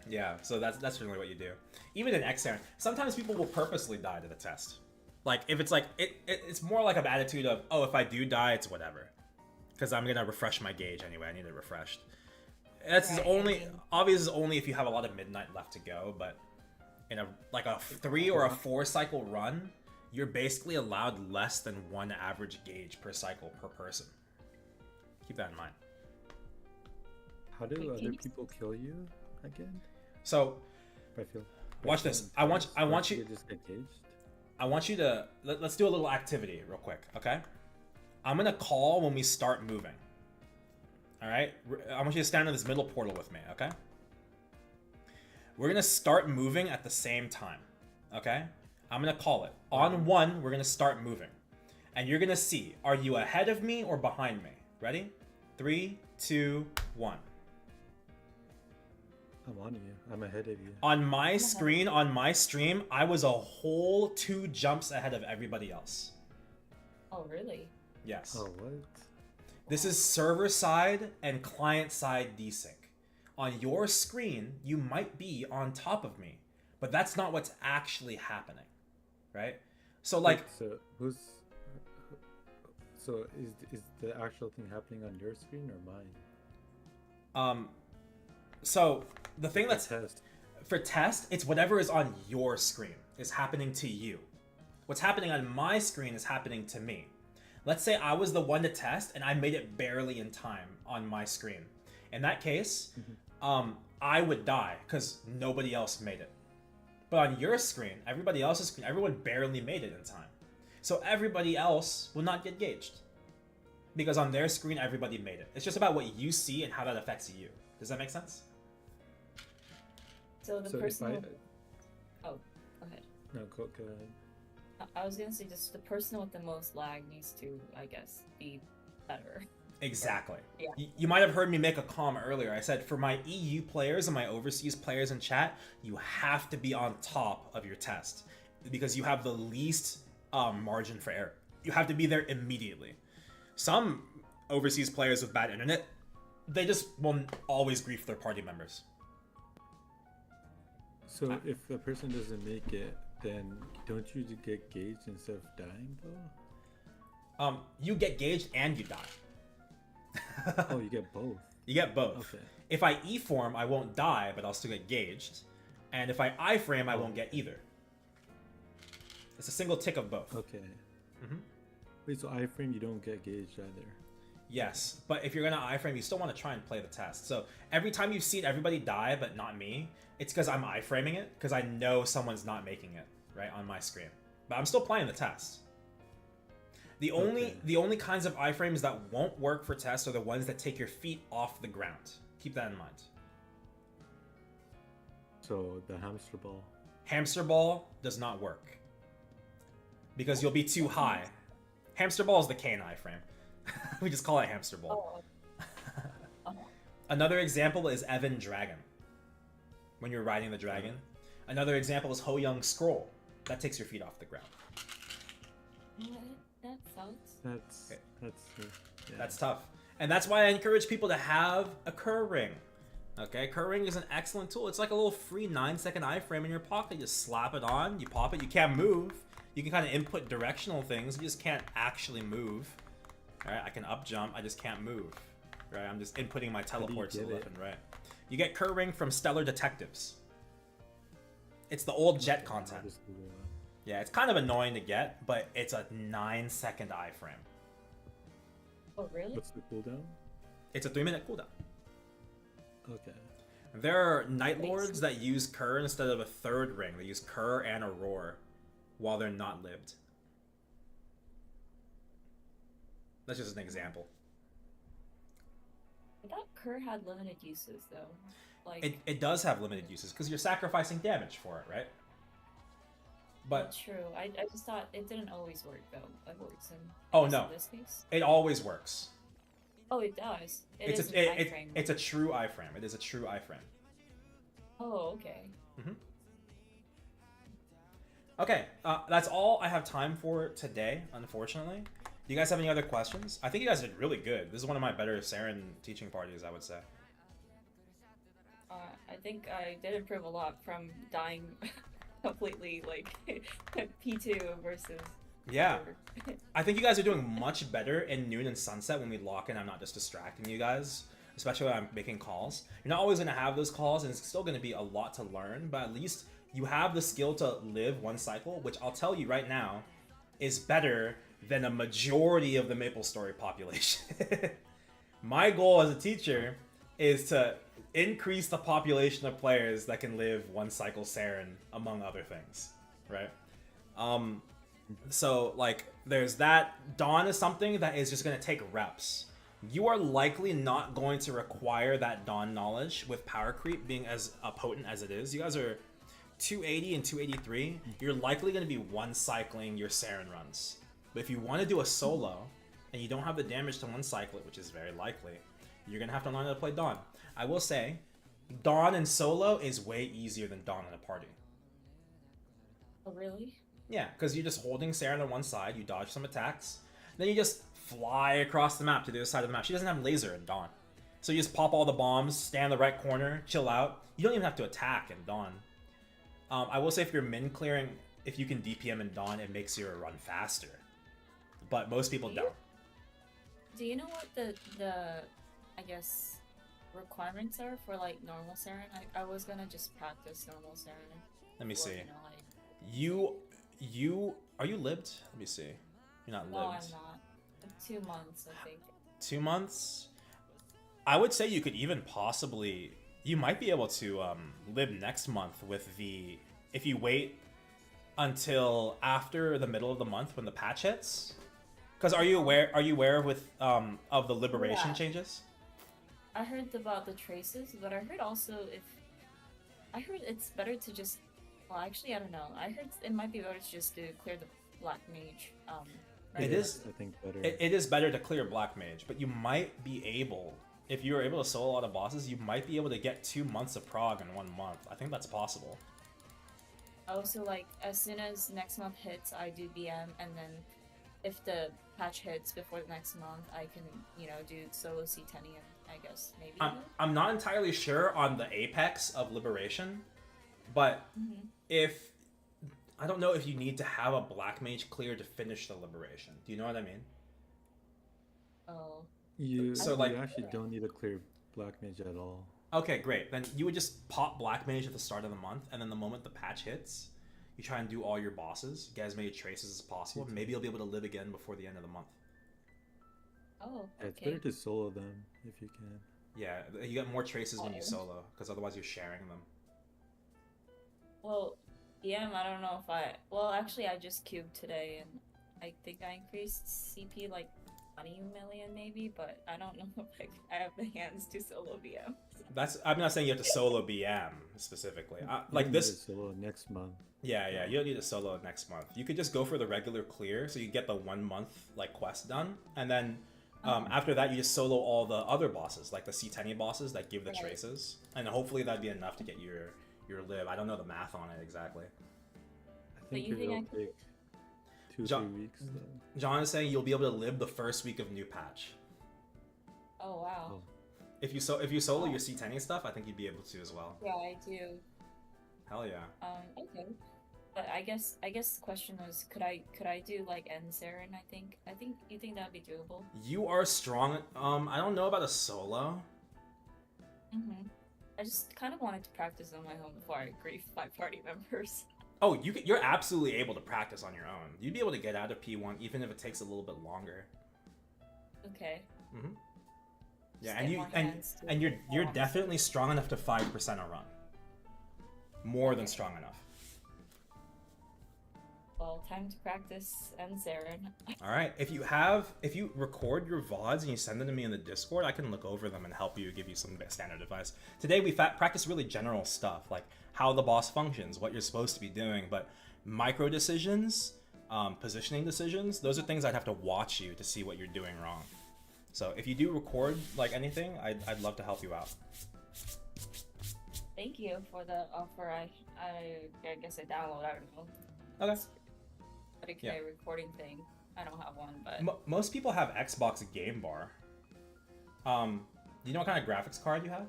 Yeah, so that's really what you do. Even in Xern, sometimes people will purposely die to the test. Like if it's like it's more like an attitude of, oh, if I do die, it's whatever, because I'm gonna refresh my gauge anyway. I need it refreshed. That's only if you have a lot of midnight left to go. But in a 3 or a 4 cycle run, you're basically allowed less than 1 average gauge per cycle per person. Keep that in mind. How do other people kill you again? So, I feel watch this. I want you. Just get gauged. I want you to let's do a little activity real quick, okay? I'm gonna call when we start moving. All right. I want you to stand in this middle portal with me, okay? We're gonna start moving at the same time, okay? I'm gonna call it. On 1, we're gonna start moving, and you're gonna see: are you ahead of me or behind me? Ready? 3, 2, 1. I'm on you. I'm ahead of you. On my screen, on my stream, I was a whole 2 jumps ahead of everybody else. Oh, really? Yes. Oh, what? This is server side and client side desync. On your screen, you might be on top of me, but that's not what's actually happening, right? So like, So is the actual thing happening on your screen or mine? So the thing that's test. For test, it's whatever is on your screen is happening to you. What's happening on my screen is happening to me. Let's say I was the one to test and I made it barely in time on my screen. In that case, I would die because nobody else made it. But on your screen, everybody else's screen, everyone barely made it in time. So everybody else will not get gauged. Because on their screen, everybody made it. It's just about what you see and how that affects you. Does that make sense? So the person... Oh, go ahead. No, go ahead. I was gonna say just the person with the most lag needs to, I guess, be better. Exactly. Yeah. You might have heard me make a comment earlier. I said for my EU players and my overseas players in chat, you have to be on top of your test because you have the least margin for error. You have to be there immediately. Some overseas players with bad internet, they just will always grief their party members. So if the person doesn't make it, then don't you get gauged instead of dying though? You get gauged and you die. Oh, you get both. You get both. Okay. If I E-form, I won't die, but I'll still get gauged. And if I I-frame, I won't get either. It's a single tick of both. Okay. Wait, so iframe you don't get gauged either? Yes, but if you're gonna iframe, you still want to try and play the test. So every time you've seen everybody die, but not me, it's because I'm iframing it, because I know someone's not making it, right, on my screen. But I'm still playing the test. The only kinds of iframes that won't work for tests are the ones that take your feet off the ground. Keep that in mind. So the hamster ball. Hamster ball does not work. Because you'll be too high. Hamster ball is the cane iframe. We just call it hamster ball. Another example is Evan Dragon. When you're riding the dragon. Another example is Ho Young Scroll. That takes your feet off the ground. That sucks. That's tough. And that's why I encourage people to have a Kerr ring. Okay, Kerr ring is an excellent tool. It's like a little free 9-second iframe in your pocket. You just slap it on, you pop it, you can't move. You can kind of input directional things, you just can't actually move. Alright, I can up jump, I just can't move. Right, I'm just inputting my teleports to the left and right. You get Kerr ring from Stellar Detectives. It's the old Jet content. Yeah, it's kind of annoying to get, but it's a 9-second iframe. Oh, really? What's the cooldown? It's a 3-minute cooldown. Okay. There are Night Lords that use Kerr instead of a third ring. They use Kerr and a Roar while they're not lived. That's just an example. I thought Kerr had limited uses though. Like It does have limited uses because you're sacrificing damage for it, right? But that's true. I just thought it didn't always work though. It works oh no, in this case. It always works. Oh, it does. It's is an iframe. it's a true iframe. It is a true iframe. Oh, okay. Okay, that's all I have time for today, unfortunately. Do you guys have any other questions? I think you guys did really good. This is one of my better Seren teaching parties, I would say. I think I did improve a lot from dying completely, like, P2 versus... Yeah. I think you guys are doing much better in Noon and Sunset when we lock in. I'm not just distracting you guys, especially when I'm making calls. You're not always going to have those calls, and it's still going to be a lot to learn, but at least you have the skill to live one cycle, which I'll tell you right now is better than a majority of the MapleStory population. My goal as a teacher is to increase the population of players that can live one cycle Seren, among other things, right? So, like, there's that. Dawn is something that is just going to take reps. You are likely not going to require that Dawn knowledge with power creep being as potent as it is. You guys are 280 and 283. You're likely going to be one cycling your Seren runs. But if you want to do a solo and you don't have the damage to one cycle it, which is very likely, you're going to have to learn how to play Dawn. I will say, Dawn in solo is way easier than Dawn in a party. Oh, really? Yeah, because you're just holding Seren on one side, you dodge some attacks, then you just fly across the map to the other side of the map. She doesn't have laser in Dawn. So you just pop all the bombs, stand in the right corner, chill out. You don't even have to attack in Dawn. I will say if you're min clearing, if you can DPM in Dawn, it makes your run faster. But most people don't. Do you know what the I guess, requirements are for, like, normal Seren? I was gonna just practice normal Seren. Let me see. You know, like... Are you libbed? Let me see. You're not libbed. No, I'm not. 2 months, I think. 2 months? I would say you could even possibly... You might be able to lib next month with the... If you wait until after the middle of the month when the patch hits? Because are you aware with of the liberation changes? I heard about the traces, but I heard also I heard it's better to just... Well, actually, I don't know. I heard it might be better to just to clear the Black Mage. Right? It is. I think better. It is better to clear Black Mage, but you might be able, if you are able to solo a lot of bosses, you might be able to get 2 months of prog in 1 month. I think that's possible. Oh, so like as soon as next month hits, I do BM, and then if the patch hits before the next month, I can, do solo C10, I guess maybe. I'm not entirely sure on the apex of liberation, but if I don't know if you need to have a Black Mage clear to finish the liberation. Do you know what I mean? Oh. You like actually don't need to clear Black Mage at all. Okay, great. Then you would just pop Black Mage at the start of the month, and then the moment the patch hits, you try and do all your bosses, get as many traces as possible, and maybe you'll be able to live again before the end of the month. Oh, okay. It's better to solo them if you can. Yeah, you get more traces when you solo, because otherwise you're sharing them. Well, I don't know if I. Well, actually, I just cubed today, and I think I increased CP like 20 million maybe, but I don't know if I have the hands to solo BM. I'm not saying you have to solo BM specifically. Like You this. need to solo next month. Yeah, you don't need to solo next month. You could just go for the regular clear, so you get the 1 month like quest done, and then after that you just solo all the other bosses, like the C10 bosses that give the traces, and hopefully that'd be enough to get your live. I don't know the math on it exactly. I think it'll take 2-3 weeks. Though. John is saying you'll be able to live the first week of new patch. Oh wow. If you solo your C10 stuff, I think you'd be able to as well. Yeah, I do. Hell yeah. Okay. But I guess the question was, could I do like end Seren? I think you think that'd be doable. You are strong. I don't know about a solo. I just kind of wanted to practice on my own before I grief my party members. Oh, you're absolutely able to practice on your own. You'd be able to get out of P1 even if it takes a little bit longer. Okay. Yeah, and you're definitely strong enough to 5% a run. More than strong enough. Well, time to practice and Seren. All right. If you record your VODs and you send them to me in the Discord, I can look over them and help you, give you some standard advice. Today we practice really general stuff like how the boss functions, what you're supposed to be doing, but micro decisions, positioning decisions, those are things I'd have to watch you to see what you're doing wrong. So if you do record like anything, I'd love to help you out. Thank you for the offer. I guess I download. I don't know. Okay. A recording thing. I don't have one, but most people have Xbox Game Bar. Do you know what kind of graphics card you have?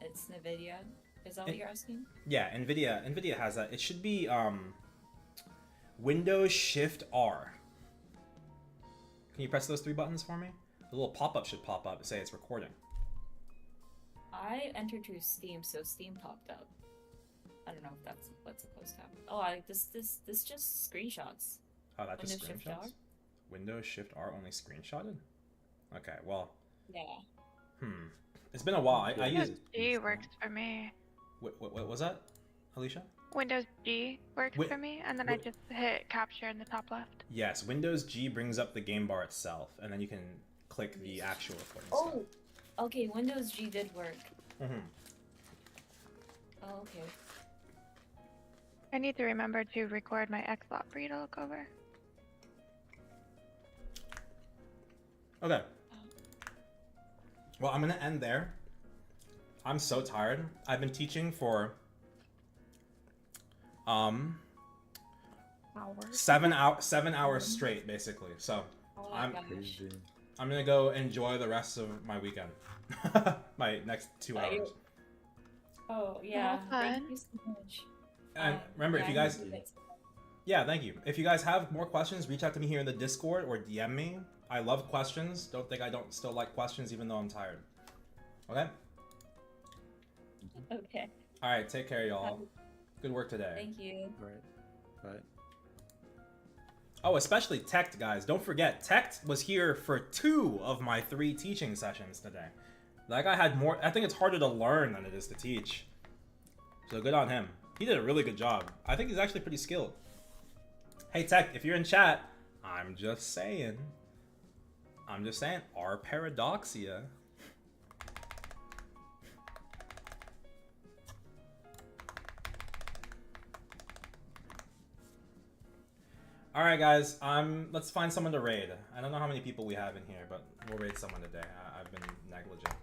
It's NVIDIA. Is that what you're asking? Yeah, NVIDIA has that. It should be Windows Shift R. Can you press those 3 buttons for me? The little pop-up should pop up and say it's recording. I entered through Steam, so Steam popped up. I don't know if that's what's supposed to happen. Oh, this just screenshots. Oh, that just Windows screenshots? Shift R? Windows Shift R only screenshotted? Okay, well. Yeah. It's been a while. I use Windows G works for me. What was that, Alicia? Windows G works for me, and then I just hit capture in the top left. Yes, Windows G brings up the game bar itself, and then you can click the actual recording stuff. Oh, okay. Windows G did work. Oh, okay. I need to remember to record my Xlot for you to look over. Okay. Well, I'm gonna end there. I'm so tired. I've been teaching for 7 hours straight, basically. So I'm gonna go enjoy the rest of my weekend. My next 2 hours. Oh yeah. Thank you so much. And remember, if you guys, thank you. If you guys have more questions, reach out to me here in the Discord or DM me. I love questions. Don't think I don't still like questions, even though I'm tired. Okay. Okay. All right. Take care, y'all. Good work today. Thank you. All right. Bye. Oh, especially Tech, guys. Don't forget, Tech was here for 2 of my 3 teaching sessions today. That guy had more. I think it's harder to learn than it is to teach. So good on him. He did a really good job. I think he's actually pretty skilled. Hey, Tech, if you're in chat, I'm just saying, our Paradoxia. Alright, guys, let's find someone to raid. I don't know how many people we have in here, but we'll raid someone today. I've been negligent.